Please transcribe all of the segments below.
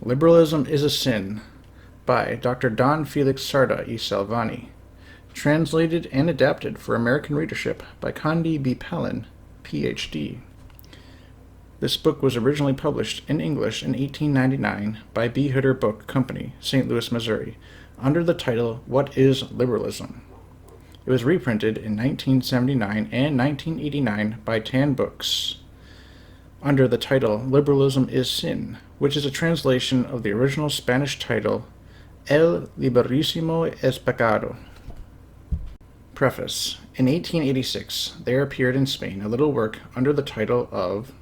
Liberalism is a Sin by Dr. Don Felix Sardà y Salvany. Translated and adapted for American readership by Condi B. Palin, Ph.D. This book was originally published in English in 1899 by B. Hooder Book Company, St. Louis, Missouri, under the title What is Liberalism? It was reprinted in 1979 and 1989 by Tan Books under the title Liberalism is Sin, which is a translation of the original Spanish title El Liberalismo es Pecado. Preface. In 1886, there appeared in Spain a little work under the title of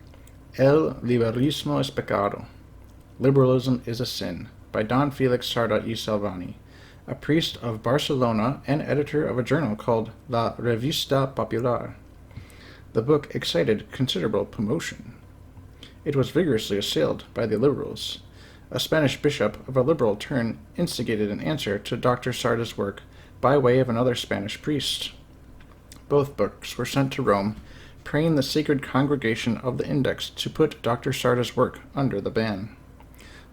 El Liberalismo es Pecado, Liberalism is a Sin, by Don Felix Sardà y Salvany, a priest of Barcelona and editor of a journal called La Revista Popular. The book excited considerable promotion. It was vigorously assailed by the liberals. A Spanish bishop of a liberal turn instigated an answer to Dr. Sardà's work by way of another Spanish priest. Both books were sent to Rome, praying the Sacred Congregation of the Index to put Dr. Sardà's work under the ban.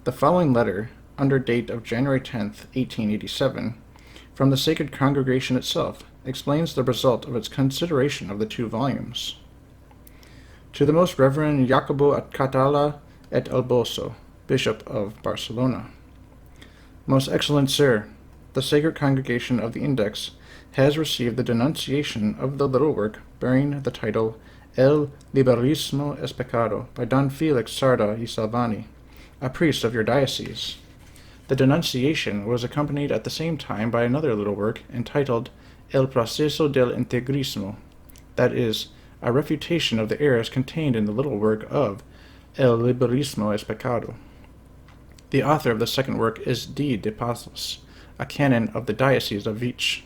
The following letter, under date of January 10, 1887, from the Sacred Congregation itself, explains the result of its consideration of the two volumes. To the Most Reverend Jacobo Catala et Alboso, Bishop of Barcelona. Most Excellent Sir, the Sacred Congregation of the Index has received the denunciation of the little work bearing the title El Liberalismo es Pecado by Don Felix Sardà y Salvany, a priest of your diocese. The denunciation was accompanied at the same time by another little work entitled El Proceso del Integrismo, that is, a refutation of the errors contained in the little work of El Liberalismo es Pecado. The author of the second work is D. de Pazos, a canon of the Diocese of Vich.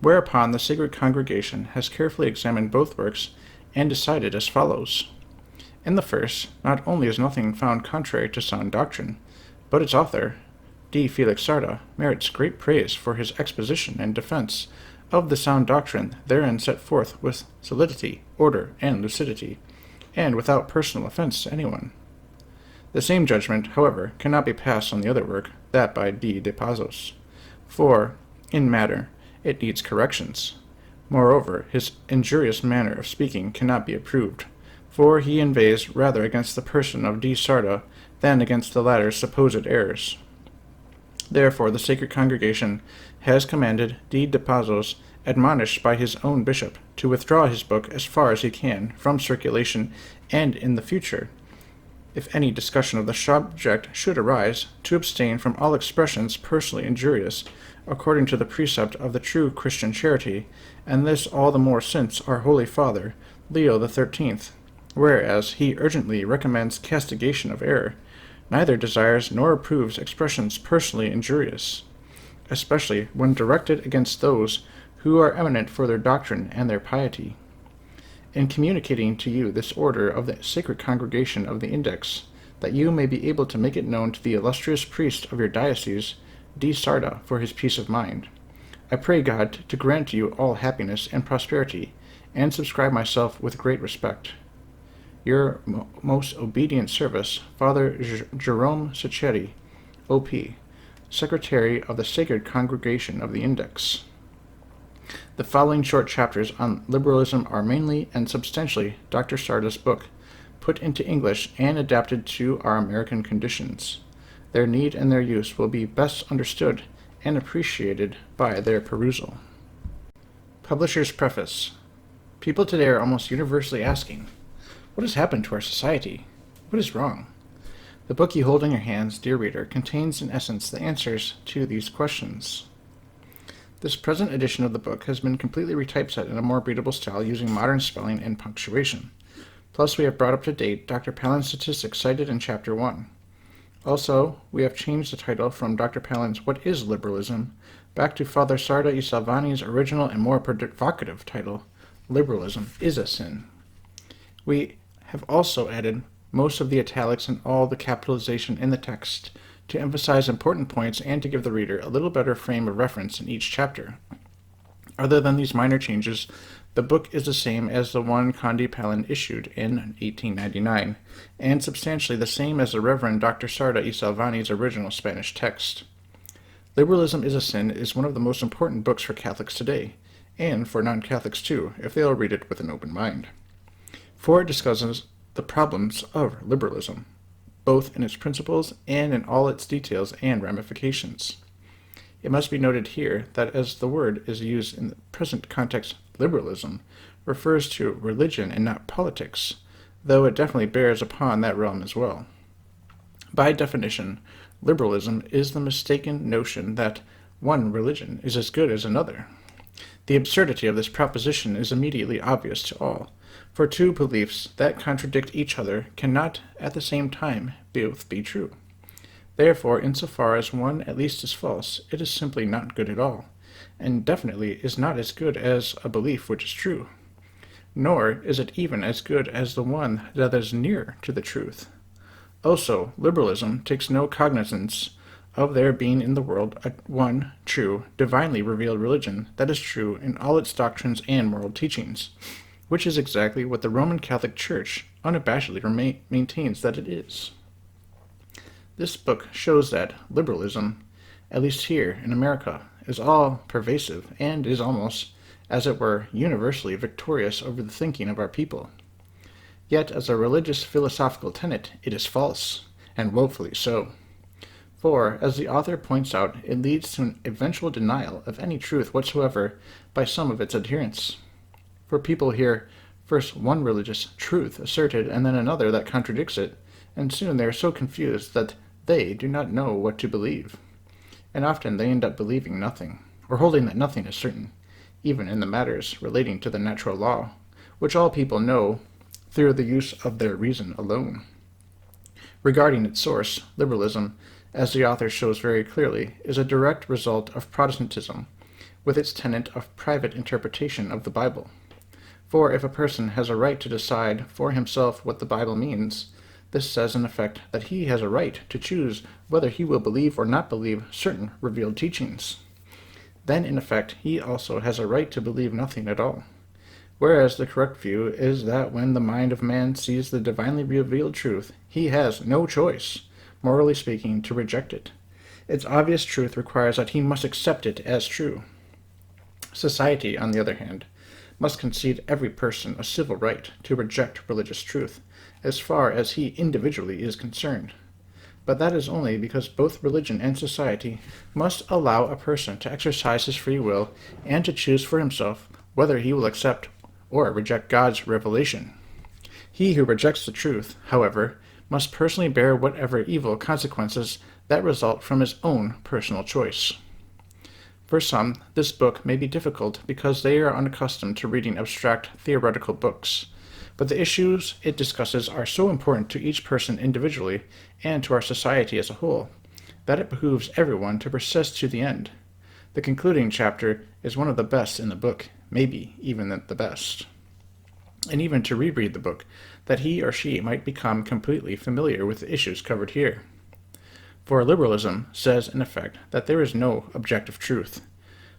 Whereupon the Sacred Congregation has carefully examined both works and decided as follows. In the first, not only is nothing found contrary to sound doctrine, but its author, D. Felix Sardà, merits great praise for his exposition and defense of the sound doctrine therein set forth with solidity, order, and lucidity, and without personal offense to anyone. The same judgment, however, cannot be passed on the other work, that by D. de Pazos, for, in matter, it needs corrections. Moreover, his injurious manner of speaking cannot be approved, for he inveighs rather against the person of D. Sardà than against the latter's supposed errors. Therefore the Sacred Congregation has commanded D. de Pazos, admonished by his own bishop, to withdraw his book as far as he can from circulation, and in the future, if any discussion of the subject should arise, to abstain from all expressions personally injurious, according to the precept of the true Christian charity, and this all the more since our Holy Father, Leo XIII, whereas he urgently recommends castigation of error, neither desires nor approves expressions personally injurious, especially when directed against those who are eminent for their doctrine and their piety. In communicating to you this order of the Sacred Congregation of the Index, that you may be able to make it known to the illustrious priest of your diocese, D. Sardà, for his peace of mind, I pray God to grant you all happiness and prosperity, and subscribe myself with great respect. Your most obedient service, Father Jerome Saccheri, O.P., Secretary of the Sacred Congregation of the Index. The following short chapters on liberalism are mainly and substantially Dr. Sardà's book, put into English and adapted to our American conditions. Their need and their use will be best understood and appreciated by their perusal. Publisher's Preface. People today are almost universally asking, what has happened to our society? What is wrong? The book you hold in your hands, dear reader, contains in essence the answers to these questions. This present edition of the book has been completely retypeset in a more readable style using modern spelling and punctuation. Plus, we have brought up to date Dr. Palin's statistics cited in Chapter 1. Also, we have changed the title from Dr. Palin's What is Liberalism back to Father Sardà y Salvany's original and more provocative title, Liberalism is a Sin. We have also added most of the italics and all the capitalization in the text to emphasize important points and to give the reader a little better frame of reference in each chapter. Other than these minor changes, The book is the same as the one Conde Pallin issued in 1899, and substantially the same as the Reverend Dr. Sardà y Salvany's original Spanish text. Liberalism is a Sin is one of the most important books for Catholics today, and for non-Catholics too, if they will read it with an open mind. For it discusses the problems of liberalism, both in its principles and in all its details and ramifications. It must be noted here that as the word is used in the present context, liberalism refers to religion and not politics, though it definitely bears upon that realm as well. By definition, liberalism is the mistaken notion that one religion is as good as another. The absurdity of this proposition is immediately obvious to all, for two beliefs that contradict each other cannot at the same time both be true. Therefore, insofar as one at least is false, it is simply not good at all, and definitely is not as good as a belief which is true. Nor is it even as good as the one that is near to the truth. Also, liberalism takes no cognizance of there being in the world a one, true, divinely revealed religion that is true in all its doctrines and moral teachings, which is exactly what the Roman Catholic Church unabashedly maintains that it is. This book shows that liberalism, at least here in America, is all pervasive and is almost, as it were, universally victorious over the thinking of our people. Yet, as a religious philosophical tenet, it is false, and woefully so. For, as the author points out, it leads to an eventual denial of any truth whatsoever by some of its adherents. For people hear first one religious truth asserted and then another that contradicts it, and soon they are so confused that they do not know what to believe. And often they end up believing nothing, or holding that nothing is certain, even in the matters relating to the natural law, which all people know through the use of their reason alone. Regarding its source, liberalism, as the author shows very clearly, is a direct result of Protestantism, with its tenet of private interpretation of the Bible. For if a person has a right to decide for himself what the Bible means, this says in effect that he has a right to choose whether he will believe or not believe certain revealed teachings. Then in effect he also has a right to believe nothing at all. Whereas the correct view is that when the mind of man sees the divinely revealed truth, he has no choice, morally speaking, to reject it. Its obvious truth requires that he must accept it as true. Society, on the other hand, must concede every person a civil right to reject religious truth, as far as he individually is concerned. But that is only because both religion and society must allow a person to exercise his free will and to choose for himself whether he will accept or reject God's revelation. He who rejects the truth, however, must personally bear whatever evil consequences that result from his own personal choice. For some, this book may be difficult because they are unaccustomed to reading abstract theoretical books, but the issues it discusses are so important to each person individually and to our society as a whole, that it behooves everyone to persist to the end. The concluding chapter is one of the best in the book, maybe even the best. And even to reread the book, that he or she might become completely familiar with the issues covered here. For liberalism says in effect that there is no objective truth,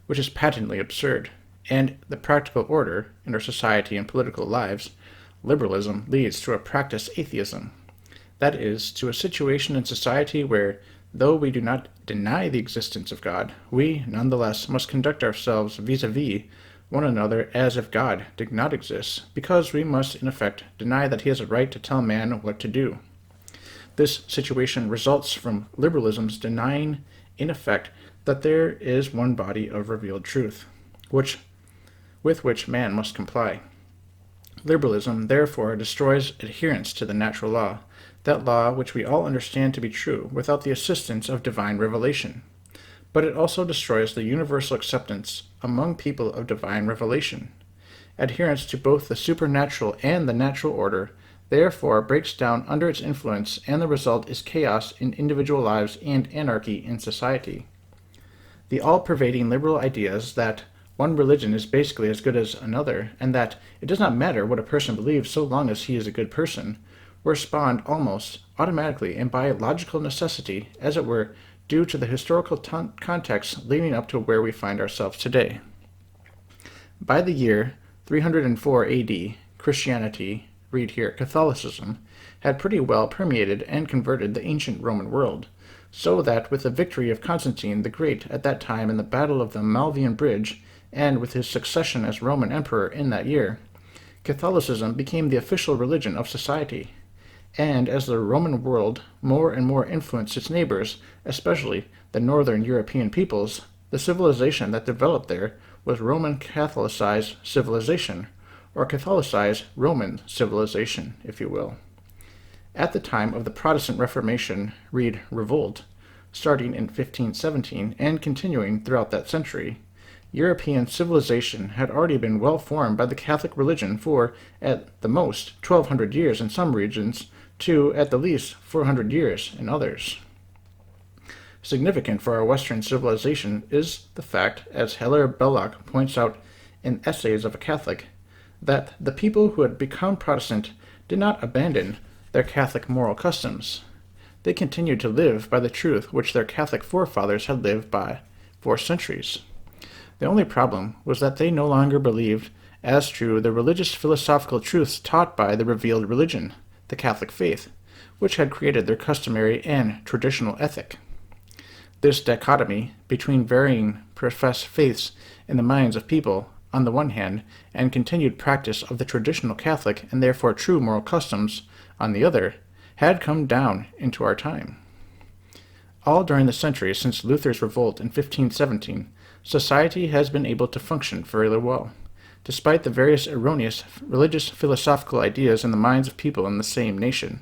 which is patently absurd, and the practical order in our society and political lives, liberalism leads to a practice atheism, that is, to a situation in society where, though we do not deny the existence of God, we nonetheless must conduct ourselves vis-a-vis one another as if God did not exist, because we must in effect deny that he has a right to tell man what to do. This situation results from liberalism's denying, in effect, that there is one body of revealed truth, with which man must comply. Liberalism, therefore, destroys adherence to the natural law, that law which we all understand to be true without the assistance of divine revelation. But it also destroys the universal acceptance among people of divine revelation. Adherence to both the supernatural and the natural order therefore breaks down under its influence, and the result is chaos in individual lives and anarchy in society. The all-pervading liberal ideas that one religion is basically as good as another, and that it does not matter what a person believes so long as he is a good person, were spawned almost automatically and by logical necessity, as it were, due to the historical context leading up to where we find ourselves today. By the year 304 AD, Christianity, read here, Catholicism, had pretty well permeated and converted the ancient Roman world, so that with the victory of Constantine the Great at that time in the Battle of the Malvian Bridge, and with his succession as Roman Emperor in that year, Catholicism became the official religion of society. And as the Roman world more and more influenced its neighbors, especially the northern European peoples, the civilization that developed there was Roman Catholicized civilization, or Catholicized Roman civilization, if you will. At the time of the Protestant Reformation, read Revolt, starting in 1517 and continuing throughout that century, European civilization had already been well formed by the Catholic religion for, at the most, 1,200 years in some regions, to, at the least, 400 years in others. Significant for our Western civilization is the fact, as Hilaire Belloc points out in Essays of a Catholic, that the people who had become Protestant did not abandon their Catholic moral customs. They continued to live by the truth which their Catholic forefathers had lived by for centuries. The only problem was that they no longer believed as true the religious philosophical truths taught by the revealed religion, the Catholic faith, which had created their customary and traditional ethic. This dichotomy between varying professed faiths in the minds of people on the one hand, and continued practice of the traditional Catholic and therefore true moral customs on the other, had come down into our time. All during the centuries since Luther's revolt in 1517, society has been able to function fairly well, despite the various erroneous religious philosophical ideas in the minds of people in the same nation,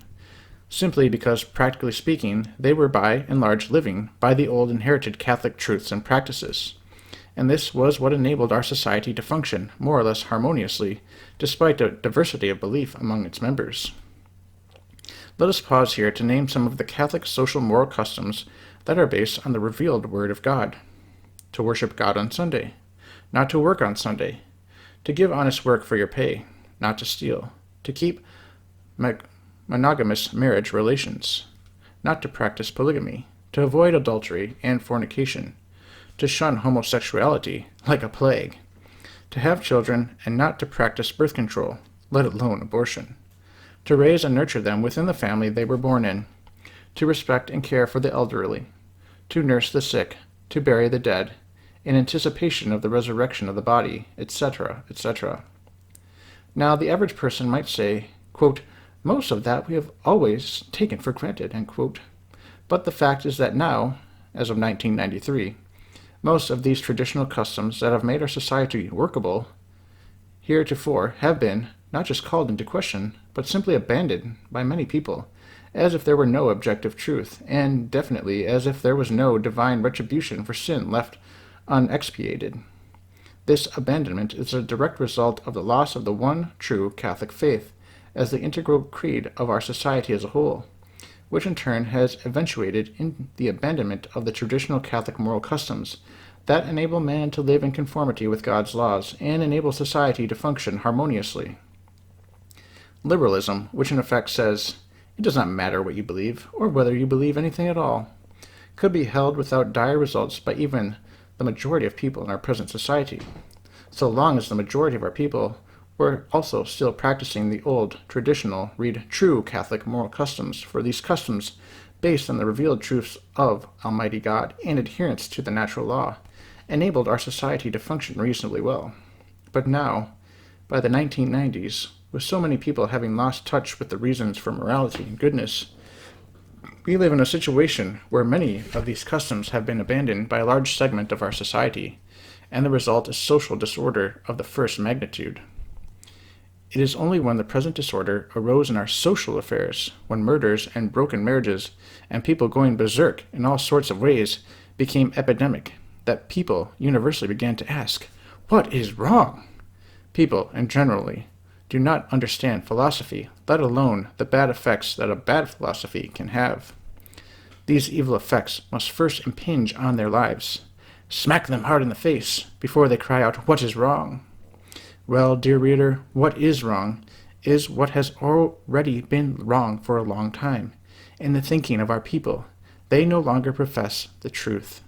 simply because, practically speaking, they were by and large living by the old inherited Catholic truths and practices. And this was what enabled our society to function more or less harmoniously, despite a diversity of belief among its members. Let us pause here to name some of the Catholic social moral customs that are based on the revealed Word of God. To worship God on Sunday, not to work on Sunday, to give honest work for your pay, not to steal, to keep monogamous marriage relations, not to practice polygamy, to avoid adultery and fornication, to shun homosexuality like a plague, to have children and not to practice birth control, let alone abortion, to raise and nurture them within the family they were born in, to respect and care for the elderly, to nurse the sick, to bury the dead, in anticipation of the resurrection of the body, etc., etc. Now, the average person might say, quote, most of that we have always taken for granted, end quote. But the fact is that now, as of 1993, most of these traditional customs that have made our society workable heretofore have been not just called into question, but simply abandoned by many people, as if there were no objective truth, and definitely as if there was no divine retribution for sin left unexpiated. This abandonment is a direct result of the loss of the one true Catholic faith as the integral creed of our society as a whole, which in turn has eventuated in the abandonment of the traditional Catholic moral customs that enable man to live in conformity with God's laws and enable society to function harmoniously. Liberalism, which in effect says, it does not matter what you believe, or whether you believe anything at all, could be held without dire results by even the majority of people in our present society, so long as the majority of our people were also still practicing the old, traditional, read true Catholic moral customs, for these customs, based on the revealed truths of Almighty God and adherence to the natural law, enabled our society to function reasonably well. But now, by the 1990s, with so many people having lost touch with the reasons for morality and goodness, we live in a situation where many of these customs have been abandoned by a large segment of our society, and the result is social disorder of the first magnitude. It is only when the present disorder arose in our social affairs, when murders and broken marriages and people going berserk in all sorts of ways became epidemic, that people universally began to ask, what is wrong? People, and generally, do not understand philosophy, let alone the bad effects that a bad philosophy can have. These evil effects must first impinge on their lives. Smack them hard in the face before they cry out, what is wrong? Well, dear reader, what is wrong is what has already been wrong for a long time in the thinking of our people. They no longer profess the truth.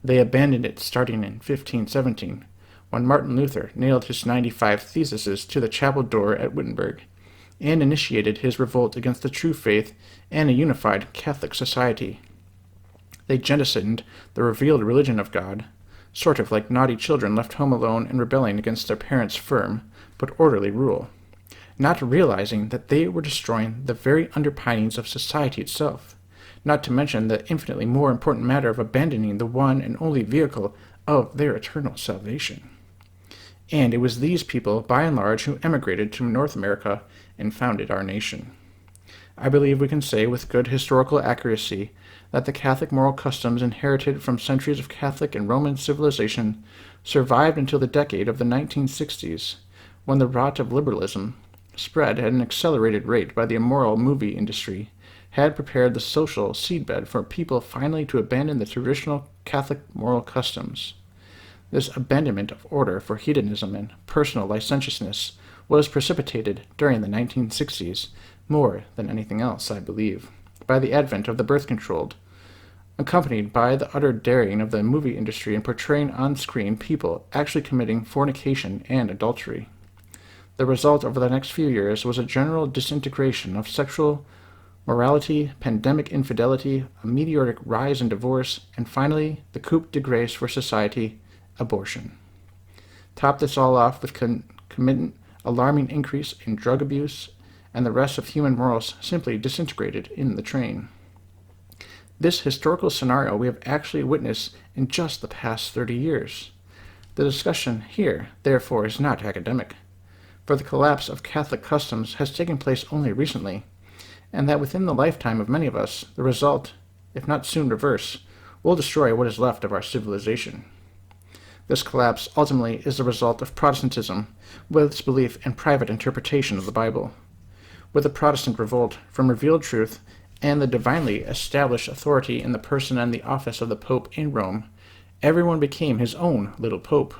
They abandoned it starting in 1517, when Martin Luther nailed his 95 theses to the chapel door at Wittenberg, and initiated his revolt against the true faith and a unified Catholic society. They jettisoned the revealed religion of God, sort of like naughty children left home alone and rebelling against their parents' firm but orderly rule, not realizing that they were destroying the very underpinnings of society itself, not to mention the infinitely more important matter of abandoning the one and only vehicle of their eternal salvation. And it was these people, by and large, who emigrated to North America and founded our nation. I believe we can say with good historical accuracy that the Catholic moral customs inherited from centuries of Catholic and Roman civilization survived until the decade of the 1960s, when the rot of liberalism, spread at an accelerated rate by the immoral movie industry, had prepared the social seedbed for people finally to abandon the traditional Catholic moral customs. This abandonment of order for hedonism and personal licentiousness was precipitated during the 1960s, more than anything else, I believe, by the advent of the birth control, accompanied by the utter daring of the movie industry in portraying on screen people actually committing fornication and adultery. The result over the next few years was a general disintegration of sexual morality, pandemic infidelity, a meteoric rise in divorce, and finally, the coup de grace for society, abortion. Top this all off with alarming increase in drug abuse, and the rest of human morals simply disintegrated in the train. This historical scenario we have actually witnessed in just the past 30 years. The discussion here, therefore, is not academic, for the collapse of Catholic customs has taken place only recently, and that within the lifetime of many of us, the result, if not soon reversed, will destroy what is left of our civilization. This collapse ultimately is the result of Protestantism, with its belief in private interpretation of the Bible. With the Protestant revolt from revealed truth and the divinely established authority in the person and the office of the Pope in Rome, everyone became his own little Pope.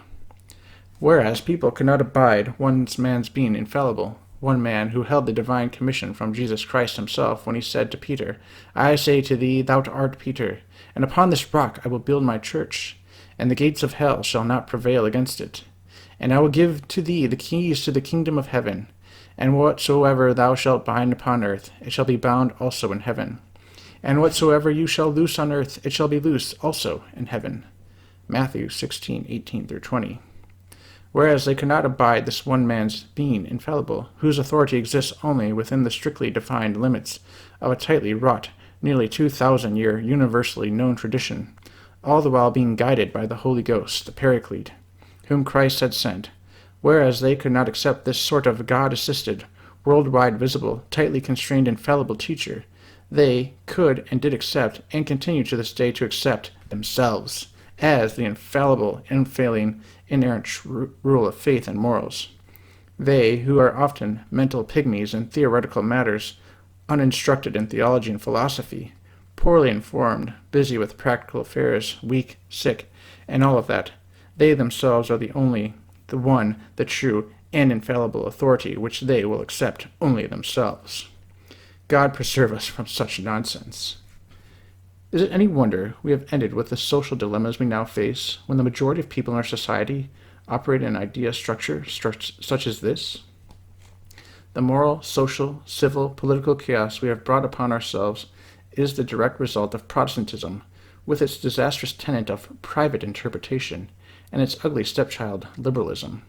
Whereas people could not abide one man's being infallible, one man who held the divine commission from Jesus Christ himself when he said to Peter, I say to thee, thou art Peter, and upon this rock I will build my church, and the gates of hell shall not prevail against it. And I will give to thee the keys to the kingdom of heaven, and whatsoever thou shalt bind upon earth, it shall be bound also in heaven. And whatsoever you shall loose on earth, it shall be loosed also in heaven. Matthew 16:18-20. Whereas they could not abide this one man's being infallible, whose authority exists only within the strictly defined limits of a tightly wrought, nearly 2,000-year universally known tradition, all the while being guided by the Holy Ghost, the Paraclete, whom Christ had sent. Whereas they could not accept this sort of God-assisted, worldwide visible, tightly constrained infallible teacher, they could and did accept, and continue to this day to accept, themselves as the infallible, unfailing, inerrant rule of faith and morals. They, who are often mental pygmies in theoretical matters, uninstructed in theology and philosophy, poorly informed, busy with practical affairs, weak, sick, and all of that, they themselves are the one, the true, and infallible authority which they will accept only themselves. God preserve us from such nonsense. Is it any wonder we have ended with the social dilemmas we now face when the majority of people in our society operate in an idea structure such as this? The moral, social, civil, political chaos we have brought upon ourselves is the direct result of Protestantism, with its disastrous tenet of private interpretation and its ugly stepchild, liberalism,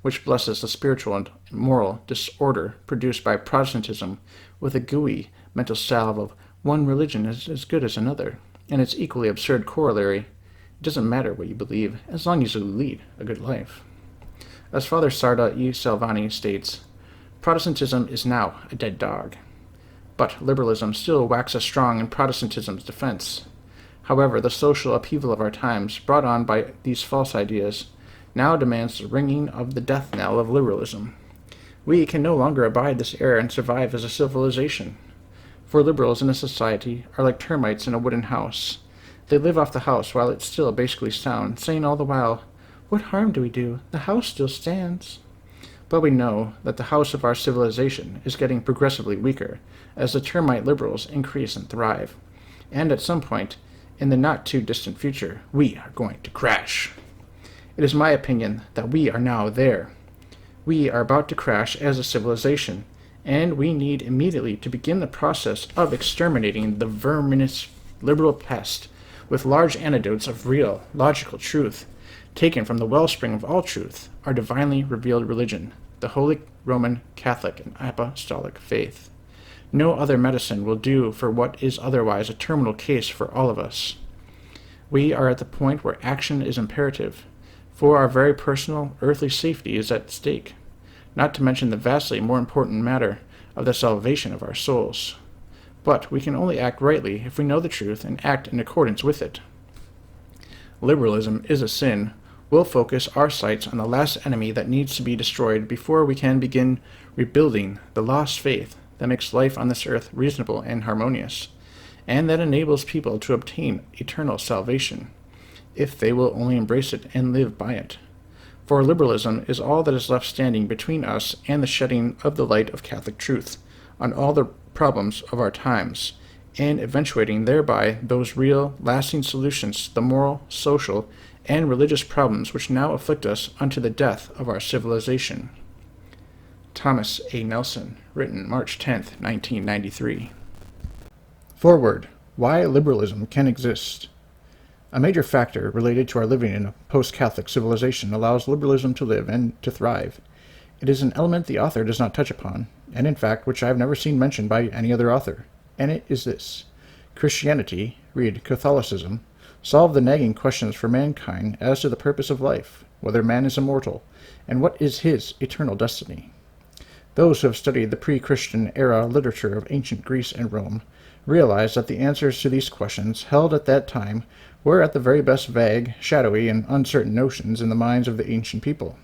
which blesses the spiritual and moral disorder produced by Protestantism with a gooey mental salve of one religion is as good as another, and its equally absurd corollary, it doesn't matter what you believe, as long as you lead a good life. As Father Sardà e Salvany states, Protestantism is now a dead dog, but liberalism still waxes strong in Protestantism's defense. However, the social upheaval of our times, brought on by these false ideas, now demands the ringing of the death knell of liberalism. We can no longer abide this error and survive as a civilization. For liberals in a society are like termites in a wooden house. They live off the house while it's still basically sound, saying all the while, what harm do we do? The house still stands. But we know that the house of our civilization is getting progressively weaker as the termite liberals increase and thrive. And at some point, in the not-too-distant future, we are going to crash. It is my opinion that we are now there. We are about to crash as a civilization, and we need immediately to begin the process of exterminating the verminous liberal pest with large antidotes of real, logical truth, taken from the wellspring of all truth, our divinely revealed religion, the Holy Roman Catholic and Apostolic faith. No other medicine will do for what is otherwise a terminal case for all of us. We are at the point where action is imperative, for our very personal, earthly safety is at stake, not to mention the vastly more important matter of the salvation of our souls. But we can only act rightly if we know the truth and act in accordance with it. Liberalism is a sin. We'll focus our sights on the last enemy that needs to be destroyed before we can begin rebuilding the lost faith that makes life on this earth reasonable and harmonious, and that enables people to obtain eternal salvation, if they will only embrace it and live by it. For liberalism is all that is left standing between us and the shedding of the light of Catholic truth on all the problems of our times, and eventuating thereby those real, lasting solutions to the moral, social, and religious problems which now afflict us unto the death of our civilization. Thomas A. Nelson, written March 10, 1993. Forward. Why liberalism can exist. A major factor related to our living in a post-Catholic civilization allows liberalism to live and to thrive. It is an element the author does not touch upon, and in fact which I have never seen mentioned by any other author, and it is this. Christianity, read Catholicism, solved the nagging questions for mankind as to the purpose of life, whether man is immortal, and what is his eternal destiny. Those who have studied the pre-Christian era literature of ancient Greece and Rome realize that the answers to these questions held at that time were at the very best vague, shadowy, and uncertain notions in the minds of the ancient people.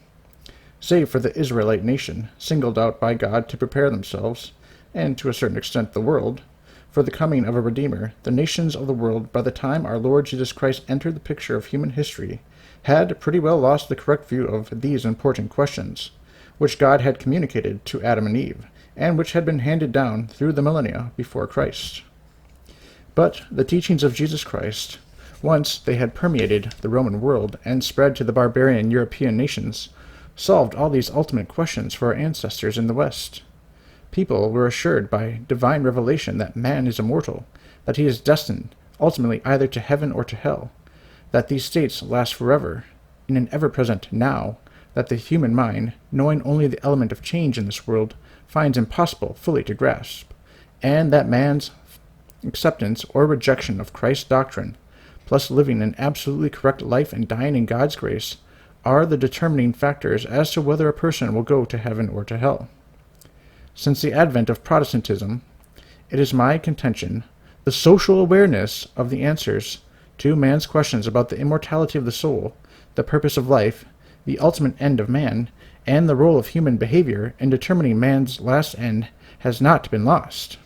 Save for the Israelite nation, singled out by God to prepare themselves, and to a certain extent the world, for the coming of a Redeemer, the nations of the world, by the time our Lord Jesus Christ entered the picture of human history, had pretty well lost the correct view of these important questions, which God had communicated to Adam and Eve, and which had been handed down through the millennia before Christ. But the teachings of Jesus Christ, once they had permeated the Roman world and spread to the barbarian European nations, solved all these ultimate questions for our ancestors in the West. People were assured by divine revelation that man is immortal, that he is destined ultimately either to heaven or to hell, that these states last forever, in an ever-present now, that the human mind, knowing only the element of change in this world, finds impossible fully to grasp, and that man's acceptance or rejection of Christ's doctrine, plus living an absolutely correct life and dying in God's grace, are the determining factors as to whether a person will go to heaven or to hell. Since the advent of Protestantism, it is my contention, the social awareness of the answers to man's questions about the immortality of the soul, the purpose of life, the ultimate end of man, and the role of human behavior in determining man's last end has not been lost.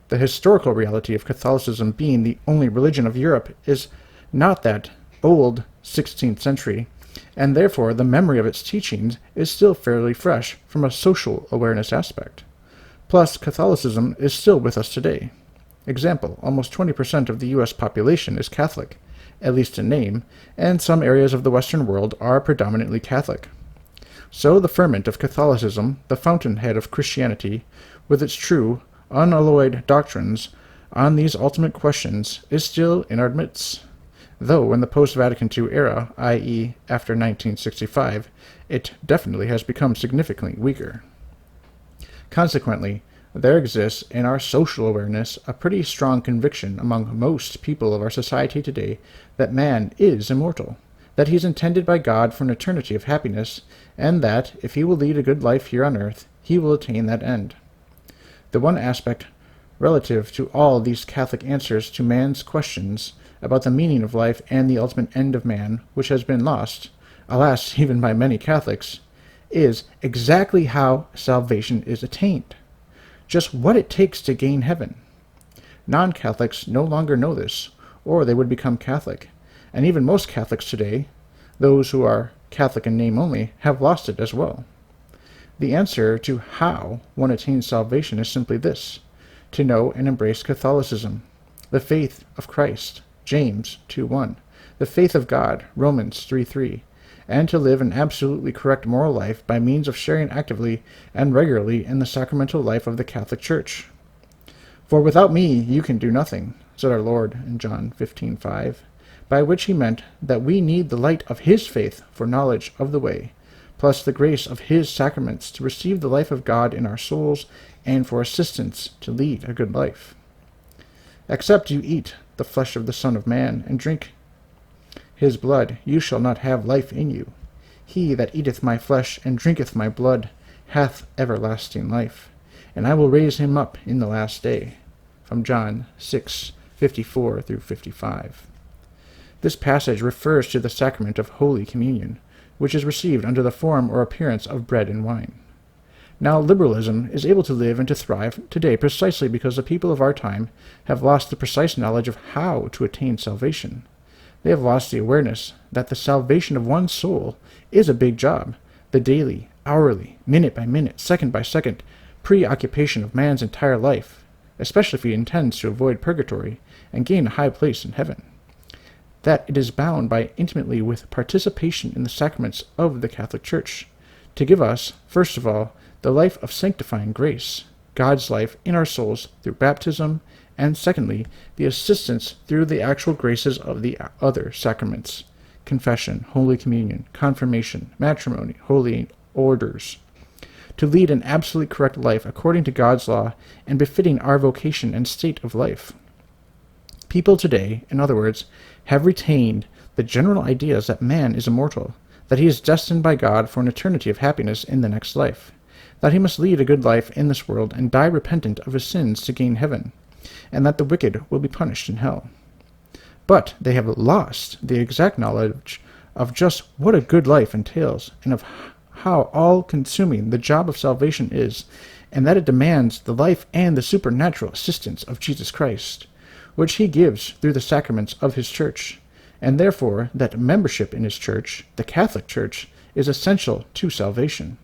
The historical reality of Catholicism being the only religion of Europe is not that old 16th century, and therefore the memory of its teachings is still fairly fresh from a social awareness aspect. Plus, Catholicism is still with us today. Example, almost 20% of the U.S. population is Catholic, at least in name, and some areas of the Western world are predominantly Catholic. So the ferment of Catholicism, the fountainhead of Christianity, with its true, unalloyed doctrines on these ultimate questions, is still in our midst, though in the post-Vatican II era, i.e. after 1965, it definitely has become significantly weaker. Consequently, there exists in our social awareness a pretty strong conviction among most people of our society today that man is immortal, that he is intended by God for an eternity of happiness, and that, if he will lead a good life here on earth, he will attain that end. The one aspect relative to all these Catholic answers to man's questions about the meaning of life and the ultimate end of man, which has been lost, alas, even by many Catholics, is exactly how salvation is attained, just what it takes to gain heaven. Non-Catholics no longer know this, or they would become Catholic, and even most Catholics today, those who are Catholic in name only, have lost it as well. The answer to how one attains salvation is simply this: to know and embrace Catholicism, the faith of Christ, James 2:1, the faith of God, Romans 3:3, and to live an absolutely correct moral life by means of sharing actively and regularly in the sacramental life of the Catholic Church. For without me you can do nothing, said our Lord in John 15:5, by which he meant that we need the light of his faith for knowledge of the way, plus the grace of his sacraments to receive the life of God in our souls and for assistance to lead a good life. Except you eat the flesh of the Son of Man and drink his blood, you shall not have life in you. He that eateth my flesh and drinketh my blood hath everlasting life, and I will raise him up in the last day. From John 6:54-55. This passage refers to the sacrament of Holy Communion, which is received under the form or appearance of bread and wine. Now, liberalism is able to live and to thrive today precisely because the people of our time have lost the precise knowledge of how to attain salvation. They have lost the awareness that the salvation of one's soul is a big job, the daily, hourly, minute by minute, second by second preoccupation of man's entire life, especially if he intends to avoid purgatory and gain a high place in heaven. That it is bound by intimately with participation in the sacraments of the Catholic Church, to give us, first of all, the life of sanctifying grace, God's life in our souls through baptism, and secondly, the assistance through the actual graces of the other sacraments, confession, Holy Communion, confirmation, matrimony, holy orders, to lead an absolutely correct life according to God's law and befitting our vocation and state of life. People today, in other words, have retained the general ideas that man is immortal, that he is destined by God for an eternity of happiness in the next life, that he must lead a good life in this world and die repentant of his sins to gain heaven, and that the wicked will be punished in hell. But they have lost the exact knowledge of just what a good life entails, and of how all-consuming the job of salvation is, and that it demands the life and the supernatural assistance of Jesus Christ, which he gives through the sacraments of his Church, and therefore that membership in his Church, the Catholic Church, is essential to salvation.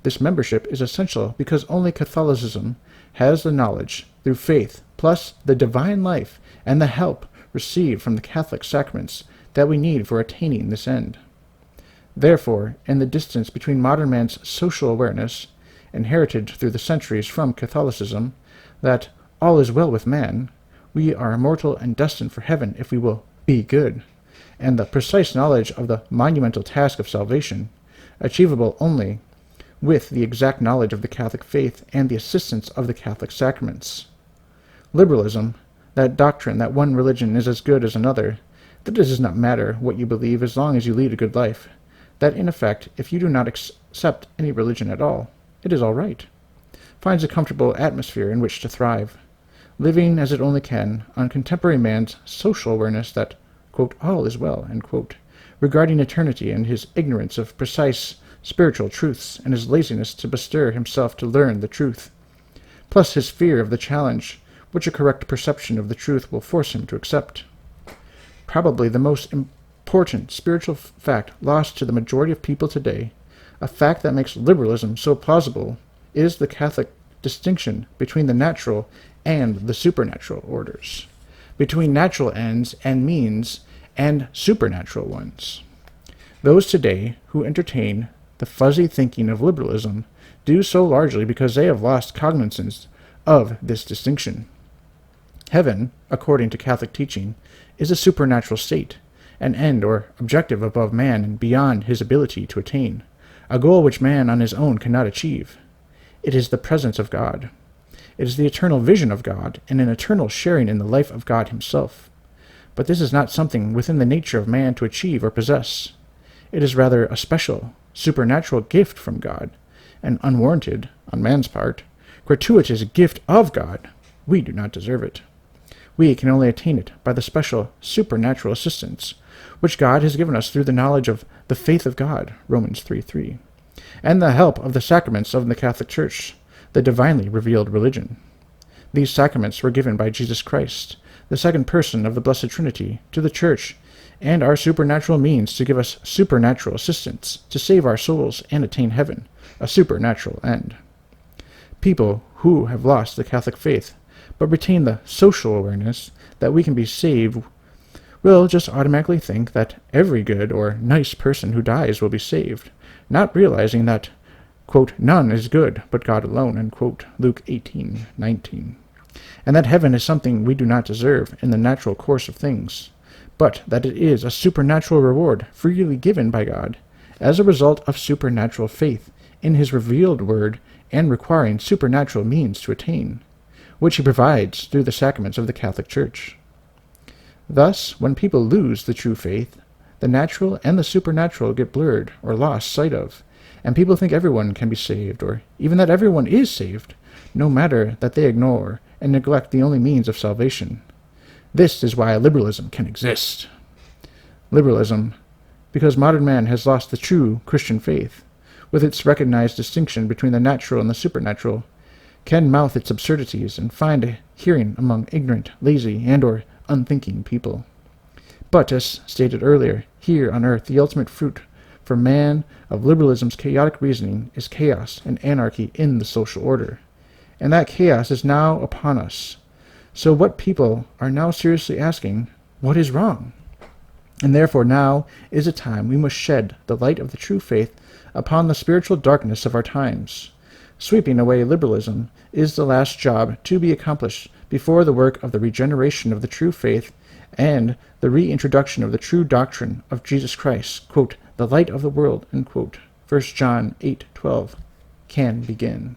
This membership is essential because only Catholicism has the knowledge, through faith, plus the divine life and the help received from the Catholic sacraments that we need for attaining this end. Therefore, in the distance between modern man's social awareness, inherited through the centuries from Catholicism, that all is well with man, we are immortal and destined for heaven if we will be good, and the precise knowledge of the monumental task of salvation, achievable only with the exact knowledge of the Catholic faith and the assistance of the Catholic sacraments. Liberalism, that doctrine that one religion is as good as another, that it does not matter what you believe as long as you lead a good life, that in effect, if you do not accept any religion at all, it is all right, finds a comfortable atmosphere in which to thrive, living as it only can on contemporary man's social awareness that, quote, all is well, end quote, regarding eternity and his ignorance of precise spiritual truths and his laziness to bestir himself to learn the truth, plus his fear of the challenge which a correct perception of the truth will force him to accept. Probably the most important spiritual fact lost to the majority of people today, a fact that makes liberalism so plausible, is the Catholic distinction between the natural and the supernatural orders, between natural ends and means and supernatural ones. Those today who entertain the fuzzy thinking of liberalism do so largely because they have lost cognizance of this distinction. Heaven, according to Catholic teaching, is a supernatural state, an end or objective above man and beyond his ability to attain, a goal which man on his own cannot achieve. It is the presence of God. It is the eternal vision of God and an eternal sharing in the life of God himself. But this is not something within the nature of man to achieve or possess. It is rather a special, supernatural gift from God, an unwarranted, on man's part, gratuitous gift of God. We do not deserve it. We can only attain it by the special supernatural assistance, which God has given us through the knowledge of the faith of God, Romans 3:3, and the help of the sacraments of the Catholic Church, the divinely revealed religion. These sacraments were given by Jesus Christ, the second person of the Blessed Trinity, to the Church, and are supernatural means to give us supernatural assistance, to save our souls and attain heaven, a supernatural end. People who have lost the Catholic faith, but retain the social awareness that we can be saved, will just automatically think that every good or nice person who dies will be saved, not realizing that, quote, none is good but God alone, unquote, Luke 18:19, and that heaven is something we do not deserve in the natural course of things, but that it is a supernatural reward freely given by God as a result of supernatural faith in his revealed word and requiring supernatural means to attain, which he provides through the sacraments of the Catholic Church. Thus, when people lose the true faith, the natural and the supernatural get blurred or lost sight of, and people think everyone can be saved, or even that everyone is saved, no matter that they ignore and neglect the only means of salvation. This is why liberalism can exist. Liberalism, because modern man has lost the true Christian faith, with its recognized distinction between the natural and the supernatural, can mouth its absurdities and find a hearing among ignorant, lazy, and or unthinking people. But, as stated earlier, here on earth the ultimate fruit for man of liberalism's chaotic reasoning is chaos and anarchy in the social order, and that chaos is now upon us. So what people are now seriously asking, what is wrong? And therefore now is a time we must shed the light of the true faith upon the spiritual darkness of our times. Sweeping away liberalism is the last job to be accomplished before the work of the regeneration of the true faith and the reintroduction of the true doctrine of Jesus Christ, quote, the light of the world, unquote, 1 John 8:12, can begin.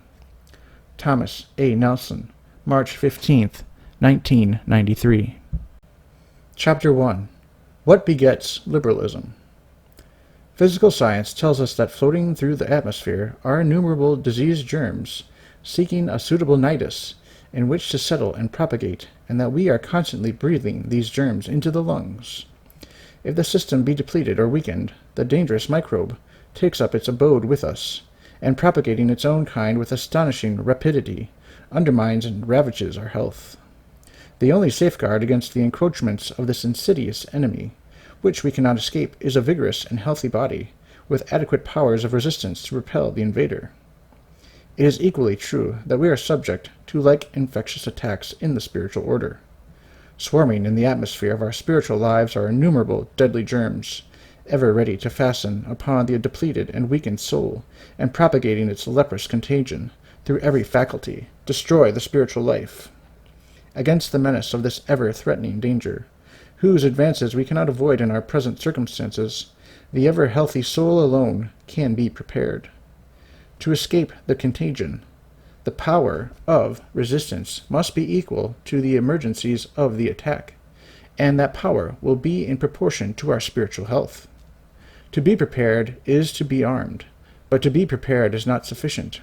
Thomas A. Nelson, March 15th, 1993. Chapter 1. What begets liberalism? Physical science tells us that floating through the atmosphere are innumerable disease germs seeking a suitable nidus in which to settle and propagate, and that we are constantly breathing these germs into the lungs. If the system be depleted or weakened, the dangerous microbe takes up its abode with us, and propagating its own kind with astonishing rapidity, undermines and ravages our health. The only safeguard against the encroachments of this insidious enemy, which we cannot escape, is a vigorous and healthy body, with adequate powers of resistance to repel the invader. It is equally true that we are subject to like infectious attacks in the spiritual order. Swarming in the atmosphere of our spiritual lives are innumerable deadly germs, ever ready to fasten upon the depleted and weakened soul, and propagating its leprous contagion through every faculty, destroy the spiritual life. Against the menace of this ever-threatening danger, whose advances we cannot avoid in our present circumstances, the ever-healthy soul alone can be prepared. To escape the contagion, the power of resistance must be equal to the emergencies of the attack, and that power will be in proportion to our spiritual health. To be prepared is to be armed, but to be prepared is not sufficient.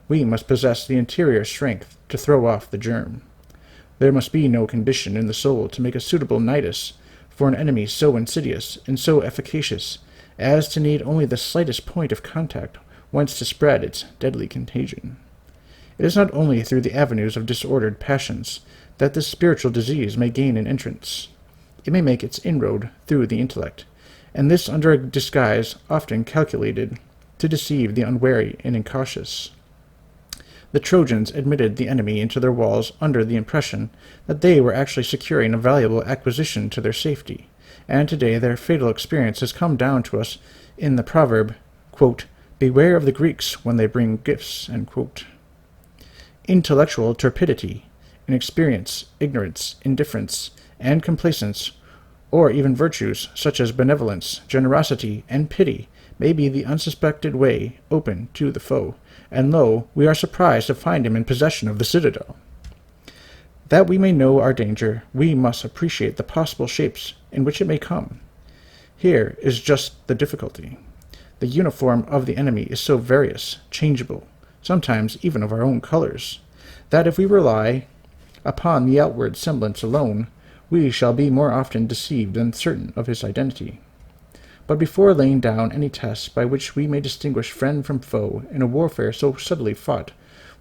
We must possess the interior strength to throw off the germ. There must be no condition in the soul to make a suitable nidus for an enemy so insidious and so efficacious as to need only the slightest point of contact whence to spread its deadly contagion. It is not only through the avenues of disordered passions that this spiritual disease may gain an entrance. It may make its inroad through the intellect, and this under a disguise often calculated to deceive the unwary and incautious. The Trojans admitted the enemy into their walls under the impression that they were actually securing a valuable acquisition to their safety, and today their fatal experience has come down to us in the proverb, quote, beware of the Greeks when they bring gifts, end quote. Intellectual torpidity, inexperience, ignorance, indifference, and complacence, or even virtues such as benevolence, generosity, and pity, may be the unsuspected way open to the foe, and lo, we are surprised to find him in possession of the citadel. That we may know our danger, we must appreciate the possible shapes in which it may come. Here is just the difficulty. The uniform of the enemy is so various, changeable, sometimes even of our own colors, that if we rely upon the outward semblance alone, we shall be more often deceived than certain of his identity. But before laying down any tests by which we may distinguish friend from foe in a warfare so subtly fought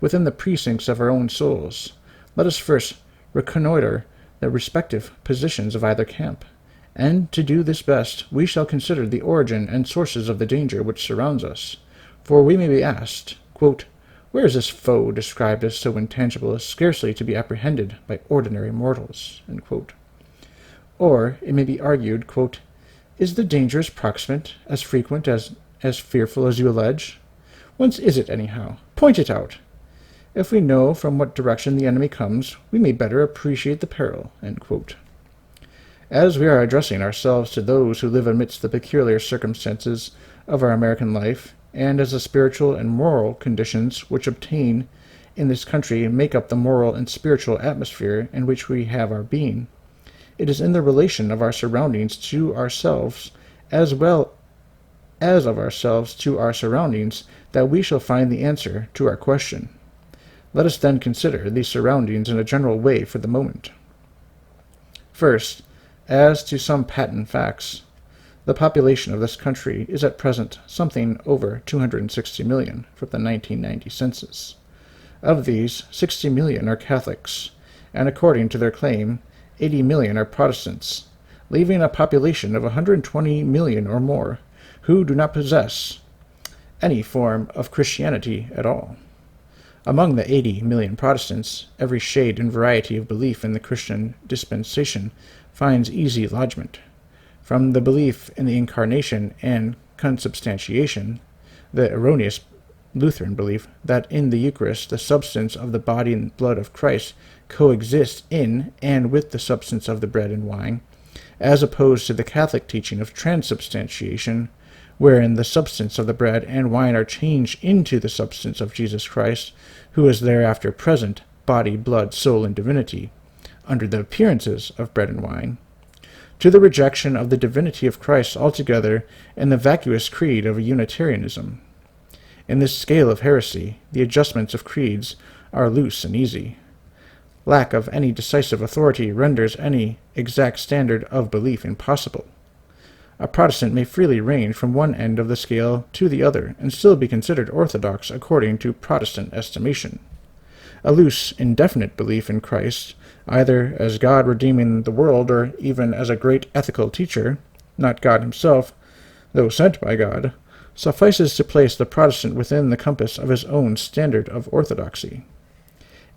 within the precincts of our own souls, let us first reconnoitre the respective positions of either camp. And to do this best, we shall consider the origin and sources of the danger which surrounds us. For we may be asked, quote, where is this foe described as so intangible as scarcely to be apprehended by ordinary mortals? End quote. Or it may be argued, quote, is the danger as proximate, as frequent, as fearful as you allege? Whence is it, anyhow? Point it out. If we know from what direction the enemy comes, we may better appreciate the peril. End quote. As we are addressing ourselves to those who live amidst the peculiar circumstances of our American life, and as the spiritual and moral conditions which obtain in this country make up the moral and spiritual atmosphere in which we have our being, it is in the relation of our surroundings to ourselves, as well as of ourselves to our surroundings, that we shall find the answer to our question. Let us then consider these surroundings in a general way for the moment. First, as to some patent facts, the population of this country is at present something over 260 million from the 1990 census. Of these, 60 million are Catholics, and according to their claim, 80 million are Protestants, leaving a population of 120 million or more who do not possess any form of Christianity at all. Among the 80 million Protestants, every shade and variety of belief in the Christian dispensation finds easy lodgment, from the belief in the Incarnation and consubstantiation, the erroneous Lutheran belief that in the Eucharist the substance of the body and blood of Christ coexist in and with the substance of the bread and wine, as opposed to the Catholic teaching of transubstantiation, wherein the substance of the bread and wine are changed into the substance of Jesus Christ, who is thereafter present, body, blood, soul, and divinity, under the appearances of bread and wine, to the rejection of the divinity of Christ altogether in the vacuous creed of Unitarianism. In this scale of heresy, the adjustments of creeds are loose and easy. Lack of any decisive authority renders any exact standard of belief impossible. A Protestant may freely range from one end of the scale to the other, and still be considered orthodox according to Protestant estimation. A loose, indefinite belief in Christ, either as God redeeming the world or even as a great ethical teacher, not God himself, though sent by God, suffices to place the Protestant within the compass of his own standard of orthodoxy.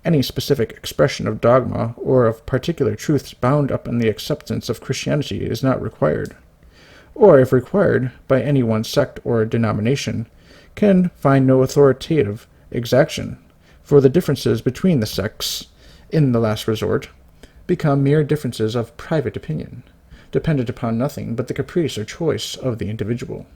Any specific expression of dogma or of particular truths bound up in the acceptance of Christianity is not required, or if required by any one sect or denomination, can find no authoritative exaction, for the differences between the sects, in the last resort, become mere differences of private opinion, dependent upon nothing but the caprice or choice of the individual.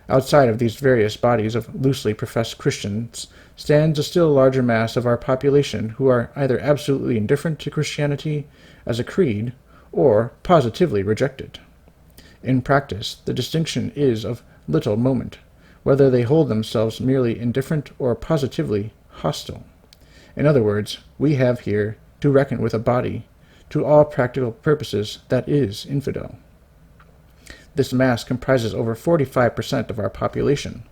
Outside of these various bodies of loosely professed Christians stands a still larger mass of our population who are either absolutely indifferent to Christianity as a creed or positively reject it. In practice, the distinction is of little moment, whether they hold themselves merely indifferent or positively hostile. In other words, we have here to reckon with a body, to all practical purposes, that is infidel. This mass comprises over 45% of our population,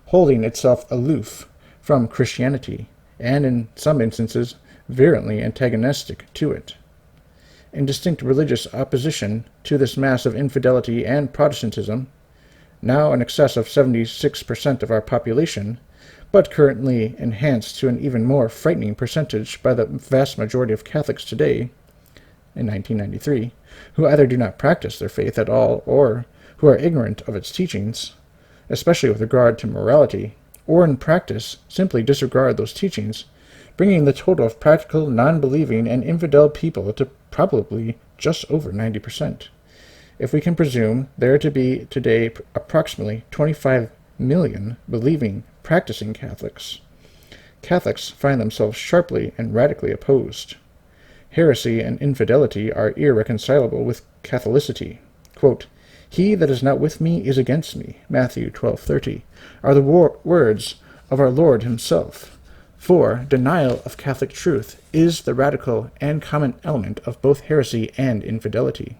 holding itself aloof from Christianity, and in some instances virulently antagonistic to it. In distinct religious opposition to this mass of infidelity and Protestantism, now in excess of 76% of our population, but currently enhanced to an even more frightening percentage by the vast majority of Catholics today, in 1993, who either do not practice their faith at all or who are ignorant of its teachings, especially with regard to morality, or in practice simply disregard those teachings, bringing the total of practical, non-believing, and infidel people to probably just over 90%. If we can presume there to be today approximately 25 million believing, practicing Catholics, Catholics find themselves sharply and radically opposed. Heresy and infidelity are irreconcilable with Catholicity. Quote, "He that is not with me is against me," Matthew 12:30, are the words of our Lord himself. For denial of Catholic truth is the radical and common element of both heresy and infidelity.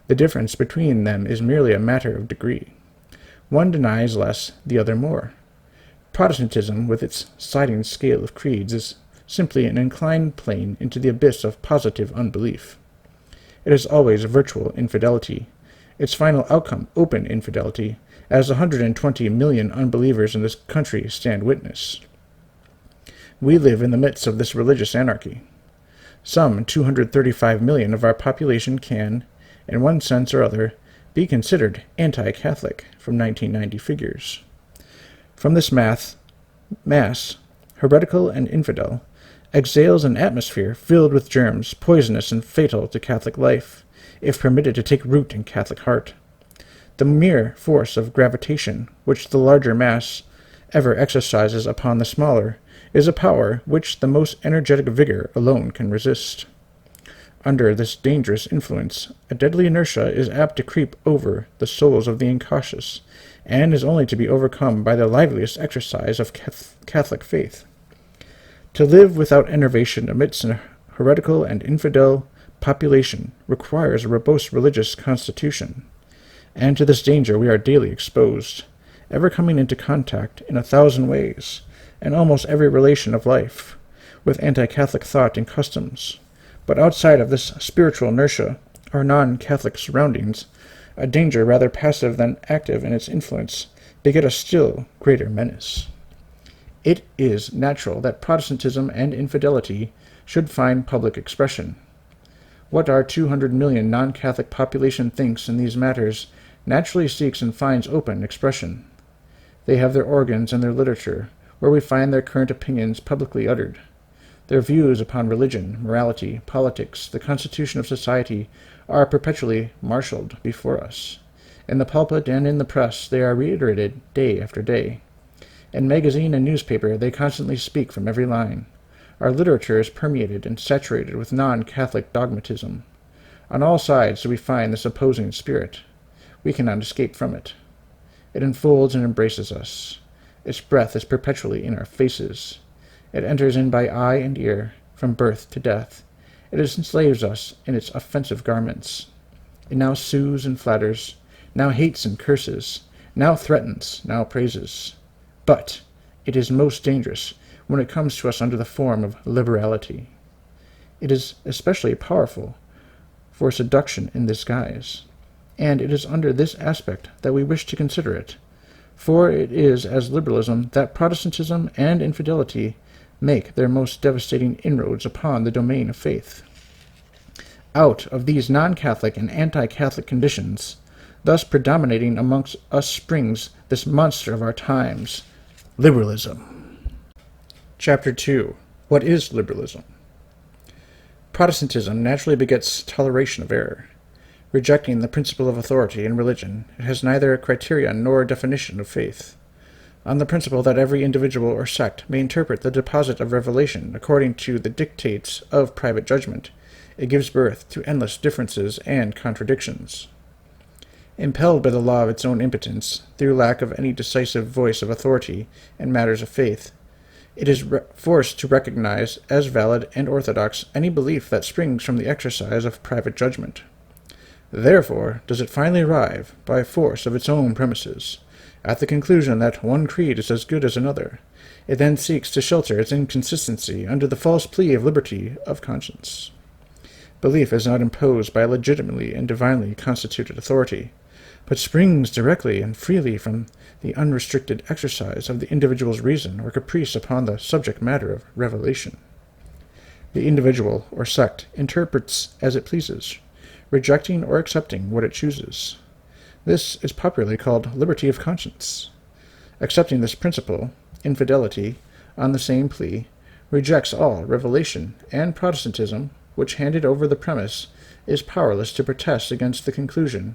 The difference between them is merely a matter of degree. One denies less, the other more. Protestantism, with its sliding scale of creeds, is simply an inclined plane into the abyss of positive unbelief. It is always virtual infidelity, its final outcome open infidelity, as 120 million unbelievers in this country stand witness. We live in the midst of this religious anarchy. Some 235 million of our population can, in one sense or other, be considered anti-Catholic from 1990 figures. From this mass, heretical and infidel, exhales an atmosphere filled with germs poisonous and fatal to Catholic life, if permitted to take root in Catholic heart. The mere force of gravitation, which the larger mass ever exercises upon the smaller, is a power which the most energetic vigor alone can resist. Under this dangerous influence, a deadly inertia is apt to creep over the souls of the incautious, and is only to be overcome by the liveliest exercise of Catholic faith. To live without enervation amidst an heretical and infidel population requires a robust religious constitution, and to this danger we are daily exposed, ever coming into contact in 1,000 ways, in almost every relation of life, with anti-Catholic thought and customs. But outside of this spiritual inertia, our non-Catholic surroundings, a danger rather passive than active in its influence, beget a still greater menace. It is natural that Protestantism and infidelity should find public expression. What our 200 million non-Catholic population thinks in these matters naturally seeks and finds open expression. They have their organs and their literature, where we find their current opinions publicly uttered. Their views upon religion, morality, politics, the constitution of society are perpetually marshaled before us. In the pulpit and in the press they are reiterated day after day. In magazine and newspaper they constantly speak from every line. Our literature is permeated and saturated with non-Catholic dogmatism. On all sides do we find this opposing spirit. We cannot escape from it. It enfolds and embraces us. Its breath is perpetually in our faces. It enters in by eye and ear, from birth to death. It enslaves us in its offensive garments. It now soothes and flatters, now hates and curses, now threatens, now praises. But it is most dangerous when it comes to us under the form of liberality. It is especially powerful for seduction in this guise, and it is under this aspect that we wish to consider it, for it is as liberalism that Protestantism and infidelity make their most devastating inroads upon the domain of faith. Out of these non-Catholic and anti-Catholic conditions, thus predominating amongst us springs this monster of our times, liberalism. Chapter 2. What is liberalism? Protestantism naturally begets toleration of error. Rejecting the principle of authority in religion, it has neither a criterion nor a definition of faith. On the principle that every individual or sect may interpret the deposit of revelation according to the dictates of private judgment, it gives birth to endless differences and contradictions. Impelled by the law of its own impotence, through lack of any decisive voice of authority in matters of faith, it is forced to recognize as valid and orthodox any belief that springs from the exercise of private judgment. Therefore does it finally arrive, by force of its own premises, at the conclusion that one creed is as good as another. It then seeks to shelter its inconsistency under the false plea of liberty of conscience. Belief is not imposed by a legitimately and divinely constituted authority, but springs directly and freely from the unrestricted exercise of the individual's reason or caprice upon the subject matter of revelation. The individual or sect interprets as it pleases, rejecting or accepting what it chooses. This is popularly called liberty of conscience. Accepting this principle, infidelity, on the same plea, rejects all revelation, and Protestantism, which handed over the premise, is powerless to protest against the conclusion.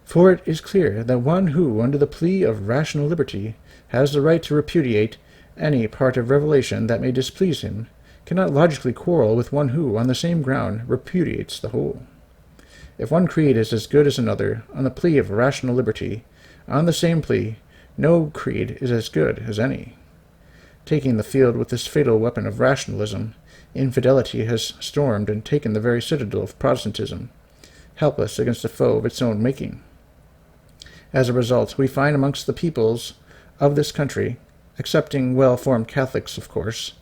For it is clear that one who, under the plea of rational liberty, has the right to repudiate any part of revelation that may displease him, cannot logically quarrel with one who, on the same ground, repudiates the whole. If one creed is as good as another, on the plea of rational liberty, on the same plea, no creed is as good as any. Taking the field with this fatal weapon of rationalism, infidelity has stormed and taken the very citadel of Protestantism, helpless against a foe of its own making. As a result, we find amongst the peoples of this country, excepting well-formed Catholics, of course,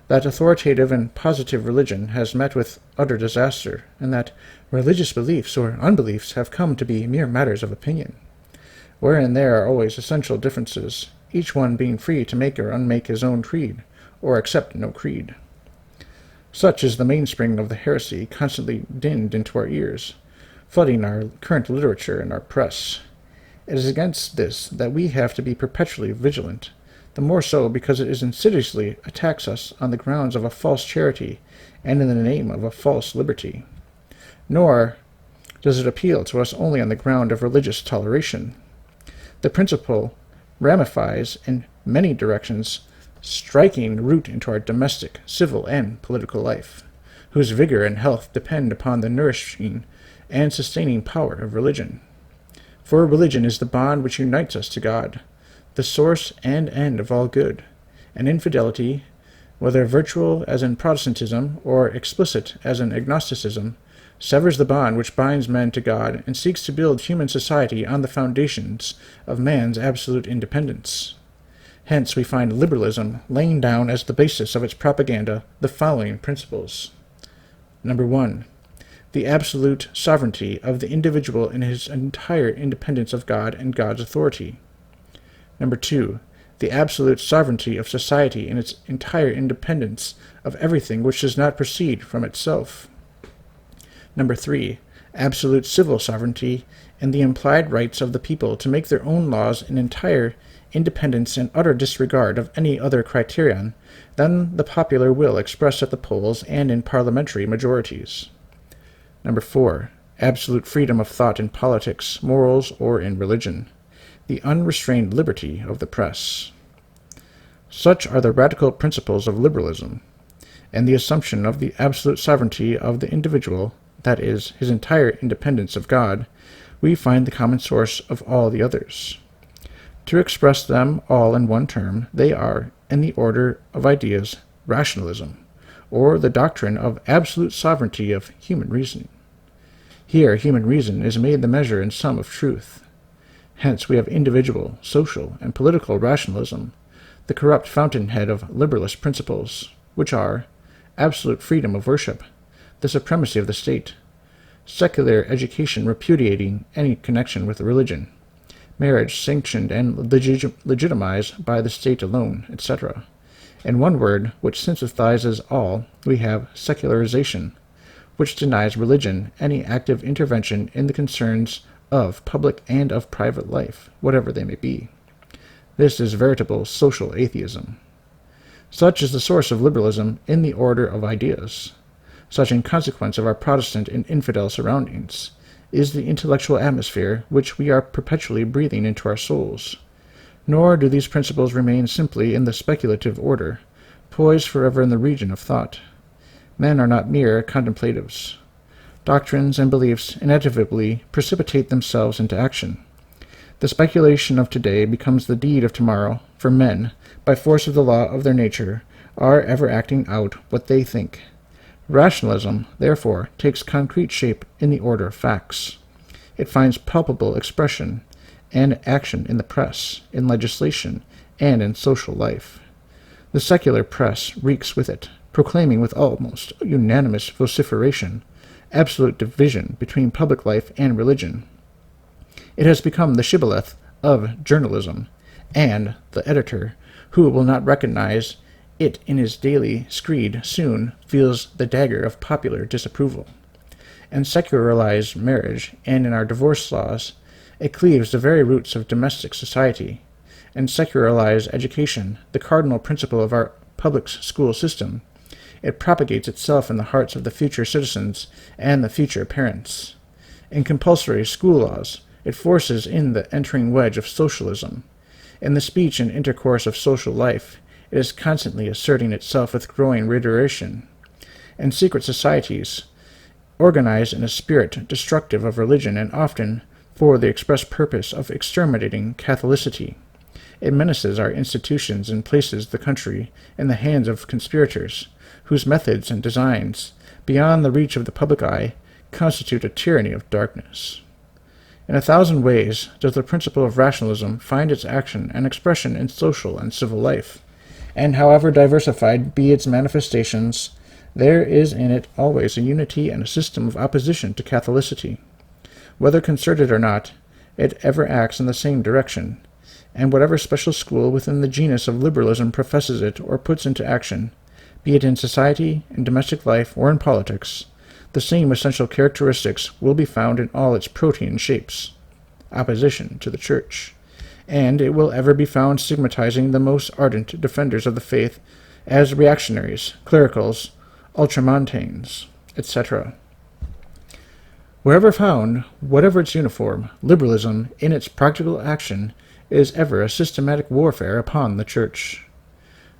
that authoritative and positive religion has met with utter disaster, and that religious beliefs or unbeliefs have come to be mere matters of opinion, wherein there are always essential differences, each one being free to make or unmake his own creed, or accept no creed. Such is the mainspring of the heresy constantly dinned into our ears, flooding our current literature and our press. It is against this that we have to be perpetually vigilant, the more so because it insidiously attacks us on the grounds of a false charity and in the name of a false liberty. Nor does it appeal to us only on the ground of religious toleration. The principle ramifies in many directions, striking root into our domestic, civil, and political life, whose vigor and health depend upon the nourishing and sustaining power of religion. For religion is the bond which unites us to God, the source and end of all good, and infidelity, whether virtual as in Protestantism or explicit as in agnosticism, severs the bond which binds men to God and seeks to build human society on the foundations of man's absolute independence. Hence we find liberalism laying down as the basis of its propaganda the following principles. Number 1. The absolute sovereignty of the individual in his entire independence of God and God's authority. Number 2. The absolute sovereignty of society in its entire independence of everything which does not proceed from itself. Number 3. Absolute civil sovereignty and the implied rights of the people to make their own laws in entire independence and utter disregard of any other criterion than the popular will expressed at the polls and in parliamentary majorities. Number 4. Absolute freedom of thought in politics, morals, or in religion. The unrestrained liberty of the press. Such are the radical principles of liberalism, and the assumption of the absolute sovereignty of the individual, that is, his entire independence of God, we find the common source of all the others. To express them all in one term, they are, in the order of ideas, rationalism, or the doctrine of absolute sovereignty of human reason. Here human reason is made the measure and sum of truth. Hence we have individual, social, and political rationalism, the corrupt fountainhead of liberalist principles, which are absolute freedom of worship, the supremacy of the state, secular education repudiating any connection with religion, marriage sanctioned and legitimized by the state alone, etc. In one word, which synthesizes all, we have secularization, which denies religion any active intervention in the concerns of public and of private life, whatever they may be. This is veritable social atheism. Such is the source of liberalism in the order of ideas. Such, in consequence of our Protestant and infidel surroundings, is the intellectual atmosphere which we are perpetually breathing into our souls. Nor do these principles remain simply in the speculative order, poised forever in the region of thought. Men are not mere contemplatives. Doctrines and beliefs inevitably precipitate themselves into action. The speculation of today becomes the deed of tomorrow, for men, by force of the law of their nature, are ever acting out what they think. Rationalism, therefore, takes concrete shape in the order of facts. It finds palpable expression and action in the press, in legislation, and in social life. The secular press reeks with it, proclaiming with almost unanimous vociferation absolute division between public life and religion. It has become the shibboleth of journalism, and the editor, who will not recognize it in his daily screed, soon feels the dagger of popular disapproval. In secularized marriage, and in our divorce laws, it cleaves the very roots of domestic society. In secularized education, the cardinal principle of our public school system, it propagates itself in the hearts of the future citizens and the future parents. In compulsory school laws, it forces in the entering wedge of socialism. In the speech and intercourse of social life, it is constantly asserting itself with growing reiteration. In secret societies, organized in a spirit destructive of religion and often for the express purpose of exterminating Catholicity, it menaces our institutions and places the country in the hands of conspirators, whose methods and designs, beyond the reach of the public eye, constitute a tyranny of darkness. In 1,000 ways does the principle of rationalism find its action and expression in social and civil life, and however diversified be its manifestations, there is in it always a unity and a system of opposition to Catholicity. Whether concerted or not, it ever acts in the same direction, and whatever special school within the genus of liberalism professes it or puts into action, Be it in society, in domestic life, or in politics, the same essential characteristics will be found in all its protean shapes: opposition to the Church, and it will ever be found stigmatizing the most ardent defenders of the faith as reactionaries, clericals, ultramontanes, etc. Wherever found, whatever its uniform, liberalism, in its practical action, is ever a systematic warfare upon the Church.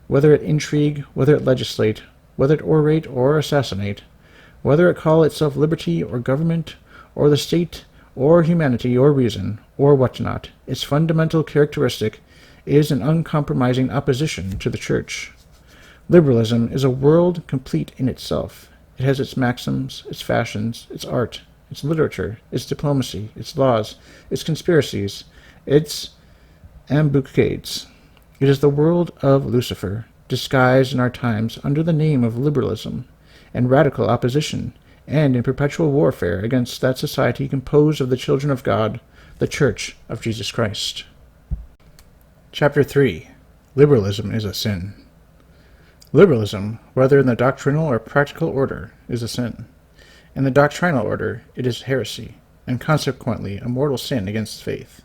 Whether it intrigue, whether it legislate, whether it orate or assassinate, whether it call itself liberty or government, or the state, or humanity or reason, or what not, its fundamental characteristic is an uncompromising opposition to the Church. Liberalism is a world complete in itself. It has its maxims, its fashions, its art, its literature, its diplomacy, its laws, its conspiracies, its ambuscades. It is the world of Lucifer, disguised in our times under the name of liberalism, and radical opposition, and in perpetual warfare against that society composed of the children of God, the Church of Jesus Christ. Chapter 3. Liberalism is a sin. Liberalism, whether in the doctrinal or practical order, is a sin. In the doctrinal order, it is heresy, and consequently a mortal sin against faith.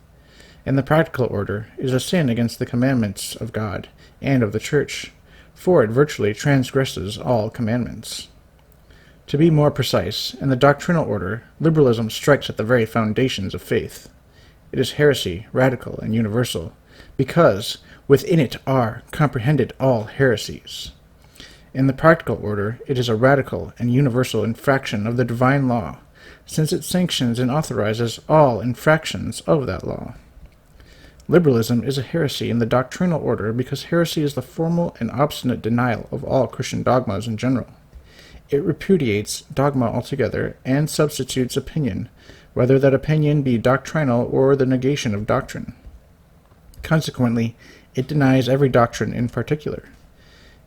In the practical order, it is a sin against the commandments of God and of the Church, for it virtually transgresses all commandments. To be more precise, in the doctrinal order, liberalism strikes at the very foundations of faith. It is heresy, radical and universal, because within it are comprehended all heresies. In the practical order, it is a radical and universal infraction of the divine law, since it sanctions and authorizes all infractions of that law. Liberalism is a heresy in the doctrinal order because heresy is the formal and obstinate denial of all Christian dogmas in general. It repudiates dogma altogether and substitutes opinion, whether that opinion be doctrinal or the negation of doctrine. Consequently, it denies every doctrine in particular.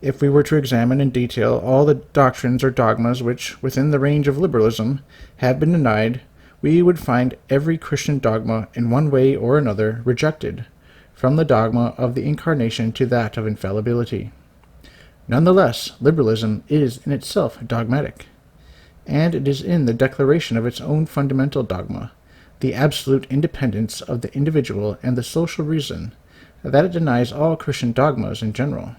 If we were to examine in detail all the doctrines or dogmas which, within the range of liberalism, have been denied, we would find every Christian dogma, in one way or another, rejected, from the dogma of the Incarnation to that of infallibility. Nonetheless, liberalism is in itself dogmatic, and it is in the declaration of its own fundamental dogma, the absolute independence of the individual and the social reason, that it denies all Christian dogmas in general.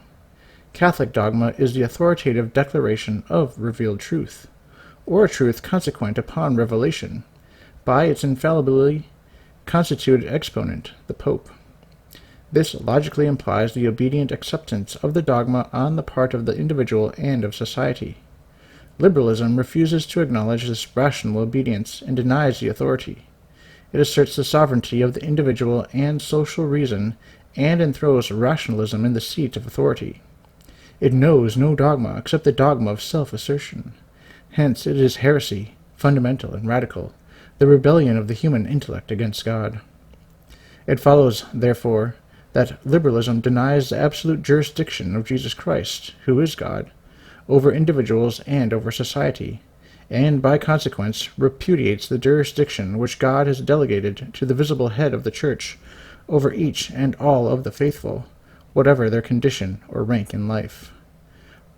Catholic dogma is the authoritative declaration of revealed truth, or a truth consequent upon revelation, by its infallibly constituted exponent, the Pope. This logically implies the obedient acceptance of the dogma on the part of the individual and of society. Liberalism refuses to acknowledge this rational obedience and denies the authority. It asserts the sovereignty of the individual and social reason and enthrones rationalism in the seat of authority. It knows no dogma except the dogma of self-assertion. Hence it is heresy, fundamental and radical, the rebellion of the human intellect against God. It follows, therefore, that liberalism denies the absolute jurisdiction of Jesus Christ, who is God, over individuals and over society, and by consequence repudiates the jurisdiction which God has delegated to the visible head of the Church over each and all of the faithful, whatever their condition or rank in life.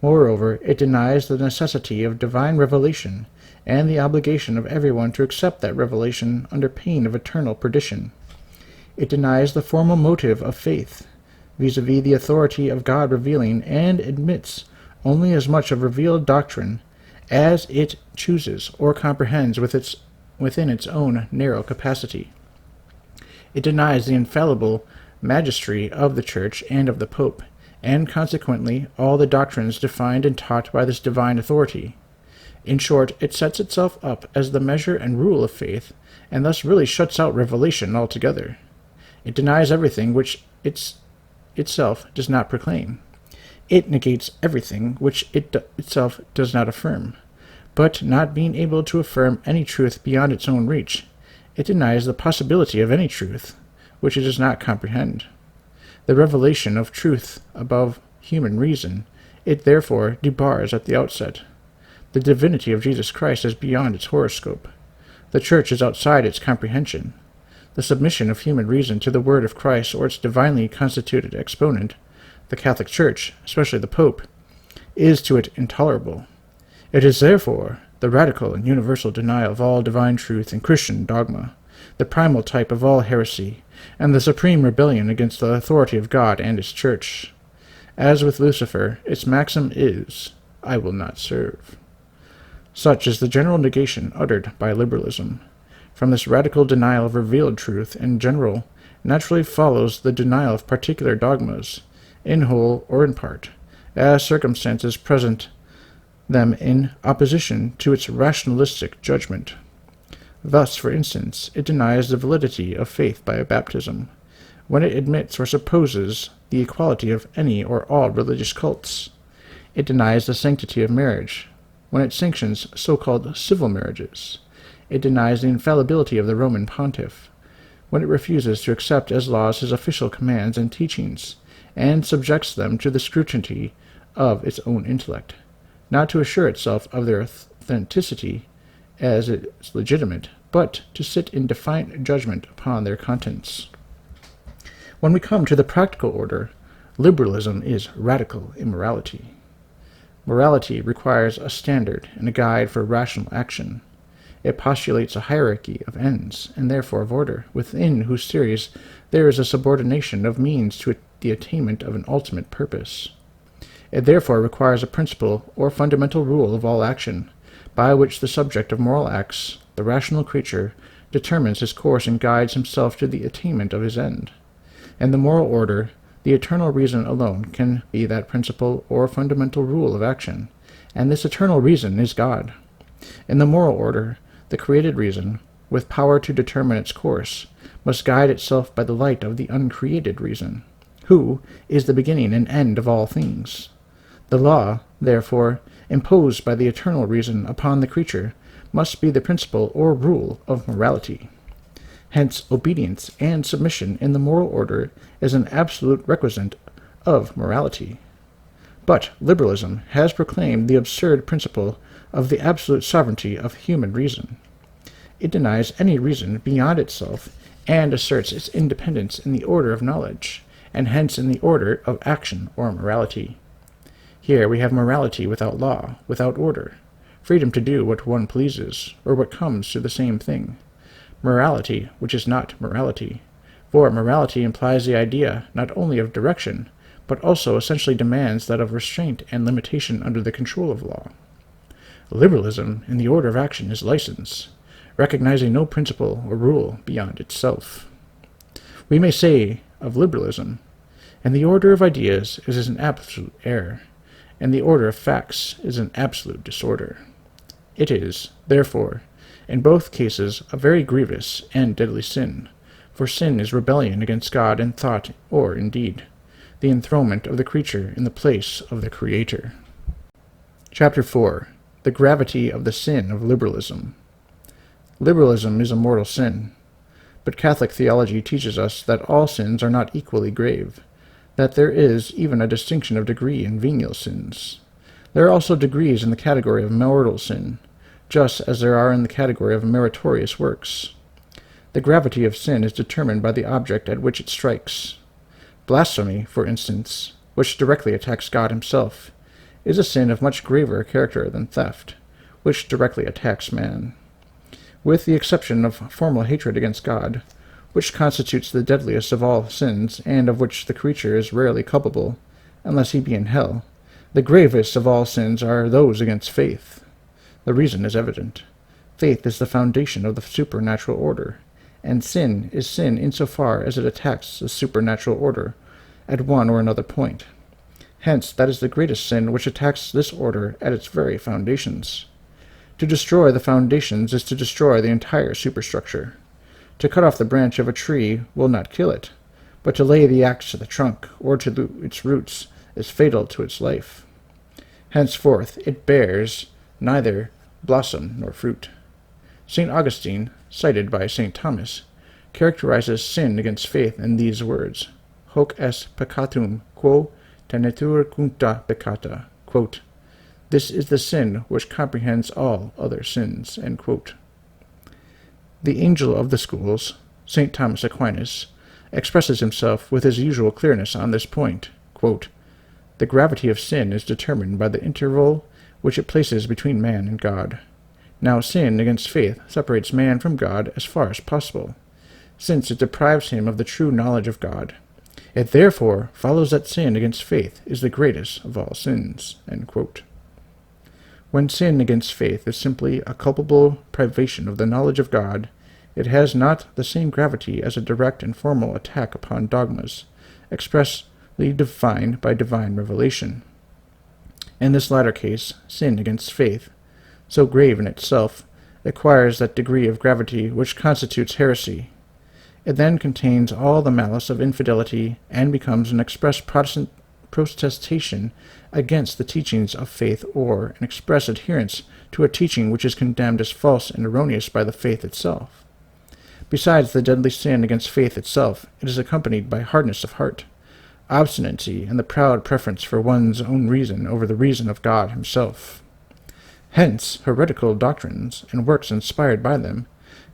Moreover, it denies the necessity of divine revelation and the obligation of everyone to accept that revelation under pain of eternal perdition. It denies the formal motive of faith, vis-a-vis the authority of God revealing, and admits only as much of revealed doctrine as it chooses or comprehends within its own narrow capacity. It denies the infallible magistry of the Church and of the Pope, and consequently all the doctrines defined and taught by this divine authority. In short, it sets itself up as the measure and rule of faith, and thus really shuts out revelation altogether. It denies everything which itself does not proclaim. It negates everything which it itself does not affirm. But not being able to affirm any truth beyond its own reach, it denies the possibility of any truth which it does not comprehend. The revelation of truth above human reason, it therefore debars at the outset. The divinity of Jesus Christ is beyond its horoscope. The Church is outside its comprehension. The submission of human reason to the word of Christ or its divinely constituted exponent, the Catholic Church, especially the Pope, is to it intolerable. It is therefore the radical and universal denial of all divine truth and Christian dogma, the primal type of all heresy, and the supreme rebellion against the authority of God and his Church. As with Lucifer, its maxim is, I will not serve. Such is the general negation uttered by liberalism. From this radical denial of revealed truth in general naturally follows the denial of particular dogmas, in whole or in part, as circumstances present them in opposition to its rationalistic judgment. Thus, for instance, it denies the validity of faith by baptism, when it admits or supposes the equality of any or all religious cults. It denies the sanctity of marriage, when it sanctions so-called civil marriages. It denies the infallibility of the Roman pontiff, when it refuses to accept as laws his official commands and teachings, and subjects them to the scrutiny of its own intellect, not to assure itself of their authenticity as is legitimate, but to sit in defiant judgment upon their contents. When we come to the practical order, liberalism is radical immorality. Morality requires a standard and a guide for rational action. It postulates a hierarchy of ends, and therefore of order, within whose series there is a subordination of means to the attainment of an ultimate purpose. It therefore requires a principle or fundamental rule of all action, by which the subject of moral acts, the rational creature, determines his course and guides himself to the attainment of his end. In the moral order, the eternal reason alone can be that principle or fundamental rule of action, and this eternal reason is God. In the moral order, the created reason, with power to determine its course, must guide itself by the light of the uncreated reason, who is the beginning and end of all things. The law, therefore, imposed by the eternal reason upon the creature, must be the principle or rule of morality. Hence, obedience and submission in the moral order is an absolute requisite of morality. But liberalism has proclaimed the absurd principle of the absolute sovereignty of human reason. It denies any reason beyond itself and asserts its independence in the order of knowledge, and hence in the order of action or morality. Here we have morality without law, without order, freedom to do what one pleases, or what comes to the same thing. Morality which is not morality, for morality implies the idea not only of direction, but also essentially demands that of restraint and limitation under the control of law. Liberalism in the order of action is license, recognizing no principle or rule beyond itself. We may say of liberalism, and the order of ideas is an absolute error, and the order of facts is an absolute disorder. It is, therefore, in both cases a very grievous and deadly sin, for sin is rebellion against God in thought or in deed, the enthronement of the creature in the place of the Creator. Chapter 4. The gravity of the sin of liberalism. Liberalism is a mortal sin, but Catholic theology teaches us that all sins are not equally grave, that there is even a distinction of degree in venial sins. There are also degrees in the category of mortal sin, just as there are in the category of meritorious works. The gravity of sin is determined by the object at which it strikes. Blasphemy, for instance, which directly attacks God himself, is a sin of much graver character than theft, which directly attacks man. With the exception of formal hatred against God, which constitutes the deadliest of all sins, and of which the creature is rarely culpable, unless he be in hell, the gravest of all sins are those against faith. The reason is evident. Faith is the foundation of the supernatural order, and sin is sin insofar as it attacks the supernatural order at one or another point. Hence, that is the greatest sin which attacks this order at its very foundations. To destroy the foundations is to destroy the entire superstructure. To cut off the branch of a tree will not kill it, but to lay the axe to the trunk or to its roots is fatal to its life. Henceforth it bears neither blossom nor fruit. St. Augustine, cited by St. Thomas, characterizes sin against faith in these words, Hoc est peccatum quo tenetur cuncta peccata, quote, This is the sin which comprehends all other sins, end quote. The angel of the schools, St. Thomas Aquinas, expresses himself with his usual clearness on this point, quote, The gravity of sin is determined by the interval which it places between man and God. Now sin against faith separates man from God as far as possible, since it deprives him of the true knowledge of God. It therefore follows that sin against faith is the greatest of all sins." End quote. When sin against faith is simply a culpable privation of the knowledge of God, it has not the same gravity as a direct and formal attack upon dogmas, expressly defined by divine revelation. In this latter case, sin against faith, so grave in itself, acquires that degree of gravity which constitutes heresy. It then contains all the malice of infidelity and becomes an express Protestant protestation against the teachings of faith, or an express adherence to a teaching which is condemned as false and erroneous by the faith itself. Besides the deadly sin against faith itself, it is accompanied by hardness of heart, obstinacy, and the proud preference for one's own reason over the reason of God himself. Hence, heretical doctrines and works inspired by them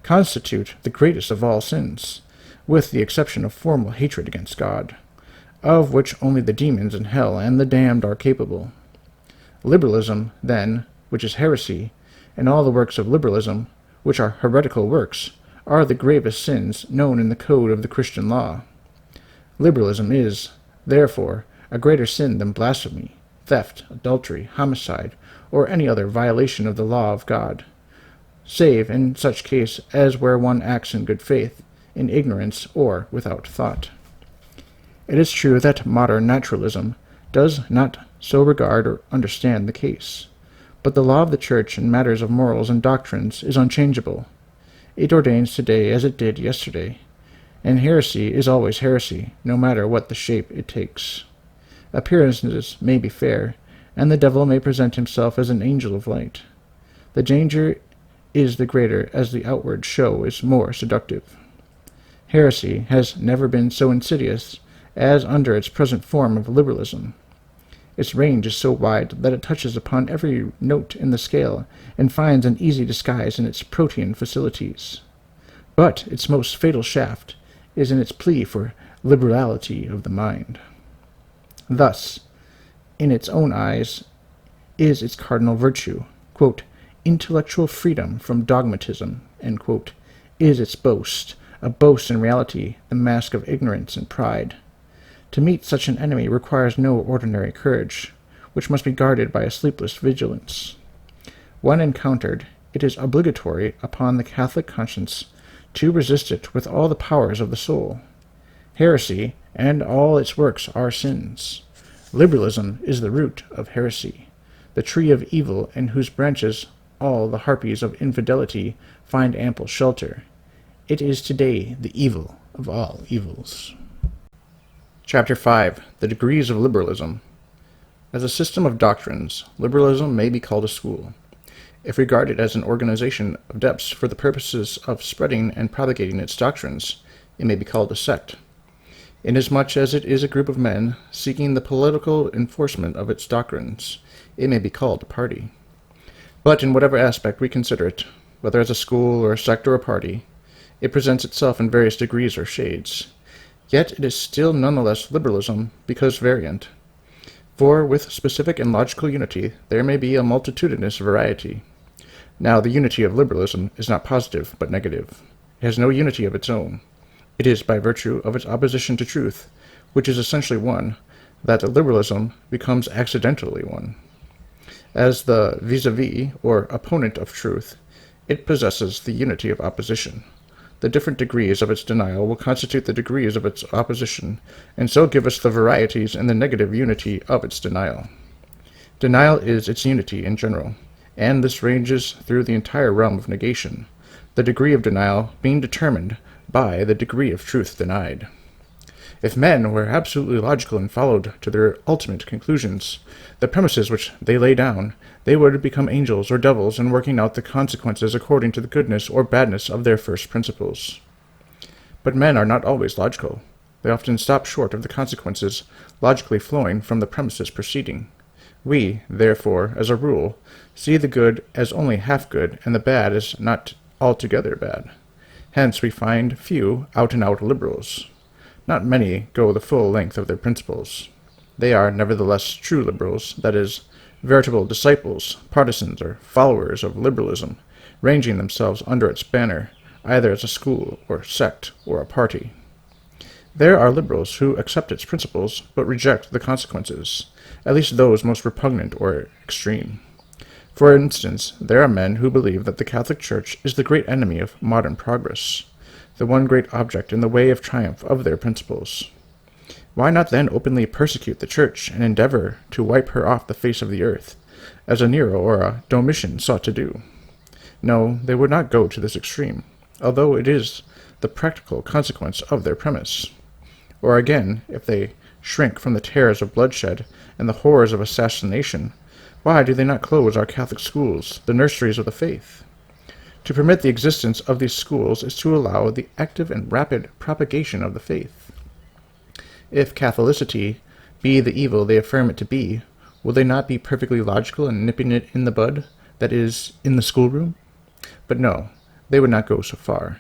constitute the greatest of all sins, with the exception of formal hatred against God, of which only the demons in hell and the damned are capable. Liberalism, then, which is heresy, and all the works of liberalism, which are heretical works, are the gravest sins known in the code of the Christian law. Liberalism is, therefore, a greater sin than blasphemy, theft, adultery, homicide, or any other violation of the law of God, save in such case as where one acts in good faith, in ignorance, or without thought. It is true that modern naturalism does not so regard or understand the case, but the law of the Church in matters of morals and doctrines is unchangeable. It ordains today as it did yesterday, and heresy is always heresy, no matter what the shape it takes. Appearances may be fair, and the devil may present himself as an angel of light. The danger is the greater as the outward show is more seductive. Heresy has never been so insidious as under its present form of liberalism. Its range is so wide that it touches upon every note in the scale and finds an easy disguise in its protean facilities. But its most fatal shaft is in its plea for liberality of the mind. Thus, in its own eyes, is its cardinal virtue, quote, "intellectual freedom from dogmatism," end quote, is its boast, a boast in reality, the mask of ignorance and pride. To meet such an enemy requires no ordinary courage, which must be guarded by a sleepless vigilance. When encountered, it is obligatory upon the Catholic conscience to resist it with all the powers of the soul. Heresy and all its works are sins. Liberalism is the root of heresy, the tree of evil in whose branches all the harpies of infidelity find ample shelter. It is today the evil of all evils. Chapter 5. The Degrees of Liberalism. As a system of doctrines, liberalism may be called a school. If regarded as an organization of adepts for the purposes of spreading and propagating its doctrines, it may be called a sect. Inasmuch as it is a group of men seeking the political enforcement of its doctrines, it may be called a party. But in whatever aspect we consider it, whether as a school or a sect or a party, it presents itself in various degrees or shades. Yet it is still nonetheless liberalism because variant. For with specific and logical unity there may be a multitudinous variety. Now the unity of liberalism is not positive but negative. It has no unity of its own. It is by virtue of its opposition to truth, which is essentially one, that liberalism becomes accidentally one. As the vis-a-vis, or opponent of truth, it possesses the unity of opposition. The different degrees of its denial will constitute the degrees of its opposition, and so give us the varieties in the negative unity of its denial. Denial is its unity in general, and this ranges through the entire realm of negation, the degree of denial being determined by the degree of truth denied. If men were absolutely logical and followed to their ultimate conclusions the premises which they lay down, they would become angels or devils in working out the consequences according to the goodness or badness of their first principles. But men are not always logical. They often stop short of the consequences logically flowing from the premises preceding. We, therefore, as a rule, see the good as only half good and the bad as not altogether bad. Hence we find few out-and-out liberals. Not many go the full length of their principles. They are nevertheless true liberals, that is, veritable disciples, partisans, or followers of liberalism, ranging themselves under its banner, either as a school or sect or a party. There are liberals who accept its principles but reject the consequences, at least those most repugnant or extreme. For instance, there are men who believe that the Catholic Church is the great enemy of modern progress, the one great object in the way of triumph of their principles. Why not then openly persecute the Church and endeavor to wipe her off the face of the earth, as a Nero or a Domitian sought to do? No, they would not go to this extreme, although it is the practical consequence of their premise. Or again, if they shrink from the terrors of bloodshed and the horrors of assassination, why do they not close our Catholic schools, the nurseries of the faith? To permit the existence of these schools is to allow the active and rapid propagation of the faith. If Catholicity be the evil they affirm it to be, will they not be perfectly logical in nipping it in the bud, that is, in the schoolroom? But no, they would not go so far.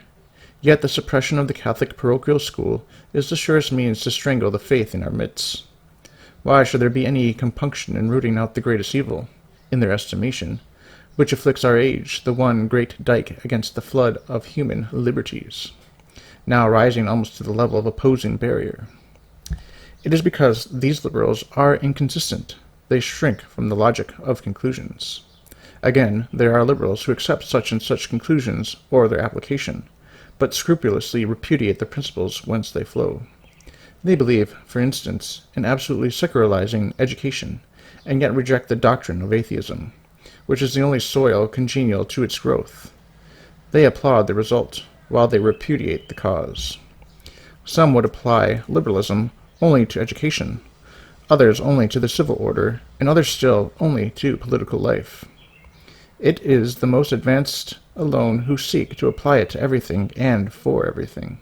Yet the suppression of the Catholic parochial school is the surest means to strangle the faith in our midst. Why should there be any compunction in rooting out the greatest evil, in their estimation, which afflicts our age, the one great dike against the flood of human liberties, now rising almost to the level of opposing barrier? It is because these liberals are inconsistent. They shrink from the logic of conclusions. Again, there are liberals who accept such and such conclusions or their application, but scrupulously repudiate the principles whence they flow. They believe, for instance, in absolutely secularizing education, and yet reject the doctrine of atheism, which is the only soil congenial to its growth. They applaud the result, while they repudiate the cause. Some would apply liberalism only to education, others only to the civil order, and others still only to political life. It is the most advanced alone who seek to apply it to everything and for everything.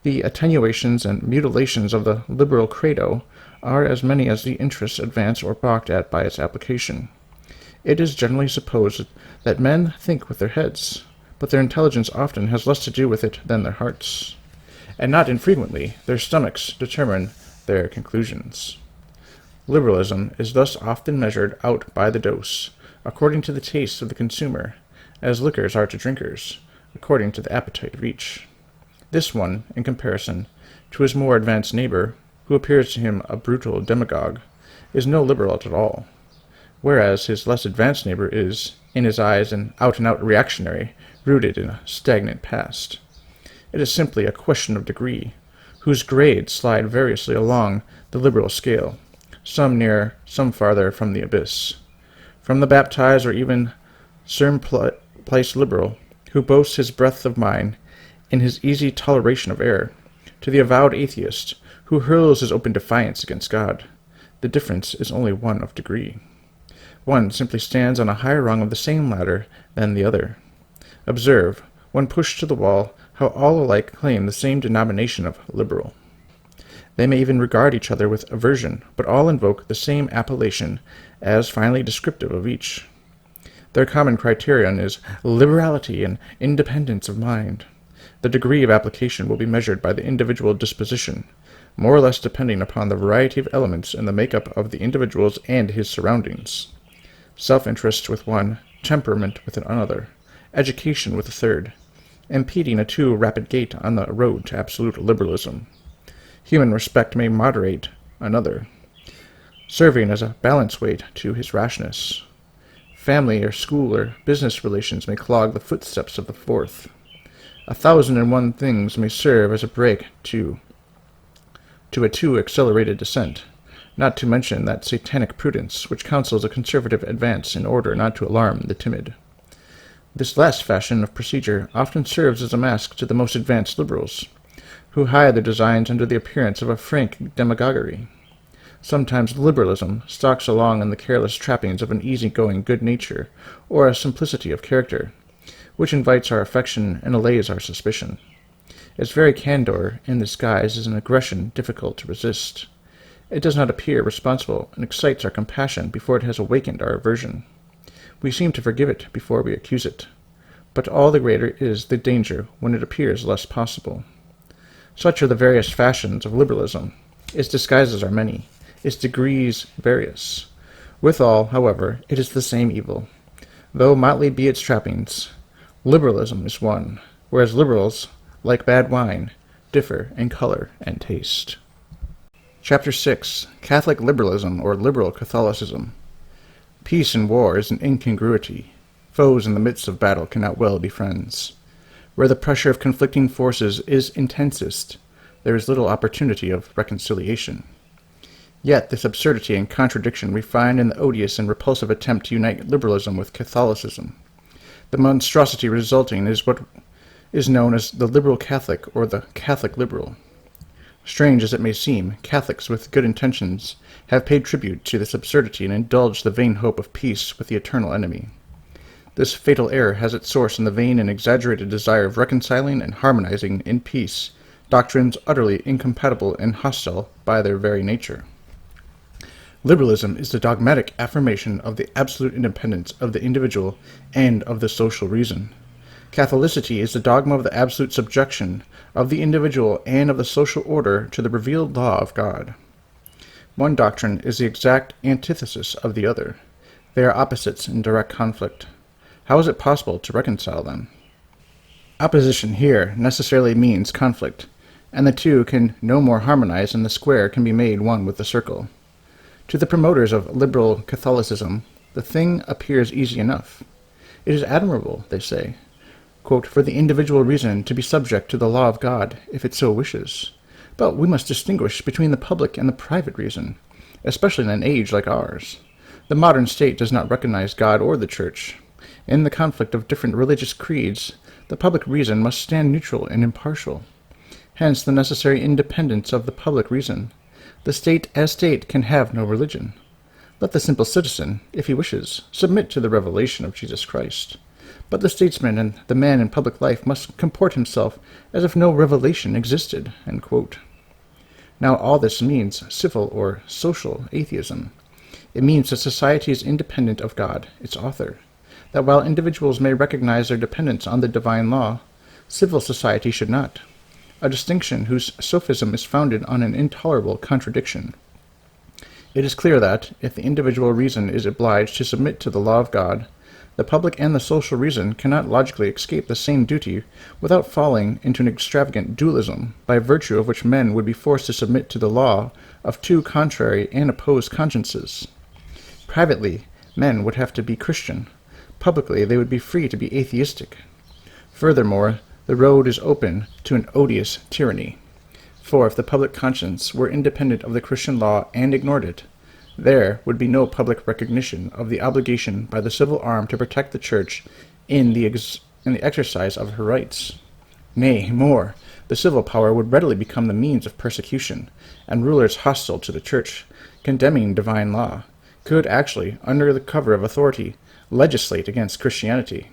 The attenuations and mutilations of the liberal credo are as many as the interests advanced or balked at by its application. It is generally supposed that men think with their heads, but their intelligence often has less to do with it than their hearts, and not infrequently their stomachs determine their conclusions. Liberalism is thus often measured out by the dose, according to the taste of the consumer, as liquors are to drinkers, according to the appetite of each. This one, in comparison to his more advanced neighbor, who appears to him a brutal demagogue, is no liberal at all, whereas his less advanced neighbor is, in his eyes, an out-and-out reactionary, rooted in a stagnant past. It is simply a question of degree, whose grades slide variously along the liberal scale, some near, some farther from the abyss. From the baptized or even surm-placed liberal, who boasts his breadth of mind in his easy toleration of error, to the avowed atheist, who hurls his open defiance against God, the difference is only one of degree. One simply stands on a higher rung of the same ladder than the other. Observe, when pushed to the wall, how all alike claim the same denomination of liberal. They may even regard each other with aversion, but all invoke the same appellation as finally descriptive of each. Their common criterion is liberality and independence of mind. The degree of application will be measured by the individual disposition, more or less depending upon the variety of elements in the makeup of the individuals and his surroundings. Self-interest with one, temperament with another, education with a third, impeding a too rapid gait on the road to absolute liberalism. Human respect may moderate another, serving as a balance weight to his rashness. Family or school or business relations may clog the footsteps of the fourth. 1,001 things may serve as a brake to a too accelerated descent, not to mention that satanic prudence which counsels a conservative advance in order not to alarm the timid. This last fashion of procedure often serves as a mask to the most advanced liberals, who hide their designs under the appearance of a frank demagoguery. Sometimes liberalism stalks along in the careless trappings of an easy-going good nature or a simplicity of character, which invites our affection and allays our suspicion. Its very candor in this guise is an aggression difficult to resist. It does not appear responsible and excites our compassion before it has awakened our aversion. We seem to forgive it before we accuse it, but all the greater is the danger when it appears less possible. Such are the various fashions of liberalism. Its disguises are many, its degrees various. Withal, however, it is the same evil, though motley be its trappings. Liberalism is one, whereas liberals, like bad wine, differ in color and taste. Chapter 6. Catholic Liberalism, or Liberal Catholicism. Peace in war is an incongruity. Foes in the midst of battle cannot well be friends. Where the pressure of conflicting forces is intensest, there is little opportunity of reconciliation. Yet this absurdity and contradiction we find in the odious and repulsive attempt to unite liberalism with Catholicism. The monstrosity resulting is what is known as the liberal Catholic, or the Catholic liberal. Strange as it may seem, Catholics with good intentions have paid tribute to this absurdity and indulged the vain hope of peace with the eternal enemy. This fatal error has its source in the vain and exaggerated desire of reconciling and harmonizing in peace doctrines utterly incompatible and hostile by their very nature. Liberalism is the dogmatic affirmation of the absolute independence of the individual and of the social reason. Catholicity is the dogma of the absolute subjection of the individual and of the social order to the revealed law of God. One doctrine is the exact antithesis of the other. They are opposites in direct conflict. How is it possible to reconcile them? Opposition here necessarily means conflict, and the two can no more harmonize than the square can be made one with the circle. To the promoters of liberal Catholicism, the thing appears easy enough. It is admirable, they say, quote, for the individual reason to be subject to the law of God, if it so wishes. But we must distinguish between the public and the private reason, especially in an age like ours. The modern state does not recognize God or the Church. In the conflict of different religious creeds, the public reason must stand neutral and impartial. Hence the necessary independence of the public reason. The state as state can have no religion. Let the simple citizen, if he wishes, submit to the revelation of Jesus Christ. But the statesman and the man in public life must comport himself as if no revelation existed. End quote. Now all this means civil or social atheism. It means that society is independent of God, its author. That while individuals may recognize their dependence on the divine law, civil society should not. A distinction whose sophism is founded on an intolerable contradiction. It is clear that, if the individual reason is obliged to submit to the law of God, the public and the social reason cannot logically escape the same duty without falling into an extravagant dualism, by virtue of which men would be forced to submit to the law of two contrary and opposed consciences. Privately, men would have to be Christian. Publicly, they would be free to be atheistic. Furthermore, the road is open to an odious tyranny. For if the public conscience were independent of the Christian law and ignored it, there would be no public recognition of the obligation by the civil arm to protect the Church in the exercise of her rights. Nay, more, the civil power would readily become the means of persecution, and rulers hostile to the Church, condemning divine law, could actually, under the cover of authority, legislate against Christianity.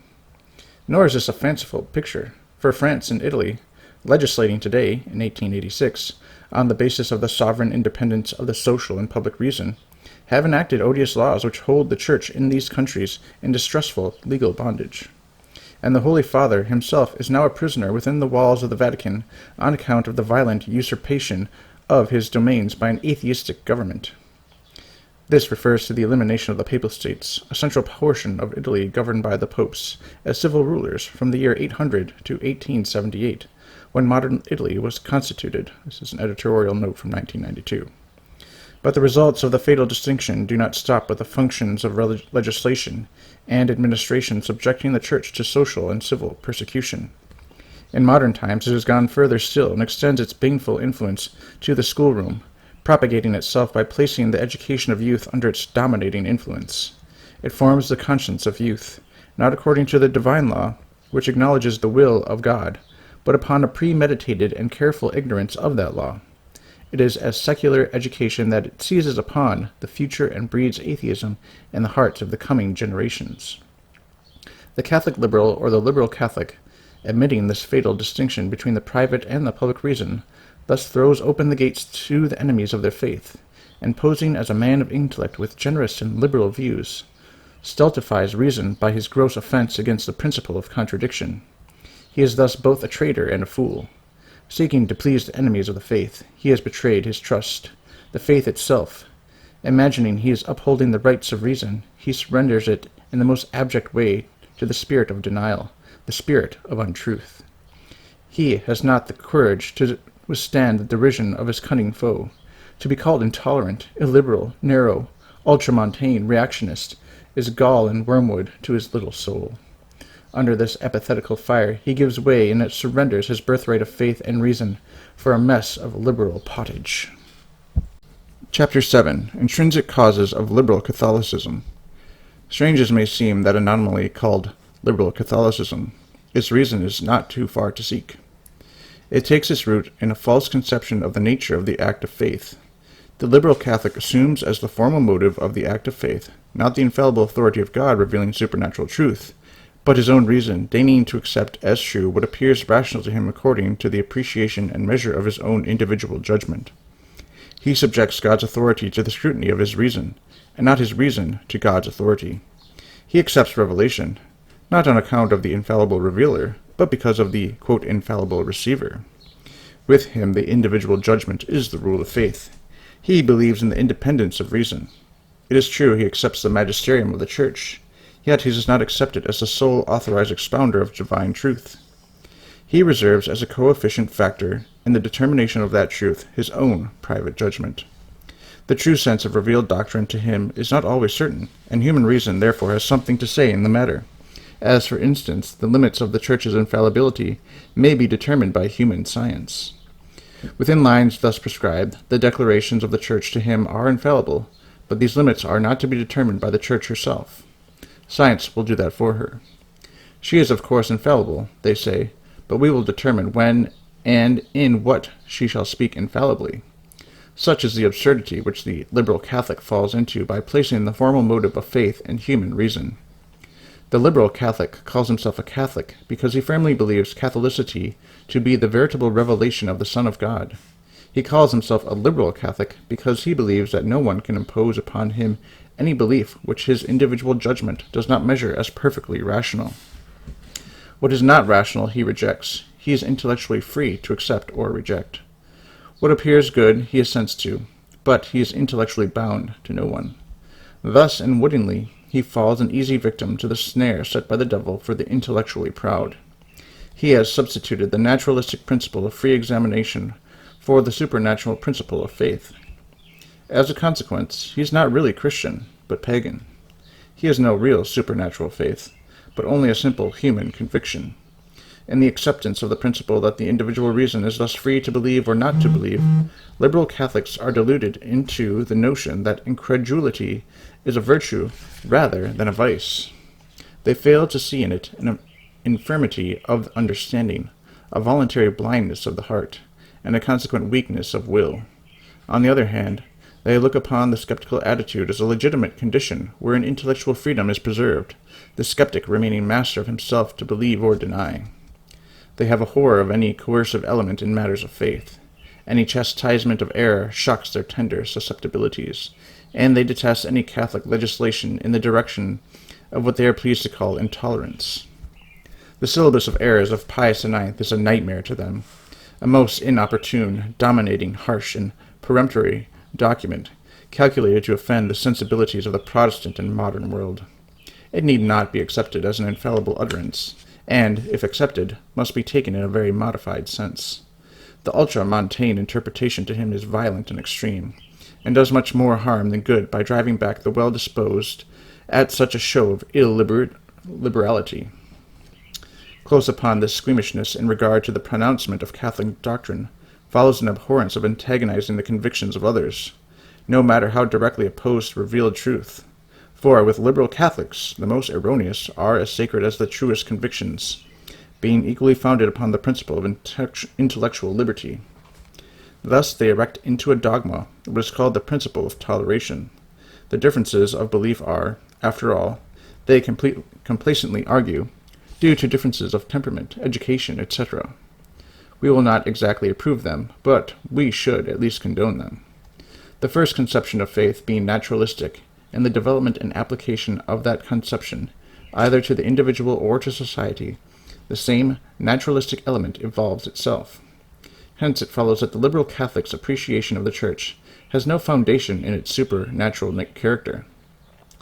Nor is this a fanciful picture, for France and Italy, legislating today, in 1886, on the basis of the sovereign independence of the social and public reason, have enacted odious laws which hold the Church in these countries in distressful legal bondage. And the Holy Father himself is now a prisoner within the walls of the Vatican on account of the violent usurpation of his domains by an atheistic government. This refers to the elimination of the Papal States, a central portion of Italy governed by the popes, as civil rulers from the year 800 to 1878, when modern Italy was constituted. This is an editorial note from 1992. But the results of the fatal distinction do not stop with the functions of legislation and administration subjecting the Church to social and civil persecution. In modern times it has gone further still and extends its baneful influence to the schoolroom, propagating itself by placing the education of youth under its dominating influence. It forms the conscience of youth, not according to the divine law, which acknowledges the will of God, but upon a premeditated and careful ignorance of that law. It is as secular education that it seizes upon the future and breeds atheism in the hearts of the coming generations. The Catholic liberal, or the liberal Catholic, admitting this fatal distinction between the private and the public reason, thus throws open the gates to the enemies of their faith, and posing as a man of intellect with generous and liberal views, stultifies reason by his gross offense against the principle of contradiction. He is thus both a traitor and a fool. Seeking to please the enemies of the faith, he has betrayed his trust, the faith itself, Imagining he is upholding the rights of reason, he surrenders it in the most abject way to the spirit of denial, the spirit of untruth. He has not the courage to withstand the derision of his cunning foe. To be called intolerant, illiberal, narrow, ultramontane, reactionist, is gall and wormwood to his little soul. Under this epithetical fire, he gives way and surrenders his birthright of faith and reason for a mess of liberal pottage. Chapter 7. Intrinsic Causes of Liberal Catholicism. Strange as may seem that anomaly called liberal Catholicism, its reason is not too far to seek. It takes its root in a false conception of the nature of the act of faith. The liberal Catholic assumes as the formal motive of the act of faith, not the infallible authority of God revealing supernatural truth, but his own reason, deigning to accept as true what appears rational to him according to the appreciation and measure of his own individual judgment. He subjects God's authority to the scrutiny of his reason, and not his reason to God's authority. He accepts revelation, not on account of the infallible revealer, but because of the, quote, infallible receiver. With him, the individual judgment is the rule of faith. He believes in the independence of reason. It is true he accepts the magisterium of the Church, yet he does not accept it as the sole authorized expounder of divine truth. He reserves as a coefficient factor in the determination of that truth his own private judgment. The true sense of revealed doctrine to him is not always certain, and human reason therefore has something to say in the matter, as, for instance, the limits of the Church's infallibility may be determined by human science. Within lines thus prescribed, the declarations of the Church to him are infallible, but these limits are not to be determined by the Church herself. Science will do that for her. She is of course infallible, they say, but we will determine when and in what she shall speak infallibly. Such is the absurdity which the liberal Catholic falls into by placing the formal motive of faith in human reason. The liberal Catholic calls himself a Catholic because he firmly believes Catholicity to be the veritable revelation of the Son of God. He calls himself a liberal Catholic because he believes that no one can impose upon him any belief which his individual judgment does not measure as perfectly rational. What is not rational he rejects. He is intellectually free to accept or reject. What appears good he assents to, but he is intellectually bound to no one. Thus, and wittingly, he falls an easy victim to the snare set by the devil for the intellectually proud. He has substituted the naturalistic principle of free examination for the supernatural principle of faith. As a consequence, he is not really Christian, but pagan. He has no real supernatural faith, but only a simple human conviction. In the acceptance of the principle that the individual reason is thus free to believe or not to believe, liberal Catholics are deluded into the notion that incredulity is a virtue rather than a vice. They fail to see in it an infirmity of understanding, a voluntary blindness of the heart, and a consequent weakness of will. On the other hand, they look upon the skeptical attitude as a legitimate condition wherein intellectual freedom is preserved, the skeptic remaining master of himself to believe or deny. They have a horror of any coercive element in matters of faith. Any chastisement of error shocks their tender susceptibilities, and they detest any Catholic legislation in the direction of what they are pleased to call intolerance. The syllabus of errors of Pius IX is a nightmare to them, a most inopportune, dominating, harsh, and peremptory document, calculated to offend the sensibilities of the Protestant and modern world. It need not be accepted as an infallible utterance, and, if accepted, must be taken in a very modified sense. The ultramontane interpretation to him is violent and extreme, and does much more harm than good by driving back the well-disposed at such a show of illiberality. Close upon this squeamishness in regard to the pronouncement of Catholic doctrine follows an abhorrence of antagonizing the convictions of others, no matter how directly opposed to revealed truth. For with liberal Catholics, the most erroneous are as sacred as the truest convictions, being equally founded upon the principle of intellectual liberty. Thus they erect into a dogma what is called the principle of toleration. The differences of belief are, after all, they complacently argue, due to differences of temperament, education, etc. We will not exactly approve them, but we should at least condone them. The first conception of faith being naturalistic, and the development and application of that conception, either to the individual or to society, the same naturalistic element evolves itself. Hence it follows that the liberal Catholic's appreciation of the Church has no foundation in its supernatural character.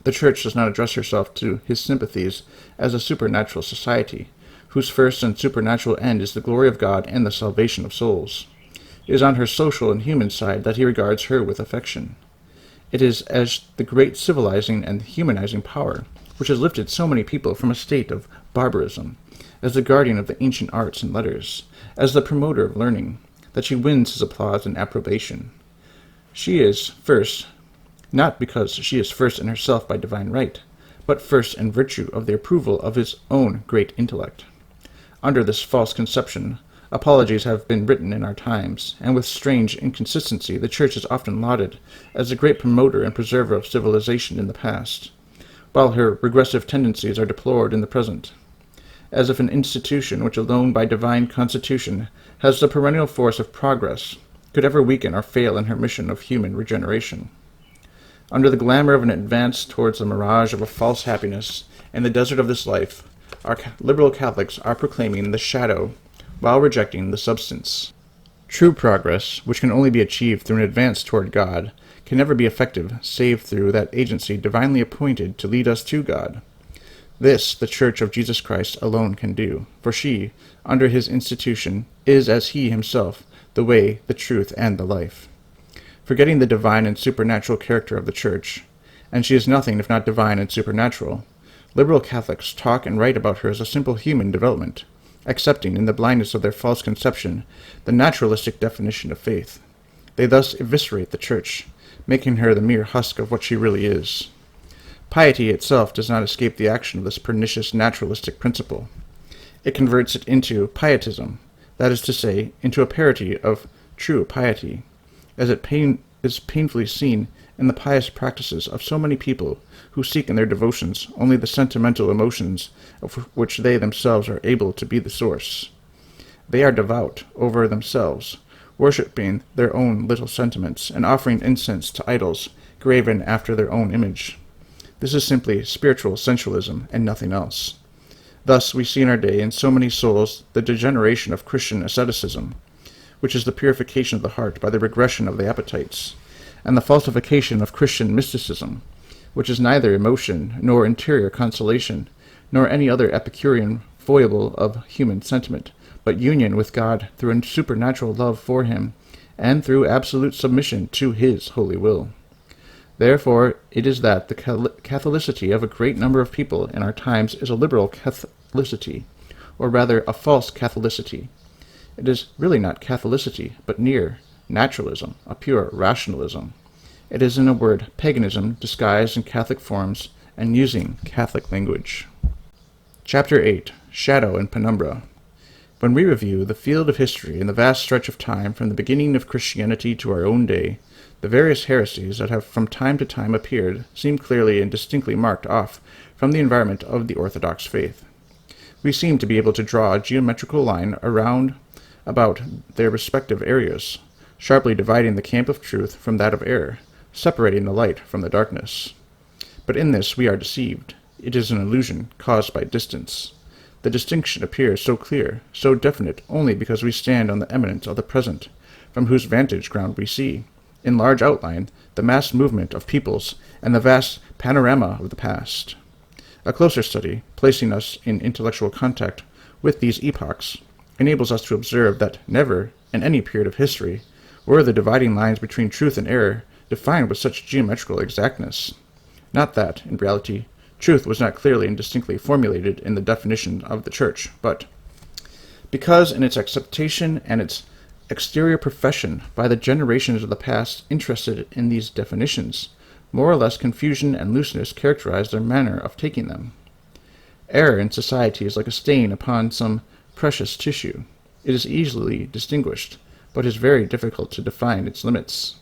The Church does not address herself to his sympathies as a supernatural society, whose first and supernatural end is the glory of God and the salvation of souls. It is on her social and human side that he regards her with affection. It is as the great civilizing and humanizing power which has lifted so many people from a state of barbarism, as the guardian of the ancient arts and letters, as the promoter of learning, that she wins his applause and approbation. She is first, not because she is first in herself by divine right, but first in virtue of the approval of his own great intellect. Under this false conception, apologies have been written in our times, and with strange inconsistency the Church is often lauded as the great promoter and preserver of civilization in the past, while her regressive tendencies are deplored in the present, as if an institution which alone by divine constitution has the perennial force of progress could ever weaken or fail in her mission of human regeneration. Under the glamour of an advance towards the mirage of a false happiness in the desert of this life, our liberal Catholics are proclaiming the shadow while rejecting the substance. True progress, which can only be achieved through an advance toward God, can never be effective save through that agency divinely appointed to lead us to God. This the Church of Jesus Christ alone can do, for she, under his institution, is as he himself, the way, the truth, and the life. Forgetting the divine and supernatural character of the Church, and she is nothing if not divine and supernatural, liberal Catholics talk and write about her as a simple human development, accepting, in the blindness of their false conception, the naturalistic definition of faith. They thus eviscerate the Church, making her the mere husk of what she really is. Piety itself does not escape the action of this pernicious naturalistic principle. It converts it into pietism, that is to say, into a parody of true piety, as it is painfully seen in the pious practices of so many people who seek in their devotions only the sentimental emotions of which they themselves are able to be the source. They are devout over themselves, worshipping their own little sentiments and offering incense to idols graven after their own image. This is simply spiritual sensualism and nothing else. Thus we see in our day in so many souls the degeneration of Christian asceticism, which is the purification of the heart by the regression of the appetites, and the falsification of Christian mysticism, which is neither emotion nor interior consolation, nor any other Epicurean foible of human sentiment, but union with God through a supernatural love for him, and through absolute submission to his holy will. Therefore, it is that the Catholicity of a great number of people in our times is a liberal Catholicity, or rather a false Catholicity. It is really not Catholicity, but near naturalism, a pure rationalism. It is, in a word, paganism disguised in Catholic forms and using Catholic language. Chapter 8. Shadow and Penumbra. When we review the field of history in the vast stretch of time from the beginning of Christianity to our own day, the various heresies that have from time to time appeared seem clearly and distinctly marked off from the environment of the Orthodox faith. We seem to be able to draw a geometrical line around about their respective areas, sharply dividing the camp of truth from that of error, separating the light from the darkness. But in this we are deceived. It is an illusion caused by distance. The distinction appears so clear, so definite, only because we stand on the eminence of the present, from whose vantage ground we see, in large outline, the mass movement of peoples and the vast panorama of the past. A closer study, placing us in intellectual contact with these epochs, enables us to observe that never, in any period of history, were the dividing lines between truth and error defined with such geometrical exactness. Not that, in reality, truth was not clearly and distinctly formulated in the definition of the Church, but because in its acceptation and its exterior profession by the generations of the past interested in these definitions, more or less confusion and looseness characterized their manner of taking them. Error in society is like a stain upon some precious tissue. It is easily distinguished, but is very difficult to define its limits.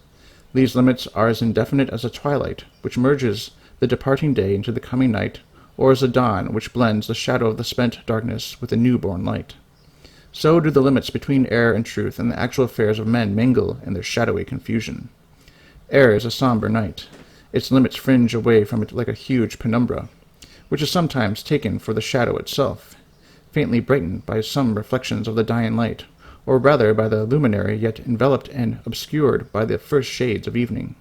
These limits are as indefinite as a twilight, which merges the departing day into the coming night, or as a dawn which blends the shadow of the spent darkness with the new-born light. So do the limits between error and truth and the actual affairs of men mingle in their shadowy confusion. Error is a somber night. Its limits fringe away from it like a huge penumbra, which is sometimes taken for the shadow itself, faintly brightened by some reflections of the dying light, or rather by the luminary, yet enveloped and obscured by the first shades of evening.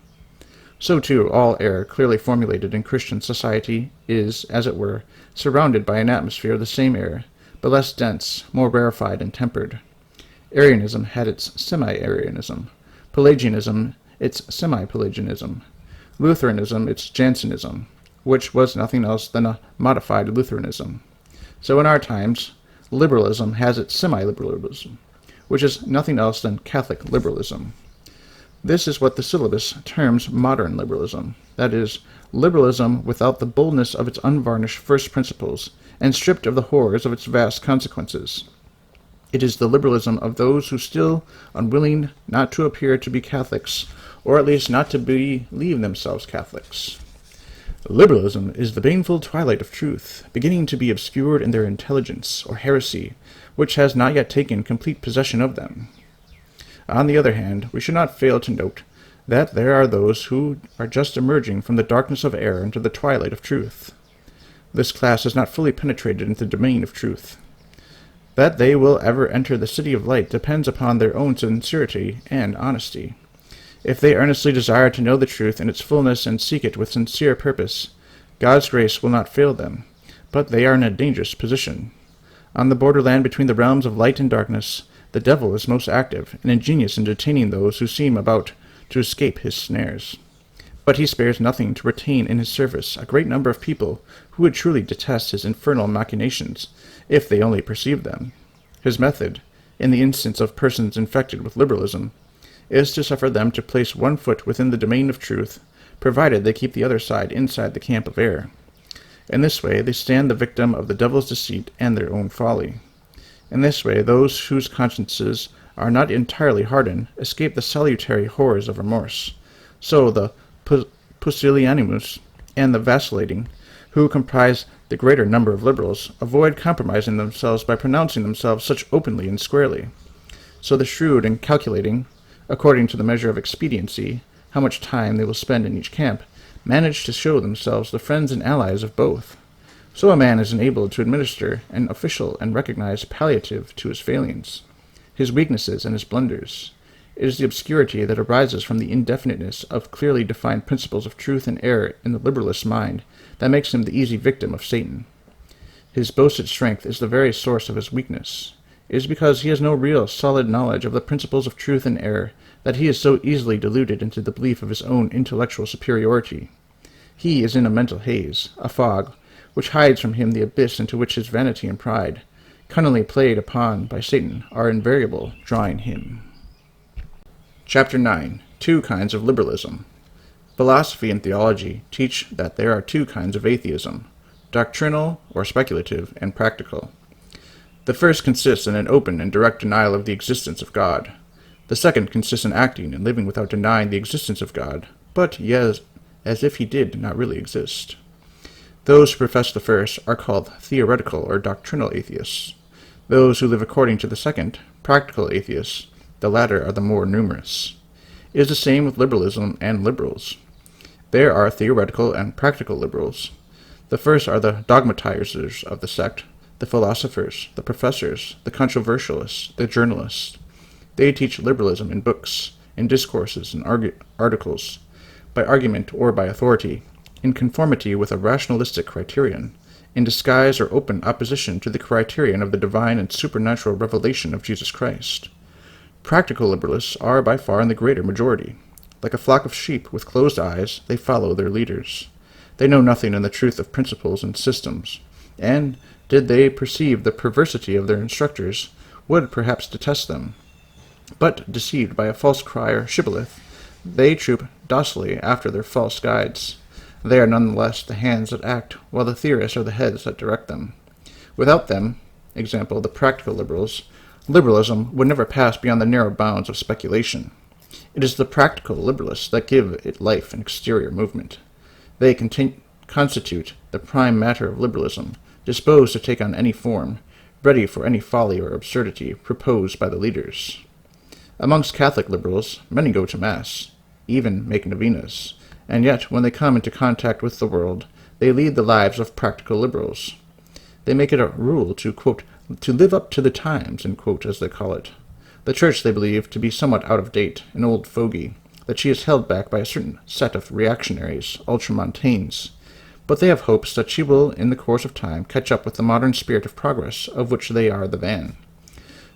So too all error clearly formulated in Christian society is, as it were, surrounded by an atmosphere of the same error, but less dense, more rarefied and tempered. Arianism had its semi-Arianism, Pelagianism its semi-Pelagianism, Lutheranism its Jansenism, which was nothing else than a modified Lutheranism. So in our times, liberalism has its semi-liberalism, which is nothing else than Catholic liberalism. This is what the syllabus terms modern liberalism, that is, liberalism without the boldness of its unvarnished first principles, and stripped of the horrors of its vast consequences. It is the liberalism of those who still unwilling not to appear to be Catholics, or at least not to believe themselves Catholics. Liberalism is the baneful twilight of truth, beginning to be obscured in their intelligence, or heresy, which has not yet taken complete possession of them. On the other hand, we should not fail to note that there are those who are just emerging from the darkness of error into the twilight of truth. This class has not fully penetrated into the domain of truth. That they will ever enter the city of light depends upon their own sincerity and honesty. If they earnestly desire to know the truth in its fullness and seek it with sincere purpose, God's grace will not fail them, but they are in a dangerous position. On the borderland between the realms of light and darkness, the devil is most active and ingenious in detaining those who seem about to escape his snares. But he spares nothing to retain in his service a great number of people who would truly detest his infernal machinations, if they only perceived them. His method, in the instance of persons infected with liberalism, is to suffer them to place one foot within the domain of truth, provided they keep the other side inside the camp of error. In this way they stand the victim of the devil's deceit and their own folly. In this way those whose consciences are not entirely hardened escape the salutary horrors of remorse. So the pusillanimous and the vacillating, who comprise the greater number of liberals, avoid compromising themselves by pronouncing themselves such openly and squarely. So the shrewd and calculating, according to the measure of expediency, how much time they will spend in each camp, manage to show themselves the friends and allies of both. So a man is enabled to administer an official and recognized palliative to his failings, his weaknesses and his blunders. It is the obscurity that arises from the indefiniteness of clearly defined principles of truth and error in the liberalist's mind that makes him the easy victim of Satan. His boasted strength is the very source of his weakness. It is because he has no real, solid knowledge of the principles of truth and error that he is so easily deluded into the belief of his own intellectual superiority. He is in a mental haze, a fog, which hides from him the abyss into which his vanity and pride, cunningly played upon by Satan, are invariable, drawing him. Chapter 9. 2 kinds of liberalism. Philosophy and theology teach that there are 2 kinds of atheism, doctrinal or speculative, and practical. The first consists in an open and direct denial of the existence of God. The second consists in acting and living without denying the existence of God, but yes, as if he did not really exist. Those who profess the first are called theoretical or doctrinal atheists. Those who live according to the second, practical atheists, the latter are the more numerous. It is the same with liberalism and liberals. There are theoretical and practical liberals. The first are the dogmatizers of the sect, the philosophers, the professors, the controversialists, the journalists. They teach liberalism in books, in discourses, and articles, by argument or by authority, in conformity with a rationalistic criterion, in disguise or open opposition to the criterion of the divine and supernatural revelation of Jesus Christ. Practical liberalists are by far in the greater majority. Like a flock of sheep with closed eyes, they follow their leaders. They know nothing in the truth of principles and systems, and, did they perceive the perversity of their instructors, would perhaps detest them. But, deceived by a false cry or shibboleth, they troop docilely after their false guides. They are nonetheless the hands that act, while the theorists are the heads that direct them. Without them, example, the practical liberals, liberalism would never pass beyond the narrow bounds of speculation. It is the practical liberalists that give it life and exterior movement. They constitute the prime matter of liberalism, disposed to take on any form, ready for any folly or absurdity proposed by the leaders. Amongst Catholic liberals, many go to Mass, even make novenas, and yet when they come into contact with the world, they lead the lives of practical liberals. They make it a rule to, quote, to live up to the times, end quote, as they call it. The Church they believe to be somewhat out of date, an old fogey, that she is held back by a certain set of reactionaries, ultramontanes. But they have hopes that she will, in the course of time, catch up with the modern spirit of progress, of which they are the van.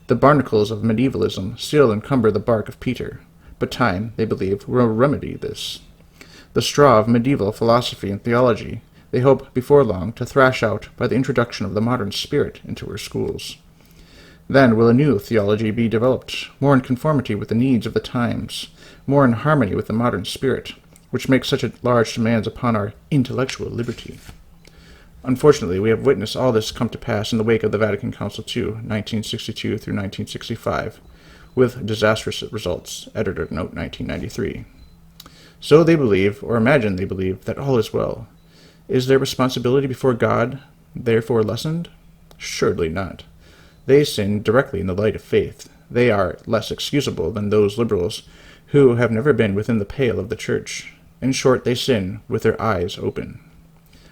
The barnacles of medievalism still encumber the bark of Peter, but time, they believe, will remedy this. The straw of medieval philosophy and theology they hope before long to thrash out by the introduction of the modern spirit into her schools. Then will a new theology be developed, more in conformity with the needs of the times, more in harmony with the modern spirit, which makes such large demands upon our intellectual liberty. Unfortunately, we have witnessed all this come to pass in the wake of the Vatican Council II, 1962 through 1965, with disastrous results. Editor note 1993. So they believe, or imagine they believe, that all is well. Is their responsibility before God therefore lessened? Surely not. They sin directly in the light of faith. They are less excusable than those liberals who have never been within the pale of the Church. In short, they sin with their eyes open.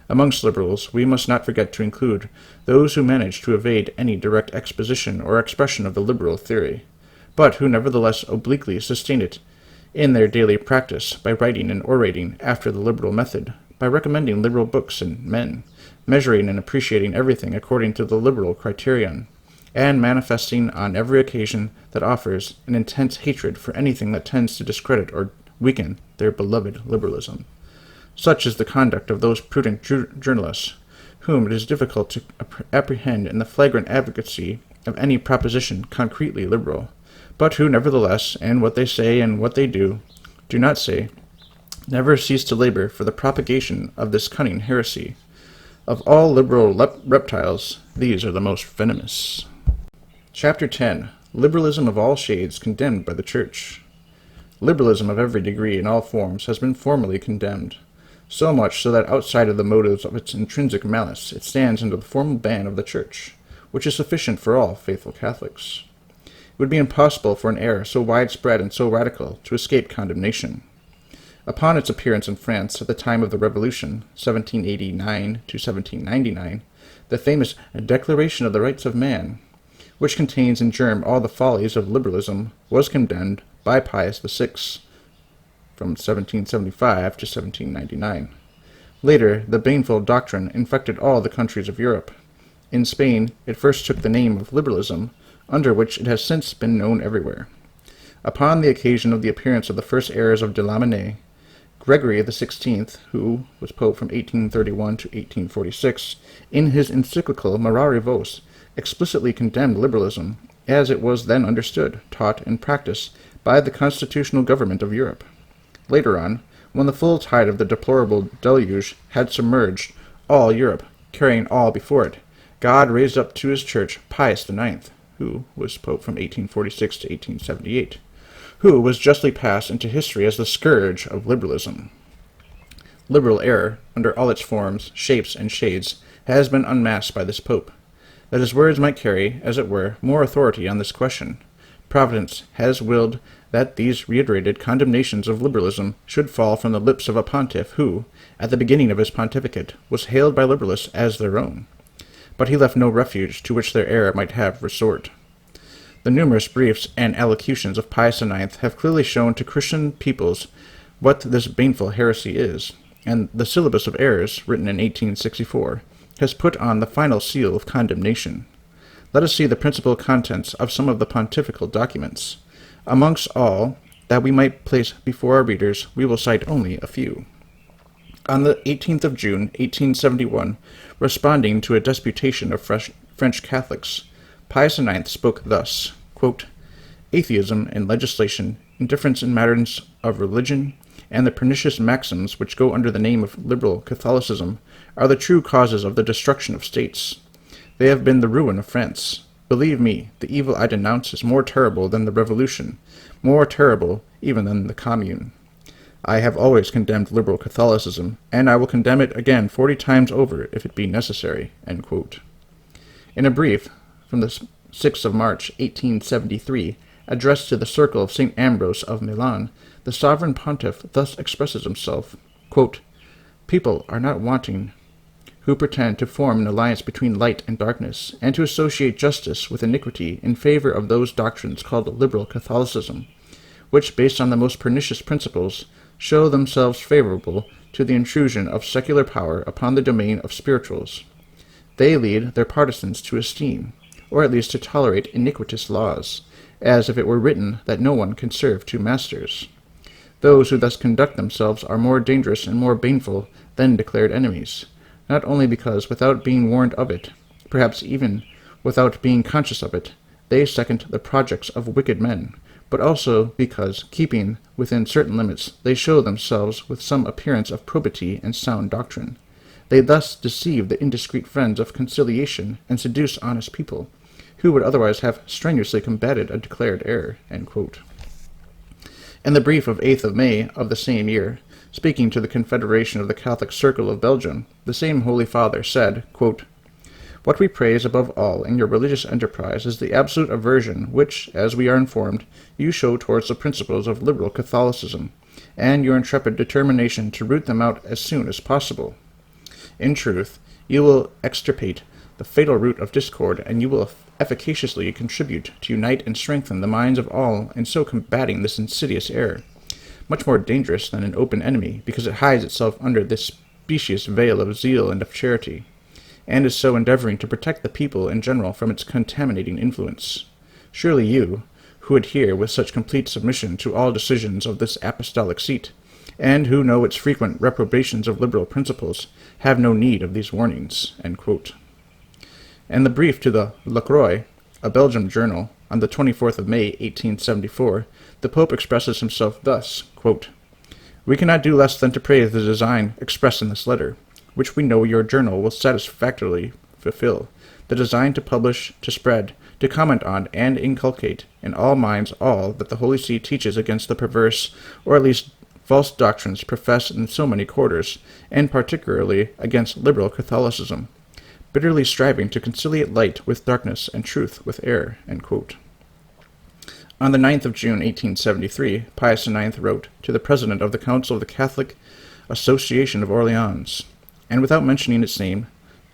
Amongst liberals, we must not forget to include those who manage to evade any direct exposition or expression of the liberal theory, but who nevertheless obliquely sustain it in their daily practice by writing and orating after the liberal method, by recommending liberal books and men, measuring and appreciating everything according to the liberal criterion, and manifesting on every occasion that offers an intense hatred for anything that tends to discredit or weaken their beloved liberalism. Such is the conduct of those prudent journalists, whom it is difficult to apprehend in the flagrant advocacy of any proposition concretely liberal, but who nevertheless, in what they say and what they do not say, never cease to labor for the propagation of this cunning heresy. Of all liberal reptiles, these are the most venomous. Chapter 10. Liberalism of all shades condemned by the Church. Liberalism of every degree and all forms has been formally condemned, so much so that outside of the motives of its intrinsic malice it stands under the formal ban of the Church, which is sufficient for all faithful Catholics. It would be impossible for an error so widespread and so radical to escape condemnation. Upon its appearance in France at the time of the Revolution, 1789 to 1799, the famous Declaration of the Rights of Man, which contains in germ all the follies of liberalism, was condemned by Pius VI from 1775 to 1799. Later, the baneful doctrine infected all the countries of Europe. In Spain, it first took the name of liberalism, under which it has since been known everywhere. Upon the occasion of the appearance of the first errors of de Lamennais, Gregory XVI, who was pope from 1831 to 1846, in his encyclical Morari Vos, explicitly condemned liberalism, as it was then understood, taught, and practiced by the constitutional government of Europe. Later on, when the full tide of the deplorable deluge had submerged all Europe, carrying all before it, God raised up to his church Pius IX, who was pope from 1846 to 1878, who was justly passed into history as the scourge of liberalism. Liberal error, under all its forms, shapes, and shades, has been unmasked by this pope. That his words might carry, as it were, more authority on this question, Providence has willed that these reiterated condemnations of liberalism should fall from the lips of a pontiff who, at the beginning of his pontificate, was hailed by liberalists as their own. But he left no refuge to which their error might have resort. The numerous briefs and allocutions of Pius IX have clearly shown to Christian peoples what this baneful heresy is, and the Syllabus of Errors, written in 1864, has put on the final seal of condemnation. Let us see the principal contents of some of the pontifical documents. Amongst all that we might place before our readers, we will cite only a few. On the 18th of June, 1871, responding to a disputation of French Catholics, Pius IX spoke thus, quote, "Atheism in legislation, indifference in matters of religion, and the pernicious maxims which go under the name of liberal Catholicism are the true causes of the destruction of states. They have been the ruin of France. Believe me, the evil I denounce is more terrible than the Revolution, more terrible even than the Commune. I have always condemned liberal Catholicism, and I will condemn it again 40 times over if it be necessary." End quote. In a brief from the 6th of March, 1873, addressed to the circle of St. Ambrose of Milan, the sovereign pontiff thus expresses himself, quote, "People are not wanting who pretend to form an alliance between light and darkness, and to associate justice with iniquity in favor of those doctrines called liberal Catholicism, which, based on the most pernicious principles, show themselves favorable to the intrusion of secular power upon the domain of spirituals. They lead their partisans to esteem, or at least to tolerate, iniquitous laws, as if it were written that no one can serve two masters. Those who thus conduct themselves are more dangerous and more baneful than declared enemies, not only because, without being warned of it, perhaps even without being conscious of it, they second the projects of wicked men, but also because, keeping within certain limits, they show themselves with some appearance of probity and sound doctrine. They thus deceive the indiscreet friends of conciliation and seduce honest people, who would otherwise have strenuously combated a declared error." In the brief of 8th of May of the same year, speaking to the Confederation of the Catholic Circle of Belgium, the same Holy Father said, quote, "What we praise above all in your religious enterprise is the absolute aversion which, as we are informed, you show towards the principles of liberal Catholicism, and your intrepid determination to root them out as soon as possible. In truth, you will extirpate the fatal root of discord, and you will efficaciously contribute to unite and strengthen the minds of all in so combating this insidious error, much more dangerous than an open enemy, because it hides itself under this specious veil of zeal and of charity, and is so endeavoring to protect the people in general from its contaminating influence. Surely you, who adhere with such complete submission to all decisions of this apostolic seat, and who know its frequent reprobations of liberal principles, have no need of these warnings." In the brief to the La Croix, a Belgian journal, on the 24th of May, 1874, the Pope expresses himself thus, quote, "We cannot do less than to praise the design expressed in this letter, which we know your journal will satisfactorily fulfill, the design to publish, to spread, to comment on, and inculcate in all minds all that the Holy See teaches against the perverse, or at least false doctrines professed in so many quarters, and particularly against liberal Catholicism, bitterly striving to conciliate light with darkness and truth with error." End quote. On the 9th of June, 1873, Pius IX wrote to the President of the Council of the Catholic Association of Orleans, and without mentioning its name,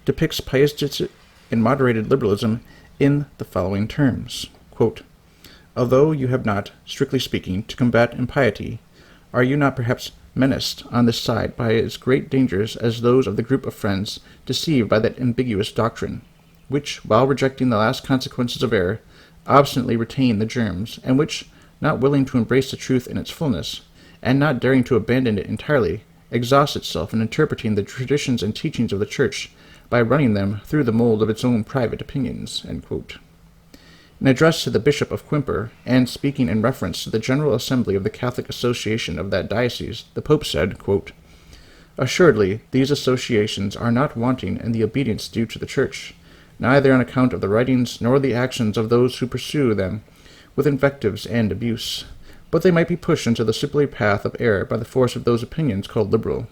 depicts pietistic and moderated liberalism in the following terms, quote, "Although you have not, strictly speaking, to combat impiety, are you not perhaps menaced on this side by as great dangers as those of the group of friends deceived by that ambiguous doctrine, which, while rejecting the last consequences of error, obstinately retain the germs, and which, not willing to embrace the truth in its fullness, and not daring to abandon it entirely, exhausts itself in interpreting the traditions and teachings of the Church by running them through the mold of its own private opinions." End quote. In address to the Bishop of Quimper, and speaking in reference to the General Assembly of the Catholic Association of that diocese, the Pope said, quote, "Assuredly, these associations are not wanting in the obedience due to the Church, neither on account of the writings nor the actions of those who pursue them with invectives and abuse, but they might be pushed into the slippery path of error by the force of those opinions called liberal,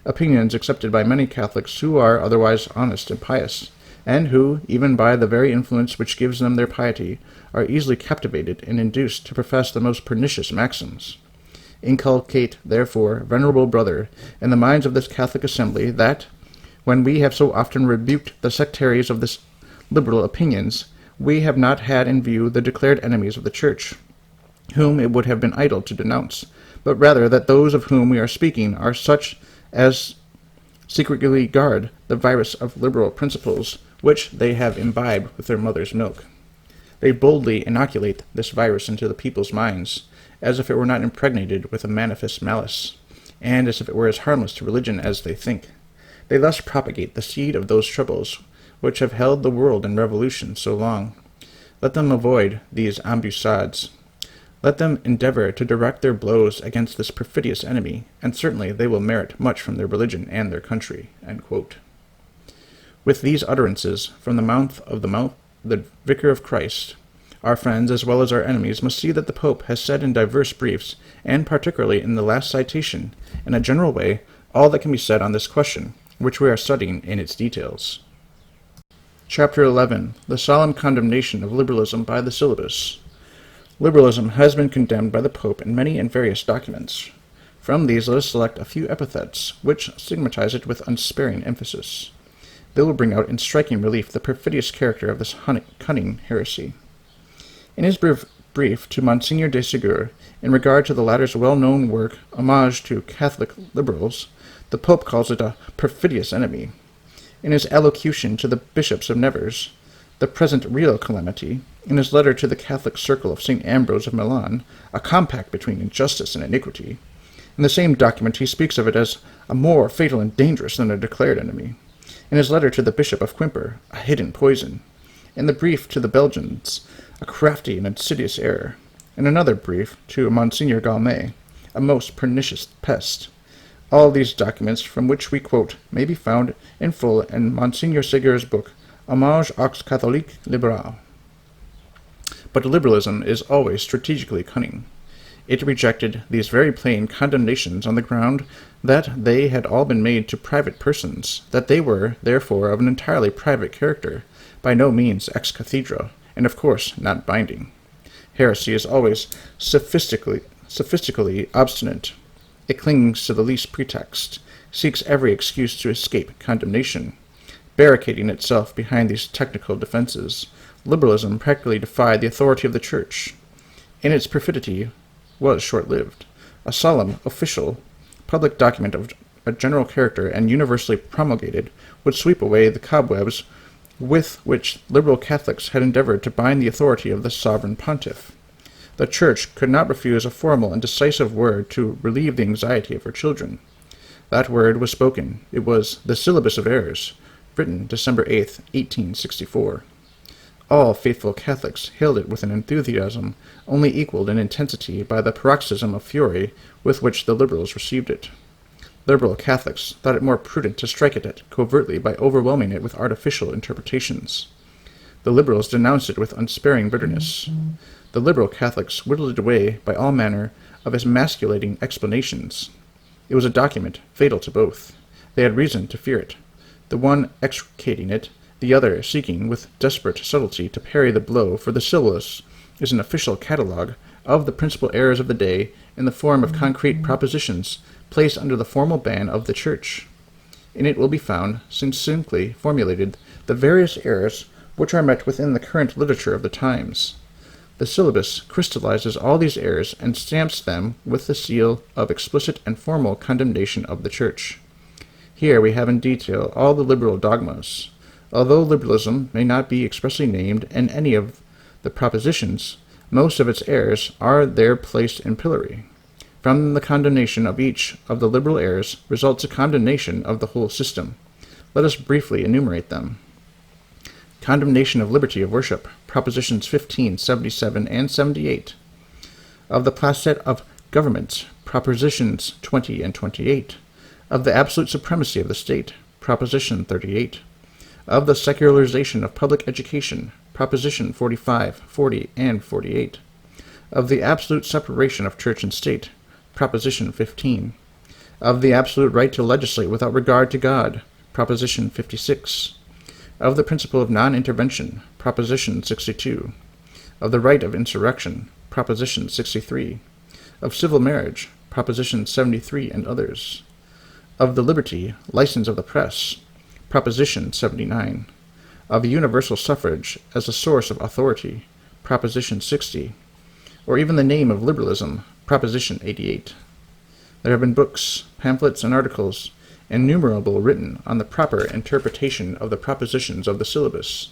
opinions accepted by many Catholics who are otherwise honest and pious, and who, even by the very influence which gives them their piety, are easily captivated and induced to profess the most pernicious maxims. Inculcate, therefore, venerable brother, in the minds of this Catholic assembly, that, when we have so often rebuked the sectaries of this liberal opinions, we have not had in view the declared enemies of the Church, whom it would have been idle to denounce, but rather that those of whom we are speaking are such as secretly guard the virus of liberal principles which they have imbibed with their mother's milk. They boldly inoculate this virus into the people's minds, as if it were not impregnated with a manifest malice, and as if it were as harmless to religion as they think. They thus propagate the seed of those troubles which have held the world in revolution so long. Let them avoid these ambuscades. Let them endeavor to direct their blows against this perfidious enemy, and certainly they will merit much from their religion and their country." End quote. With these utterances from the mouth of the Vicar of Christ, our friends as well as our enemies must see that the Pope has said in diverse briefs, and particularly in the last citation, in a general way, all that can be said on this question, which we are studying in its details. Chapter 11. The Solemn Condemnation of Liberalism by the Syllabus. Liberalism has been condemned by the Pope in many and various documents. From these let us select a few epithets, which stigmatize it with unsparing emphasis. they will bring out in striking relief the perfidious character of this cunning heresy. In his brief to Monsignor de Ségur, in regard to the latter's well-known work, Homage to Catholic Liberals, the Pope calls it a perfidious enemy. In his allocution to the bishops of Nevers, the present real calamity, in his letter to the Catholic Circle of St. Ambrose of Milan, a compact between injustice and iniquity. In the same document he speaks of it as a more fatal and dangerous than a declared enemy. In his letter to the Bishop of Quimper, a hidden poison. In the brief to the Belgians, a crafty and insidious error. In another brief to Monsignor Galmet, a most pernicious pest. All these documents, from which we quote, may be found in full in Monsignor Ségur's book, Hommage aux Catholiques Libéraux. But liberalism is always strategically cunning. It rejected these very plain condemnations on the ground that they had all been made to private persons, that they were, therefore, of an entirely private character, by no means ex cathedra, and of course not binding. Heresy is always sophistically obstinate. It clings to the least pretext, seeks every excuse to escape condemnation. Barricading itself behind these technical defenses, liberalism practically defied the authority of the Church. In its perfidy was short-lived. A solemn, official, public document of a general character and universally promulgated would sweep away the cobwebs with which liberal Catholics had endeavored to bind the authority of the sovereign pontiff. The Church could not refuse a formal and decisive word to relieve the anxiety of her children. That word was spoken. It was the Syllabus of Errors, written December 8, 1864. All faithful Catholics hailed it with an enthusiasm only equaled in intensity by the paroxysm of fury with which the liberals received it. Liberal Catholics thought it more prudent to strike at it covertly by overwhelming it with artificial interpretations. The liberals denounced it with unsparing bitterness. The liberal Catholics whittled it away by all manner of emasculating explanations. It was a document fatal to both. They had reason to fear it, the one extricating it, the other seeking with desperate subtlety to parry the blow, for the syllabus is an official catalogue of the principal errors of the day in the form of concrete propositions placed under the formal ban of the Church. In it will be found, succinctly formulated, the various errors which are met within the current literature of the times. The syllabus crystallizes all these errors and stamps them with the seal of explicit and formal condemnation of the Church. Here we have in detail all the liberal dogmas. Although liberalism may not be expressly named in any of the propositions, most of its errors are there placed in pillory. From the condemnation of each of the liberal errors results a condemnation of the whole system. Let us briefly enumerate them. Condemnation of liberty of worship, propositions 15, 77, and 78. Of the placet of governments, propositions 20 and 28. Of the absolute supremacy of the state, proposition 38. Of the secularization of public education, proposition 45, 40, and 48. Of the absolute separation of church and state, proposition 15. Of the absolute right to legislate without regard to God, proposition 56. Of the principle of non-intervention, proposition 62. Of the right of insurrection, proposition 63. Of civil marriage, proposition 73 and others. Of the liberty, license of the press, proposition 79. Of universal suffrage as a source of authority, proposition 60. Or even the name of liberalism, proposition 88. There have been books, pamphlets, and articles, innumerable, written on the proper interpretation of the propositions of the syllabus,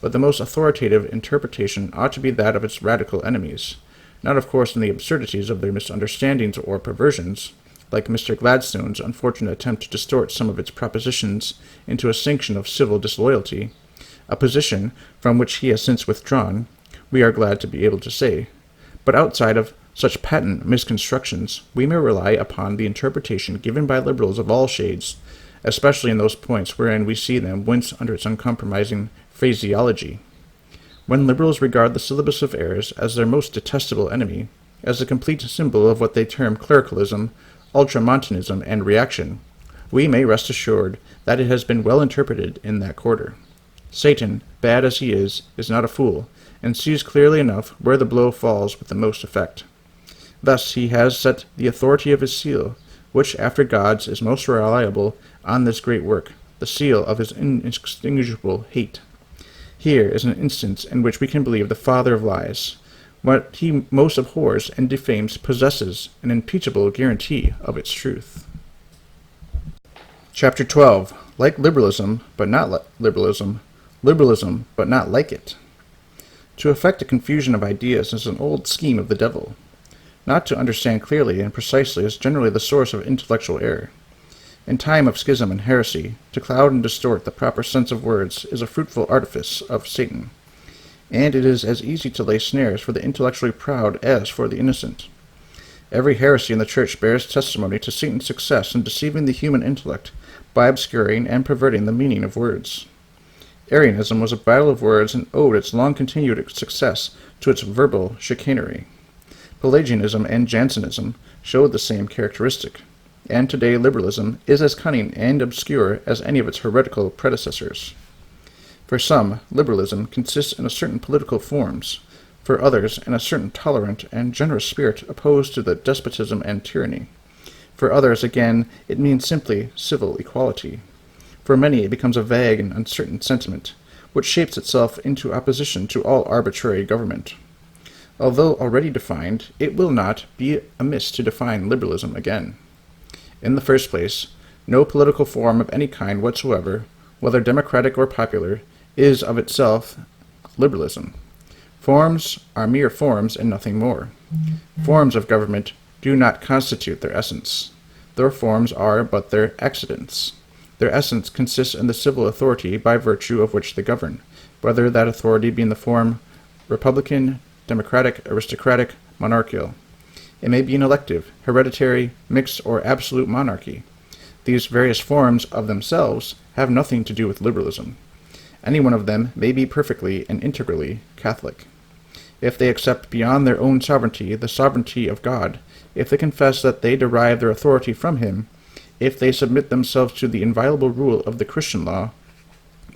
but the most authoritative interpretation ought to be that of its radical enemies, not of course in the absurdities of their misunderstandings or perversions, like Mr. Gladstone's unfortunate attempt to distort some of its propositions into a sanction of civil disloyalty, a position from which he has since withdrawn, we are glad to be able to say. But outside of such patent misconstructions, we may rely upon the interpretation given by liberals of all shades, especially in those points wherein we see them wince under its uncompromising phraseology. When liberals regard the syllabus of errors as their most detestable enemy, as a complete symbol of what they term clericalism, ultramontanism, and reaction, we may rest assured that it has been well interpreted in that quarter. Satan, bad as he is not a fool, and sees clearly enough where the blow falls with the most effect. Thus he has set the authority of his seal, which after God's is most reliable, on this great work, the seal of his inextinguishable hate. Here is an instance in which we can believe the father of lies. What he most abhors and defames possesses an impeachable guarantee of its truth. Chapter 12. Like liberalism, but not liberalism. Liberalism, but not like it. To effect a confusion of ideas is an old scheme of the devil. Not to understand clearly and precisely is generally the source of intellectual error. In time of schism and heresy, to cloud and distort the proper sense of words is a fruitful artifice of Satan, and it is as easy to lay snares for the intellectually proud as for the innocent. Every heresy in the Church bears testimony to Satan's success in deceiving the human intellect by obscuring and perverting the meaning of words. Arianism was a battle of words and owed its long-continued success to its verbal chicanery. Pelagianism and Jansenism showed the same characteristic, and today liberalism is as cunning and obscure as any of its heretical predecessors. For some, liberalism consists in a certain political forms, for others in a certain tolerant and generous spirit opposed to the despotism and tyranny. For others, again, it means simply civil equality. For many, it becomes a vague and uncertain sentiment, which shapes itself into opposition to all arbitrary government. Although already defined, it will not be amiss to define liberalism again. In the first place, no political form of any kind whatsoever, whether democratic or popular, is of itself liberalism. Forms are mere forms and nothing more. Forms of government do not constitute their essence. Their forms are but their accidents. Their essence consists in the civil authority by virtue of which they govern, whether that authority be in the form republican, democratic, aristocratic, monarchical. It may be an elective, hereditary, mixed, or absolute monarchy. These various forms of themselves have nothing to do with liberalism. Any one of them may be perfectly and integrally Catholic. If they accept beyond their own sovereignty the sovereignty of God, if they confess that they derive their authority from him, if they submit themselves to the inviolable rule of the Christian law,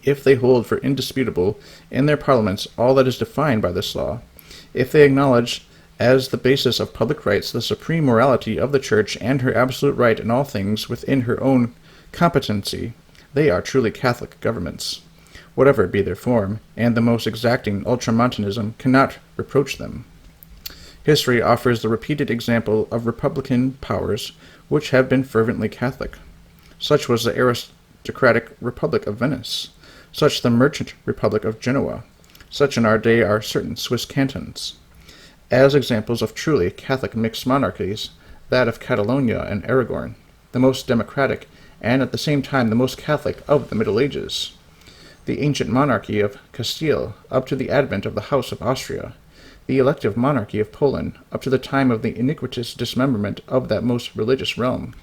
if they hold for indisputable in their parliaments all that is defined by this law, if they acknowledge as the basis of public rights the supreme morality of the Church and her absolute right in all things within her own competency, they are truly Catholic governments, whatever be their form, and the most exacting ultramontanism cannot reproach them. History offers the repeated example of republican powers which have been fervently Catholic. Such was the aristocratic Republic of Venice, such the merchant Republic of Genoa, such in our day are certain Swiss cantons. As examples of truly Catholic mixed monarchies, that of Catalonia and Aragon, the most democratic and at the same time the most Catholic of the Middle Ages. The ancient monarchy of Castile, up to the advent of the House of Austria, the elective monarchy of Poland, up to the time of the iniquitous dismemberment of that most religious realm.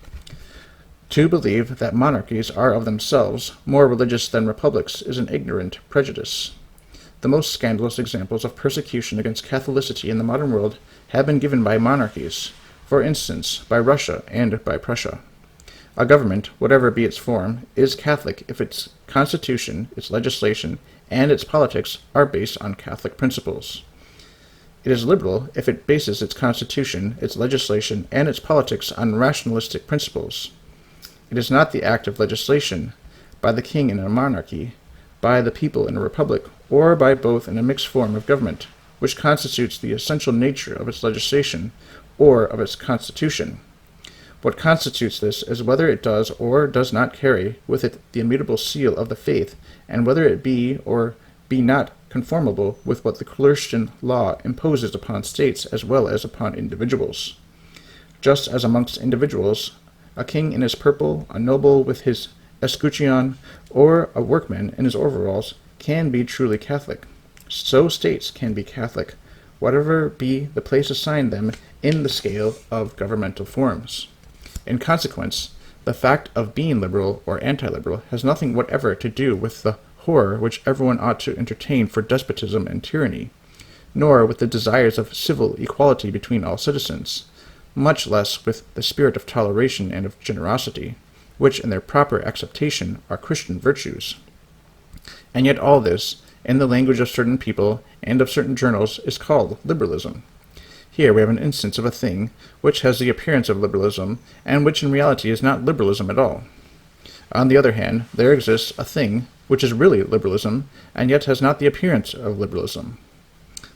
To believe that monarchies are of themselves more religious than republics is an ignorant prejudice. The most scandalous examples of persecution against Catholicity in the modern world have been given by monarchies, for instance, by Russia and by Prussia. A government, whatever be its form, is Catholic if its constitution, its legislation, and its politics are based on Catholic principles. It is liberal if it bases its constitution, its legislation, and its politics on rationalistic principles. It is not the act of legislation, by the king in a monarchy, by the people in a republic, or by both in a mixed form of government, which constitutes the essential nature of its legislation or of its constitution. What constitutes this is whether it does or does not carry with it the immutable seal of the faith, and whether it be or be not conformable with what the Christian law imposes upon states as well as upon individuals. Just as amongst individuals, a king in his purple, a noble with his escutcheon, or a workman in his overalls can be truly Catholic, so states can be Catholic, whatever be the place assigned them in the scale of governmental forms. In consequence, the fact of being liberal or anti-liberal has nothing whatever to do with the horror which everyone ought to entertain for despotism and tyranny, nor with the desires of civil equality between all citizens, much less with the spirit of toleration and of generosity, which in their proper acceptation are Christian virtues. And yet all this, in the language of certain people and of certain journals, is called liberalism. Here we have an instance of a thing which has the appearance of liberalism, and which in reality is not liberalism at all. On the other hand, there exists a thing which is really liberalism, and yet has not the appearance of liberalism.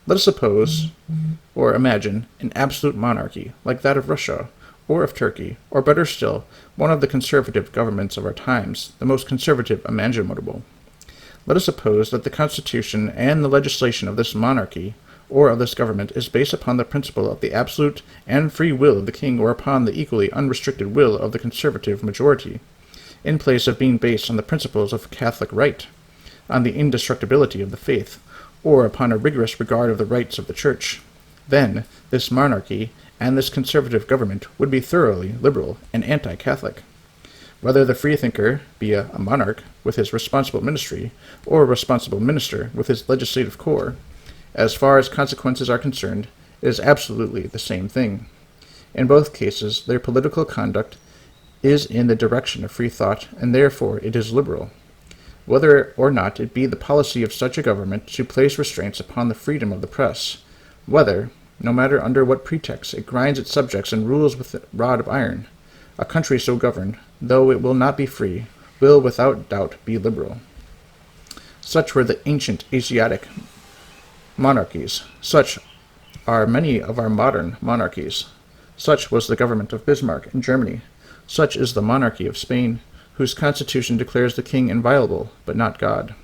Let us suppose, or imagine, an absolute monarchy, like that of Russia, or of Turkey, or better still, one of the conservative governments of our times, the most conservative imaginable. Let us suppose that the constitution and the legislation of this monarchy, or of this government, is based upon the principle of the absolute and free will of the king, or upon the equally unrestricted will of the conservative majority, in place of being based on the principles of Catholic right, on the indestructibility of the faith, or upon a rigorous regard of the rights of the Church. Then this monarchy and this conservative government would be thoroughly liberal and anti-Catholic. Whether the freethinker be a monarch with his responsible ministry, or a responsible minister with his legislative corps, as far as consequences are concerned, it is absolutely the same thing. In both cases, their political conduct is in the direction of free thought, and therefore it is liberal. Whether or not it be the policy of such a government to place restraints upon the freedom of the press, whether, no matter under what pretext, it grinds its subjects and rules with a rod of iron, a country so governed, though it will not be free, will without doubt be liberal. Such were the ancient Asiatic monarchies. Such are many of our modern monarchies. Such was the government of Bismarck in Germany. Such is the monarchy of Spain, whose constitution declares the king inviolable, but not God.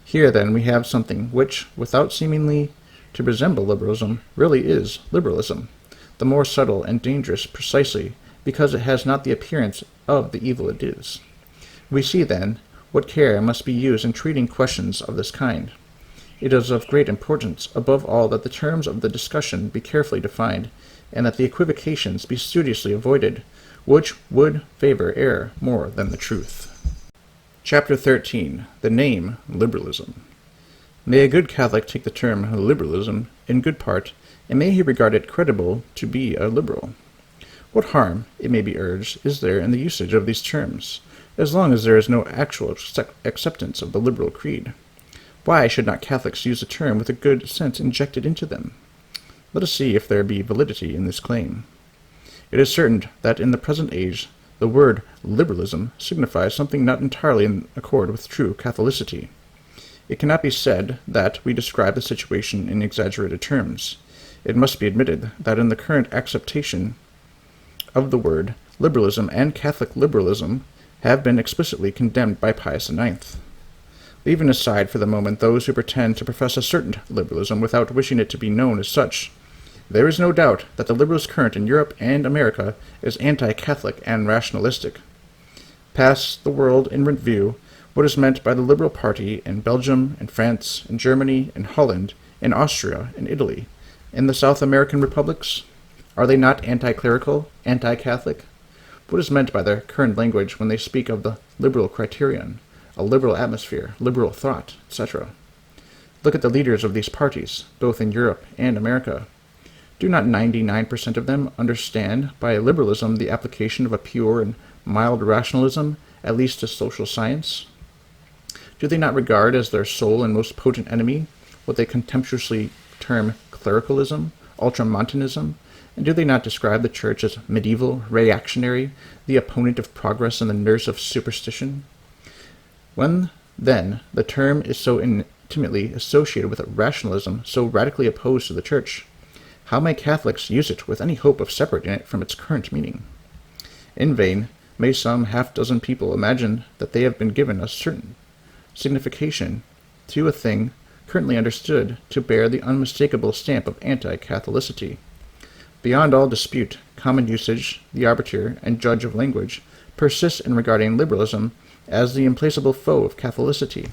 Here, then, we have something which, without seemingly to resemble liberalism, really is liberalism, the more subtle and dangerous precisely because it has not the appearance of the evil it is. We see, then, what care must be used in treating questions of this kind. It is of great importance, above all, that the terms of the discussion be carefully defined, and that the equivocations be studiously avoided, which would favor error more than the truth. Chapter 13. The name Liberalism. May a good Catholic take the term liberalism in good part, and may he regard it credible to be a liberal. What harm, it may be urged, is there in the usage of these terms, as long as there is no actual acceptance of the liberal creed? Why should not Catholics use the term with a good sense injected into them? Let us see if there be validity in this claim. It is certain that in the present age the word liberalism signifies something not entirely in accord with true Catholicity. It cannot be said that we describe the situation in exaggerated terms. It must be admitted that in the current acceptation of the word, liberalism and Catholic liberalism have been explicitly condemned by Pius IX. Leaving aside for the moment those who pretend to profess a certain liberalism without wishing it to be known as such, there is no doubt that the liberalist current in Europe and America is anti-Catholic and rationalistic. Pass the world in review what is meant by the liberal party in Belgium, in France, in Germany, in Holland, in Austria, in Italy, in the South American republics. Are they not anti-clerical, anti-Catholic? What is meant by their current language when they speak of the liberal criterion, a liberal atmosphere, liberal thought, etc.? Look at the leaders of these parties, both in Europe and America. Do not 99% of them understand by liberalism the application of a pure and mild rationalism, at least to social science? Do they not regard as their sole and most potent enemy what they contemptuously term clericalism, ultramontanism? And do they not describe the Church as medieval, reactionary, the opponent of progress and the nurse of superstition? When, then, the term is so intimately associated with a rationalism so radically opposed to the Church, how may Catholics use it with any hope of separating it from its current meaning? In vain may some half-dozen people imagine that they have been given a certain signification to a thing currently understood to bear the unmistakable stamp of anti-Catholicity. Beyond all dispute, common usage, the arbiter and judge of language, persists in regarding liberalism as the implacable foe of Catholicity.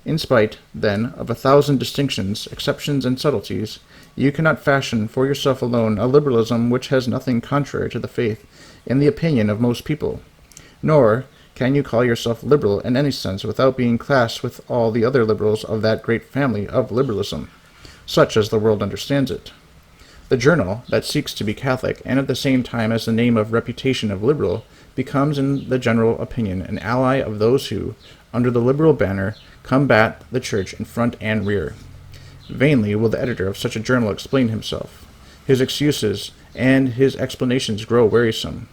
In spite, then, of 1,000 distinctions, exceptions, and subtleties, you cannot fashion for yourself alone a liberalism which has nothing contrary to the faith in the opinion of most people, nor can you call yourself liberal in any sense without being classed with all the other liberals of that great family of liberalism, such as the world understands it. The journal that seeks to be Catholic, and at the same time as the name of reputation of liberal, becomes in the general opinion an ally of those who, under the liberal banner, combat the Church in front and rear. Vainly will the editor of such a journal explain himself. His excuses and his explanations grow wearisome.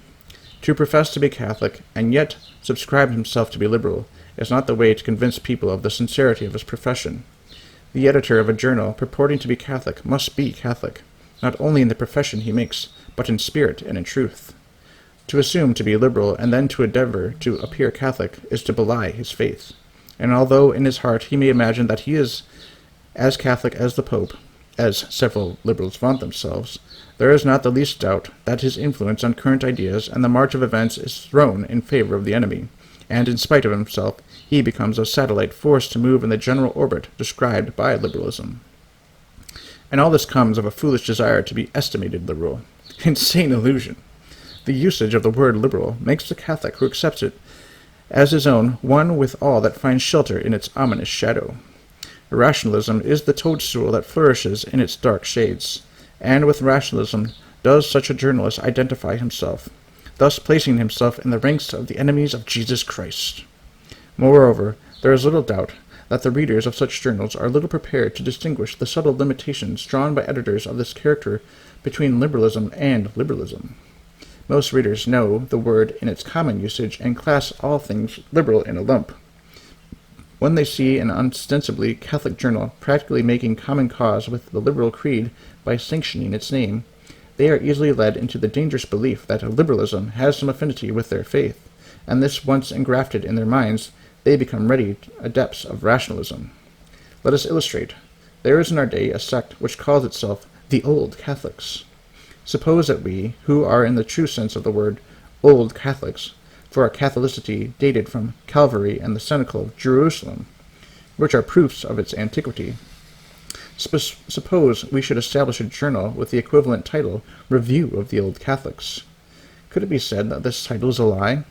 To profess to be Catholic, and yet subscribe himself to be liberal, is not the way to convince people of the sincerity of his profession. The editor of a journal purporting to be Catholic must be Catholic, not only in the profession he makes, but in spirit and in truth. To assume to be liberal and then to endeavor to appear Catholic is to belie his faith. And although in his heart he may imagine that he is as Catholic as the Pope, as several liberals vaunt themselves, there is not the least doubt that his influence on current ideas and the march of events is thrown in favor of the enemy, and in spite of himself he becomes a satellite forced to move in the general orbit described by liberalism. And all this comes of a foolish desire to be estimated liberal. Insane illusion! The usage of the word liberal makes the Catholic who accepts it as his own one with all that finds shelter in its ominous shadow. Rationalism is the toadstool that flourishes in its dark shades, and with rationalism does such a journalist identify himself, thus placing himself in the ranks of the enemies of Jesus Christ. Moreover, there is little doubt that the readers of such journals are little prepared to distinguish the subtle limitations drawn by editors of this character between liberalism and liberalism. Most readers know the word in its common usage and class all things liberal in a lump. When they see an ostensibly Catholic journal practically making common cause with the liberal creed by sanctioning its name, they are easily led into the dangerous belief that liberalism has some affinity with their faith, and this once engrafted in their minds, they become ready adepts of rationalism. Let us illustrate. There is in our day a sect which calls itself the Old Catholics. Suppose that we, who are in the true sense of the word Old Catholics, for our Catholicity dated from Calvary and the Cenacle of Jerusalem, which are proofs of its antiquity, suppose we should establish a journal with the equivalent title, Review of the Old Catholics. Could it be said that this title is a lie?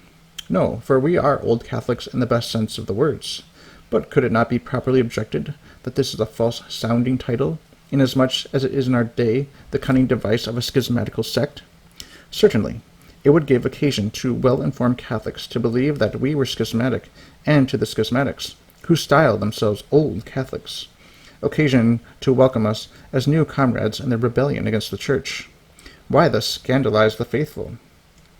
No, for we are Old Catholics in the best sense of the words. But could it not be properly objected that this is a false-sounding title, inasmuch as it is in our day the cunning device of a schismatical sect? Certainly. It would give occasion to well-informed Catholics to believe that we were schismatic, and to the schismatics, who style themselves Old Catholics, occasion to welcome us as new comrades in their rebellion against the Church. Why thus scandalize the faithful?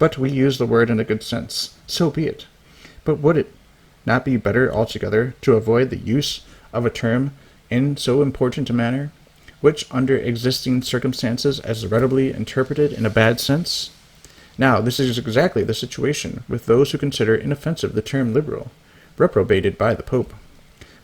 But we use the word in a good sense. So be it. But would it not be better altogether to avoid the use of a term in so important a manner, which under existing circumstances is readily interpreted in a bad sense? Now, this is exactly the situation with those who consider inoffensive the term liberal, reprobated by the Pope.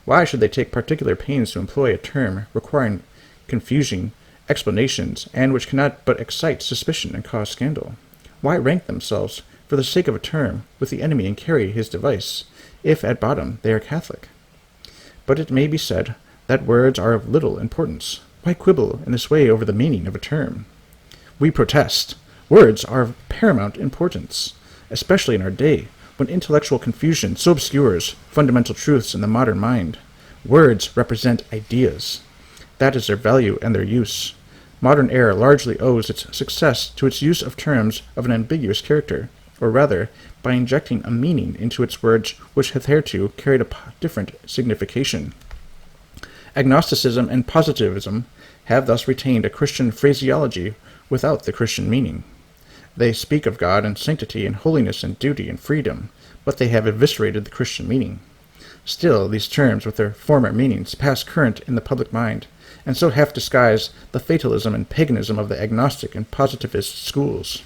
Why should they take particular pains to employ a term requiring confusing explanations, and which cannot but excite suspicion and cause scandal? Why rank themselves, for the sake of a term, with the enemy and carry his device, if at bottom they are Catholic? But it may be said that words are of little importance. Why quibble in this way over the meaning of a term? We protest. Words are of paramount importance, especially in our day, when intellectual confusion so obscures fundamental truths in the modern mind. Words represent ideas. That is their value and their use. Modern error largely owes its success to its use of terms of an ambiguous character, or rather, by injecting a meaning into its words which hitherto carried a different signification. Agnosticism and positivism have thus retained a Christian phraseology without the Christian meaning. They speak of God and sanctity and holiness and duty and freedom, but they have eviscerated the Christian meaning. Still, these terms with their former meanings pass current in the public mind, and so half disguise the fatalism and paganism of the agnostic and positivist schools.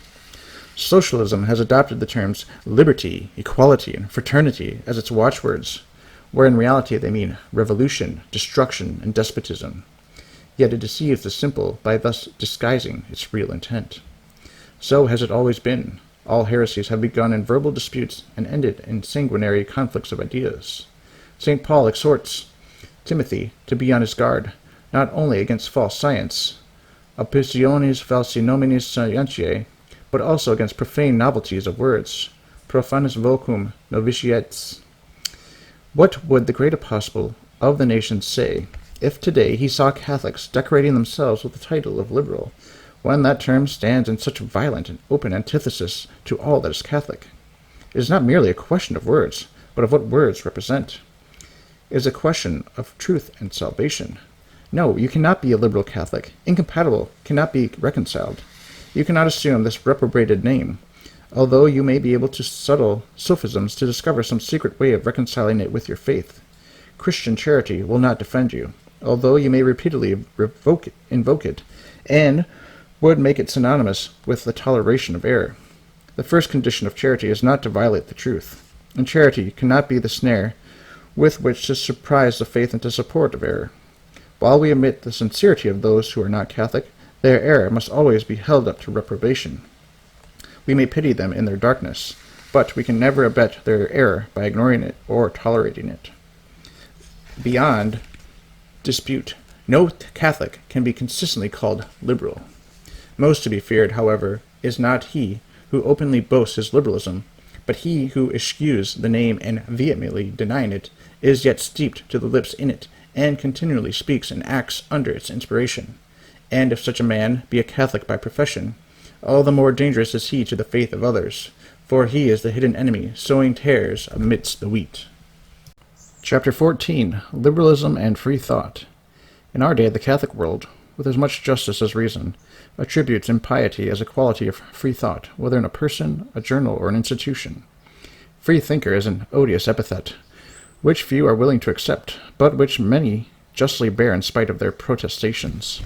Socialism has adopted the terms liberty, equality, and fraternity as its watchwords, where in reality they mean revolution, destruction, and despotism. Yet it deceives the simple by thus disguising its real intent. So has it always been. All heresies have begun in verbal disputes and ended in sanguinary conflicts of ideas. St. Paul exhorts Timothy to be on his guard, not only against false science, oppositiones falsi nominis scientiae, but also against profane novelties of words, profanus vocum novitiates. What would the great apostle of the nations say if today he saw Catholics decorating themselves with the title of liberal, when that term stands in such violent and open antithesis to all that is Catholic? It is not merely a question of words, but of what words represent. It is a question of truth and salvation. No, you cannot be a liberal Catholic. Incompatible cannot be reconciled. You cannot assume this reprobated name although you may be able to subtle sophisms to discover some secret way of reconciling it with your faith. Christian charity will not defend you, although you may repeatedly invoke it, and would make it synonymous with the toleration of error. The first condition of charity is not to violate the truth, and charity cannot be the snare with which to surprise the faith into support of error. While we admit the sincerity of those who are not Catholic, their error must always be held up to reprobation. We may pity them in their darkness, but we can never abet their error by ignoring it or tolerating it. Beyond dispute, no Catholic can be consistently called liberal. Most to be feared, however, is not he who openly boasts his liberalism, but he who eschews the name and vehemently denying it, is yet steeped to the lips in it, and continually speaks and acts under its inspiration. And if such a man be a Catholic by profession, all the more dangerous is he to the faith of others, for he is the hidden enemy, sowing tares amidst the wheat. Chapter 14. Liberalism and Free Thought. In our day, the Catholic world, with as much justice as reason, attributes impiety as a quality of free thought, whether in a person, a journal, or an institution. Free thinker is an odious epithet, which few are willing to accept, but which many justly bear in spite of their protestations.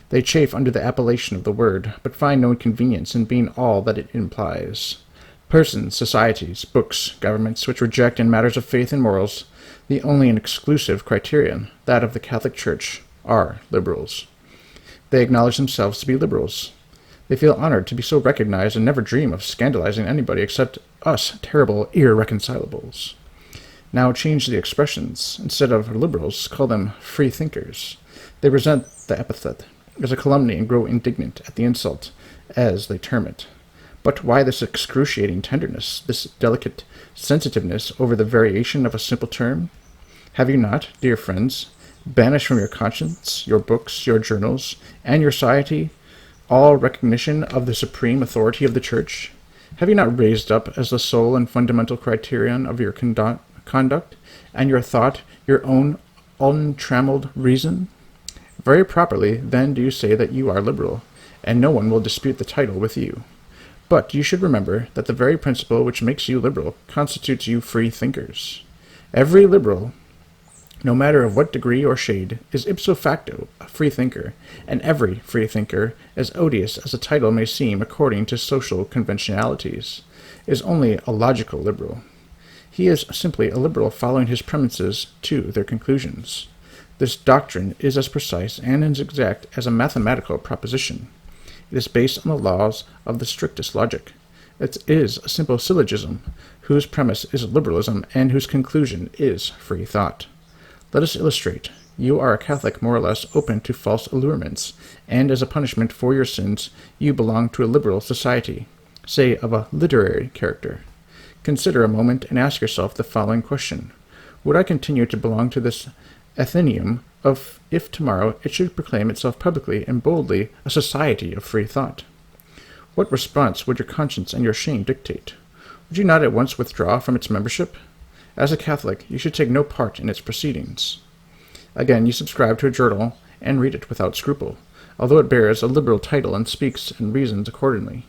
They chafe under the appellation of the word, but find no inconvenience in being all that it implies. Persons, societies, books, governments, which reject in matters of faith and morals the only and exclusive criterion, that of the Catholic Church, are liberals. They acknowledge themselves to be liberals. They feel honored to be so recognized and never dream of scandalizing anybody except us terrible irreconcilables. Now change the expressions. Instead of liberals, call them free thinkers. They resent the epithet as a calumny and grow indignant at the insult, as they term it. But why this excruciating tenderness, this delicate sensitiveness over the variation of a simple term? Have you not, dear friends, banished from your conscience, your books, your journals, and your society all recognition of the supreme authority of the Church? Have you not raised up as the sole and fundamental criterion of your conduct, and your thought, your own untrammeled reason? Very properly, then, do you say that you are liberal, and no one will dispute the title with you. But you should remember that the very principle which makes you liberal constitutes you free thinkers. Every liberal, no matter of what degree or shade, is ipso facto a free thinker, and every free thinker, as odious as a title may seem according to social conventionalities, is only a logical liberal. He is simply a liberal following his premises to their conclusions. This doctrine is as precise and as exact as a mathematical proposition. It is based on the laws of the strictest logic. It is a simple syllogism, whose premise is liberalism and whose conclusion is free thought. Let us illustrate. You are a Catholic more or less open to false allurements, and as a punishment for your sins, you belong to a liberal society, say of a literary character. Consider a moment and ask yourself the following question. Would I continue to belong to this Athenaeum if tomorrow it should proclaim itself publicly and boldly a society of free thought? What response would your conscience and your shame dictate? Would you not at once withdraw from its membership? As a Catholic, you should take no part in its proceedings. Again, you subscribe to a journal and read it without scruple, although it bears a liberal title and speaks and reasons accordingly.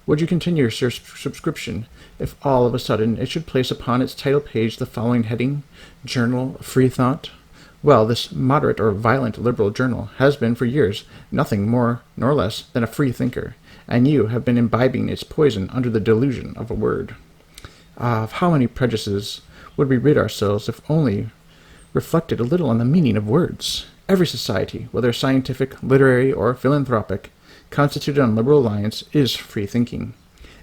Would you continue your subscription if all of a sudden it should place upon its title page the following heading, Journal of Free Thought? Well, this moderate or violent liberal journal has been for years nothing more nor less than a free thinker, and you have been imbibing its poison under the delusion of a word. Ah, of how many prejudices would we rid ourselves if only reflected a little on the meaning of words? Every society, whether scientific, literary, or philanthropic, constituted on liberal lines is free thinking.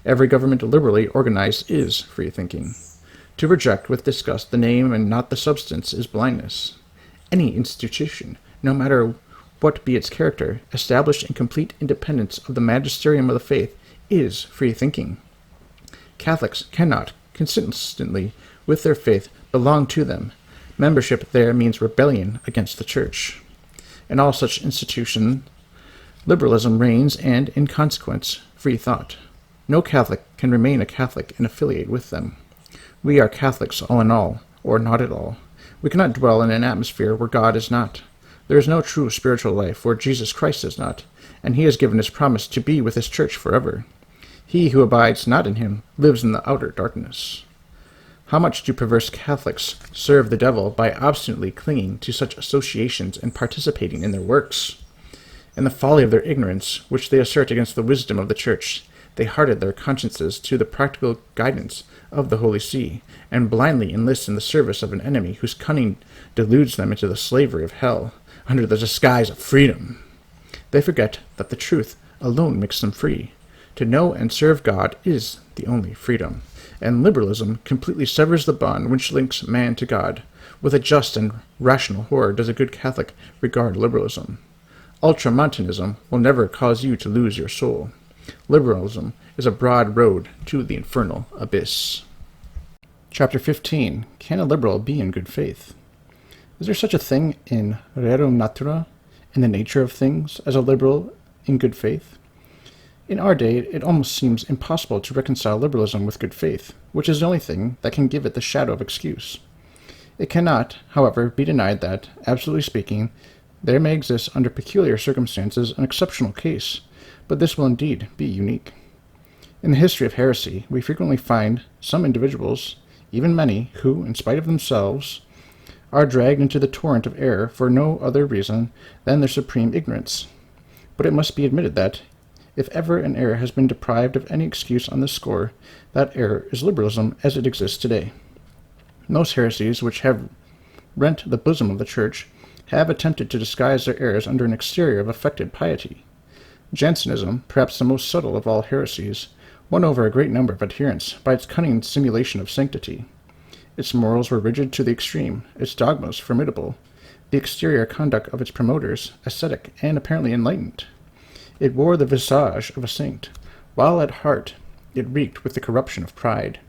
Every government liberally organized is free thinking. To reject with disgust the name and not the substance is blindness. Any institution, no matter what be its character, established in complete independence of the magisterium of the faith, is free thinking. Catholics cannot, consistently with their faith, belong to them. Membership there means rebellion against the Church. In all such institutions, liberalism reigns and, in consequence, free thought. No Catholic can remain a Catholic and affiliate with them. We are Catholics all in all, or not at all. We cannot dwell in an atmosphere where God is not. There is no true spiritual life where Jesus Christ is not, and he has given his promise to be with his Church forever. He who abides not in him lives in the outer darkness. How much do perverse Catholics serve the devil by obstinately clinging to such associations and participating in their works? In the folly of their ignorance, which they assert against the wisdom of the Church, they harden their consciences to the practical guidance of the Holy See, and blindly enlist in the service of an enemy whose cunning deludes them into the slavery of hell, under the disguise of freedom. They forget that the truth alone makes them free. To know and serve God is the only freedom, and liberalism completely severs the bond which links man to God. With a just and rational horror does a good Catholic regard liberalism. Ultramontanism will never cause you to lose your soul. Liberalism is a broad road to the infernal abyss. Chapter 15. Can a liberal be in good faith? Is there such a thing in rerum natura, in the nature of things, as a liberal in good faith? In our day, it almost seems impossible to reconcile liberalism with good faith, which is the only thing that can give it the shadow of excuse. It cannot, however, be denied that, absolutely speaking, there may exist under peculiar circumstances an exceptional case, but this will indeed be unique. In the history of heresy, we frequently find some individuals, even many, who, in spite of themselves, are dragged into the torrent of error for no other reason than their supreme ignorance. But it must be admitted that, if ever an error has been deprived of any excuse on this score, that error is liberalism as it exists today. Most heresies which have rent the bosom of the Church have attempted to disguise their errors under an exterior of affected piety. Jansenism, perhaps the most subtle of all heresies, won over a great number of adherents by its cunning simulation of sanctity. Its morals were rigid to the extreme, its dogmas formidable, the exterior conduct of its promoters ascetic and apparently enlightened. It wore the visage of a saint, while at heart it reeked with the corruption of pride.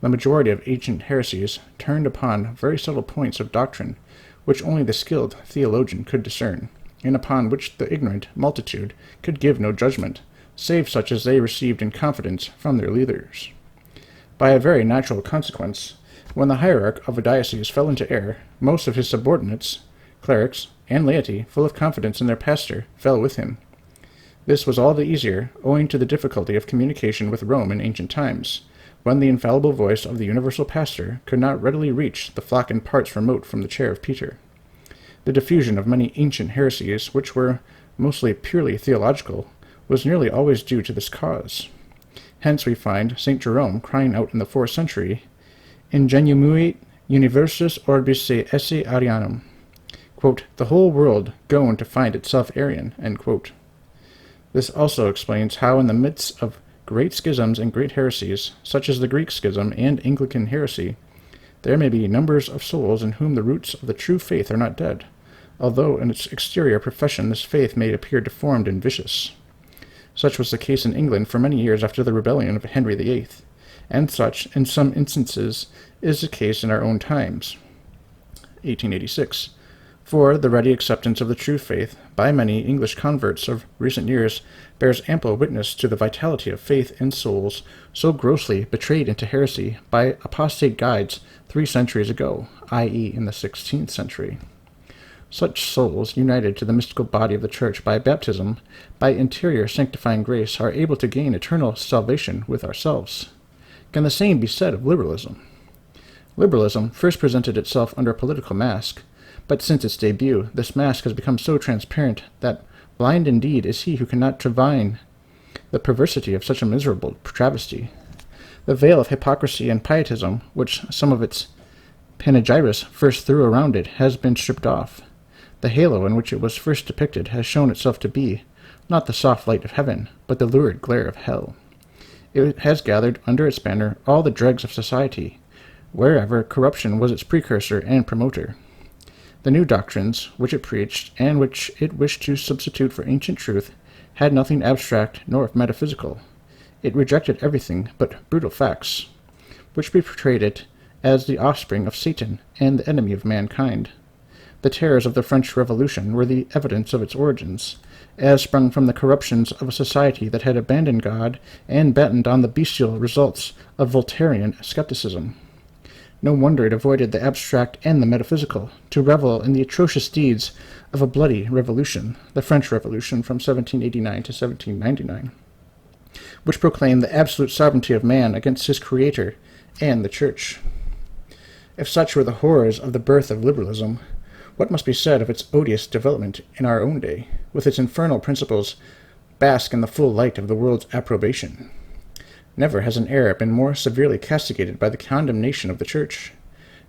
The majority of ancient heresies turned upon very subtle points of doctrine, which only the skilled theologian could discern, and upon which the ignorant multitude could give no judgment, save such as they received in confidence from their leaders. By a very natural consequence, when the hierarch of a diocese fell into error, most of his subordinates, clerics, and laity, full of confidence in their pastor, fell with him. This was all the easier, owing to the difficulty of communication with Rome in ancient times, when the infallible voice of the universal pastor could not readily reach the flock in parts remote from the chair of Peter. The diffusion of many ancient heresies, which were mostly purely theological, was nearly always due to this cause. Hence we find St. Jerome crying out in the 4th century, Ingenuumuit universus orbis se esse Arianum, quote, the whole world going to find itself Arian, end quote. This also explains how in the midst of great schisms and great heresies, such as the Greek schism and Anglican heresy, there may be numbers of souls in whom the roots of the true faith are not dead, although in its exterior profession this faith may appear deformed and vicious. Such was the case in England for many years after the rebellion of Henry VIII, and such, in some instances, is the case in our own times. 1886. For the ready acceptance of the true faith by many English converts of recent years bears ample witness to the vitality of faith in souls so grossly betrayed into heresy by apostate guides 3 centuries ago, i.e. in the 16th century. Such souls, united to the mystical body of the Church by baptism, by interior sanctifying grace, are able to gain eternal salvation with ourselves. Can the same be said of liberalism? Liberalism first presented itself under a political mask, but since its debut, this mask has become so transparent that blind indeed is he who cannot divine the perversity of such a miserable travesty. The veil of hypocrisy and pietism, which some of its panegyrists first threw around it, has been stripped off. The halo in which it was first depicted has shown itself to be, not the soft light of heaven, but the lurid glare of hell. It has gathered under its banner all the dregs of society, wherever corruption was its precursor and promoter. The new doctrines which it preached, and which it wished to substitute for ancient truth, had nothing abstract nor metaphysical. It rejected everything but brutal facts, which portrayed it as the offspring of Satan and the enemy of mankind. The terrors of the French Revolution were the evidence of its origins, as sprung from the corruptions of a society that had abandoned God and battened on the bestial results of Voltairean skepticism. No wonder it avoided the abstract and the metaphysical, to revel in the atrocious deeds of a bloody revolution, the French Revolution from 1789 to 1799. which proclaim the absolute sovereignty of man against his creator and the Church. If such were the horrors of the birth of liberalism, what must be said of its odious development in our own day, with its infernal principles bask in the full light of the world's approbation? Never has an error been more severely castigated by the condemnation of the Church.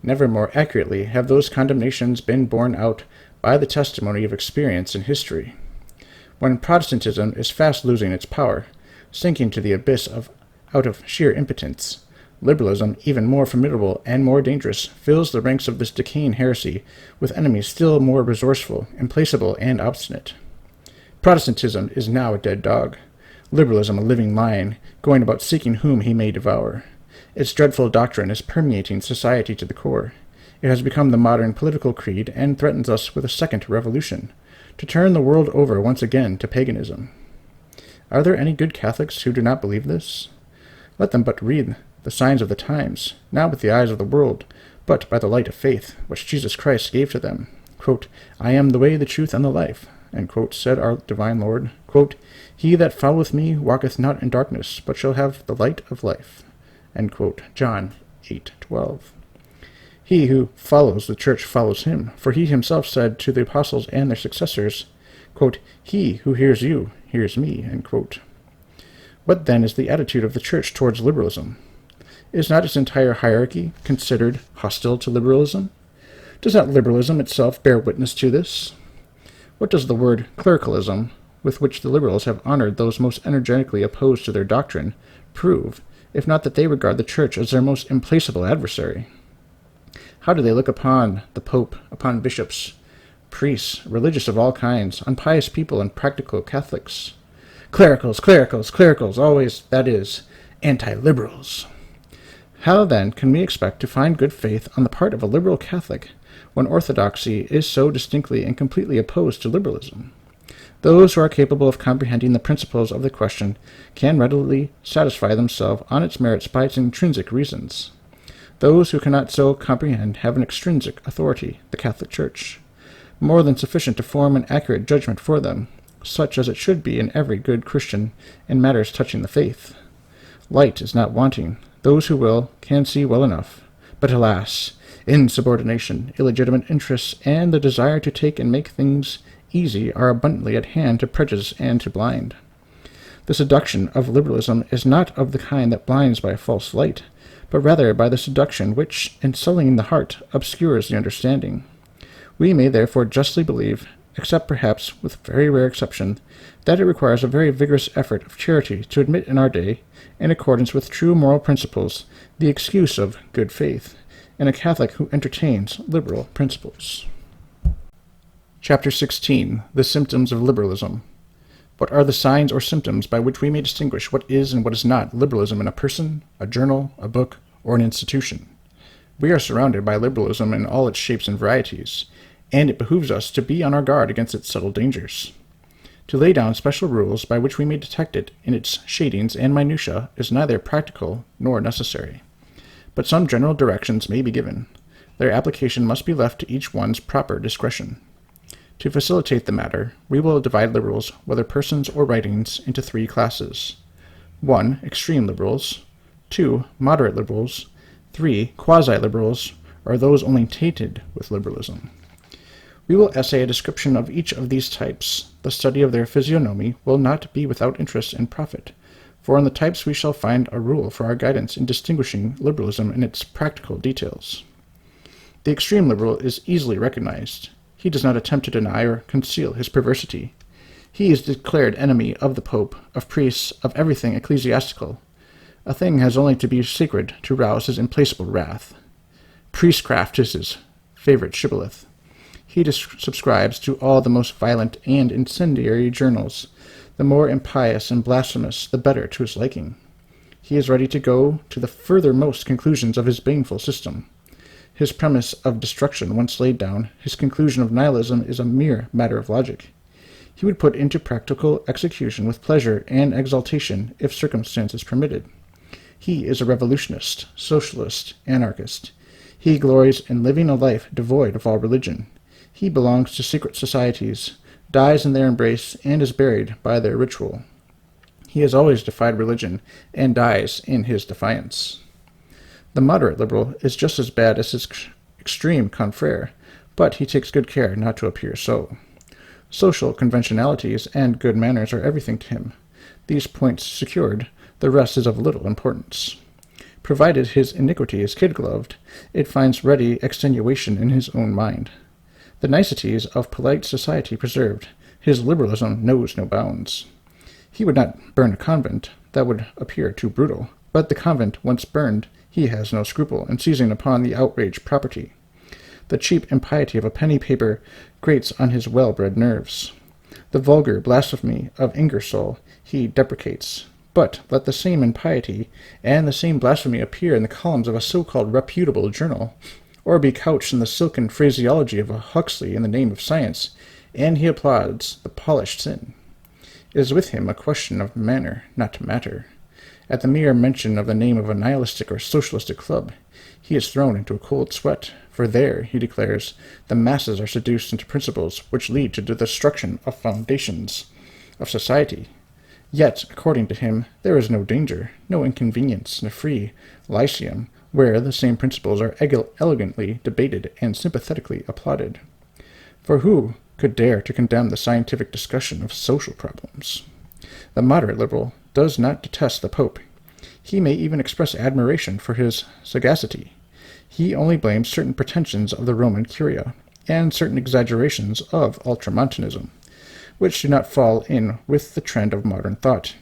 Never more accurately have those condemnations been borne out by the testimony of experience and history. When Protestantism is fast losing its power, sinking to the abyss out of sheer impotence, liberalism, even more formidable and more dangerous, fills the ranks of this decaying heresy with enemies still more resourceful, implacable, and obstinate. Protestantism is now a dead dog, liberalism a living lion, going about seeking whom he may devour. Its dreadful doctrine is permeating society to the core. It has become the modern political creed and threatens us with a second revolution, to turn the world over once again to paganism. Are there any good Catholics who do not believe this? Let them but read the signs of the times, not with the eyes of the world, but by the light of faith, which Jesus Christ gave to them. Quote, "I am the way, the truth, and the life," said our divine Lord. Quote, "He that followeth me walketh not in darkness, but shall have the light of life." John 8:12. He who follows the Church follows him, for he himself said to the apostles and their successors, quote, "He who hears you hears me." What then is the attitude of the Church towards liberalism? Is not its entire hierarchy considered hostile to liberalism? Does not liberalism itself bear witness to this? What does the word clericalism, with which the liberals have honored those most energetically opposed to their doctrine, prove, if not that they regard the Church as their most implacable adversary? How do they look upon the Pope, upon bishops, priests, religious of all kinds, on pious people and practical Catholics? Clericals, clericals, clericals, always, that is, anti-liberals. How, then, can we expect to find good faith on the part of a liberal Catholic when orthodoxy is so distinctly and completely opposed to liberalism? Those who are capable of comprehending the principles of the question can readily satisfy themselves on its merits by its intrinsic reasons. Those who cannot so comprehend have an extrinsic authority, the Catholic Church, more than sufficient to form an accurate judgment for them, such as it should be in every good Christian in matters touching the faith. Light is not wanting. Those who will can see well enough. But alas, insubordination, illegitimate interests, and the desire to take and make things easy are abundantly at hand to prejudice and to blind. The seduction of liberalism is not of the kind that blinds by a false light, but rather by the seduction which, in sullying the heart, obscures the understanding. We may therefore justly believe, except perhaps with very rare exception, that it requires a very vigorous effort of charity to admit in our day, in accordance with true moral principles, the excuse of good faith, in a Catholic who entertains liberal principles. Chapter 16. The Symptoms of Liberalism. What are the signs or symptoms by which we may distinguish what is and what is not liberalism in a person, a journal, a book, or an institution? We are surrounded by liberalism in all its shapes and varieties, and it behooves us to be on our guard against its subtle dangers. To lay down special rules by which we may detect it in its shadings and minutiae is neither practical nor necessary. But some general directions may be given. Their application must be left to each one's proper discretion. To facilitate the matter, we will divide liberals, whether persons or writings, into three classes. 1. Extreme liberals. 2. Moderate liberals. 3. Quasi-liberals, or those only tainted with liberalism. We will essay a description of each of these types. The study of their physiognomy will not be without interest and profit, for in the types we shall find a rule for our guidance in distinguishing liberalism in its practical details. The extreme liberal is easily recognized. He does not attempt to deny or conceal his perversity. He is declared enemy of the Pope, of priests, of everything ecclesiastical. A thing has only to be sacred to rouse his implacable wrath. Priestcraft is his favorite shibboleth. He subscribes to all the most violent and incendiary journals. The more impious and blasphemous, the better to his liking. He is ready to go to the furthermost conclusions of his baneful system. His premise of destruction once laid down, his conclusion of nihilism is a mere matter of logic. He would put into practical execution with pleasure and exultation if circumstances permitted. He is a revolutionist, socialist, anarchist. He glories in living a life devoid of all religion. He belongs to secret societies, dies in their embrace, and is buried by their ritual. He has always defied religion and dies in his defiance. The moderate liberal is just as bad as his extreme confrere, but he takes good care not to appear so. Social conventionalities and good manners are everything to him. These points secured, the rest is of little importance. Provided his iniquity is kid-gloved, it finds ready extenuation in his own mind. The niceties of polite society preserved, his liberalism knows no bounds. He would not burn a convent, that would appear too brutal, but the convent once burned, he has no scruple in seizing upon the outraged property. The cheap impiety of a penny paper grates on his well-bred nerves. The vulgar blasphemy of Ingersoll he deprecates. But let the same impiety and the same blasphemy appear in the columns of a so-called reputable journal, or be couched in the silken phraseology of a Huxley in the name of science, and he applauds the polished sin. It is with him a question of manner, not matter. At the mere mention of the name of a nihilistic or socialistic club, he is thrown into a cold sweat, for there, he declares, the masses are seduced into principles which lead to the destruction of foundations of society. Yet, according to him, there is no danger, no inconvenience in a free lyceum, where the same principles are elegantly debated and sympathetically applauded. For who could dare to condemn the scientific discussion of social problems? The moderate liberal does not detest the Pope. He may even express admiration for his sagacity. He only blames certain pretensions of the Roman Curia, and certain exaggerations of ultramontanism, which do not fall in with the trend of modern thought.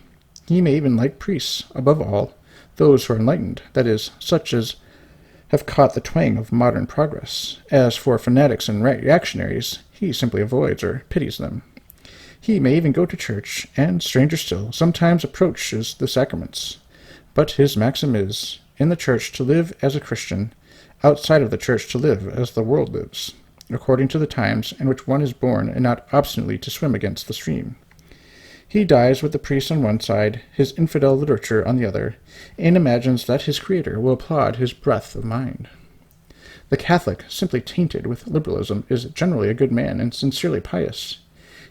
He may even like priests, above all, those who are enlightened, that is, such as have caught the twang of modern progress. As for fanatics and reactionaries, he simply avoids or pities them. He may even go to church, and, stranger still, sometimes approaches the sacraments. But his maxim is, in the church to live as a Christian, outside of the church to live as the world lives, according to the times in which one is born, and not obstinately to swim against the stream. He dies with the priest on one side, his infidel literature on the other, and imagines that his Creator will applaud his breadth of mind. The Catholic, simply tainted with liberalism, is generally a good man and sincerely pious.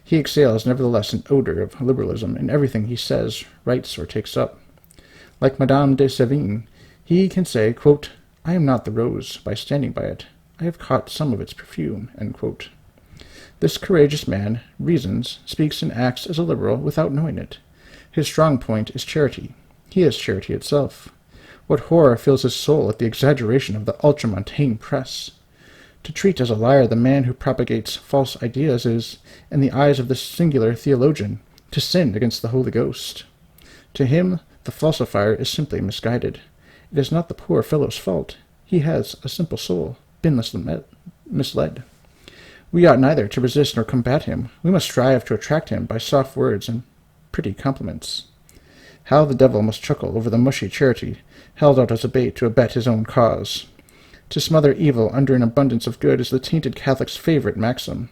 He exhales nevertheless an odor of liberalism in everything he says, writes, or takes up. Like Madame de Sévigné, he can say, quote, "I am not the rose, by standing by it. I have caught some of its perfume." End quote. This courageous man reasons, speaks, and acts as a liberal without knowing it. His strong point is charity. He is charity itself. What horror fills his soul at the exaggeration of the ultramontane press! To treat as a liar the man who propagates false ideas is, in the eyes of this singular theologian, to sin against the Holy Ghost. To him, the falsifier is simply misguided. It is not the poor fellow's fault. He has a simple soul, been misled. We ought neither to resist nor combat him. We must strive to attract him by soft words and pretty compliments. How the devil must chuckle over the mushy charity held out as a bait to abet his own cause. To smother evil under an abundance of good is the tainted Catholic's favorite maxim.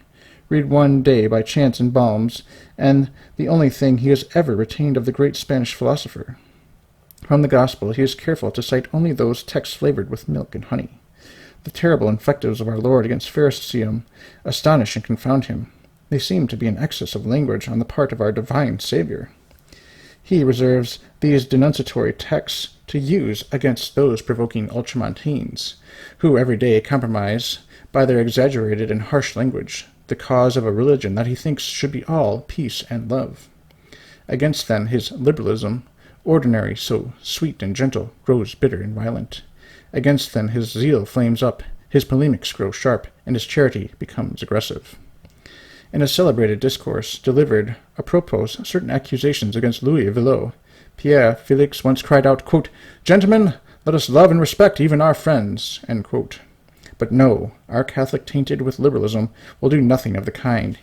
Read one day by chance in Balmes, and the only thing he has ever retained of the great Spanish philosopher. From the Gospel he is careful to cite only those texts flavored with milk and honey. The terrible invectives of our Lord against Pharisaicism astonish and confound him. They seem to be an excess of language on the part of our divine Saviour. He reserves these denunciatory texts to use against those provoking ultramontanes, who every day compromise, by their exaggerated and harsh language, the cause of a religion that he thinks should be all peace and love. Against them his liberalism, ordinary so sweet and gentle, grows bitter and violent. Against them his zeal flames up, his polemics grow sharp, and his charity becomes aggressive. In a celebrated discourse delivered apropos certain accusations against Louis Villot, Pierre Félix once cried out, quote, "Gentlemen, let us love and respect even our friends." End quote. But no, our Catholic tainted with liberalism will do nothing of the kind.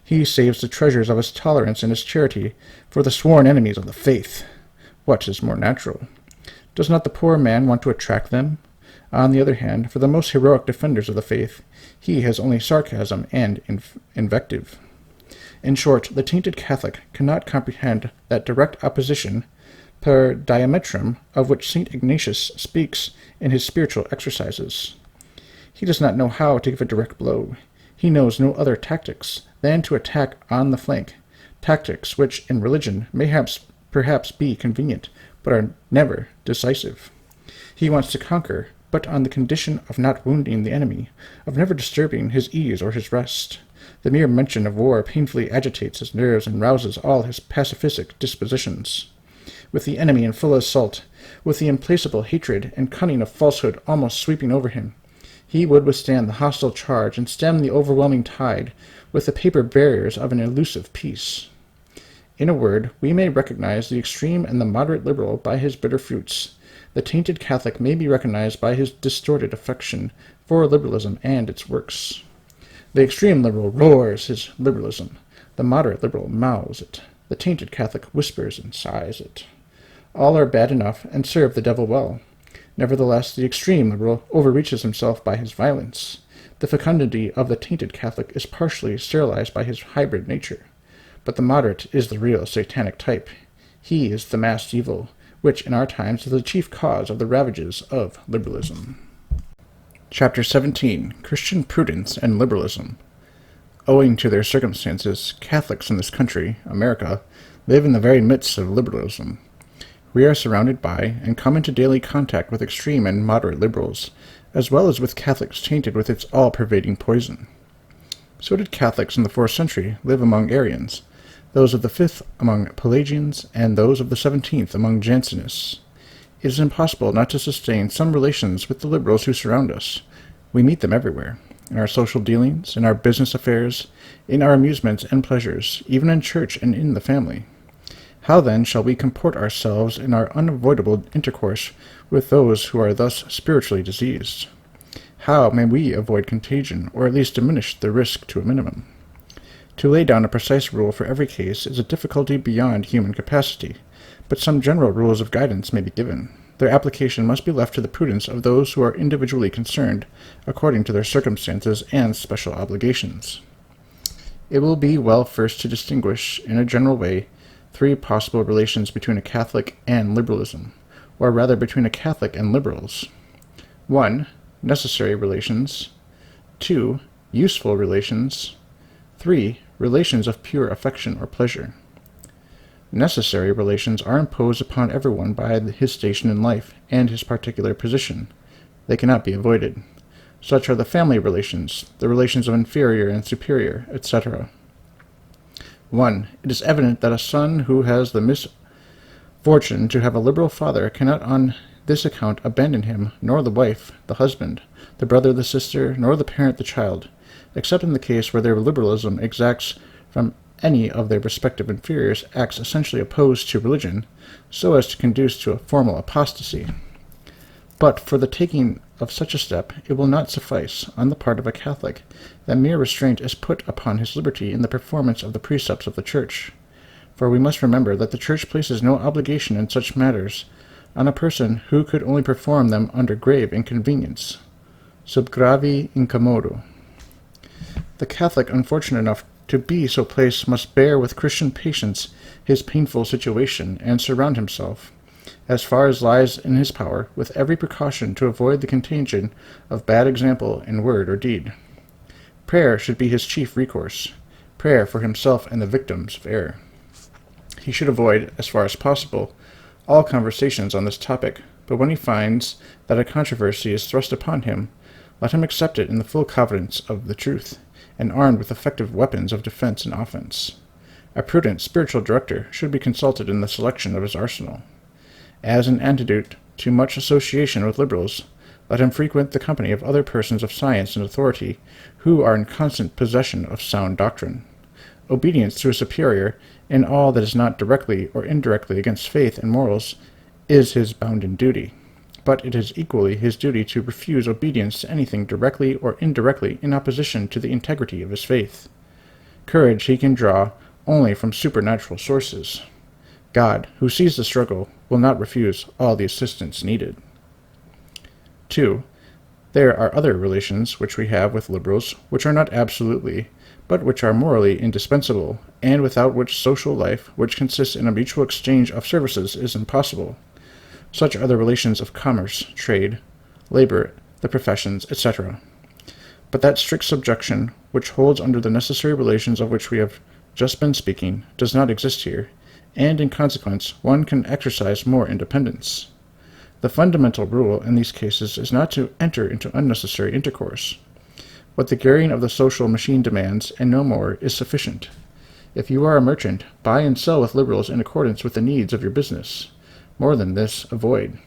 He saves the treasures of his tolerance and his charity for the sworn enemies of the faith. What is more natural? Does not the poor man want to attract them? On the other hand, for the most heroic defenders of the faith, he has only sarcasm and invective. In short, the tainted Catholic cannot comprehend that direct opposition per diametrum of which St. Ignatius speaks in his spiritual exercises. He does not know how to give a direct blow. He knows no other tactics than to attack on the flank, tactics which in religion mayhaps perhaps be convenient, but are never decisive. He wants to conquer, but on the condition of not wounding the enemy, of never disturbing his ease or his rest. The mere mention of war painfully agitates his nerves and rouses all his pacific dispositions. With the enemy in full assault, with the implacable hatred and cunning of falsehood almost sweeping over him, he would withstand the hostile charge and stem the overwhelming tide with the paper barriers of an elusive peace. In a word, we may recognize the extreme and the moderate liberal by his bitter fruits. The tainted Catholic may be recognized by his distorted affection for liberalism and its works. The extreme liberal roars his liberalism. The moderate liberal mouths it. The tainted Catholic whispers and sighs it. All are bad enough and serve the devil well. Nevertheless, the extreme liberal overreaches himself by his violence. The fecundity of the tainted Catholic is partially sterilized by his hybrid nature. But the moderate is the real satanic type. He is the masked evil, which in our times is the chief cause of the ravages of liberalism. Chapter 17. Christian Prudence and Liberalism. Owing to their circumstances, Catholics in this country, America, live in the very midst of liberalism. We are surrounded by and come into daily contact with extreme and moderate liberals, as well as with Catholics tainted with its all-pervading poison. So did Catholics in the 4th century live among Arians, those of the 5th among Pelagians, and those of the 17th among Jansenists. It is impossible not to sustain some relations with the liberals who surround us. We meet them everywhere, in our social dealings, in our business affairs, in our amusements and pleasures, even in church and in the family. How then shall we comport ourselves in our unavoidable intercourse with those who are thus spiritually diseased? How may we avoid contagion, or at least diminish the risk to a minimum? To lay down a precise rule for every case is a difficulty beyond human capacity, but some general rules of guidance may be given. Their application must be left to the prudence of those who are individually concerned, according to their circumstances and special obligations. It will be well first to distinguish, in a general way, 3 possible relations between a Catholic and liberalism, or rather between a Catholic and liberals. 1. Necessary relations. 2. Useful relations. 3. Relations of pure affection or pleasure. Necessary relations are imposed upon everyone by his station in life and his particular position. They cannot be avoided. Such are the family relations, the relations of inferior and superior, etc. 1. It is evident that a son who has the misfortune to have a liberal father cannot on this account abandon him, nor the wife, the husband, the brother, the sister, nor the parent, the child, except in the case where their liberalism exacts from any of their respective inferiors acts essentially opposed to religion, so as to conduce to a formal apostasy. But for the taking of such a step, it will not suffice, on the part of a Catholic, that mere restraint is put upon his liberty in the performance of the precepts of the Church. For we must remember that the Church places no obligation in such matters on a person who could only perform them under grave inconvenience, sub gravi incommodo. The Catholic unfortunate enough to be so placed must bear with Christian patience his painful situation, and surround himself, as far as lies in his power, with every precaution to avoid the contagion of bad example in word or deed. Prayer should be his chief recourse, prayer for himself and the victims of error. He should avoid, as far as possible, all conversations on this topic, but when he finds that a controversy is thrust upon him, let him accept it in the full confidence of the truth, and armed with effective weapons of defense and offense. A prudent spiritual director should be consulted in the selection of his arsenal. As an antidote to much association with liberals, let him frequent the company of other persons of science and authority who are in constant possession of sound doctrine. Obedience to a superior in all that is not directly or indirectly against faith and morals is his bounden duty, but it is equally his duty to refuse obedience to anything directly or indirectly in opposition to the integrity of his faith. Courage he can draw only from supernatural sources. God, who sees the struggle, will not refuse all the assistance needed. 2. There are other relations which we have with liberals which are not absolutely, but which are morally indispensable, and without which social life, which consists in a mutual exchange of services, is impossible. Such are the relations of commerce, trade, labor, the professions, etc. But that strict subjection, which holds under the necessary relations of which we have just been speaking, does not exist here, and in consequence one can exercise more independence. The fundamental rule in these cases is not to enter into unnecessary intercourse. What the gearing of the social machine demands, and no more, is sufficient. If you are a merchant, buy and sell with liberals in accordance with the needs of your business. More than this, avoid.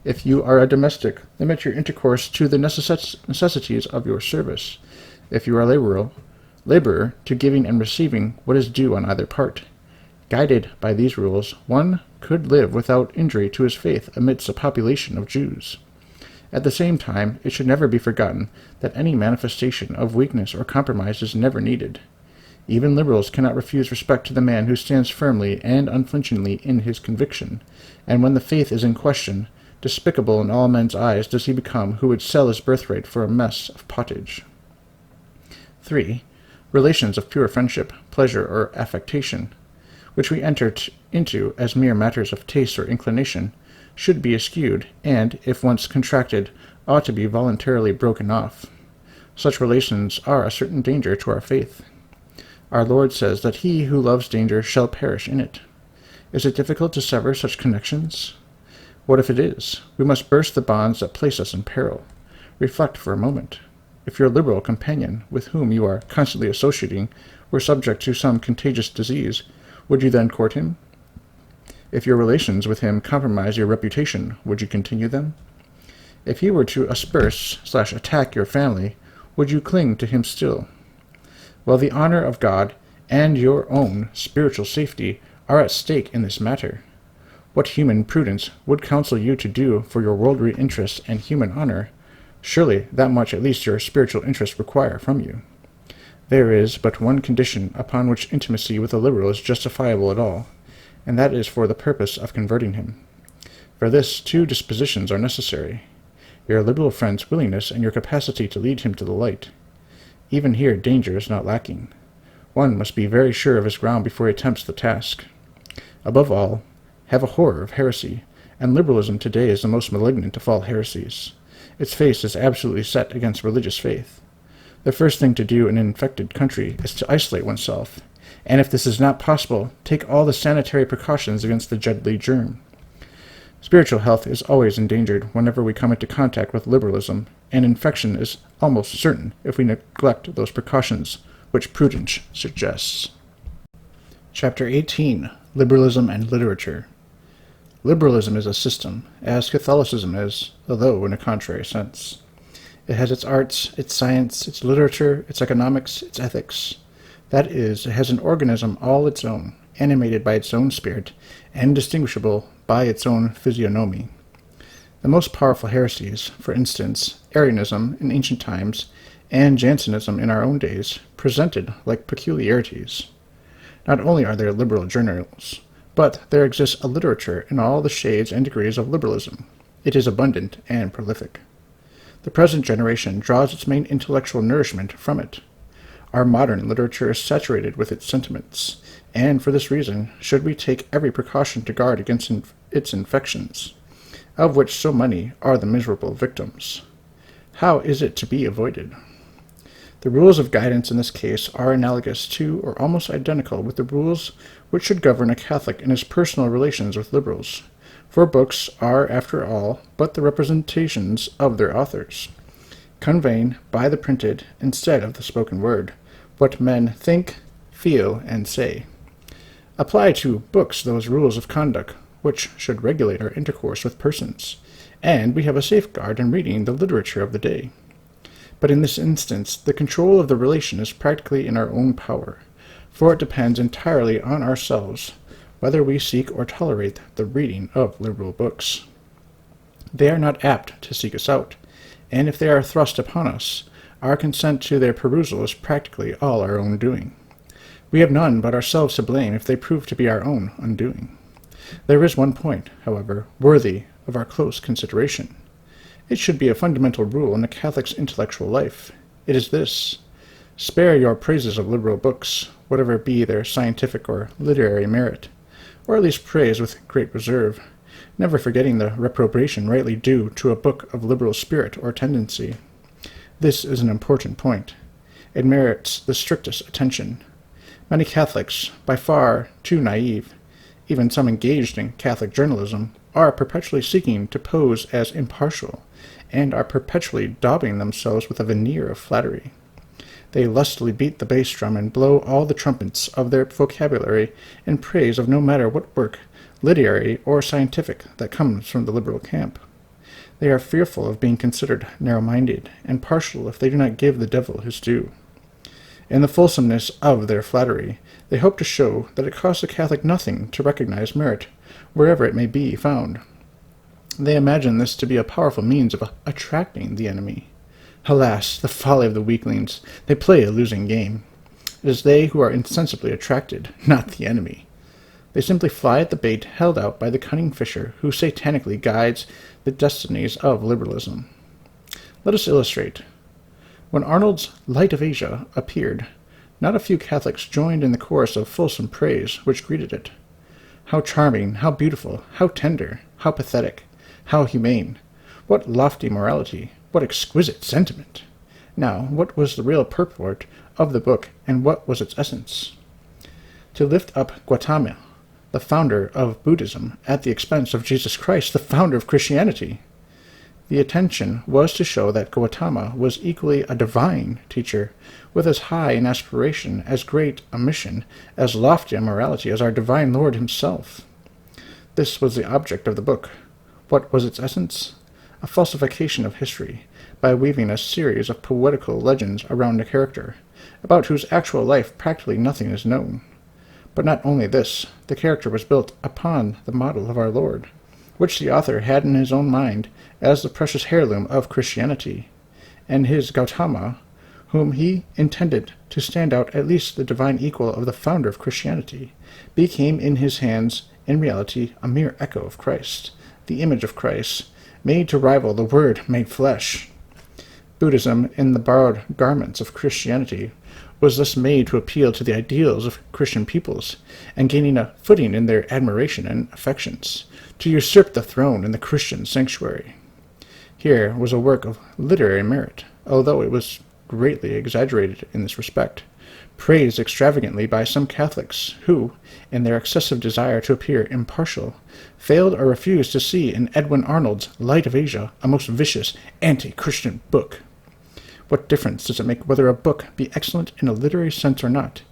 If you are a domestic, limit your intercourse to the necessities of your service. If you are a laborer, to giving and receiving what is due on either part. Guided by these rules, one could live without injury to his faith amidst a population of Jews. At the same time, it should never be forgotten that any manifestation of weakness or compromise is never needed. Even liberals cannot refuse respect to the man who stands firmly and unflinchingly in his conviction, and when the faith is in question, despicable in all men's eyes does he become who would sell his birthright for a mess of pottage. 3. Relations of pure friendship, pleasure, or affectation, which we enter into as mere matters of taste or inclination, should be eschewed, and, if once contracted, ought to be voluntarily broken off. Such relations are a certain danger to our faith. Our Lord says that he who loves danger shall perish in it. Is it difficult to sever such connections? What if it is? We must burst the bonds that place us in peril. Reflect for a moment. If your liberal companion, with whom you are constantly associating, were subject to some contagious disease, would you then court him? If your relations with him compromise your reputation, would you continue them? If he were to asperse/attack your family, would you cling to him still? Well, the honor of God and your own spiritual safety are at stake in this matter. What human prudence would counsel you to do for your worldly interests and human honor? Surely that much at least your spiritual interests require from you. There is but one condition upon which intimacy with a liberal is justifiable at all, and that is for the purpose of converting him. For this, two dispositions are necessary: your liberal friend's willingness and your capacity to lead him to the light. Even here danger is not lacking. One must be very sure of his ground before he attempts the task. Above all, have a horror of heresy, and liberalism today is the most malignant of all heresies. Its face is absolutely set against religious faith. The first thing to do in an infected country is to isolate oneself, and if this is not possible, take all the sanitary precautions against the deadly germ. Spiritual health is always endangered whenever we come into contact with liberalism, and infection is almost certain if we neglect those precautions which prudence suggests. Chapter 18. Liberalism and Literature. Liberalism is a system, as Catholicism is, although in a contrary sense. It has its arts, its science, its literature, its economics, its ethics. That is, it has an organism all its own, animated by its own spirit, and distinguishable by its own physiognomy. The most powerful heresies, for instance, Arianism in ancient times, and Jansenism in our own days, presented like peculiarities. Not only are there liberal journals, but there exists a literature in all the shades and degrees of liberalism. It is abundant and prolific. The present generation draws its main intellectual nourishment from it. Our modern literature is saturated with its sentiments, and for this reason should we take every precaution to guard against its infections, of which so many are the miserable victims. How is it to be avoided? The rules of guidance in this case are analogous to or almost identical with the rules which should govern a Catholic in his personal relations with liberals, for books are, after all, but the representations of their authors, conveying by the printed, instead of the spoken word, what men think, feel, and say. Apply to books those rules of conduct which should regulate our intercourse with persons, and we have a safeguard in reading the literature of the day. But in this instance, the control of the relation is practically in our own power, for it depends entirely on ourselves whether we seek or tolerate the reading of liberal books. They are not apt to seek us out, and if they are thrust upon us, our consent to their perusal is practically all our own doing. We have none but ourselves to blame if they prove to be our own undoing. There is one point, however, worthy of our close consideration. It should be a fundamental rule in a Catholic's intellectual life. It is this: spare your praises of liberal books, whatever be their scientific or literary merit, or at least praise with great reserve, never forgetting the reprobation rightly due to a book of liberal spirit or tendency. This is an important point. It merits the strictest attention. Many Catholics, by far too naive, even some engaged in Catholic journalism, are perpetually seeking to pose as impartial, and are perpetually daubing themselves with a veneer of flattery. They lustily beat the bass drum and blow all the trumpets of their vocabulary in praise of no matter what work, literary or scientific, that comes from the liberal camp. They are fearful of being considered narrow-minded and partial if they do not give the devil his due. In the fulsomeness of their flattery, they hope to show that it costs a Catholic nothing to recognize merit, wherever it may be found. They imagine this to be a powerful means of attracting the enemy. Alas, the folly of the weaklings! They play a losing game. It is they who are insensibly attracted, not the enemy. They simply fly at the bait held out by the cunning fisher who satanically guides the destinies of liberalism. Let us illustrate. When Arnold's Light of Asia appeared, not a few Catholics joined in the chorus of fulsome praise which greeted it. How charming, how beautiful, how tender, how pathetic, how humane! What lofty morality! What exquisite sentiment! Now, what was the real purport of the book, and what was its essence? To lift up Gautama, the founder of Buddhism, at the expense of Jesus Christ, the founder of Christianity. The intention was to show that Gautama was equally a divine teacher, with as high an aspiration, as great a mission, as lofty a morality as our divine Lord himself. This was the object of the book. What was its essence? A falsification of history, by weaving a series of poetical legends around a character, about whose actual life practically nothing is known. But not only this, the character was built upon the model of our Lord, which the author had in his own mind as the precious heirloom of Christianity, and his Gautama, whom he intended to stand out at least the divine equal of the founder of Christianity, became in his hands, in reality, a mere echo of Christ, the image of Christ, made to rival the Word made flesh. Buddhism, in the borrowed garments of Christianity, was thus made to appeal to the ideals of Christian peoples, and gaining a footing in their admiration and affections, to usurp the throne in the Christian sanctuary. Here was a work of literary merit, although it was greatly exaggerated in this respect, praised extravagantly by some Catholics, who, in their excessive desire to appear impartial, failed or refused to see in Edwin Arnold's Light of Asia a most vicious anti-Christian book. What difference does it make whether a book be excellent in a literary sense or not,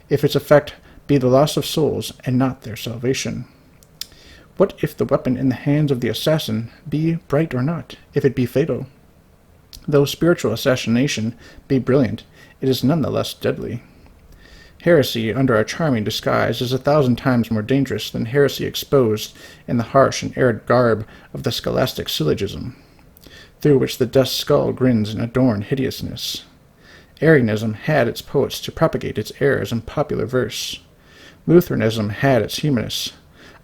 if its effect be the loss of souls and not their salvation? What if the weapon in the hands of the assassin be bright or not, if it be fatal? Though spiritual assassination be brilliant, it is none the less deadly. Heresy under a charming disguise is 1,000 times more dangerous than heresy exposed in the harsh and arid garb of the scholastic syllogism, through which the dust skull grins in adorned hideousness. Arianism had its poets to propagate its errors in popular verse. Lutheranism had its humanists,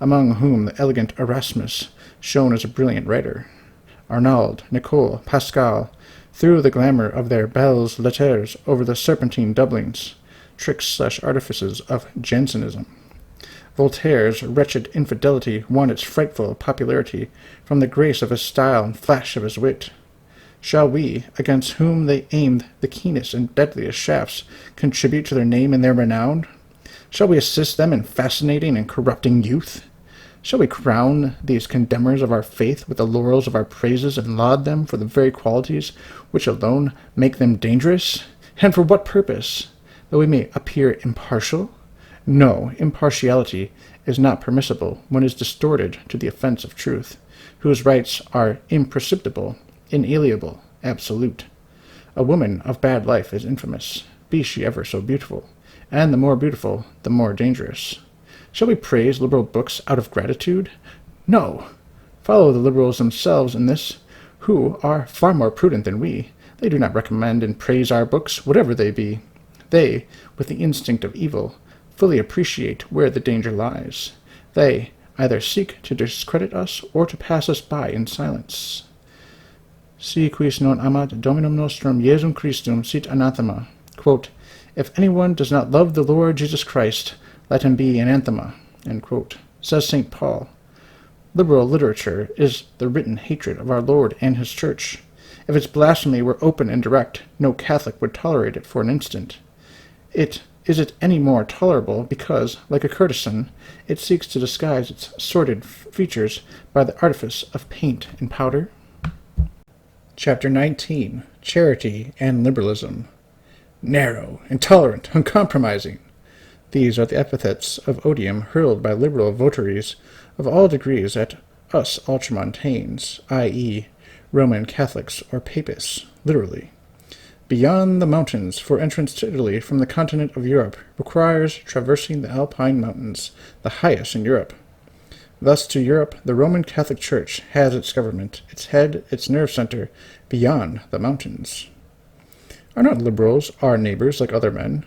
among whom the elegant Erasmus shone as a brilliant writer. Arnauld, Nicole, Pascal, threw the glamour of their belles lettres over the serpentine doublings, tricks/artifices of Jansenism. Voltaire's wretched infidelity won its frightful popularity from the grace of his style and flash of his wit. Shall we, against whom they aimed the keenest and deadliest shafts, contribute to their name and their renown? Shall we assist them in fascinating and corrupting youth? Shall we crown these condemners of our faith with the laurels of our praises and laud them for the very qualities which alone make them dangerous? And for what purpose? That we may appear impartial? No, impartiality is not permissible when it is distorted to the offense of truth, whose rights are imprescriptible, inalienable, absolute. A woman of bad life is infamous, be she ever so beautiful, and the more beautiful, the more dangerous. Shall we praise liberal books out of gratitude? No! Follow the liberals themselves in this, who are far more prudent than we. They do not recommend and praise our books, whatever they be. They, with the instinct of evil, fully appreciate where the danger lies. They either seek to discredit us or to pass us by in silence. Si quis non amat Dominum nostrum Iesum Christum sit anathema. Quote, if anyone does not love the Lord Jesus Christ, let him be anathema, end quote. Says St. Paul. Liberal literature is the written hatred of our Lord and his Church. If its blasphemy were open and direct, no Catholic would tolerate it for an instant. It is it any more tolerable because, like a courtesan, it seeks to disguise its sordid features by the artifice of paint and powder? Chapter 19. Charity and Liberalism. Narrow, intolerant, uncompromising. These are the epithets of odium hurled by liberal votaries of all degrees at us ultramontanes, i.e., Roman Catholics or Papists, literally. Beyond the mountains, for entrance to Italy from the continent of Europe requires traversing the Alpine mountains, the highest in Europe. Thus to Europe the Roman Catholic Church has its government, its head, its nerve center, beyond the mountains. Are not liberals our neighbors like other men?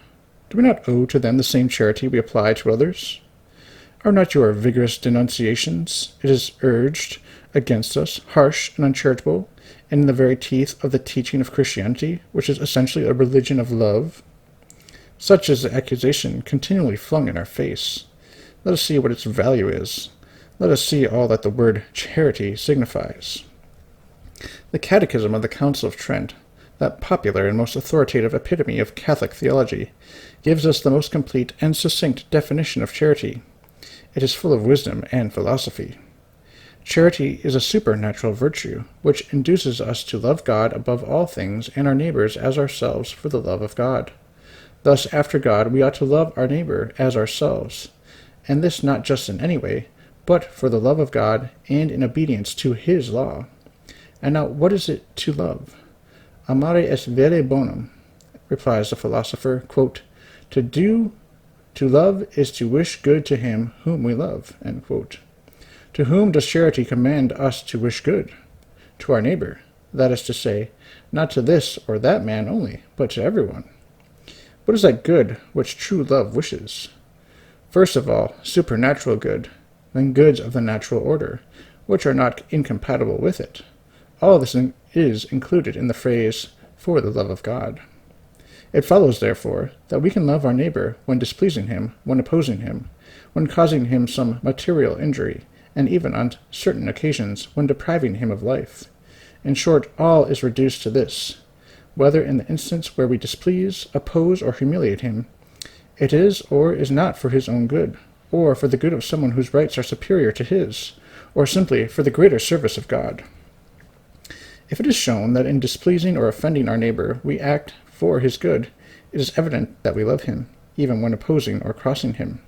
Do we not owe to them the same charity we apply to others? Are not your vigorous denunciations, it is urged, against us, harsh and uncharitable, and in the very teeth of the teaching of Christianity, which is essentially a religion of love? Such is the accusation continually flung in our face. Let us see what its value is. Let us see all that the word charity signifies. The Catechism of the Council of Trent, that popular and most authoritative epitome of Catholic theology, gives us the most complete and succinct definition of charity. It is full of wisdom and philosophy. Charity is a supernatural virtue, which induces us to love God above all things and our neighbors as ourselves for the love of God. Thus, after God, we ought to love our neighbor as ourselves, and this not just in any way, but for the love of God and in obedience to his law. And now, what is it to love? Amare est vere bonum, replies the philosopher, quote, To love is to wish good to him whom we love, end quote. To whom does charity command us to wish good? To our neighbor, that is to say, not to this or that man only, but to everyone. What is that good which true love wishes? First of all, supernatural good, then goods of the natural order, which are not incompatible with it. All this is included in the phrase, for the love of God. It follows, therefore, that we can love our neighbor when displeasing him, when opposing him, when causing him some material injury, and even on certain occasions when depriving him of life. In short, all is reduced to this. Whether in the instance where we displease, oppose, or humiliate him, it is or is not for his own good, or for the good of someone whose rights are superior to his, or simply for the greater service of God. If it is shown that in displeasing or offending our neighbor we act for his good, it is evident that we love him, even when opposing or crossing him.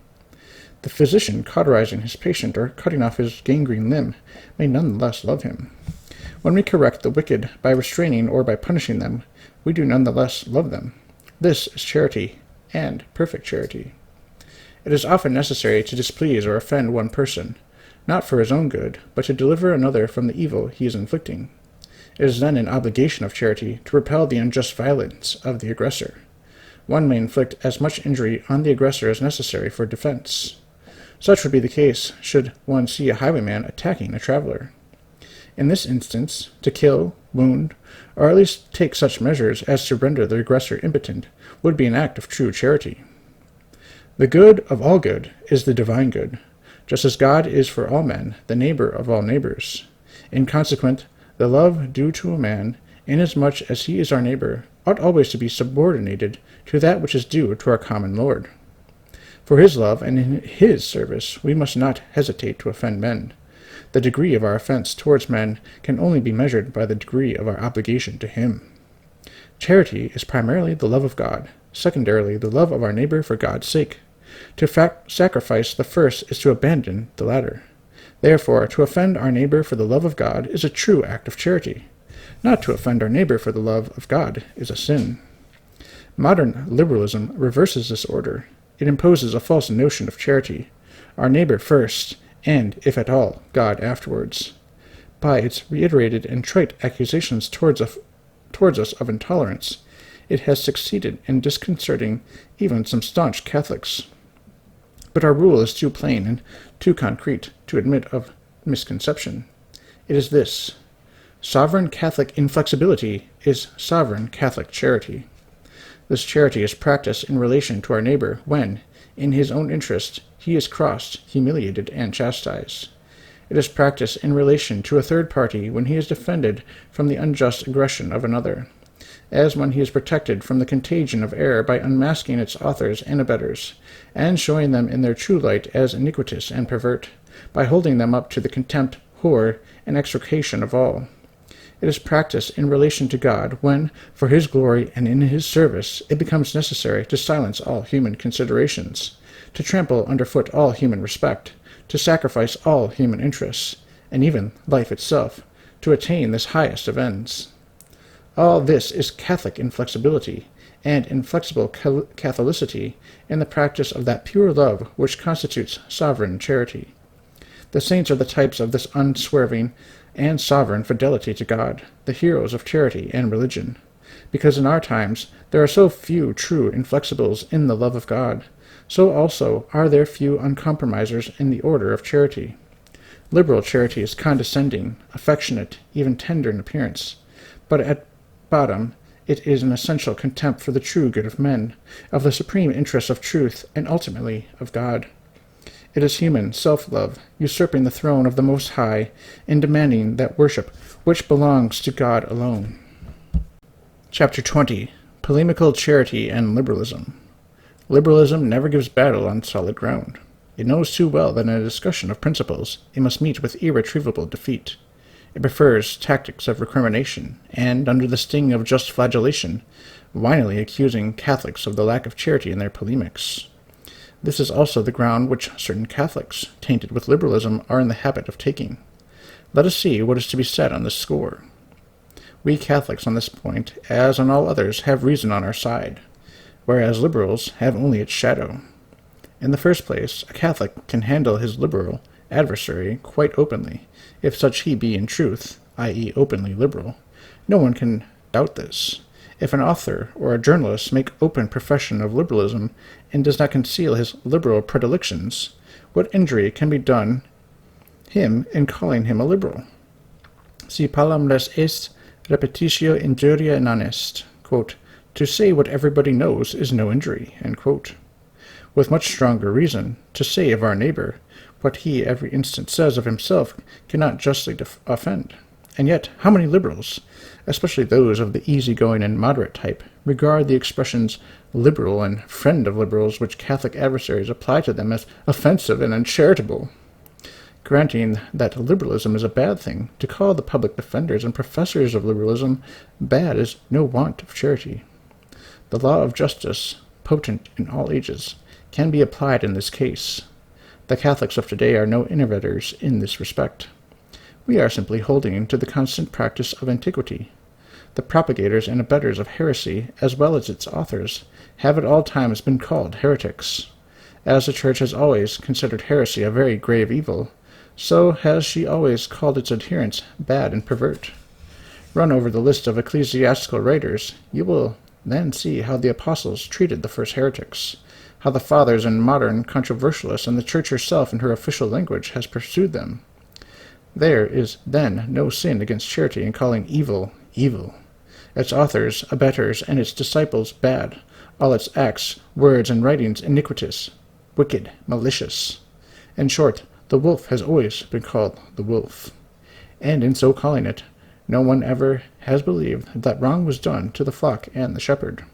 The physician cauterizing his patient or cutting off his gangrene limb may nonetheless love him. When we correct the wicked by restraining or by punishing them, we do nonetheless love them. This is charity, and perfect charity. It is often necessary to displease or offend one person, not for his own good, but to deliver another from the evil he is inflicting. It is then an obligation of charity to repel the unjust violence of the aggressor. One may inflict as much injury on the aggressor as necessary for defense. Such would be the case should one see a highwayman attacking a traveler. In this instance, to kill, wound, or at least take such measures as to render the aggressor impotent would be an act of true charity. The good of all good is the divine good, just as God is for all men the neighbor of all neighbors. In consequence, the love due to a man, inasmuch as he is our neighbor, ought always to be subordinated to that which is due to our common Lord. For his love and in his service we must not hesitate to offend men. The degree of our offense towards men can only be measured by the degree of our obligation to him. Charity is primarily the love of God, secondarily the love of our neighbor for God's sake. To sacrifice the first is to abandon the latter. Therefore, to offend our neighbor for the love of God is a true act of charity. Not to offend our neighbor for the love of God is a sin. Modern liberalism reverses this order. It imposes a false notion of charity, our neighbor first, and, if at all, God afterwards. By its reiterated and trite accusations towards us of intolerance, it has succeeded in disconcerting even some staunch Catholics. But our rule is too plain and too concrete to admit of misconception. It is this: sovereign Catholic inflexibility is sovereign Catholic charity. This charity is practiced in relation to our neighbor when, in his own interest, he is crossed, humiliated, and chastised. It is practiced in relation to a third party when he is defended from the unjust aggression of another. as when he is protected from the contagion of error by unmasking its authors and abettors, and showing them in their true light as iniquitous and pervert, by holding them up to the contempt, horror, and execration of all. It is practiced in relation to God when, for his glory and in his service, it becomes necessary to silence all human considerations, to trample underfoot all human respect, to sacrifice all human interests, and even life itself, to attain this highest of ends. All this is Catholic inflexibility, and inflexible Catholicity in the practice of that pure love which constitutes sovereign charity. The saints are the types of this unswerving and sovereign fidelity to God, the heroes of charity and religion, because in our times there are so few true inflexibles in the love of God, so also are there few uncompromisers in the order of charity. Liberal charity is condescending, affectionate, even tender in appearance, but at bottom it is an essential contempt for the true good of men, of the supreme interests of truth, and ultimately of God. It is human self-love, usurping the throne of the Most High, and demanding that worship which belongs to God alone. Chapter 20. Polemical Charity and Liberalism. Liberalism never gives battle on solid ground. It knows too well that in a discussion of principles it must meet with irretrievable defeat. It prefers tactics of recrimination, and, under the sting of just flagellation, vinily accusing Catholics of the lack of charity in their polemics. This is also the ground which certain Catholics, tainted with liberalism, are in the habit of taking. Let us see what is to be said on this score. We Catholics on this point, as on all others, have reason on our side, whereas liberals have only its shadow. In the first place, a Catholic can handle his liberal adversary quite openly, if such he be in truth, i.e. openly liberal. No one can doubt this. If an author or a journalist make open profession of liberalism and does not conceal his liberal predilections, what injury can be done him in calling him a liberal? Si palam les est, repetitio injuria non est. Quote, to say what everybody knows is no injury. End quote. With much stronger reason, to say of our neighbor what he every instant says of himself cannot justly offend. And yet, how many liberals, especially those of the easy-going and moderate type, regard the expressions liberal and friend of liberals which Catholic adversaries apply to them as offensive and uncharitable? Granting that liberalism is a bad thing, to call the public defenders and professors of liberalism bad is no want of charity. The law of justice, potent in all ages, can be applied in this case. The Catholics of today are no innovators in this respect. We are simply holding to the constant practice of antiquity. The propagators and abettors of heresy, as well as its authors, have at all times been called heretics. As the Church has always considered heresy a very grave evil, so has she always called its adherents bad and pervert. Run over the list of ecclesiastical writers, you will then see how the apostles treated the first heretics, how the fathers and modern controversialists and the Church herself in her official language has pursued them. There is then no sin against charity in calling evil, evil, its authors, abettors, and its disciples bad, all its acts, words, and writings iniquitous, wicked, malicious. In short, the wolf has always been called the wolf, and in so calling it, no one ever has believed that wrong was done to the flock and the shepherd.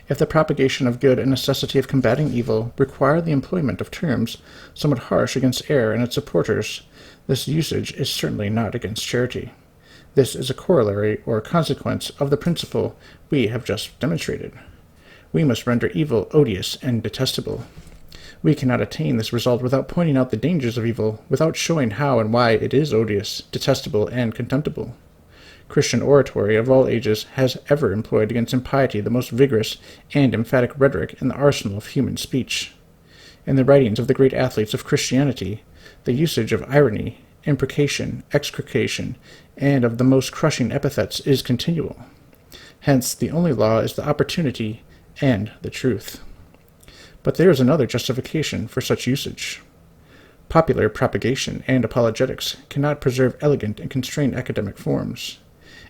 If the propagation of good and necessity of combating evil require the employment of terms somewhat harsh against error and its supporters, this usage is certainly not against charity. This is a corollary or consequence of the principle we have just demonstrated. We must render evil odious and detestable. We cannot attain this result without pointing out the dangers of evil, without showing how and why it is odious, detestable, and contemptible. Christian oratory of all ages has ever employed against impiety the most vigorous and emphatic rhetoric in the arsenal of human speech. In the writings of the great athletes of Christianity, the usage of irony, imprecation, execration, and of the most crushing epithets is continual. Hence, the only law is the opportunity and the truth. But there is another justification for such usage. Popular propagation and apologetics cannot preserve elegant and constrained academic forms.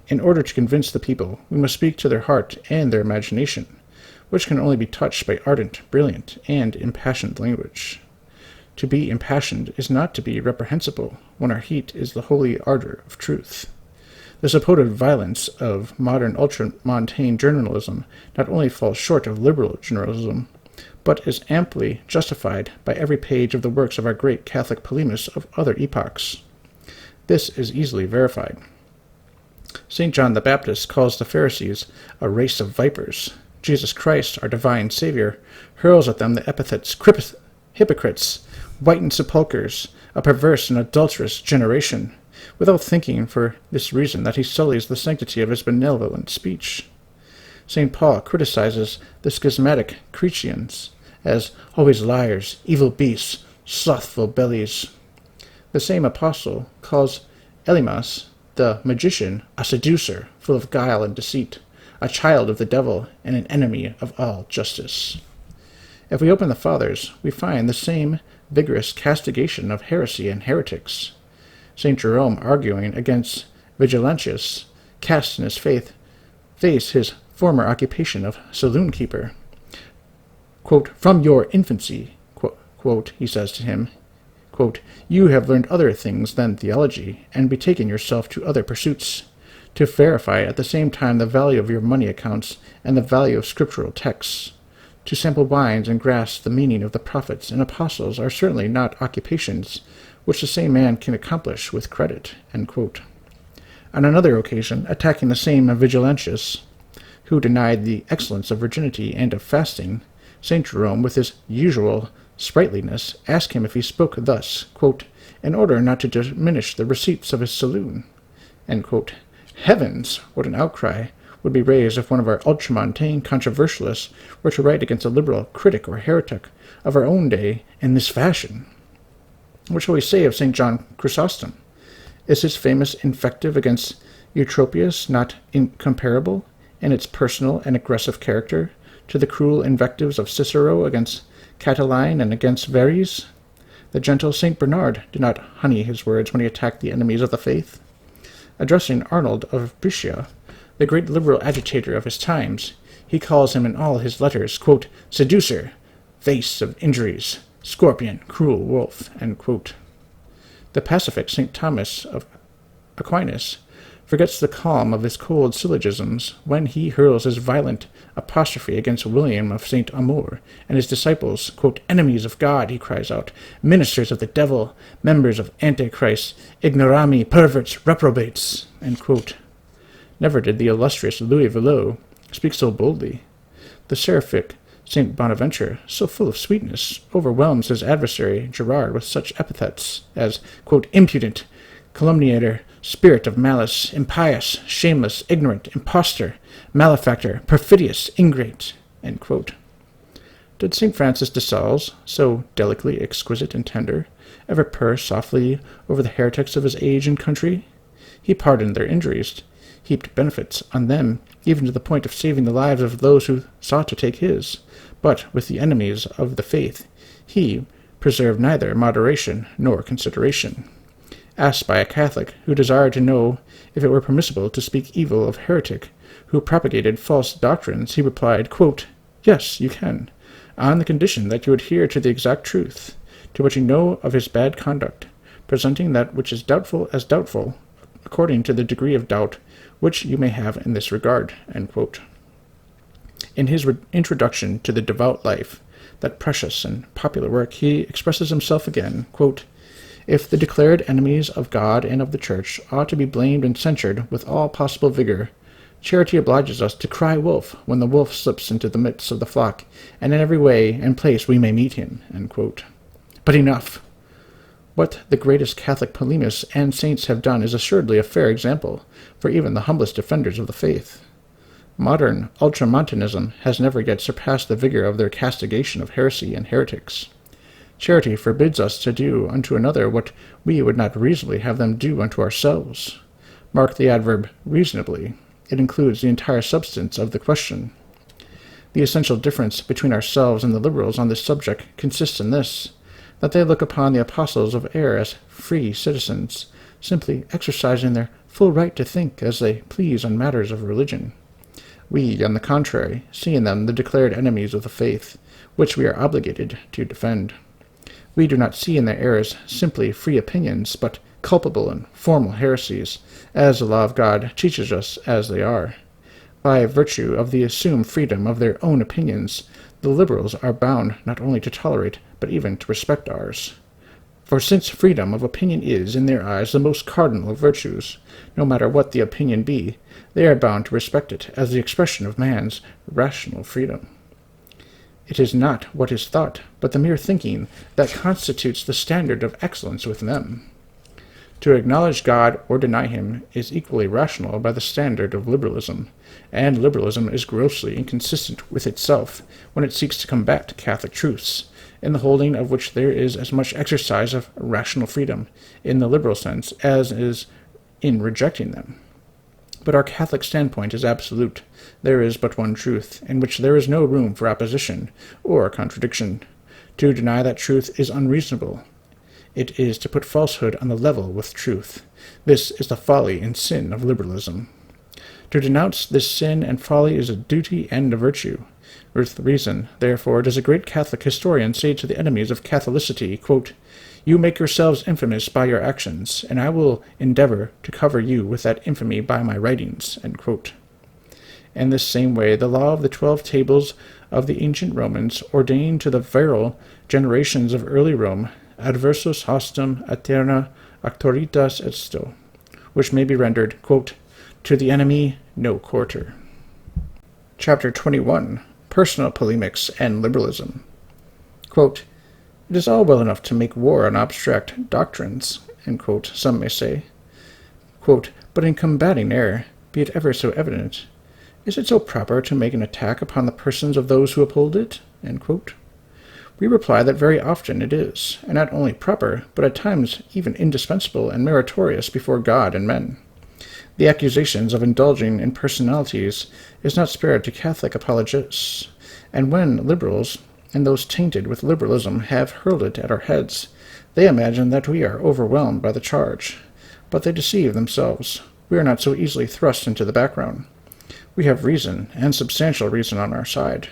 In order to convince the people, we must speak to their heart and their imagination, which can only be touched by ardent, brilliant, and impassioned language. To be impassioned is not to be reprehensible when our heat is the holy ardor of truth. The supposed violence of modern ultramontane journalism not only falls short of liberal journalism, but is amply justified by every page of the works of our great Catholic polemists of other epochs. This is easily verified. St. John the Baptist calls the Pharisees a race of vipers. Jesus Christ, our divine Savior, hurls at them the epithets hypocrites, whitened sepulchres, a perverse and adulterous generation, without thinking for this reason that he sullies the sanctity of his benevolent speech. St. Paul criticizes the schismatic Cretians as always liars, evil beasts, slothful bellies. The same apostle calls Elymas, the magician, a seducer, full of guile and deceit, a child of the devil, and an enemy of all justice. If we open the Fathers, we find the same vigorous castigation of heresy and heretics. St. Jerome, arguing against Vigilantius, cast in his face his former occupation of saloon-keeper. Quote, "From your infancy," quote, he says to him, quote, "you have learned other things than theology, and betaken yourself to other pursuits, to verify at the same time the value of your money accounts and the value of scriptural texts. To sample wines and grasp the meaning of the prophets and apostles are certainly not occupations which the same man can accomplish with credit." End quote. On another occasion, attacking the same Vigilantius, who denied the excellence of virginity and of fasting, St. Jerome, with his usual sprightliness, asked him if he spoke thus, quote, "in order not to diminish the receipts of his saloon." End quote. Heavens! What an outcry would be raised if one of our ultramontane controversialists were to write against a liberal critic or heretic of our own day in this fashion. What shall we say of St. John Chrysostom? Is his famous invective against Eutropius not incomparable in its personal and aggressive character to the cruel invectives of Cicero against Catiline and against Verres? The gentle St. Bernard did not honey his words when he attacked the enemies of the faith. Addressing Arnold of Brescia, the great liberal agitator of his times, he calls him in all his letters, quote, "seducer, vase of injuries, scorpion, cruel wolf." End quote. The pacific St. Thomas of Aquinas forgets the calm of his cold syllogisms when he hurls his violent apostrophe against William of St. Amour and his disciples, quote, "enemies of God," he cries out, "ministers of the devil, members of Antichrist, ignorami, perverts, reprobates." End quote. Never did the illustrious Louis Villot speak so boldly. The seraphic St. Bonaventure, so full of sweetness, overwhelms his adversary Gerard with such epithets as, quote, "impudent, calumniator, spirit of malice, impious, shameless, ignorant, impostor, malefactor, perfidious, ingrate." End quote. Did St. Francis de Sales, so delicately exquisite and tender, ever purr softly over the heretics of his age and country? He pardoned their injuries, heaped benefits on them, even to the point of saving the lives of those who sought to take his. But with the enemies of the faith, he preserved neither moderation nor consideration. Asked by a Catholic who desired to know if it were permissible to speak evil of a heretic who propagated false doctrines, he replied, quote, "Yes, you can, on the condition that you adhere to the exact truth, to what you know of his bad conduct, presenting that which is doubtful as doubtful, according to the degree of doubt which you may have in this regard." End quote. In his introduction to the Devout Life, that precious and popular work, he expresses himself again, quote, "If the declared enemies of God and of the Church ought to be blamed and censured with all possible vigor, charity obliges us to cry wolf when the wolf slips into the midst of the flock, and in every way and place we may meet him." End quote. But enough! What the greatest Catholic polemists and saints have done is assuredly a fair example for even the humblest defenders of the faith. Modern ultramontanism has never yet surpassed the vigor of their castigation of heresy and heretics. Charity forbids us to do unto another what we would not reasonably have them do unto ourselves. Mark the adverb reasonably. It includes the entire substance of the question. The essential difference between ourselves and the liberals on this subject consists in this, that they look upon the apostles of error as free citizens, simply exercising their full right to think as they please on matters of religion. We, on the contrary, see in them the declared enemies of the faith, which we are obligated to defend. We do not see in their errors simply free opinions, but culpable and formal heresies, as the law of God teaches us as they are. By virtue of the assumed freedom of their own opinions, the liberals are bound not only to tolerate, but even to respect ours. For since freedom of opinion is, in their eyes, the most cardinal of virtues, no matter what the opinion be, they are bound to respect it as the expression of man's rational freedom. It is not what is thought, but the mere thinking, that constitutes the standard of excellence with them. To acknowledge God or deny him is equally rational by the standard of liberalism, and liberalism is grossly inconsistent with itself when it seeks to combat Catholic truths, in the holding of which there is as much exercise of rational freedom, in the liberal sense, as is in rejecting them. But our Catholic standpoint is absolute. There is but one truth, in which there is no room for opposition or contradiction. To deny that truth is unreasonable. It is to put falsehood on the level with truth. This is the folly and sin of liberalism. To denounce this sin and folly is a duty and a virtue. With reason, therefore, does a great Catholic historian say to the enemies of Catholicity, quote, "You make yourselves infamous by your actions, and I will endeavor to cover you with that infamy by my writings." End quote. In this same way, the law of the 12 tables of the ancient Romans ordained to the virile generations of early Rome, adversus hostem aeterna auctoritas esto, which may be rendered, quote, "To the enemy, no quarter." Chapter 21. Personal Polemics and Liberalism. Quote, "It is all well enough to make war on abstract doctrines," end quote, some may say. Quote, "But in combating error, be it ever so evident, is it so proper to make an attack upon the persons of those who uphold it?" End quote. We reply that very often it is, and not only proper, but at times even indispensable and meritorious before God and men. The accusations of indulging in personalities is not spared to Catholic apologists, and when liberals, and those tainted with liberalism, have hurled it at our heads, they imagine that we are overwhelmed by the charge. But they deceive themselves. We are not so easily thrust into the background. We have reason, and substantial reason, on our side.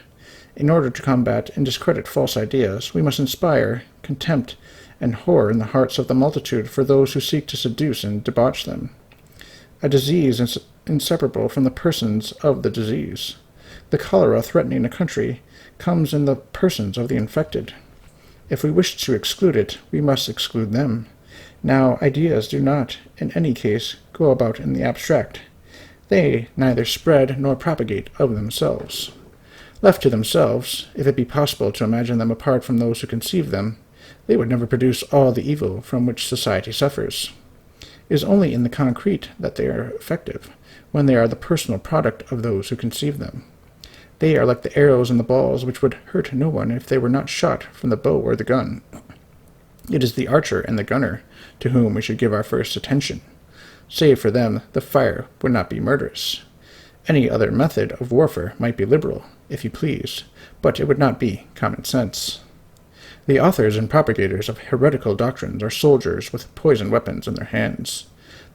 In order to combat and discredit false ideas, we must inspire contempt and horror in the hearts of the multitude for those who seek to seduce and debauch them. A disease is inseparable from the persons of the disease. The cholera threatening a country comes in the persons of the infected. If we wish to exclude it, we must exclude them. Now, ideas do not, in any case, go about in the abstract. They neither spread nor propagate of themselves. Left to themselves, if it be possible to imagine them apart from those who conceive them, they would never produce all the evil from which society suffers. It is only in the concrete that they are effective, when they are the personal product of those who conceive them. They are like the arrows and the balls which would hurt no one if they were not shot from the bow or the gun. It is the archer and the gunner to whom we should give our first attention. Save for them, the fire would not be murderous. Any other method of warfare might be liberal, if you please, but it would not be common sense. The authors and propagators of heretical doctrines are soldiers with poisoned weapons in their hands.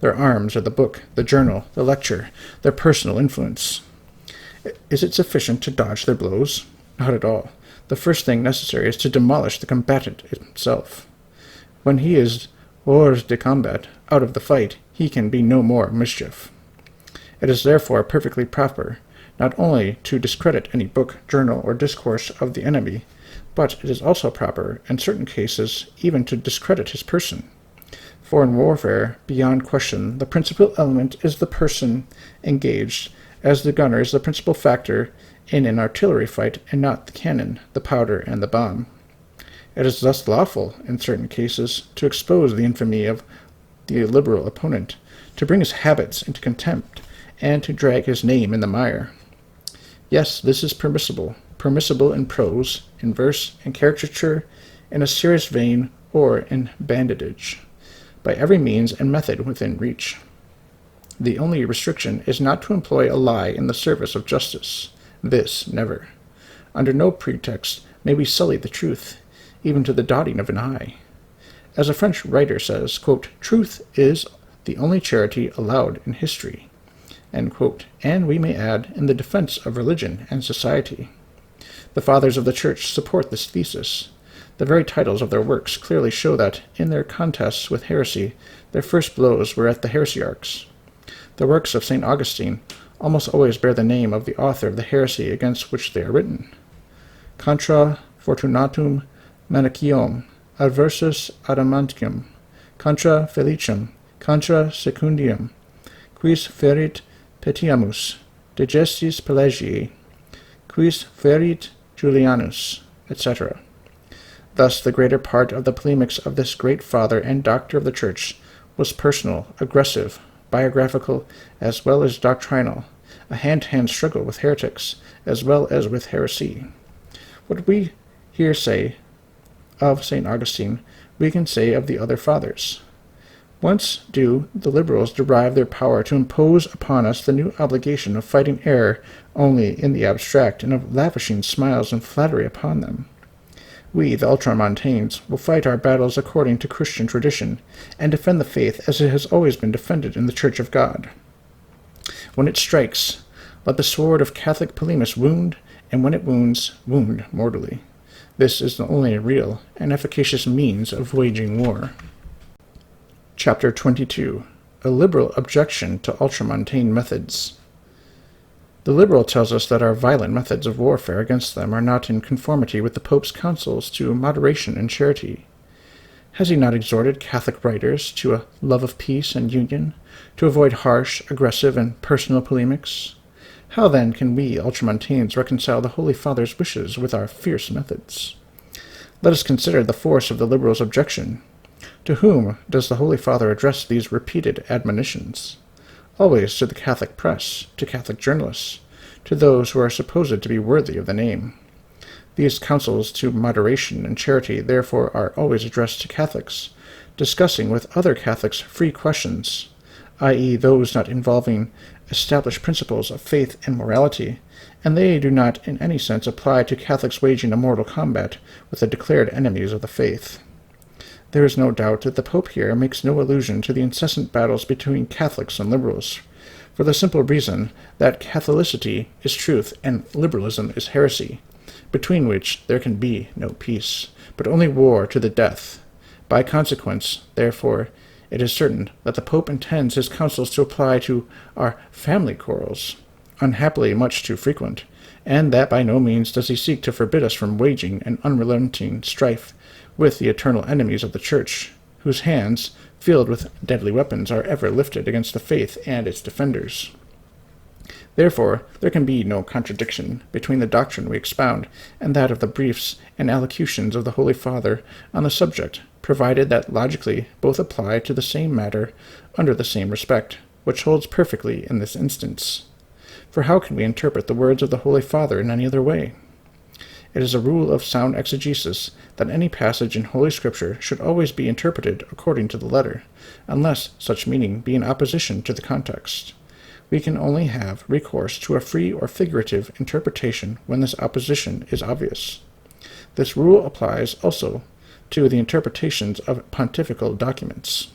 Their arms are the book, the journal, the lecture, their personal influence. Is it sufficient to dodge their blows? Not at all. The first thing necessary is to demolish the combatant himself. When he is hors de combat, out of the fight, he can be no more mischief. It is therefore perfectly proper, not only to discredit any book, journal, or discourse of the enemy, but it is also proper, in certain cases, even to discredit his person. For in warfare, beyond question, the principal element is the person engaged, as the gunner is the principal factor in an artillery fight, and not the cannon, the powder, and the bomb. It is thus lawful, in certain cases, to expose the infamy of the liberal opponent, to bring his habits into contempt, and to drag his name in the mire. Yes, this is permissible in prose, in verse, in caricature, in a serious vein, or in bandage, by every means and method within reach. The only restriction is not to employ a lie in the service of justice. This never. Under no pretext may we sully the truth, even to the dotting of an I. As a French writer says, quote, "Truth is the only charity allowed in history," end quote, and we may add, in the defense of religion and society. The fathers of the Church support this thesis. The very titles of their works clearly show that, in their contests with heresy, their first blows were at the heresiarchs. The works of St. Augustine almost always bear the name of the author of the heresy against which they are written. Contra Fortunatum Manichaeum, adversus Adamantium, contra Felicem, contra Secundium, quis ferit Petiamus, digestis Pelagii, quis ferit Julianus, etc. Thus the greater part of the polemics of this great father and doctor of the Church was personal, aggressive, biographical, as well as doctrinal, a hand-to-hand struggle with heretics, as well as with heresy. What we here say of St. Augustine, we can say of the other fathers. Whence do the liberals derive their power to impose upon us the new obligation of fighting error only in the abstract, and of lavishing smiles and flattery upon them? We, the Ultramontanes, will fight our battles according to Christian tradition, and defend the faith as it has always been defended in the Church of God. When it strikes, let the sword of Catholic polemists wound, and when it wounds, wound mortally. This is the only real and efficacious means of waging war. Chapter 22. A liberal objection to ultramontane methods. The liberal tells us that our violent methods of warfare against them are not in conformity with the Pope's counsels to moderation and charity. Has he not exhorted Catholic writers to a love of peace and union, to avoid harsh, aggressive, and personal polemics? How then can we ultramontanes reconcile the Holy Father's wishes with our fierce methods? Let us consider the force of the liberals' objection. To whom does the Holy Father address these repeated admonitions? Always to the Catholic press, to Catholic journalists, to those who are supposed to be worthy of the name. These counsels to moderation and charity therefore are always addressed to Catholics, discussing with other Catholics free questions, i.e. those not involving established principles of faith and morality, and they do not in any sense apply to Catholics waging a mortal combat with the declared enemies of the faith. There is no doubt that the Pope here makes no allusion to the incessant battles between Catholics and liberals, for the simple reason that Catholicity is truth and liberalism is heresy, between which there can be no peace, but only war to the death. By consequence, therefore, it is certain that the Pope intends his counsels to apply to our family quarrels, unhappily much too frequent, and that by no means does he seek to forbid us from waging an unrelenting strife with the eternal enemies of the Church, whose hands, filled with deadly weapons, are ever lifted against the faith and its defenders. Therefore, there can be no contradiction between the doctrine we expound and that of the briefs and allocutions of the Holy Father on the subject, provided that logically both apply to the same matter under the same respect, which holds perfectly in this instance. For how can we interpret the words of the Holy Father in any other way? It is a rule of sound exegesis that any passage in Holy Scripture should always be interpreted according to the letter, unless such meaning be in opposition to the context. We can only have recourse to a free or figurative interpretation when this opposition is obvious. This rule applies also to the interpretations of pontifical documents.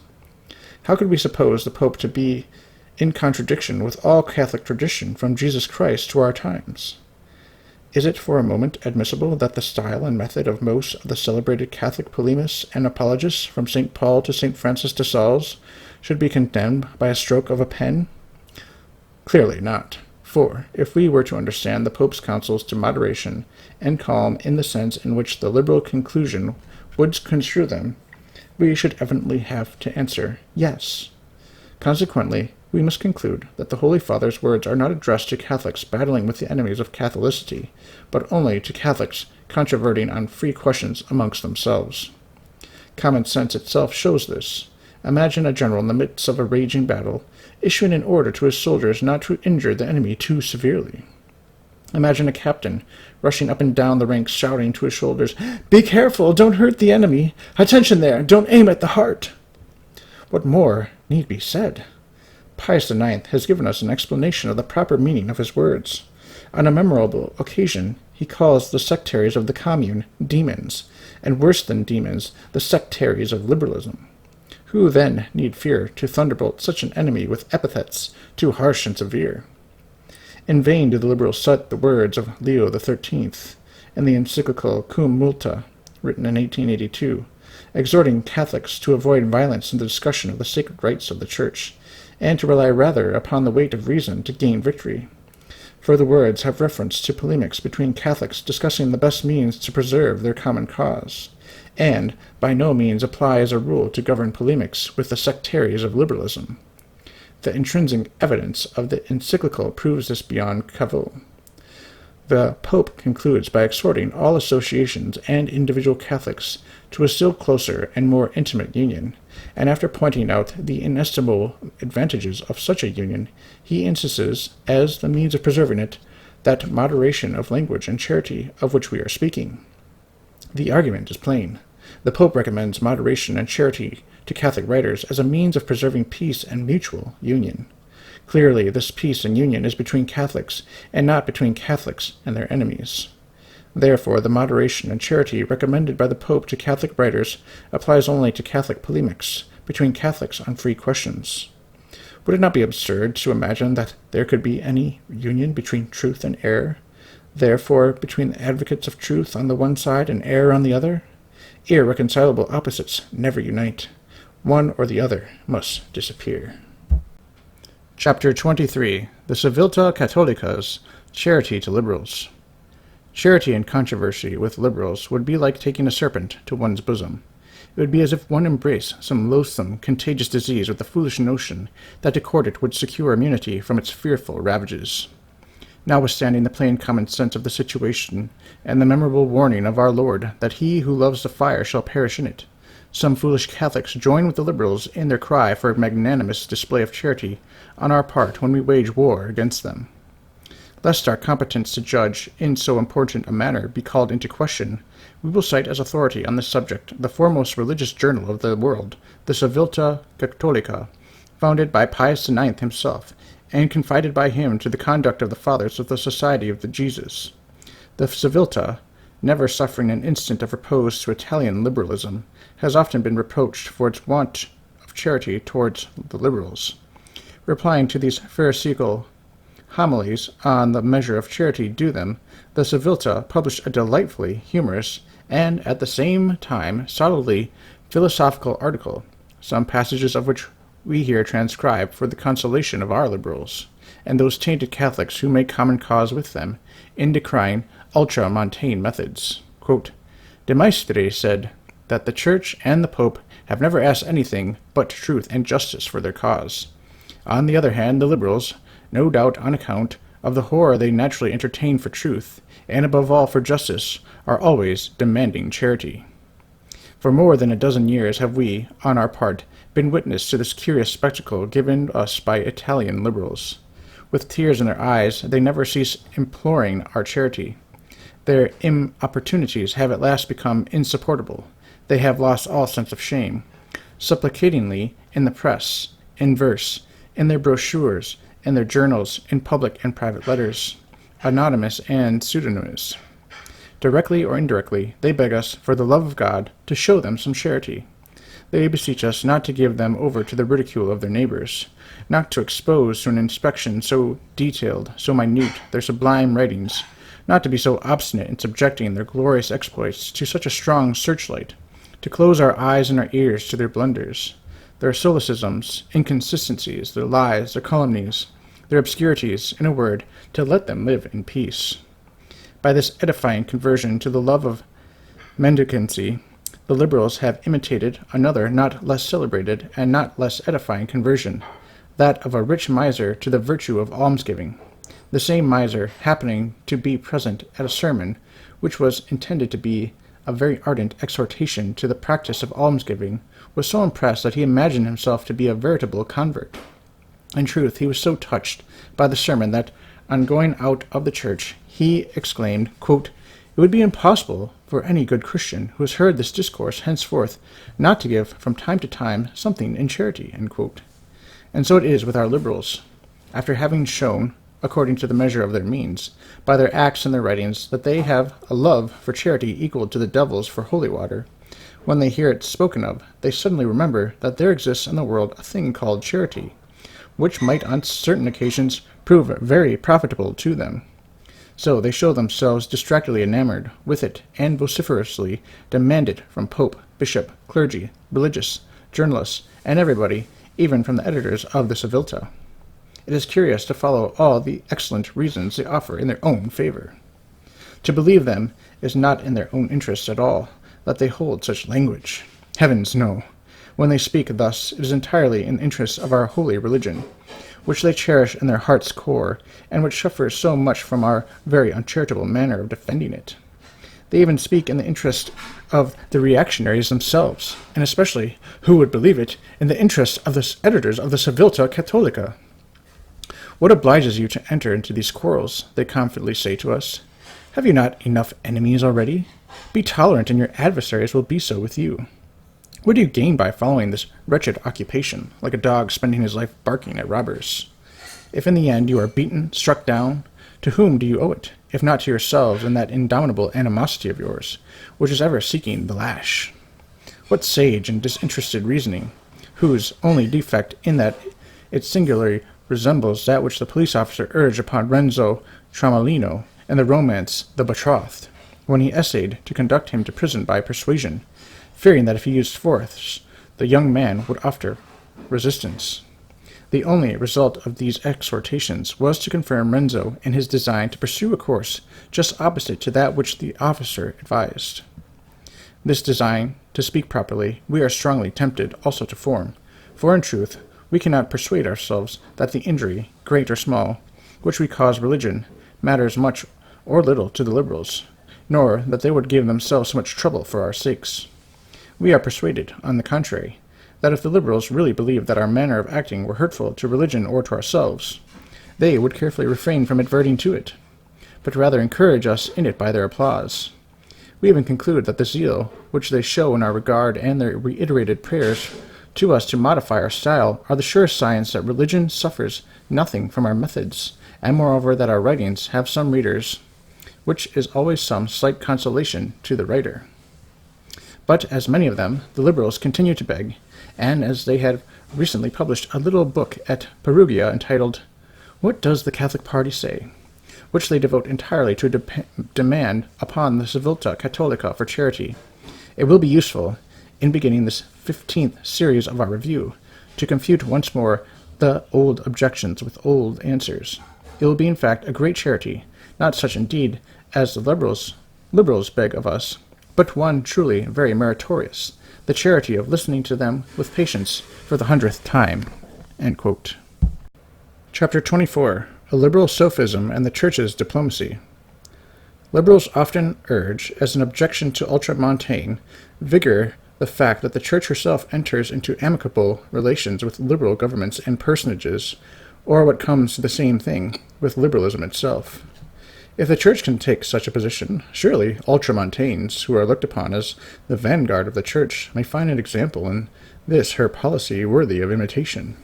How could we suppose the Pope to be in contradiction with all Catholic tradition from Jesus Christ to our times? Is it for a moment admissible that the style and method of most of the celebrated Catholic polemists and apologists, from St. Paul to St. Francis de Sales, should be condemned by a stroke of a pen? Clearly not. For, if we were to understand the Pope's counsels to moderation and calm in the sense in which the liberal conclusion would construe them, we should evidently have to answer yes. Consequently, we must conclude that the Holy Father's words are not addressed to Catholics battling with the enemies of Catholicity, but only to Catholics controverting on free questions amongst themselves. Common sense itself shows this. Imagine a general in the midst of a raging battle, issuing an order to his soldiers not to injure the enemy too severely. Imagine a captain rushing up and down the ranks shouting to his soldiers, "Be careful, don't hurt the enemy! Attention there, don't aim at the heart!" What more need be said? Pius IX has given us an explanation of the proper meaning of his words. On a memorable occasion, he calls the sectaries of the Commune demons, and worse than demons, the sectaries of liberalism. Who then need fear to thunderbolt such an enemy with epithets too harsh and severe? In vain do the liberals cite the words of Leo XIII in the encyclical Cum Multa, written in 1882, exhorting Catholics to avoid violence in the discussion of the sacred rights of the Church, and to rely rather upon the weight of reason to gain victory. Further words have reference to polemics between Catholics discussing the best means to preserve their common cause, and by no means apply as a rule to govern polemics with the sectaries of liberalism. The intrinsic evidence of the encyclical proves this beyond cavil. The Pope concludes by exhorting all associations and individual Catholics to a still closer and more intimate union, and after pointing out the inestimable advantages of such a union, he insists, as the means of preserving it, that moderation of language and charity of which we are speaking. The argument is plain. The Pope recommends moderation and charity to Catholic writers as a means of preserving peace and mutual union. Clearly, this peace and union is between Catholics, and not between Catholics and their enemies. Therefore, the moderation and charity recommended by the Pope to Catholic writers applies only to Catholic polemics between Catholics on free questions. Would it not be absurd to imagine that there could be any union between truth and error, therefore between the advocates of truth on the one side and error on the other? Irreconcilable opposites never unite. One or the other must disappear. Chapter 23. The Civiltà Catholica's Charity to Liberals. Charity and controversy with liberals would be like taking a serpent to one's bosom. It would be as if one embraced some loathsome, contagious disease with the foolish notion that to court it would secure immunity from its fearful ravages. Notwithstanding the plain common sense of the situation, and the memorable warning of our Lord that he who loves the fire shall perish in it, some foolish Catholics join with the liberals in their cry for a magnanimous display of charity on our part when we wage war against them. Lest our competence to judge in so important a matter be called into question, we will cite as authority on this subject the foremost religious journal of the world, the Civiltà Cattolica, founded by Pius IX himself, and confided by him to the conduct of the Fathers of the Society of the Jesus. The Civiltà, never suffering an instant of repose to Italian liberalism, has often been reproached for its want of charity towards the liberals. Replying to these pharisaical homilies on the measure of charity due them, the Civiltà published a delightfully humorous and, at the same time, solidly philosophical article, some passages of which we here transcribe for the consolation of our liberals, and those tainted Catholics who make common cause with them, in decrying ultramontane methods. Quote, De Maistre said that the Church and the Pope have never asked anything but truth and justice for their cause. On the other hand, the liberals, no doubt on account of the horror they naturally entertain for truth, and above all for justice, are always demanding charity. For more than a dozen years have we, on our part, been witness to this curious spectacle given us by Italian liberals. With tears in their eyes, they never cease imploring our charity. Their importunities have at last become insupportable. They have lost all sense of shame. Supplicatingly, in the press, in verse, in their brochures, in their journals, in public and private letters, anonymous and pseudonymous. Directly or indirectly, they beg us, for the love of God, to show them some charity. They beseech us not to give them over to the ridicule of their neighbors, not to expose to an inspection so detailed, so minute, their sublime writings, not to be so obstinate in subjecting their glorious exploits to such a strong searchlight, to close our eyes and our ears to their blunders, their solecisms, inconsistencies, their lies, their calumnies, their obscurities, in a word, to let them live in peace. By this edifying conversion to the love of mendicancy, the liberals have imitated another not less celebrated and not less edifying conversion, that of a rich miser to the virtue of almsgiving. The same miser, happening to be present at a sermon which was intended to be a very ardent exhortation to the practice of almsgiving, was so impressed that he imagined himself to be a veritable convert. In truth, he was so touched by the sermon that, on going out of the church, he exclaimed, quote, It would be impossible for any good Christian who has heard this discourse henceforth not to give from time to time something in charity. End quote. And so it is with our liberals. After having shown, according to the measure of their means, by their acts and their writings, that they have a love for charity equal to the devil's for holy water, when they hear it spoken of, they suddenly remember that there exists in the world a thing called charity, which might on certain occasions prove very profitable to them. So they show themselves distractedly enamored with it, and vociferously demand it from pope, bishop, clergy, religious, journalists, and everybody, even from the editors of the Civiltà. It is curious to follow all the excellent reasons they offer in their own favor. To believe them is not in their own interests at all, that they hold such language. Heavens, no. When they speak thus, it is entirely in the interests of our holy religion, which they cherish in their heart's core, and which suffers so much from our very uncharitable manner of defending it. They even speak in the interest of the reactionaries themselves, and especially, who would believe it, in the interest of the editors of the Civiltà Cattolica. What obliges you to enter into these quarrels, they confidently say to us. Have you not enough enemies already? Be tolerant, and your adversaries will be so with you. What do you gain by following this wretched occupation, like a dog spending his life barking at robbers? If in the end you are beaten, struck down, to whom do you owe it, if not to yourselves and that indomitable animosity of yours, which is ever seeking the lash? What sage and disinterested reasoning, whose only defect in that it singularly resembles that which the police officer urged upon Renzo Tremolino in the romance The Betrothed, when he essayed to conduct him to prison by persuasion, fearing that if he used force, the young man would offer resistance. The only result of these exhortations was to confirm Renzo in his design to pursue a course just opposite to that which the officer advised. This design, to speak properly, we are strongly tempted also to form, for in truth we cannot persuade ourselves that the injury, great or small, which we cause religion, matters much or little to the liberals, nor that they would give themselves so much trouble for our sakes. We are persuaded, on the contrary, that if the liberals really believed that our manner of acting were hurtful to religion or to ourselves, they would carefully refrain from adverting to it, but rather encourage us in it by their applause. We even conclude that the zeal which they show in our regard and their reiterated prayers to us to modify our style are the sure signs that religion suffers nothing from our methods, and moreover that our writings have some readers, which is always some slight consolation to the writer. But as many of them, the liberals, continue to beg, and as they have recently published a little book at Perugia entitled, What Does the Catholic Party Say?, which they devote entirely to demand upon the Civiltà Cattolica for charity, it will be useful, in beginning this 15th series of our review, to confute once more the old objections with old answers. It will be in fact a great charity, not such indeed as the liberals beg of us, but one truly very meritorious, the charity of listening to them with patience for the 100th time." End quote. Chapter 24. A Liberal Sophism and the Church's Diplomacy. Liberals often urge, as an objection to ultramontane vigor, the fact that the Church herself enters into amicable relations with liberal governments and personages, or what comes to the same thing, with liberalism itself. If the Church can take such a position, surely ultramontanes, who are looked upon as the vanguard of the Church, may find an example in this her policy worthy of imitation.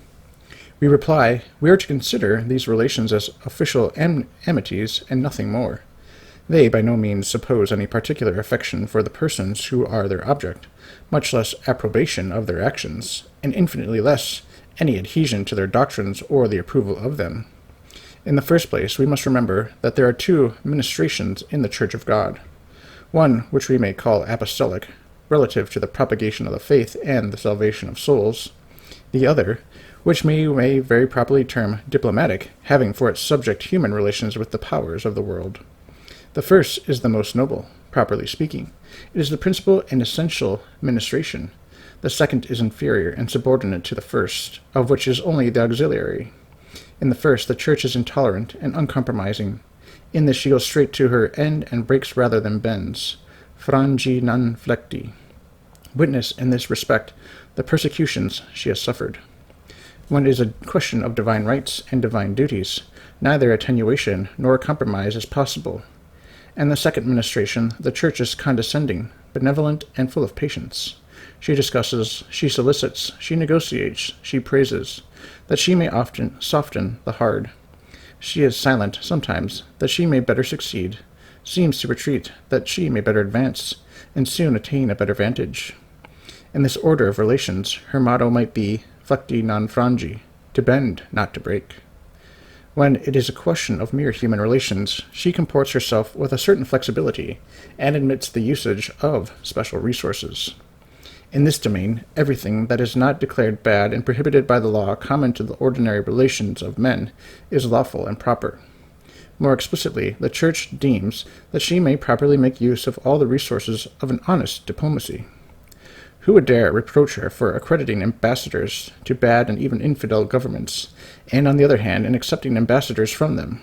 We reply, we are to consider these relations as official amities and nothing more. They by no means suppose any particular affection for the persons who are their object, much less approbation of their actions, and infinitely less any adhesion to their doctrines or the approval of them. In the first place, we must remember that there are two ministrations in the Church of God. One, which we may call apostolic, relative to the propagation of the faith and the salvation of souls. The other, which we may very properly term diplomatic, having for its subject human relations with the powers of the world. The first is the most noble, properly speaking. It is the principal and essential ministration. The second is inferior and subordinate to the first, of which is only the auxiliary. In the first, the Church is intolerant and uncompromising. In this she goes straight to her end and breaks rather than bends. Frangi non flecti. Witness, in this respect, the persecutions she has suffered. When it is a question of divine rights and divine duties, neither attenuation nor compromise is possible. And the second ministration, the Church is condescending, benevolent, and full of patience. She discusses, she solicits, she negotiates, she praises, that she may often soften the hard. She is silent sometimes, that she may better succeed, seems to retreat, that she may better advance, and soon attain a better vantage. In this order of relations, her motto might be, flecti non frangi, to bend, not to break. When it is a question of mere human relations, she comports herself with a certain flexibility and admits the usage of special resources. In this domain, everything that is not declared bad and prohibited by the law common to the ordinary relations of men is lawful and proper. More explicitly, the Church deems that she may properly make use of all the resources of an honest diplomacy. Who would dare reproach her for accrediting ambassadors to bad and even infidel governments, and on the other hand in accepting ambassadors from them,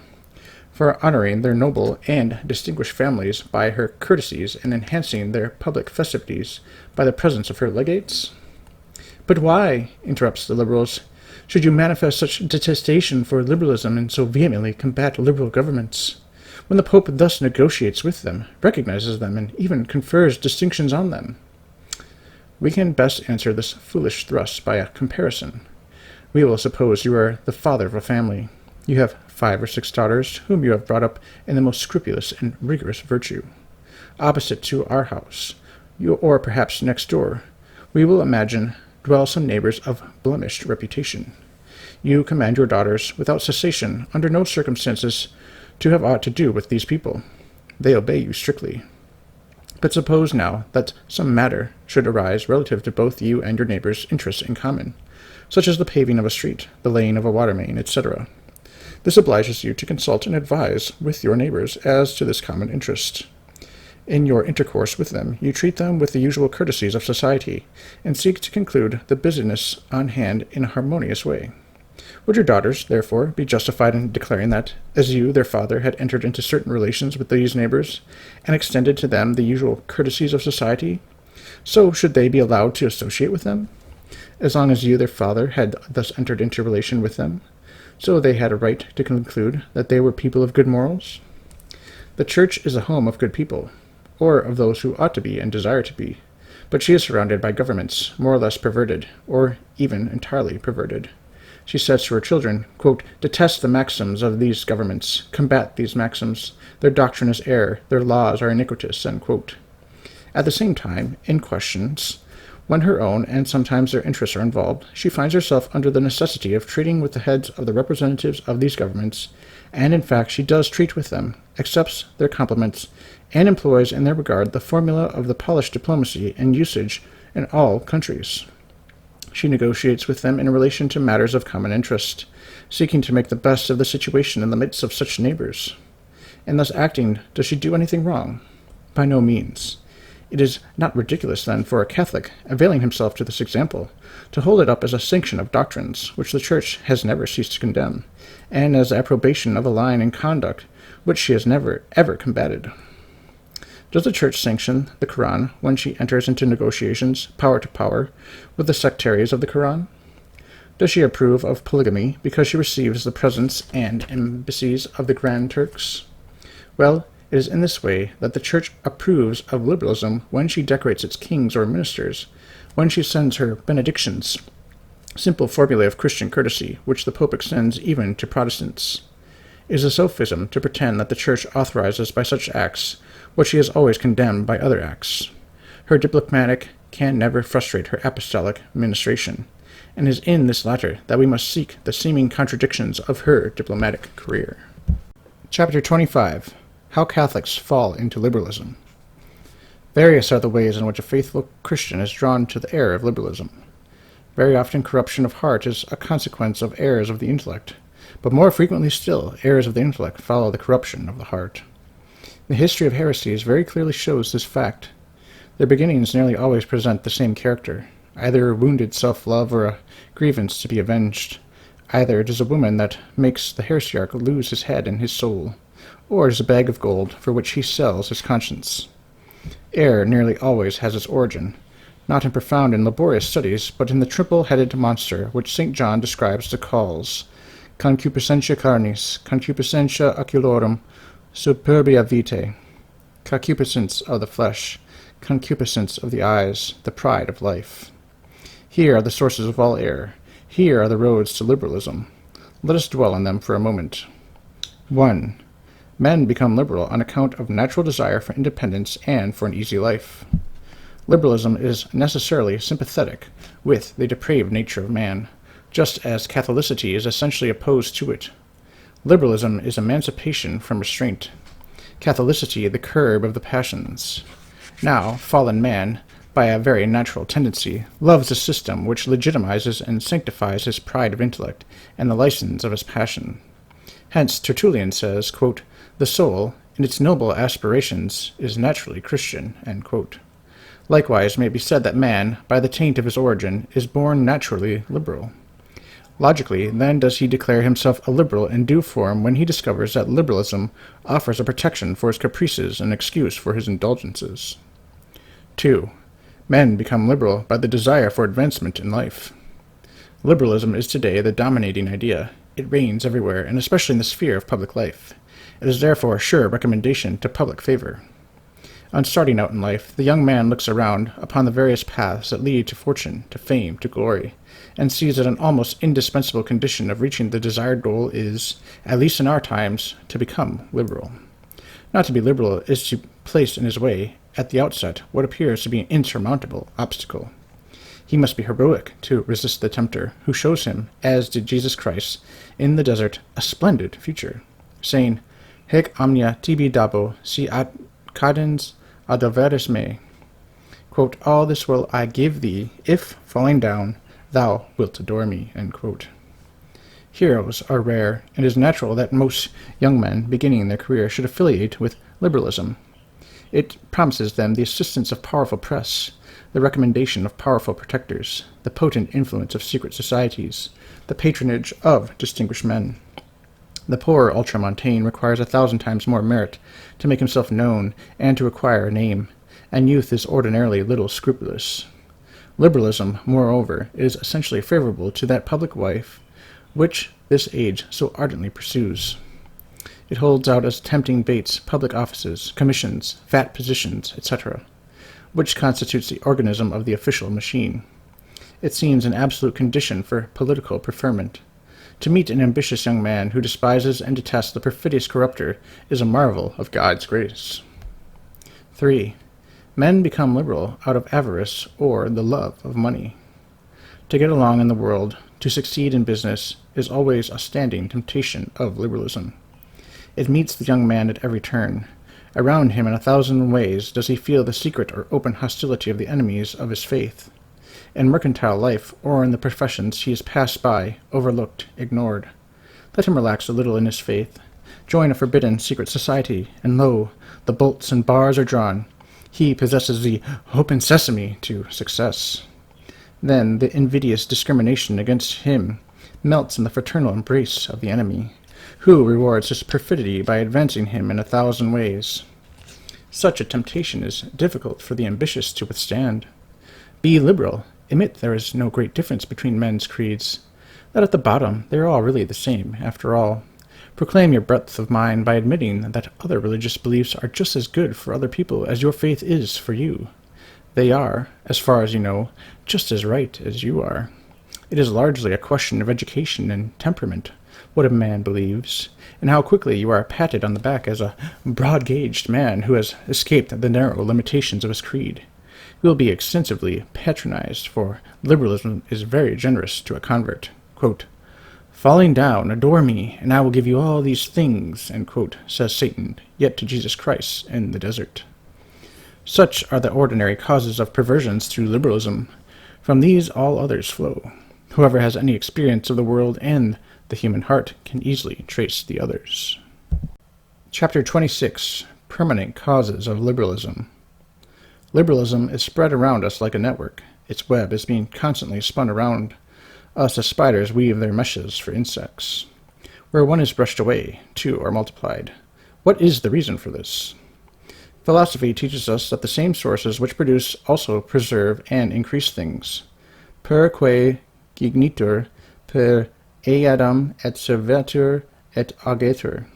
for honoring their noble and distinguished families by her courtesies and enhancing their public festivities by the presence of her legates? But why, interrupts the liberals, should you manifest such detestation for liberalism and so vehemently combat liberal governments, when the Pope thus negotiates with them, recognizes them, and even confers distinctions on them? We can best answer this foolish thrust by a comparison. We will suppose you are the father of a family. You have 5 or 6 daughters, whom you have brought up in the most scrupulous and rigorous virtue. Opposite to our house, or perhaps next door, we will imagine dwell some neighbors of blemished reputation. You command your daughters, without cessation, under no circumstances, to have aught to do with these people. They obey you strictly. But suppose now that some matter should arise relative to both you and your neighbors' interests in common, such as the paving of a street, the laying of a water main, etc. This obliges you to consult and advise with your neighbors as to this common interest. In your intercourse with them, you treat them with the usual courtesies of society, and seek to conclude the business on hand in a harmonious way. Would your daughters, therefore, be justified in declaring that, as you, their father, had entered into certain relations with these neighbors, and extended to them the usual courtesies of society, so should they be allowed to associate with them? As long as you, their father, had thus entered into relation with them, so they had a right to conclude that they were people of good morals? The Church is a home of good people, or of those who ought to be and desire to be, but she is surrounded by governments more or less perverted, or even entirely perverted. She says to her children, quote, "Detest the maxims of these governments, combat these maxims, their doctrine is error, their laws are iniquitous," end quote. At the same time, in questions, when her own and sometimes their interests are involved, she finds herself under the necessity of treating with the heads of the representatives of these governments, and in fact she does treat with them, accepts their compliments, and employs in their regard the formula of the polished diplomacy and usage in all countries. She negotiates with them in relation to matters of common interest, seeking to make the best of the situation in the midst of such neighbors. In thus acting, does she do anything wrong? By no means. It is not ridiculous, then, for a Catholic, availing himself to this example, to hold it up as a sanction of doctrines which the Church has never ceased to condemn, and as approbation of a line and conduct which she has never, ever combated. Does the Church sanction the Quran when she enters into negotiations, power to power, with the sectaries of the Quran? Does she approve of polygamy because she receives the presents and embassies of the Grand Turks? Well, it is in this way that the Church approves of liberalism when she decorates its kings or ministers, when she sends her benedictions, simple formulae of Christian courtesy, which the Pope extends even to Protestants. It is a sophism to pretend that the Church authorizes by such acts what she has always condemned by other acts. Her diplomatic can never frustrate her apostolic ministration, and it is in this latter that we must seek the seeming contradictions of her diplomatic career. Chapter 25. How Catholics Fall into Liberalism. Various are the ways in which a faithful Christian is drawn to the error of liberalism. Very often corruption of heart is a consequence of errors of the intellect, but more frequently still, errors of the intellect follow the corruption of the heart. The history of heresies very clearly shows this fact. Their beginnings nearly always present the same character, either a wounded self-love or a grievance to be avenged. Either it is a woman that makes the heresiarch lose his head and his soul, or it is a bag of gold for which he sells his conscience. Error nearly always has its origin, not in profound and laborious studies, but in the triple-headed monster which St. John describes to calls concupiscentia carnis, concupiscentia oculorum, superbia vitae, concupiscence of the flesh, concupiscence of the eyes, the pride of life. Here are the sources of all error. Here are the roads to liberalism. Let us dwell on them for a moment. 1. Men become liberal on account of natural desire for independence and for an easy life. Liberalism is necessarily sympathetic with the depraved nature of man, just as Catholicity is essentially opposed to it. Liberalism is emancipation from restraint. Catholicity, the curb of the passions. Now, fallen man, by a very natural tendency, loves a system which legitimizes and sanctifies his pride of intellect and the license of his passion. Hence, Tertullian says, quote, "The soul, in its noble aspirations, is naturally Christian." End quote. Likewise may be said that man, by the taint of his origin, is born naturally liberal. Logically, then, does he declare himself a liberal in due form when he discovers that liberalism offers a protection for his caprices and excuse for his indulgences. 2. Men become liberal by the desire for advancement in life. Liberalism is today the dominating idea. It reigns everywhere, and especially in the sphere of public life. It is therefore a sure recommendation to public favor. On starting out in life, the young man looks around upon the various paths that lead to fortune, to fame, to glory, and sees that an almost indispensable condition of reaching the desired goal is, at least in our times, to become liberal. Not to be liberal is to place in his way, at the outset, what appears to be an insurmountable obstacle. He must be heroic to resist the tempter, who shows him, as did Jesus Christ, in the desert, a splendid future, saying, "Hic omnia tibi dabo, si ad cadens adoveris me." Quote, "All this will I give thee, if, falling down, thou wilt adore me." End quote. Heroes are rare, and it is natural that most young men beginning their career should affiliate with liberalism. It promises them the assistance of powerful press, the recommendation of powerful protectors, the potent influence of secret societies, the patronage of distinguished men. The poor ultramontane requires 1,000 times more merit to make himself known and to acquire a name, and youth is ordinarily little scrupulous. Liberalism, moreover, is essentially favorable to that public life which this age so ardently pursues. It holds out as tempting baits public offices, commissions, fat positions, etc., which constitutes the organism of the official machine. It seems an absolute condition for political preferment. To meet an ambitious young man who despises and detests the perfidious corrupter is a marvel of God's grace. 3. Men become liberal out of avarice or the love of money. To get along in the world, to succeed in business, is always a standing temptation of liberalism. It meets the young man at every turn. Around him in 1,000 ways does he feel the secret or open hostility of the enemies of his faith. In mercantile life or in the professions he is passed by, overlooked, ignored. Let him relax a little in his faith, join a forbidden secret society, and lo, the bolts and bars are drawn. He possesses the open sesame to success. Then the invidious discrimination against him melts in the fraternal embrace of the enemy, who rewards his perfidy by advancing him in 1,000 ways. Such a temptation is difficult for the ambitious to withstand. Be liberal. Admit there is no great difference between men's creeds, that at the bottom they are all really the same, after all. Proclaim your breadth of mind by admitting that other religious beliefs are just as good for other people as your faith is for you. They are, as far as you know, just as right as you are. It is largely a question of education and temperament, what a man believes, and how quickly you are patted on the back as a broad-gauged man who has escaped the narrow limitations of his creed. You will be extensively patronized, for liberalism is very generous to a convert. Quote, "Falling down, adore me, and I will give you all these things," end quote, says Satan, yet to Jesus Christ in the desert. Such are the ordinary causes of perversions through liberalism. From these all others flow. Whoever has any experience of the world and the human heart can easily trace the others. Chapter 26. Permanent Causes of Liberalism. Liberalism is spread around us like a network. Its web is being constantly spun around us as spiders weave their meshes for insects. Where one is brushed away, two are multiplied. What is the reason for this? Philosophy teaches us that the same sources which produce also preserve and increase things. Per quae gignitur, per eadam et servetur et augetur.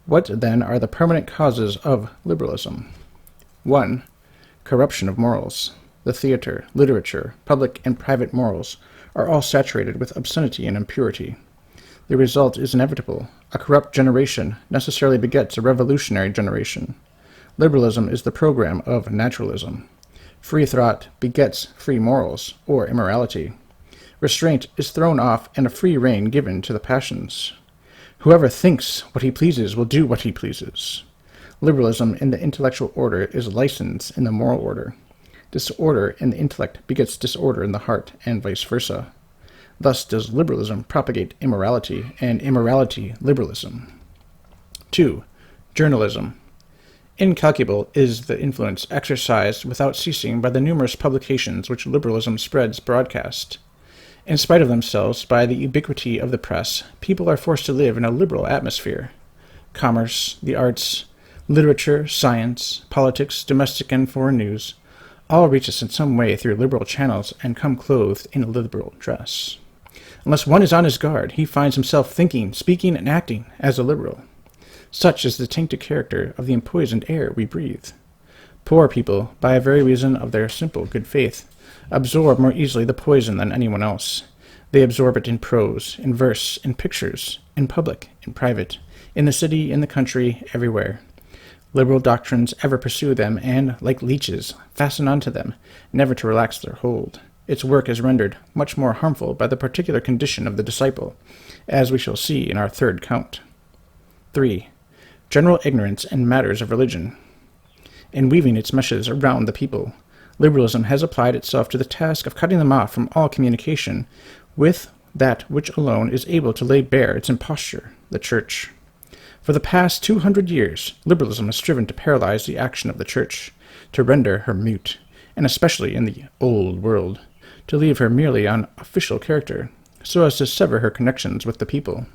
What, then, are the permanent causes of liberalism? 1. Corruption of morals. The theater, literature, public and private morals are all saturated with obscenity and impurity. The result is inevitable. A corrupt generation necessarily begets a revolutionary generation. Liberalism is the program of naturalism. Free thought begets free morals, or immorality. Restraint is thrown off and a free rein given to the passions. Whoever thinks what he pleases will do what he pleases. Liberalism in the intellectual order is license in the moral order. Disorder in the intellect begets disorder in the heart, and vice versa. Thus does liberalism propagate immorality, and immorality liberalism. 2. Journalism. Incalculable is the influence exercised without ceasing by the numerous publications which liberalism spreads broadcast. In spite of themselves, by the ubiquity of the press, people are forced to live in a liberal atmosphere. Commerce, the arts, literature, science, politics, domestic and foreign news, all reach us in some way through liberal channels and come clothed in a liberal dress. Unless one is on his guard, he finds himself thinking, speaking, and acting as a liberal. Such is the tainted character of the empoisoned air we breathe. Poor people, by very reason of their simple good faith, absorb more easily the poison than anyone else. They absorb it in prose, in verse, in pictures, in public, in private, in the city, in the country, everywhere. Liberal doctrines ever pursue them and, like leeches, fasten onto them, never to relax their hold. Its work is rendered much more harmful by the particular condition of the disciple, as we shall see in our third count. 3. General ignorance in matters of religion. In weaving its meshes around the people, liberalism has applied itself to the task of cutting them off from all communication with that which alone is able to lay bare its imposture, the Church. For the past 200 years, liberalism has striven to paralyze the action of the Church, to render her mute, and especially in the Old World, to leave her merely on official character, so as to sever her connections with the people.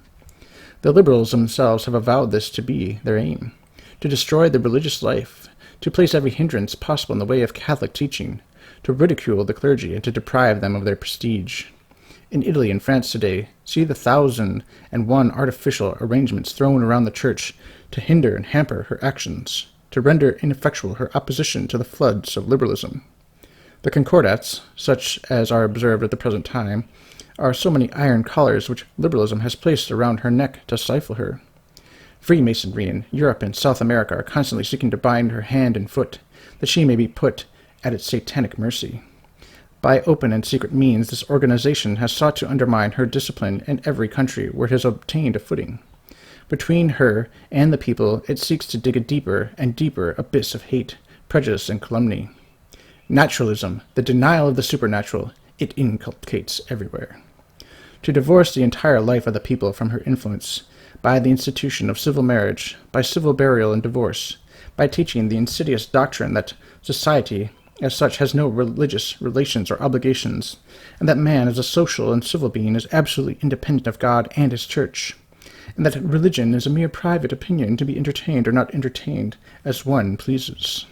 The liberals themselves have avowed this to be their aim, to destroy the religious life, to place every hindrance possible in the way of Catholic teaching, to ridicule the clergy and to deprive them of their prestige. In Italy and France today, see the 1,001 artificial arrangements thrown around the Church to hinder and hamper her actions, to render ineffectual her opposition to the floods of liberalism. The concordats, such as are observed at the present time, are so many iron collars which liberalism has placed around her neck to stifle her. Freemasonry in Europe and South America are constantly seeking to bind her hand and foot, that she may be put at its satanic mercy. By open and secret means, this organization has sought to undermine her discipline in every country where it has obtained a footing. Between her and the people, it seeks to dig a deeper and deeper abyss of hate, prejudice, and calumny. Naturalism, the denial of the supernatural, it inculcates everywhere. To divorce the entire life of the people from her influence, by the institution of civil marriage, by civil burial and divorce, by teaching the insidious doctrine that society as such has no religious relations or obligations, and that man as a social and civil being is absolutely independent of God and his Church, and that religion is a mere private opinion to be entertained or not entertained as one pleases.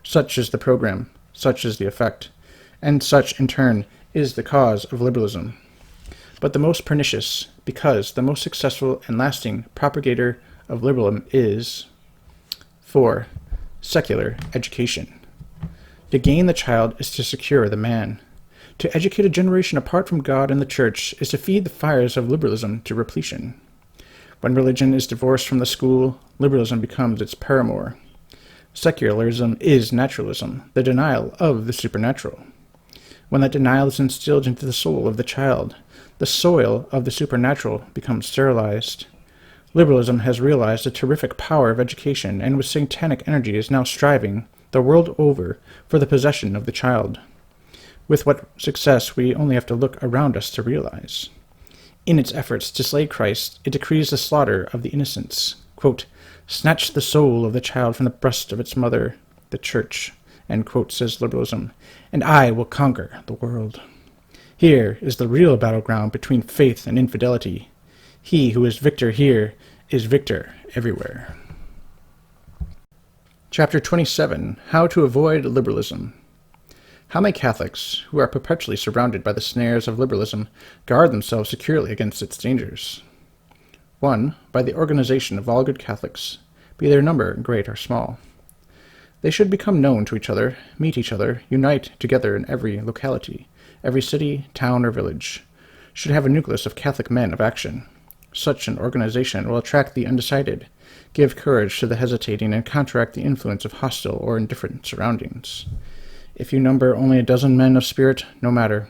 Such is the program, such is the effect, and such, in turn, is the cause of liberalism. But the most pernicious, because the most successful and lasting propagator of liberalism is 4. Secular education. To gain the child is to secure the man. To educate a generation apart from God and the Church is to feed the fires of liberalism to repletion. When religion is divorced from the school, liberalism becomes its paramour. Secularism is naturalism, the denial of the supernatural. When that denial is instilled into the soul of the child, the soil of the supernatural becomes sterilized. Liberalism has realized the terrific power of education, and with satanic energy is now striving, the world over, for the possession of the child. With what success we only have to look around us to realize. In its efforts to slay Christ, it decrees the slaughter of the innocents. Quote, "Snatch the soul of the child from the breast of its mother, the Church," end quote, says liberalism, "and I will conquer the world." Here is the real battleground between faith and infidelity. He who is victor here is victor everywhere. Chapter 27. How to avoid liberalism. How may Catholics, who are perpetually surrounded by the snares of liberalism, guard themselves securely against its dangers? 1. By the organization of all good Catholics, be their number great or small. They should become known to each other, meet each other, unite together in every locality, every city, town, or village, should have a nucleus of Catholic men of action. Such an organization will attract the undecided, give courage to the hesitating, and counteract the influence of hostile or indifferent surroundings. If you number only a dozen men of spirit, no matter.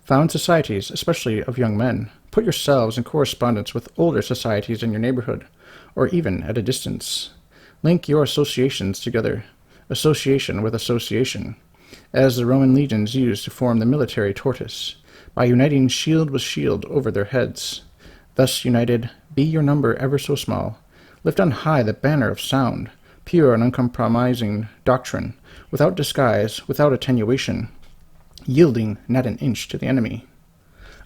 Found societies, especially of young men, Put yourselves in correspondence with older societies in your neighborhood, or even at a distance. Link your associations together, association with association, as the Roman legions used to form the military tortoise, by uniting shield with shield over their heads. Thus united, be your number ever so small, lift on high the banner of sound, pure and uncompromising doctrine, without disguise, without attenuation, yielding not an inch to the enemy.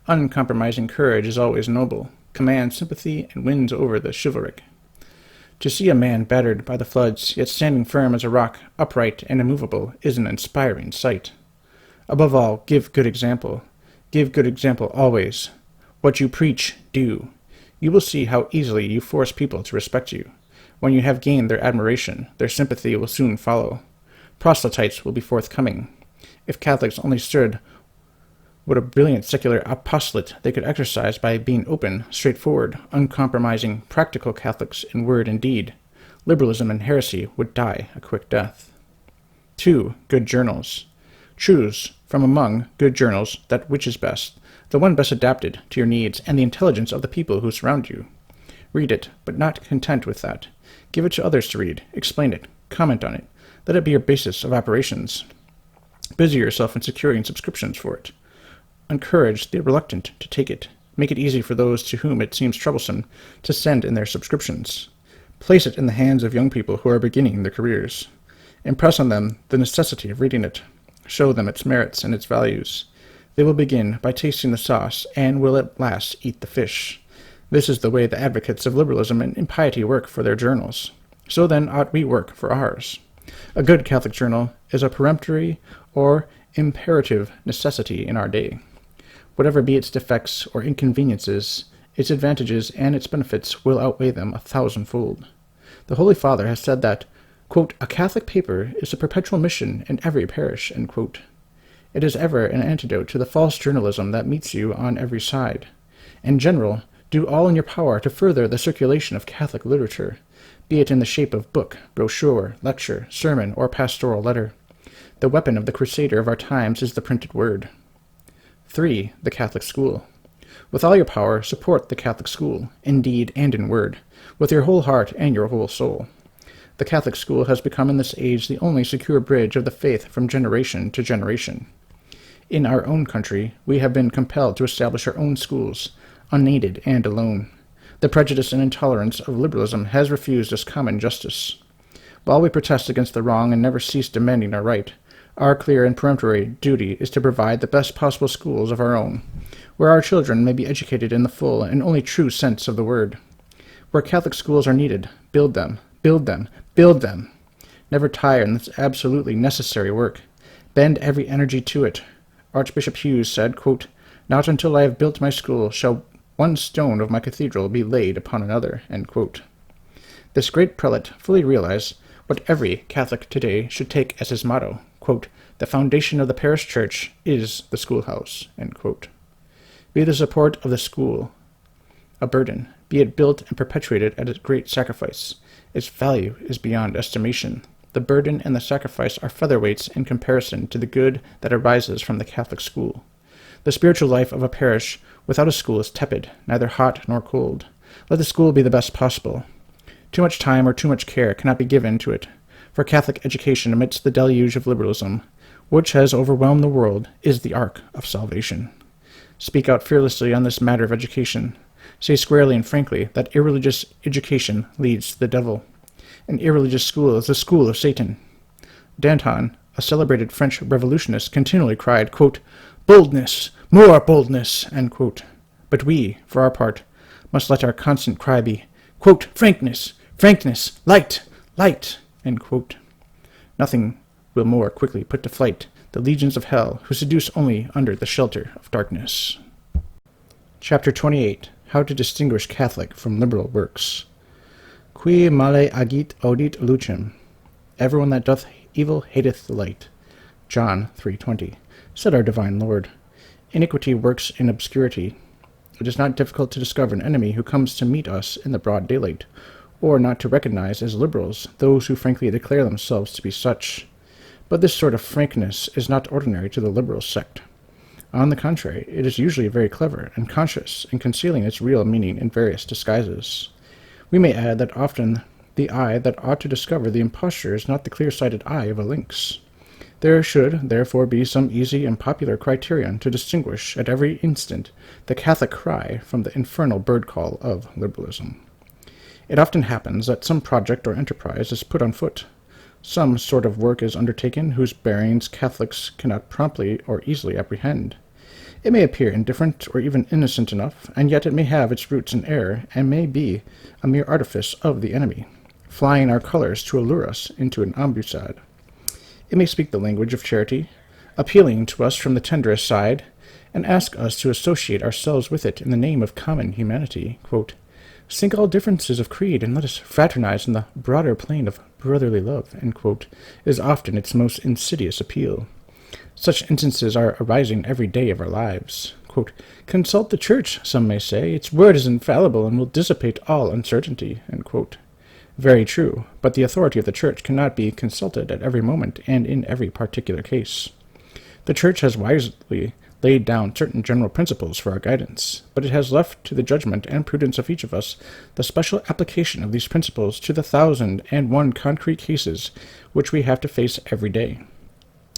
Uncompromising courage is always noble, commands sympathy, and wins over the chivalric. To see a man battered by the floods, yet standing firm as a rock, upright and immovable, is an inspiring sight. Above all, give good example. Give good example always. What you preach, do. You will see how easily you force people to respect you. When you have gained their admiration, their sympathy will soon follow. Proselytes will be forthcoming. If Catholics only stood, what a brilliant secular apostolate they could exercise by being open, straightforward, uncompromising, practical Catholics in word and deed. Liberalism and heresy would die a quick death. 2. Good journals. Choose from among good journals that which is best, the one best adapted to your needs and the intelligence of the people who surround you. Read it, but not content with that. Give it to others to read, explain it, comment on it. Let it be your basis of operations. Busy yourself in securing subscriptions for it. Encourage the reluctant to take it. Make it easy for those to whom it seems troublesome to send in their subscriptions. Place it in the hands of young people who are beginning their careers. Impress on them the necessity of reading it. Show them its merits and its values. They will begin by tasting the sauce and will at last eat the fish. This is the way the advocates of liberalism and impiety work for their journals. So then ought we work for ours. A good Catholic journal is a peremptory or imperative necessity in our day. Whatever be its defects or inconveniences, its advantages and its benefits will outweigh them 1,000-fold. The Holy Father has said that, quote, a Catholic paper is a perpetual mission in every parish, end quote. It is ever an antidote to the false journalism that meets you on every side. In general, do all in your power to further the circulation of Catholic literature, be it in the shape of book, brochure, lecture, sermon, or pastoral letter. The weapon of the crusader of our times is the printed word. 3. The Catholic School. With all your power, support the Catholic school, in deed and in word, with your whole heart and your whole soul. The Catholic school has become in this age the only secure bridge of the faith from generation to generation. In our own country, we have been compelled to establish our own schools, unaided and alone. The prejudice and intolerance of liberalism has refused us common justice. While we protest against the wrong and never cease demanding our right, our clear and peremptory duty is to provide the best possible schools of our own, where our children may be educated in the full and only true sense of the word. Where Catholic schools are needed, build them, build them, build them. Never tire in this absolutely necessary work. Bend every energy to it. Archbishop Hughes said, quote, not until I have built my school shall one stone of my cathedral be laid upon another, end quote. This great prelate fully realized what every Catholic today should take as his motto, quote, the foundation of the parish church is the schoolhouse, end quote. Be the support of the school a burden, be it built and perpetuated at a great sacrifice. Its value is beyond estimation. The burden and the sacrifice are featherweights in comparison to the good that arises from the Catholic school. The spiritual life of a parish without a school is tepid, neither hot nor cold. Let the school be the best possible. Too much time or too much care cannot be given to it, for Catholic education amidst the deluge of liberalism, which has overwhelmed the world, is the ark of salvation. Speak out fearlessly on this matter of education. Say squarely and frankly that irreligious education leads to the devil. An irreligious school is the school of Satan. Danton, a celebrated French revolutionist, continually cried, quote, boldness, more boldness, end quote. But we, for our part, must let our constant cry be, quote, frankness, frankness, light, light, end quote. Nothing will more quickly put to flight the legions of hell who seduce only under the shelter of darkness. Chapter 28. How to distinguish Catholic from liberal works. Qui male agit audit lucem. Everyone that doth evil hateth the light. John 3:20. Said our divine Lord. Iniquity works in obscurity. It is not difficult to discover an enemy who comes to meet us in the broad daylight, or not to recognize as liberals those who frankly declare themselves to be such. But this sort of frankness is not ordinary to the liberal sect. On the contrary, it is usually very clever and conscious in concealing its real meaning in various disguises. We may add that often the eye that ought to discover the imposture is not the clear-sighted eye of a lynx. There should, therefore, be some easy and popular criterion to distinguish at every instant the Catholic cry from the infernal bird-call of liberalism. It often happens that some project or enterprise is put on foot. Some sort of work is undertaken whose bearings Catholics cannot promptly or easily apprehend. It may appear indifferent or even innocent enough, and yet it may have its roots in error, and may be a mere artifice of the enemy, flying our colors to allure us into an ambuscade. It may speak the language of charity, appealing to us from the tenderest side, and ask us to associate ourselves with it in the name of common humanity. Quote, "Sink all differences of creed, and let us fraternize in the broader plane of brotherly love," end quote, is often its most insidious appeal. Such instances are arising every day of our lives. Quote, "Consult the Church," some may say, "its word is infallible and will dissipate all uncertainty," end quote. Very true, but the authority of the Church cannot be consulted at every moment and in every particular case. The Church has wisely laid down certain general principles for our guidance, but it has left to the judgment and prudence of each of us the special application of these principles to the 1,001 concrete cases which we have to face every day.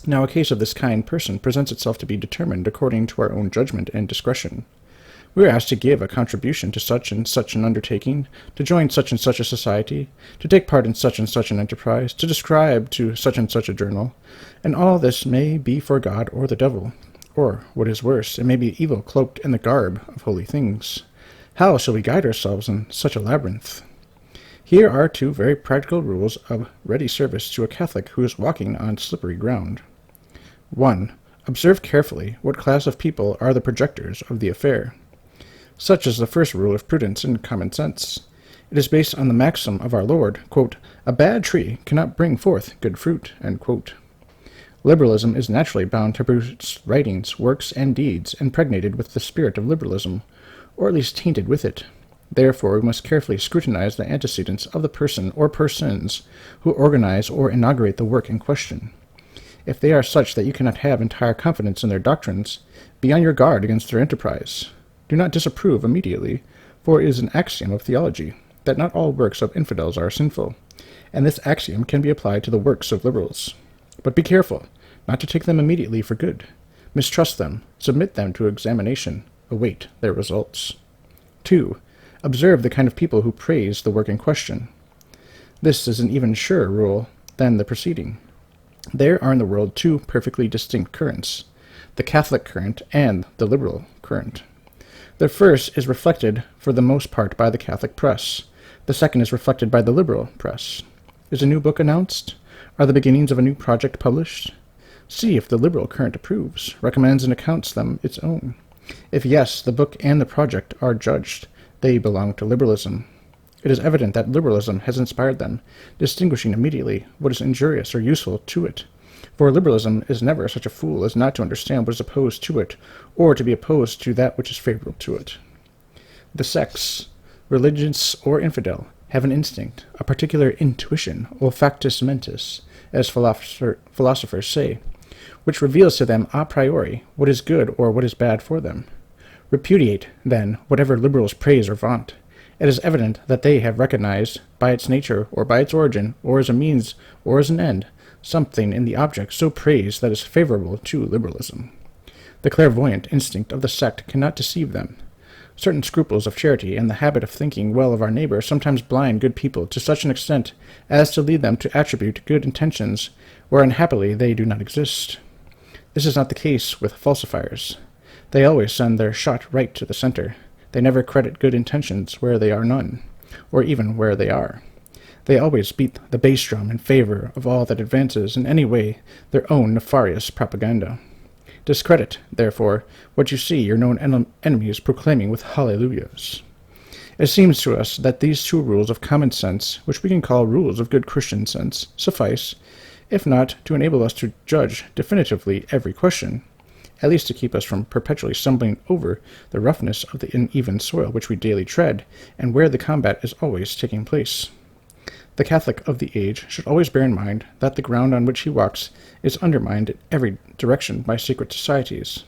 Now, a case of this kind person presents itself to be determined according to our own judgment and discretion. We are asked to give a contribution to such and such an undertaking, to join such and such a society, to take part in such and such an enterprise, to describe to such and such a journal, and all this may be for God or the devil, or, what is worse, it may be evil cloaked in the garb of holy things. How shall we guide ourselves in such a labyrinth? Here are two very practical rules of ready service to a Catholic who is walking on slippery ground. 1. Observe carefully what class of people are the projectors of the affair. Such is the first rule of prudence and common sense. It is based on the maxim of our Lord, quote, "A bad tree cannot bring forth good fruit," end quote. Liberalism is naturally bound to produce writings, works, and deeds impregnated with the spirit of liberalism, or at least tainted with it. Therefore, we must carefully scrutinize the antecedents of the person or persons who organize or inaugurate the work in question. If they are such that you cannot have entire confidence in their doctrines, be on your guard against their enterprise. Do not disapprove immediately, for it is an axiom of theology that not all works of infidels are sinful, and this axiom can be applied to the works of liberals. But be careful not to take them immediately for good. Mistrust them, submit them to examination, await their results. 2. Observe the kind of people who praise the work in question. This is an even surer rule than the preceding. There are in the world two perfectly distinct currents, the Catholic current and the liberal current. The first is reflected for the most part by the Catholic press. The second is reflected by the liberal press. Is a new book announced? Are the beginnings of a new project published? See if the liberal current approves, recommends, and accounts them its own. If yes, the book and the project are judged. They belong to liberalism. It is evident that liberalism has inspired them, distinguishing immediately what is injurious or useful to it. For liberalism is never such a fool as not to understand what is opposed to it, or to be opposed to that which is favorable to it. The sects, religious or infidel, have an instinct, a particular intuition, olfactus mentis, as philosophers say, which reveals to them a priori what is good or what is bad for them. Repudiate, then, whatever liberals praise or vaunt. It is evident that they have recognized, by its nature, or by its origin, or as a means, or as an end, something in the object so praised that is favorable to liberalism. The clairvoyant instinct of the sect cannot deceive them. Certain scruples of charity and the habit of thinking well of our neighbor sometimes blind good people to such an extent as to lead them to attribute good intentions where unhappily they do not exist. This is not the case with falsifiers. They always send their shot right to the center. They never credit good intentions where they are none, or even where they are. They always beat the bass drum in favor of all that advances in any way their own nefarious propaganda. Discredit, therefore, what you see your known enemies proclaiming with hallelujahs. It seems to us that these two rules of common sense, which we can call rules of good Christian sense, suffice, if not to enable us to judge definitively every question, at least to keep us from perpetually stumbling over the roughness of the uneven soil which we daily tread, and where the combat is always taking place. The Catholic of the age should always bear in mind that the ground on which he walks is undermined in every direction by secret societies.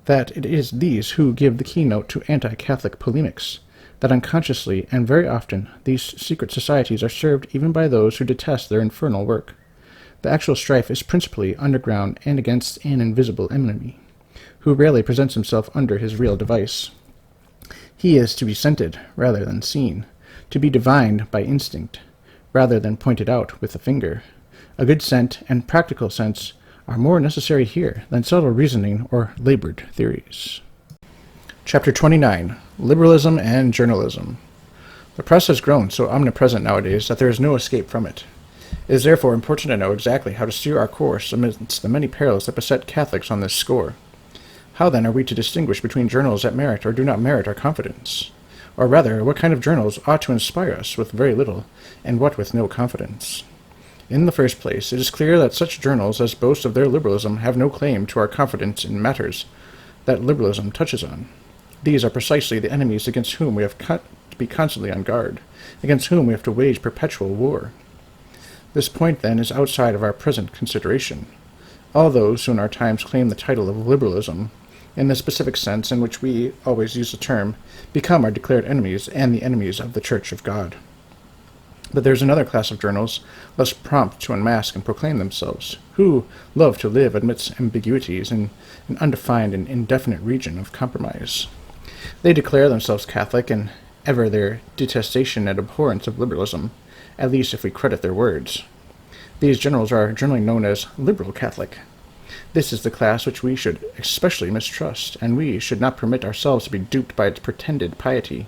that it is these who give the keynote to anti-Catholic polemics, that unconsciously and very often these secret societies are served even by those who detest their infernal work. The actual strife is principally underground and against an invisible enemy, who rarely presents himself under his real device. He is to be scented rather than seen, to be divined by instinct rather than pointed out with the finger. A good scent and practical sense are more necessary here than subtle reasoning or labored theories. Chapter 29. Liberalism and Journalism. The press has grown so omnipresent nowadays that there is no escape from it. It is therefore important to know exactly how to steer our course amidst the many perils that beset Catholics on this score. How then are we to distinguish between journals that merit or do not merit our confidence? Or rather, what kind of journals ought to inspire us with very little, and what with no confidence? In the first place, it is clear that such journals as boast of their liberalism have no claim to our confidence in matters that liberalism touches on. These are precisely the enemies against whom we have to be constantly on guard, against whom we have to wage perpetual war. This point, then, is outside of our present consideration. All those who in our times claim the title of liberalism, in the specific sense in which we always use the term, become our declared enemies and the enemies of the Church of God. But there is another class of journals, less prompt to unmask and proclaim themselves, who love to live amidst ambiguities in an undefined and indefinite region of compromise. They declare themselves Catholic, and ever their detestation and abhorrence of liberalism, at least if we credit their words. These journals are generally known as liberal Catholic. This is the class which we should especially mistrust, and we should not permit ourselves to be duped by its pretended piety.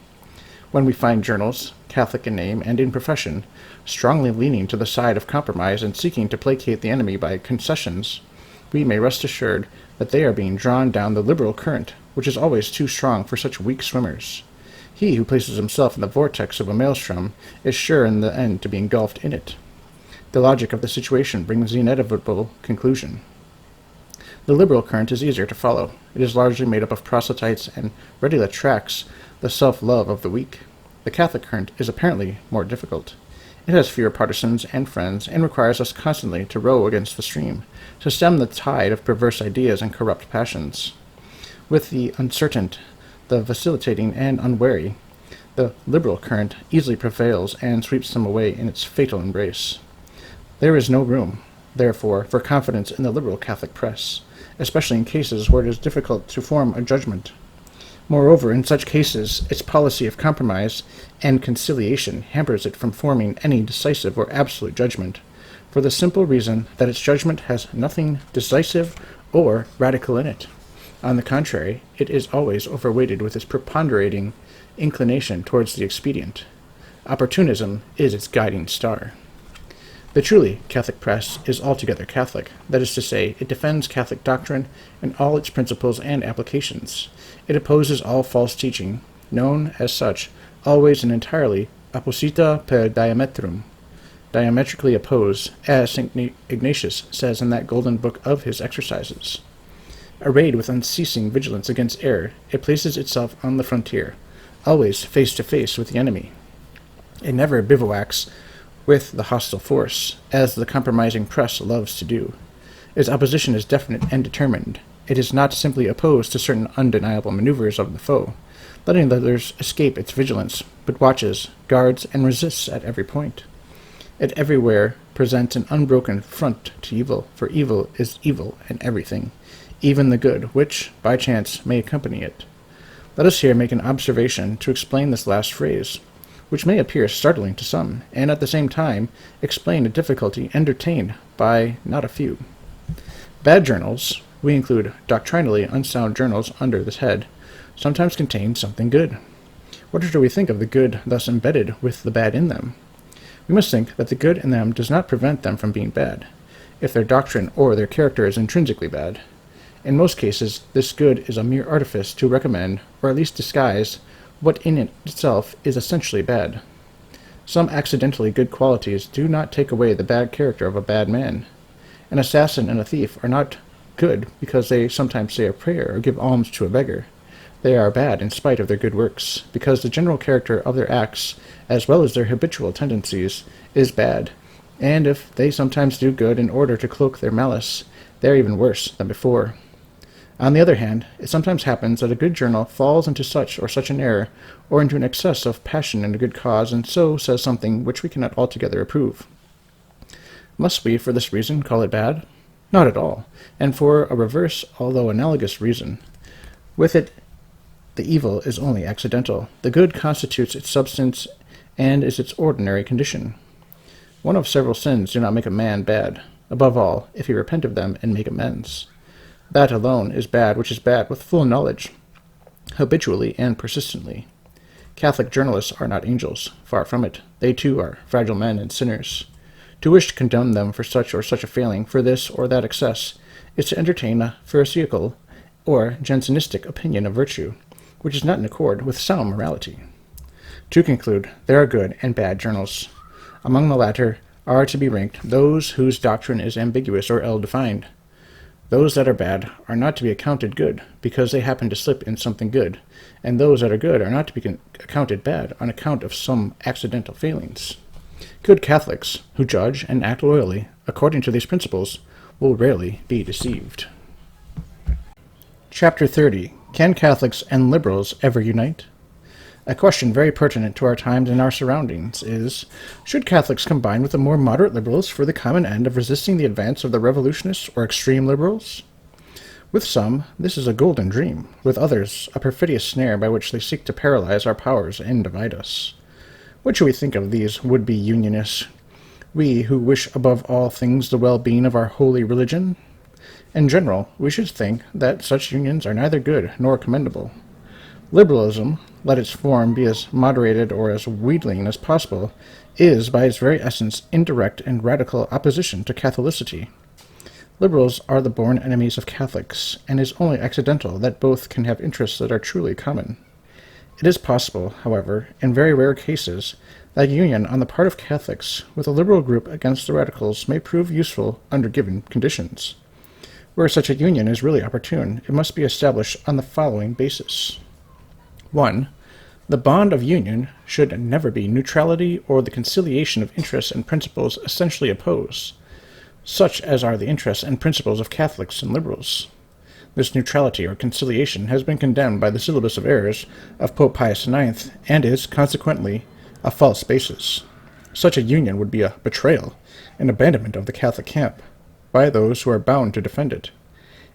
When we find journals, Catholic in name and in profession, strongly leaning to the side of compromise and seeking to placate the enemy by concessions, we may rest assured that they are being drawn down the liberal current, which is always too strong for such weak swimmers. He who places himself in the vortex of a maelstrom is sure in the end to be engulfed in it. The logic of the situation brings the inevitable conclusion. The liberal current is easier to follow. It is largely made up of proselytes and readily attracts the self-love of the weak. The Catholic current is apparently more difficult. It has fewer partisans and friends, and requires us constantly to row against the stream, to stem the tide of perverse ideas and corrupt passions. With the uncertain, the vacillating, and unwary, the liberal current easily prevails and sweeps them away in its fatal embrace. There is no room, therefore, for confidence in the liberal Catholic press, especially in cases where it is difficult to form a judgment. Moreover, in such cases, its policy of compromise and conciliation hampers it from forming any decisive or absolute judgment, for the simple reason that its judgment has nothing decisive or radical in it. On the contrary, it is always overweighted with its preponderating inclination towards the expedient. Opportunism is its guiding star. The truly Catholic press is altogether Catholic. That is to say, it defends Catholic doctrine and all its principles and applications. It opposes all false teaching, known as such, always and entirely opposita per diametrum, diametrically opposed, as St. Ignatius says in that golden book of his exercises. Arrayed with unceasing vigilance against error, it places itself on the frontier, always face to face with the enemy. It never bivouacs with the hostile force, as the compromising press loves to do. Its opposition is definite and determined. It is not simply opposed to certain undeniable maneuvers of the foe, letting the others escape its vigilance, but watches, guards, and resists at every point. It everywhere presents an unbroken front to evil, for evil is evil in everything, even the good, which, by chance, may accompany it. Let us here make an observation to explain this last phrase, which may appear startling to some, and at the same time explain a difficulty entertained by not a few. Bad journals, we include doctrinally unsound journals under this head, sometimes contain something good. What do we think of the good thus embedded with the bad in them? We must think that the good in them does not prevent them from being bad, if their doctrine or their character is intrinsically bad. In most cases, this good is a mere artifice to recommend, or at least disguise, what in itself is essentially bad. Some accidentally good qualities do not take away the bad character of a bad man. An assassin and a thief are not good because they sometimes say a prayer or give alms to a beggar. They are bad in spite of their good works, because the general character of their acts, as well as their habitual tendencies, is bad, and if they sometimes do good in order to cloak their malice, they are even worse than before. On the other hand, it sometimes happens that a good journal falls into such or such an error, or into an excess of passion in a good cause, and so says something which we cannot altogether approve. Must we, for this reason, call it bad? Not at all, and for a reverse, although analogous reason. With it, the evil is only accidental. The good constitutes its substance and is its ordinary condition. One of several sins do not make a man bad, above all, if he repent of them and make amends. That alone is bad which is bad with full knowledge, habitually and persistently. Catholic journalists are not angels, far from it. They too are fragile men and sinners. To wish to condemn them for such or such a failing, for this or that excess, is to entertain a pharisaical or Jansenistic opinion of virtue, which is not in accord with sound morality. To conclude, there are good and bad journals. Among the latter are to be ranked those whose doctrine is ambiguous or ill-defined. Those that are bad are not to be accounted good, because they happen to slip in something good, and those that are good are not to be accounted bad on account of some accidental failings. Good Catholics, who judge and act loyally according to these principles, will rarely be deceived. Chapter 30. Can Catholics and Liberals ever unite? A question very pertinent to our times and our surroundings is, should Catholics combine with the more moderate Liberals for the common end of resisting the advance of the revolutionists or extreme Liberals? With some, this is a golden dream. With others, a perfidious snare by which they seek to paralyze our powers and divide us. What should we think of these would-be unionists, we who wish above all things the well-being of our holy religion? In general, we should think that such unions are neither good nor commendable. Liberalism, let its form be as moderated or as wheedling as possible, is by its very essence indirect and radical opposition to Catholicity. Liberals are the born enemies of Catholics, and it is only accidental that both can have interests that are truly common. It is possible, however, in very rare cases, that union on the part of Catholics with a liberal group against the radicals may prove useful under given conditions. Where such a union is really opportune, it must be established on the following basis. 1. The bond of union should never be neutrality or the conciliation of interests and principles essentially opposed, such as are the interests and principles of Catholics and Liberals. This neutrality or conciliation has been condemned by the Syllabus of Errors of Pope Pius IX, and is, consequently, a false basis. Such a union would be a betrayal and abandonment of the Catholic camp by those who are bound to defend it.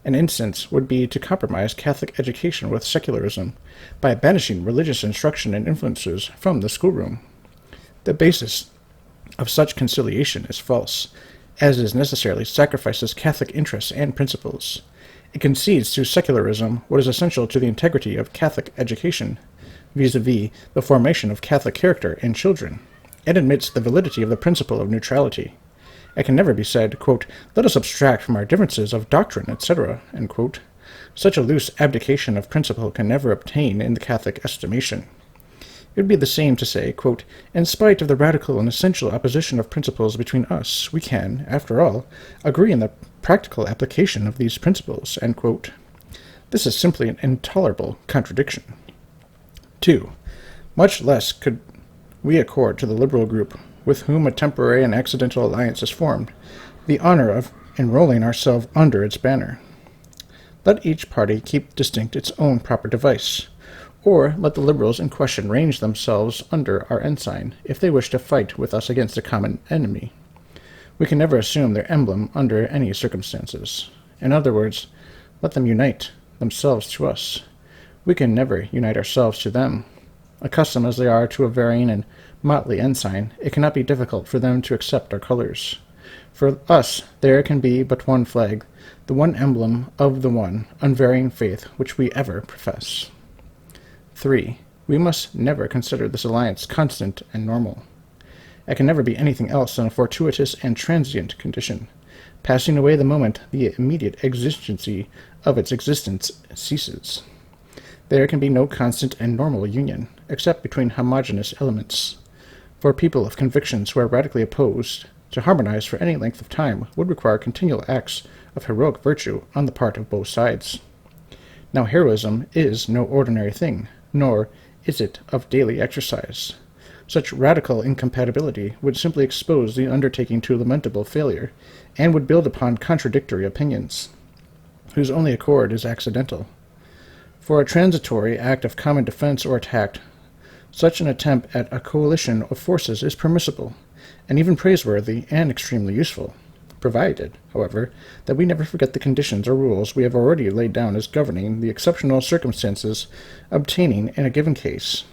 An instance would be to compromise Catholic education with secularism by banishing religious instruction and influences from the schoolroom. The basis of such conciliation is false, as it necessarily sacrifices Catholic interests and principles. It concedes to secularism what is essential to the integrity of Catholic education, vis-a-vis the formation of Catholic character in children, and admits the validity of the principle of neutrality. It can never be said, quote, let us abstract from our differences of doctrine, etc., end quote. Such a loose abdication of principle can never obtain in the Catholic estimation. It would be the same to say, quote, in spite of the radical and essential opposition of principles between us, we can, after all, agree in the practical application of these principles, end quote. This is simply an intolerable contradiction. 2. Much less could we accord to the liberal group, with whom a temporary and accidental alliance is formed, the honor of enrolling ourselves under its banner. Let each party keep distinct its own proper device, or let the liberals in question range themselves under our ensign, if they wish to fight with us against a common enemy. We can never assume their emblem under any circumstances. In other words, let them unite themselves to us. We can never unite ourselves to them. Accustomed as they are to a varying and motley ensign, it cannot be difficult for them to accept our colors. For us, there can be but one flag, the one emblem of the one unvarying faith which we ever profess. 3. We must never consider this alliance constant and normal. It can never be anything else than a fortuitous and transient condition, passing away the moment the immediate exigency of its existence ceases. There can be no constant and normal union, except between homogeneous elements. For people of convictions who are radically opposed, to harmonize for any length of time would require continual acts of heroic virtue on the part of both sides. Now heroism is no ordinary thing, nor is it of daily exercise. Such radical incompatibility would simply expose the undertaking to lamentable failure, and would build upon contradictory opinions. whose only accord is accidental. For a transitory act of common defense or attack, such an attempt at a coalition of forces is permissible, and even praiseworthy and extremely useful, provided, however, that we never forget the conditions or rules we have already laid down as governing the exceptional circumstances obtaining in a given case.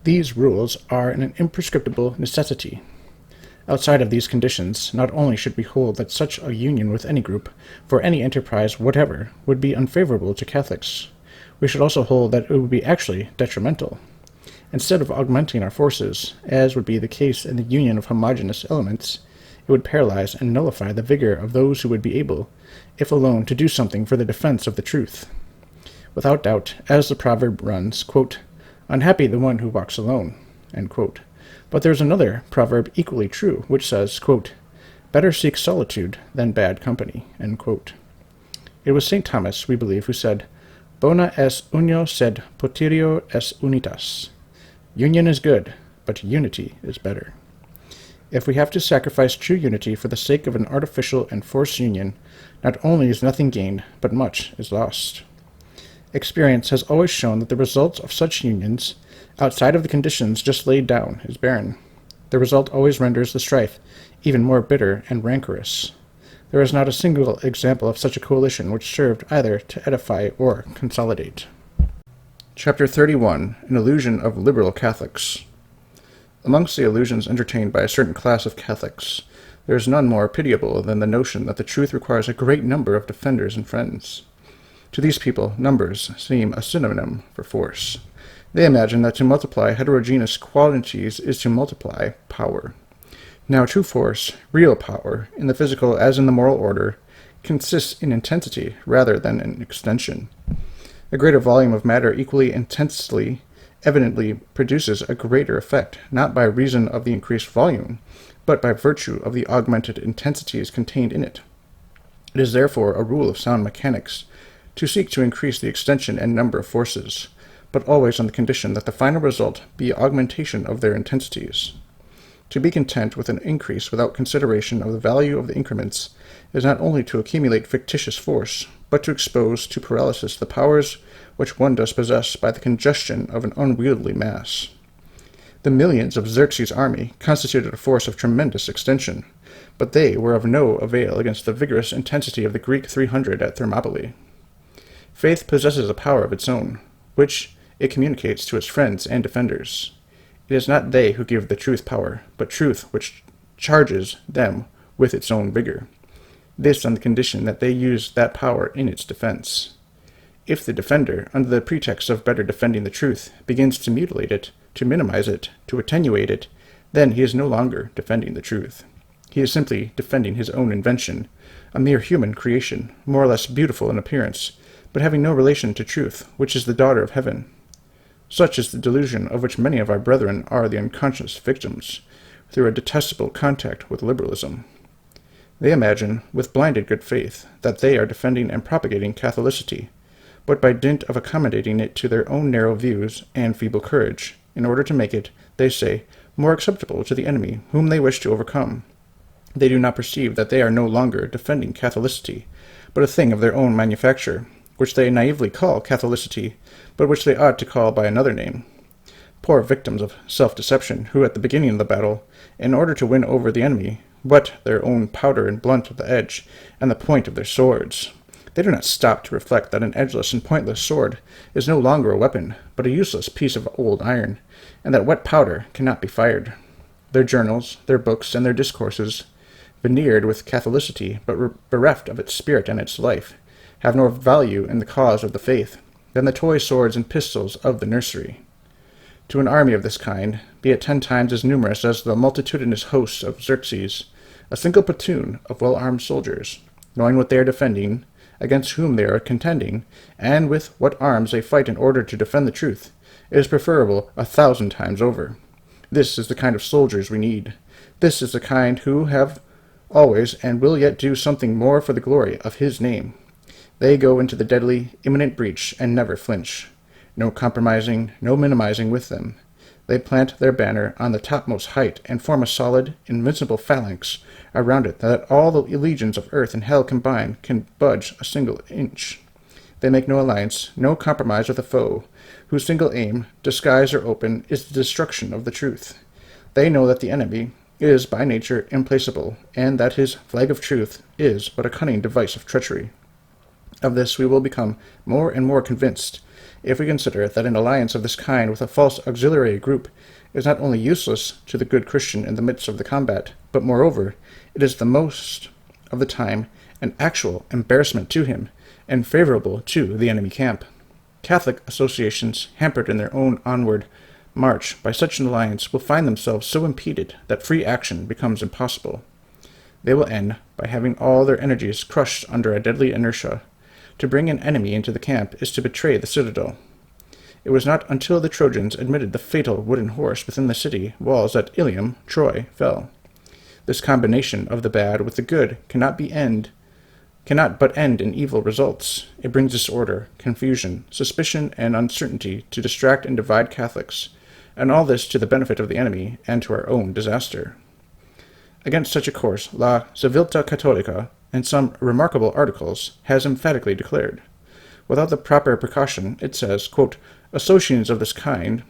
These rules are an imprescriptible necessity. Outside of these conditions, not only should we hold that such a union with any group, for any enterprise whatever, would be unfavorable to Catholics, we should also hold that it would be actually detrimental. Instead of augmenting our forces, as would be the case in the union of homogeneous elements, it would paralyze and nullify the vigor of those who would be able, if alone, to do something for the defense of the truth. Without doubt, as the proverb runs, quote, "Unhappy the one who walks alone," end quote. But there is another proverb equally true, which says, quote, "Better seek solitude than bad company," end quote. It was St. Thomas, we believe, who said, "Bona est unio sed poterio est unitas." Union is good, but unity is better. If we have to sacrifice true unity for the sake of an artificial and forced union, not only is nothing gained, but much is lost. Experience has always shown that the result of such unions, outside of the conditions just laid down, is barren. The result always renders the strife even more bitter and rancorous. There is not a single example of such a coalition which served either to edify or consolidate. Chapter 31. An Illusion of Liberal Catholics. Amongst the illusions entertained by a certain class of Catholics, there is none more pitiable than the notion that the truth requires a great number of defenders and friends. To these people, numbers seem a synonym for force. They imagine that to multiply heterogeneous qualities is to multiply power. Now, true force, real power, in the physical as in the moral order, consists in intensity rather than in extension. A greater volume of matter equally intensely evidently produces a greater effect, not by reason of the increased volume, but by virtue of the augmented intensities contained in it. It is therefore a rule of sound mechanics to seek to increase the extension and number of forces, but always on the condition that the final result be augmentation of their intensities. To be content with an increase without consideration of the value of the increments is not only to accumulate fictitious force, but to expose to paralysis the powers which one does possess by the congestion of an unwieldy mass. The millions of Xerxes' army constituted a force of tremendous extension, but they were of no avail against the vigorous intensity of the Greek 300 at Thermopylae. Faith possesses a power of its own, which it communicates to its friends and defenders. It is not they who give the truth power, but truth which charges them with its own vigor. This on the condition that they use that power in its defense. If the defender, under the pretext of better defending the truth, begins to mutilate it, to minimize it, to attenuate it, then he is no longer defending the truth. He is simply defending his own invention, a mere human creation, more or less beautiful in appearance, but having no relation to truth, which is the daughter of heaven. Such is the delusion of which many of our brethren are the unconscious victims, through a detestable contact with liberalism. They imagine, with blinded good faith, that they are defending and propagating Catholicity, but by dint of accommodating it to their own narrow views and feeble courage, in order to make it, they say, more acceptable to the enemy whom they wish to overcome, they do not perceive that they are no longer defending Catholicity, but a thing of their own manufacture, which they naively call Catholicity, but which they ought to call by another name. Poor victims of self-deception, who at the beginning of the battle, in order to win over the enemy, whet their own powder and blunt the edge and the point of their swords. They do not stop to reflect that an edgeless and pointless sword is no longer a weapon, but a useless piece of old iron, and that wet powder cannot be fired. Their journals, their books, and their discourses, veneered with Catholicity, but bereft of its spirit and its life, have more value in the cause of the faith than the toy swords and pistols of the nursery. To an army of this kind, be it 10 times as numerous as the multitudinous hosts of Xerxes, a single platoon of well-armed soldiers, knowing what they are defending, against whom they are contending, and with what arms they fight in order to defend the truth, is preferable 1,000 times over. This is the kind of soldiers we need. This is the kind who have always and will yet do something more for the glory of his name. They go into the deadly, imminent breach and never flinch. No compromising, no minimizing with them. They plant their banner on the topmost height and form a solid, invincible phalanx around it that all the legions of earth and hell combined can budge a single inch. They make no alliance, no compromise with a foe, whose single aim, disguised or open, is the destruction of the truth. They know that the enemy is by nature implacable, and that his flag of truth is but a cunning device of treachery. Of this we will become more and more convinced if we consider that an alliance of this kind with a false auxiliary group is not only useless to the good Christian in the midst of the combat, but moreover, it is the most of the time an actual embarrassment to him, and favorable to the enemy camp. Catholic associations, hampered in their own onward march by such an alliance, will find themselves so impeded that free action becomes impossible. They will end by having all their energies crushed under a deadly inertia. To bring an enemy into the camp is to betray the citadel. It was not until the Trojans admitted the fatal wooden horse within the city walls that Ilium, Troy, fell. This combination of the bad with the good cannot but end in evil results. It brings disorder, confusion, suspicion, and uncertainty to distract and divide Catholics, and all this to the benefit of the enemy and to our own disaster. Against such a course, La Civiltà Cattolica, in some remarkable articles, has emphatically declared. Without the proper precaution, it says, quote, associations of this kind,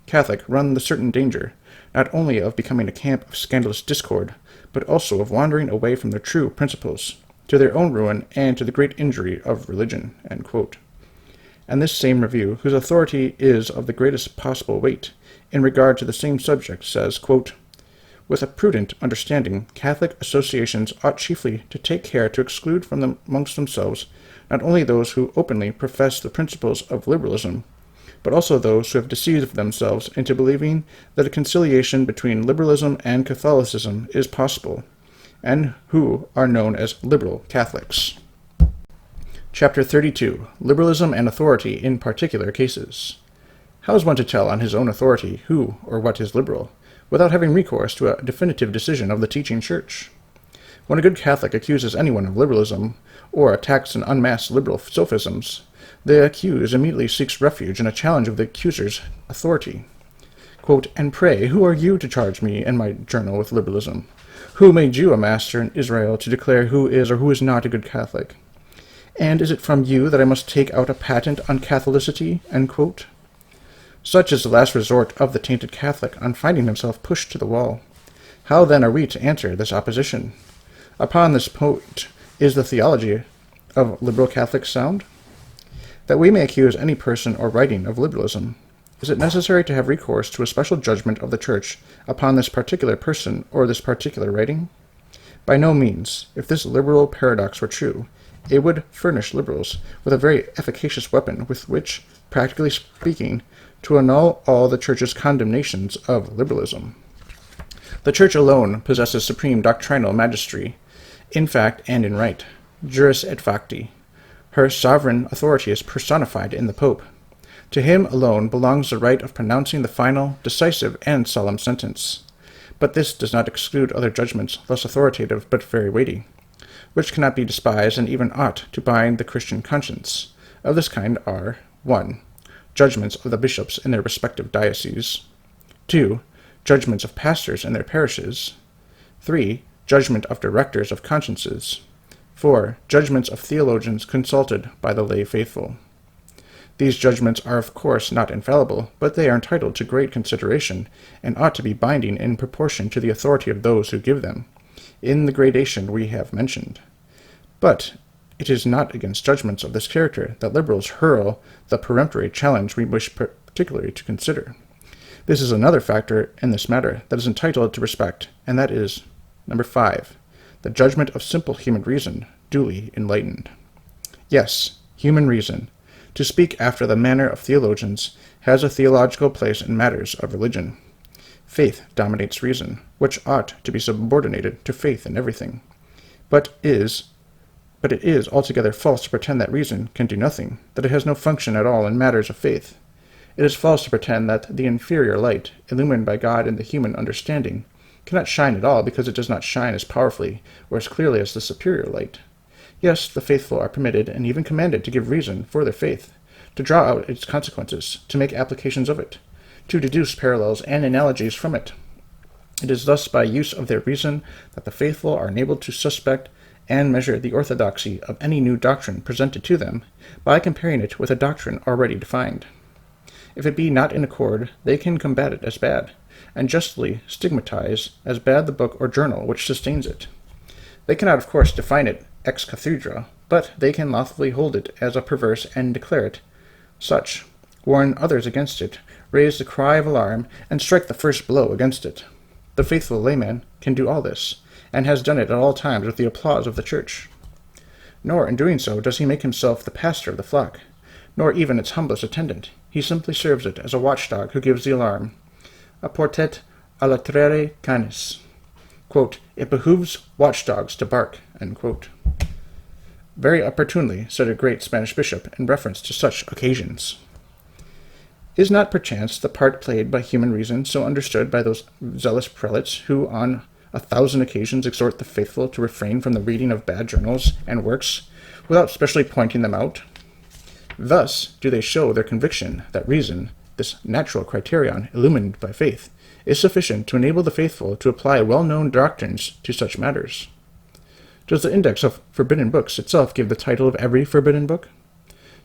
Catholic, run the certain danger, not only of becoming a camp of scandalous discord, but also of wandering away from their true principles, to their own ruin and to the great injury of religion, end quote. And this same review, whose authority is of the greatest possible weight, in regard to the same subject, says, quote, with a prudent understanding, Catholic associations ought chiefly to take care to exclude from them amongst themselves not only those who openly profess the principles of liberalism, but also those who have deceived themselves into believing that a conciliation between liberalism and Catholicism is possible, and who are known as liberal Catholics. Chapter 32. Liberalism and Authority in Particular Cases. How is one to tell on his own authority who or what is liberal, without having recourse to a definitive decision of the teaching church? When a good Catholic accuses anyone of liberalism, or attacks and unmasks liberal sophisms, the accused immediately seeks refuge in a challenge of the accuser's authority. Quote, and pray, who are you to charge me and my journal with liberalism? Who made you a master in Israel to declare who is or who is not a good Catholic? And is it from you that I must take out a patent on Catholicity? End quote. Such is the last resort of the tainted Catholic on finding himself pushed to the wall. How then are we to answer this opposition? Upon this point is the theology of liberal Catholics sound? That we may accuse any person or writing of liberalism, is it necessary to have recourse to a special judgment of the Church upon this particular person or this particular writing? By no means. If this liberal paradox were true, it would furnish liberals with a very efficacious weapon with which, practically speaking, to annul all the Church's condemnations of liberalism. The Church alone possesses supreme doctrinal mastery, in fact and in right, juris et facti. Her sovereign authority is personified in the Pope. To him alone belongs the right of pronouncing the final, decisive, and solemn sentence. But this does not exclude other judgments less authoritative but very weighty, which cannot be despised and even ought to bind the Christian conscience. Of this kind are 1. Judgments of the bishops in their respective dioceses. 2. Judgments of pastors in their parishes. 3. Judgment of directors of consciences. 4. Judgments of theologians consulted by the lay faithful. These judgments are of course not infallible, but they are entitled to great consideration, and ought to be binding in proportion to the authority of those who give them, in the gradation we have mentioned. But it is not against judgments of this character that liberals hurl the peremptory challenge we wish particularly to consider. This is another factor in this matter that is entitled to respect, and that is, number 5, the judgment of simple human reason, duly enlightened. Yes, human reason, to speak after the manner of theologians, has a theological place in matters of religion. Faith dominates reason, which ought to be subordinated to faith in everything. But it is altogether false to pretend that reason can do nothing, that it has no function at all in matters of faith. It is false to pretend that the inferior light, illumined by God in the human understanding, cannot shine at all because it does not shine as powerfully or as clearly as the superior light. Yes, the faithful are permitted and even commanded to give reason for their faith, to draw out its consequences, to make applications of it, to deduce parallels and analogies from it. It is thus by use of their reason that the faithful are enabled to suspect and measure the orthodoxy of any new doctrine presented to them by comparing it with a doctrine already defined. If it be not in accord, they can combat it as bad, and justly stigmatize as bad the book or journal which sustains it. They cannot, of course, define it ex cathedra, but they can lawfully hold it as a perverse and declare it such, warn others against it, raise the cry of alarm, and strike the first blow against it. The faithful layman can do all this, and has done it at all times with the applause of the Church. Nor in doing so does he make himself the pastor of the flock, nor even its humblest attendant. He simply serves it as a watchdog who gives the alarm. Apportet alatrere canis. Quote, "It behooves watchdogs to bark," end quote. Very opportunely said a great Spanish bishop in reference to such occasions. Is not perchance the part played by human reason so understood by those zealous prelates who on 1,000 occasions exhort the faithful to refrain from the reading of bad journals and works, without specially pointing them out? Thus do they show their conviction that reason, this natural criterion illumined by faith, is sufficient to enable the faithful to apply well-known doctrines to such matters. Does the index of forbidden books itself give the title of every forbidden book?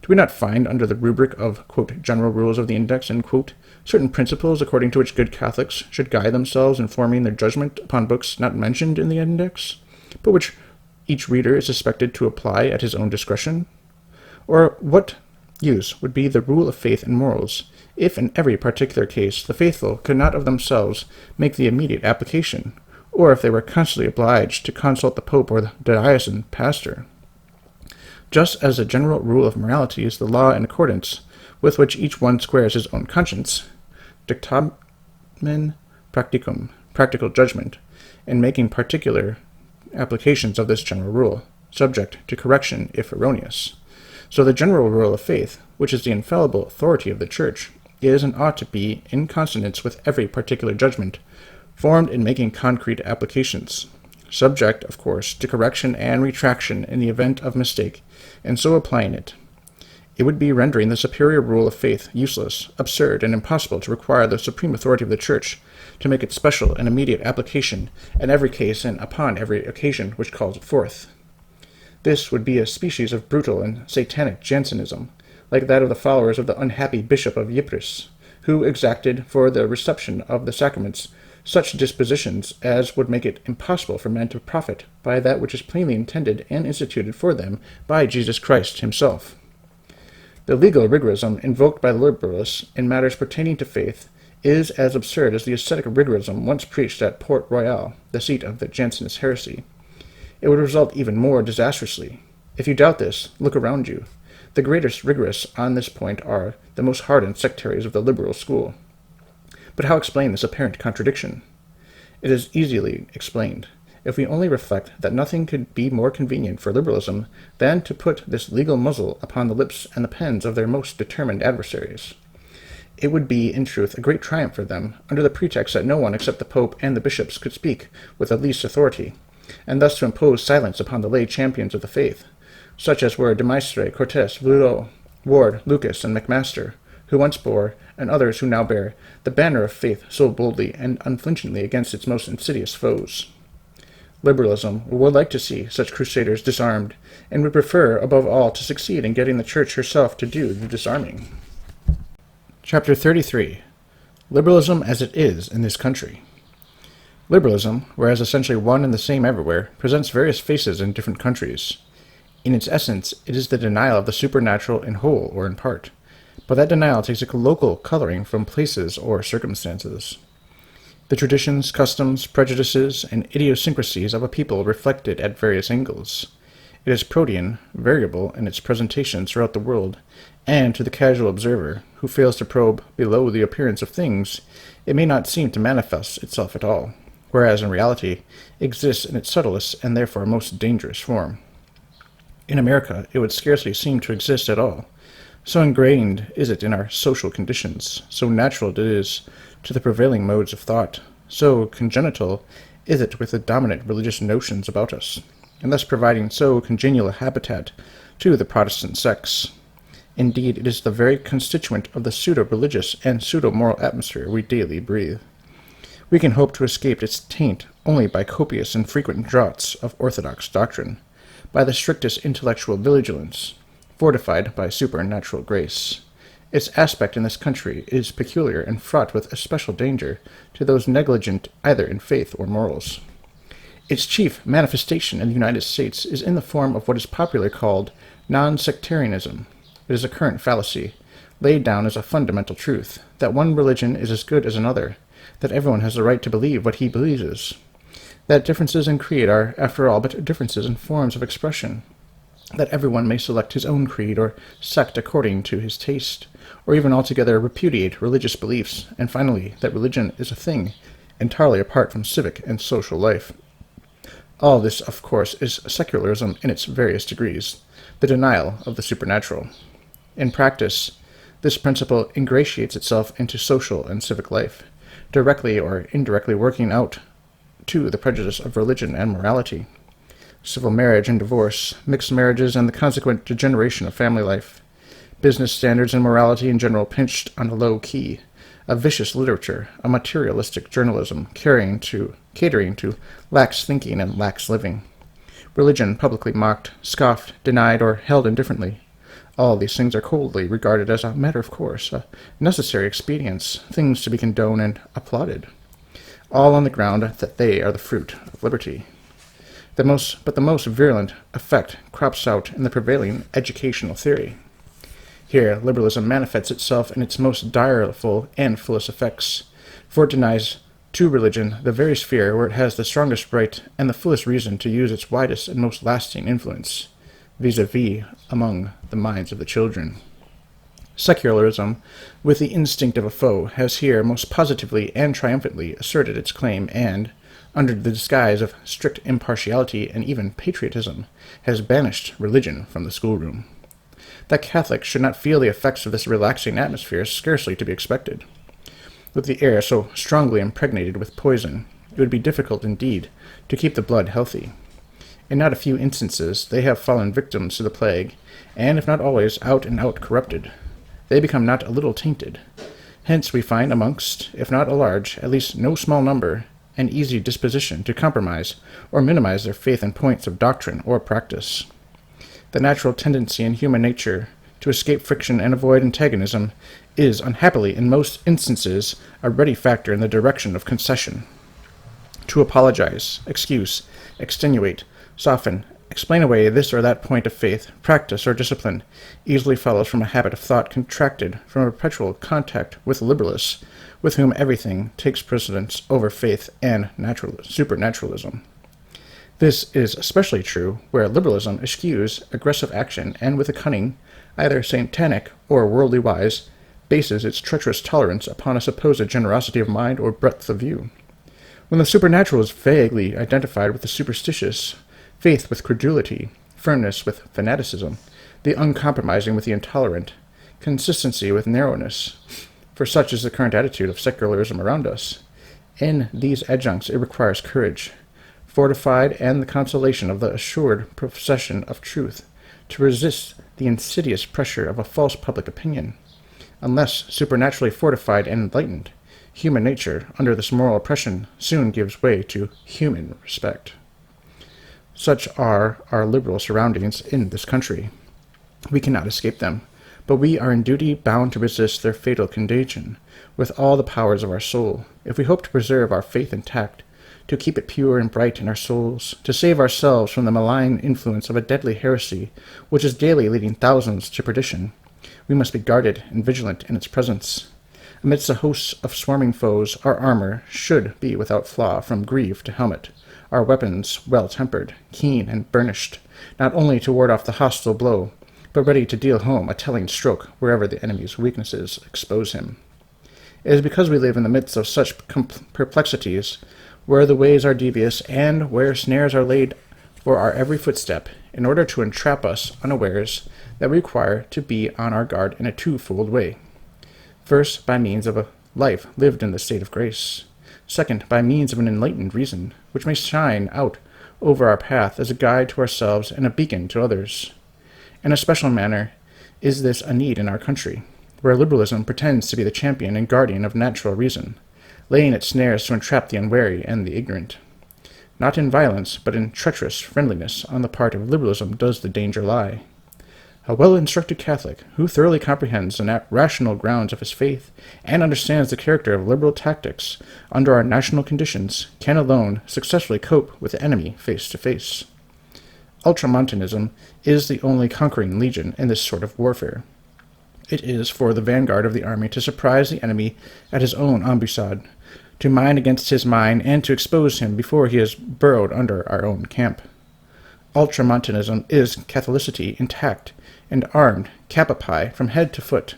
Do we not find under the rubric of, quote, general rules of the index, end quote, certain principles according to which good Catholics should guide themselves in forming their judgment upon books not mentioned in the index, but which each reader is suspected to apply at his own discretion? Or what use would be the rule of faith and morals, if in every particular case the faithful could not of themselves make the immediate application, or if they were constantly obliged to consult the Pope or the diocesan pastor? Just as a general rule of morality is the law in accordance with which each one squares his own conscience, dictamen practicum, practical judgment, in making particular applications of this general rule, subject to correction if erroneous. So the general rule of faith, which is the infallible authority of the Church, is and ought to be in consonance with every particular judgment, formed in making concrete applications, subject, of course, to correction and retraction in the event of mistake, and so applying it. It would be rendering the superior rule of faith useless, absurd, and impossible to require the supreme authority of the Church to make its special and immediate application in every case and upon every occasion which calls it forth. This would be a species of brutal and satanic Jansenism, like that of the followers of the unhappy Bishop of Ypres, who exacted for the reception of the sacraments such dispositions as would make it impossible for men to profit by that which is plainly intended and instituted for them by Jesus Christ himself. The legal rigorism invoked by the Liberalists in matters pertaining to faith is as absurd as the ascetic rigorism once preached at Port Royal, the seat of the Jansenist heresy. It would result even more disastrously. If you doubt this, look around you. The greatest rigorists on this point are the most hardened sectaries of the liberal school. But how explain this apparent contradiction? It is easily explained, if we only reflect that nothing could be more convenient for liberalism than to put this legal muzzle upon the lips and the pens of their most determined adversaries. It would be, in truth, a great triumph for them, under the pretext that no one except the Pope and the bishops could speak with the least authority, and thus to impose silence upon the lay champions of the faith, such as were de Maistre, Cortes, Vleuil, Ward, Lucas, and McMaster, who once bore, and others who now bear, the banner of faith so boldly and unflinchingly against its most insidious foes. Liberalism would like to see such crusaders disarmed, and would prefer, above all, to succeed in getting the Church herself to do the disarming. Chapter 33. Liberalism as it is in this country. Liberalism, whereas essentially one and the same everywhere, presents various faces in different countries. In its essence, it is the denial of the supernatural in whole or in part, but that denial takes a local coloring from places or circumstances. The traditions, customs, prejudices, and idiosyncrasies of a people reflected at various angles. It is protean, variable in its presentation throughout the world, and to the casual observer, who fails to probe below the appearance of things, it may not seem to manifest itself at all, whereas in reality exists in its subtlest and therefore most dangerous form. In America, it would scarcely seem to exist at all. So ingrained is it in our social conditions, so natural it is to the prevailing modes of thought, so congenital is it with the dominant religious notions about us, and thus providing so congenial a habitat to the Protestant sects. Indeed, it is the very constituent of the pseudo-religious and pseudo-moral atmosphere we daily breathe. We can hope to escape its taint only by copious and frequent draughts of orthodox doctrine, by the strictest intellectual vigilance, fortified by supernatural grace. Its aspect in this country is peculiar and fraught with especial danger to those negligent either in faith or morals. Its chief manifestation in the United States is in the form of what is popularly called non-sectarianism. It is a current fallacy, laid down as a fundamental truth, that one religion is as good as another, that everyone has the right to believe what he believes, that differences in creed are, after all, but differences in forms of expression, that everyone may select his own creed or sect according to his taste, or even altogether repudiate religious beliefs, and finally, that religion is a thing entirely apart from civic and social life. All this, of course, is secularism in its various degrees, the denial of the supernatural. In practice, this principle ingratiates itself into social and civic life, directly or indirectly working out to the prejudice of religion and morality. Civil marriage and divorce, mixed marriages and the consequent degeneration of family life, business standards and morality in general pinched on a low key, a vicious literature, a materialistic journalism catering to lax thinking and lax living, religion publicly mocked, scoffed, denied, or held indifferently. All these things are coldly regarded as a matter of course, a necessary expedience, things to be condoned and applauded, all on the ground that they are the fruit of liberty. The most virulent effect crops out in the prevailing educational theory. Here, liberalism manifests itself in its most direful and fullest effects, for it denies to religion the very sphere where it has the strongest right and the fullest reason to use its widest and most lasting influence, vis-a-vis among the minds of the children. Secularism, with the instinct of a foe, has here most positively and triumphantly asserted its claim and, under the disguise of strict impartiality and even patriotism, has banished religion from the schoolroom. That Catholics should not feel the effects of this relaxing atmosphere is scarcely to be expected. With the air so strongly impregnated with poison, it would be difficult indeed to keep the blood healthy. In not a few instances they have fallen victims to the plague, and if not always out and out corrupted, they become not a little tainted. Hence we find amongst, if not a large, at least no small number, an easy disposition to compromise or minimize their faith in points of doctrine or practice. The natural tendency in human nature to escape friction and avoid antagonism is, unhappily, in most instances, a ready factor in the direction of concession. To apologize, excuse, extenuate, soften, explain away this or that point of faith, practice, or discipline easily follows from a habit of thought contracted from a perpetual contact with liberalists, with whom everything takes precedence over faith and supernaturalism. This is especially true where liberalism eschews aggressive action and with a cunning, either satanic or worldly wise, bases its treacherous tolerance upon a supposed generosity of mind or breadth of view. When the supernatural is vaguely identified with the superstitious, faith with credulity, firmness with fanaticism, the uncompromising with the intolerant, consistency with narrowness, for such is the current attitude of secularism around us. In these adjuncts it requires courage, fortified and the consolation of the assured procession of truth, to resist the insidious pressure of a false public opinion. Unless supernaturally fortified and enlightened, human nature, under this moral oppression, soon gives way to human respect. Such are our liberal surroundings in this country. We cannot escape them, but we are in duty bound to resist their fatal contagion with all the powers of our soul, if we hope to preserve our faith intact, to keep it pure and bright in our souls, to save ourselves from the malign influence of a deadly heresy which is daily leading thousands to perdition. We must be guarded and vigilant in its presence. Amidst a host of swarming foes, our armor should be without flaw from greave to helmet, our weapons well-tempered, keen, and burnished, not only to ward off the hostile blow, but ready to deal home a telling stroke wherever the enemy's weaknesses expose him. It is because we live in the midst of such perplexities, where the ways are devious, and where snares are laid for our every footstep, in order to entrap us unawares, that we require to be on our guard in a twofold way. First, by means of a life lived in the state of grace. Second, by means of an enlightened reason, which may shine out over our path as a guide to ourselves and a beacon to others. In a special manner, is this a need in our country, where liberalism pretends to be the champion and guardian of natural reason, laying its snares to entrap the unwary and the ignorant? Not in violence, but in treacherous friendliness on the part of liberalism does the danger lie. A well-instructed Catholic, who thoroughly comprehends the rational grounds of his faith and understands the character of liberal tactics under our national conditions, can alone successfully cope with the enemy face to face. Ultramontanism is the only conquering legion in this sort of warfare. It is for the vanguard of the army to surprise the enemy at his own ambuscade, to mine against his mine, and to expose him before he has burrowed under our own camp. Ultramontanism is Catholicity intact and armed, cap a pie, from head to foot.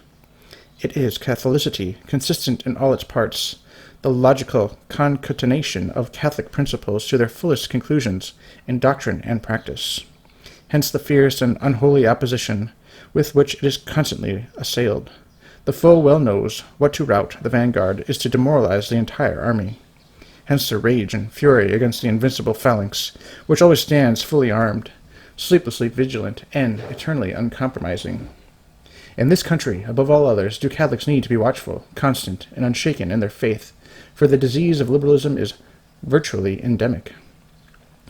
It is Catholicity, consistent in all its parts, the logical concatenation of Catholic principles to their fullest conclusions in doctrine and practice. Hence the fierce and unholy opposition with which it is constantly assailed. The foe well knows what to rout the vanguard is to demoralize the entire army. Hence the rage and fury against the invincible phalanx, which always stands fully armed, sleeplessly vigilant, and eternally uncompromising. In this country, above all others, do Catholics need to be watchful, constant, and unshaken in their faith, for the disease of liberalism is virtually endemic.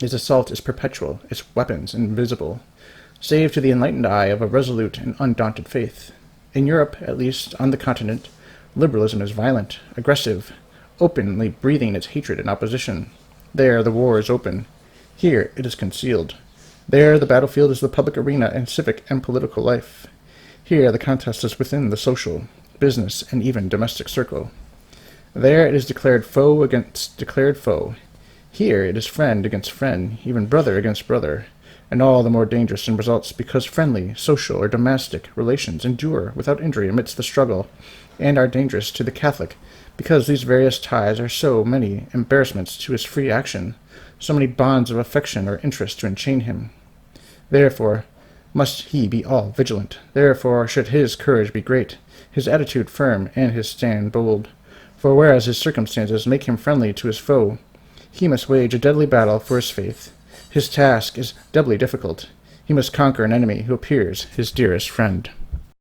Its assault is perpetual, its weapons invisible, save to the enlightened eye of a resolute and undaunted faith. In Europe, at least on the continent, liberalism is violent, aggressive, openly breathing its hatred and opposition. There the war is open. Here it is concealed. There the battlefield is the public arena and civic and political life. Here the contest is within the social, business, and even domestic circle. There it is declared foe against declared foe. Here it is friend against friend, even brother against brother, and all the more dangerous in results because friendly, social, or domestic relations endure without injury amidst the struggle, and are dangerous to the Catholic because these various ties are so many embarrassments to his free action, so many bonds of affection or interest to enchain him. Therefore must he be all vigilant. Therefore should his courage be great, his attitude firm, and his stand bold. For whereas his circumstances make him friendly to his foe, he must wage a deadly battle for his faith. His task is doubly difficult. He must conquer an enemy who appears his dearest friend.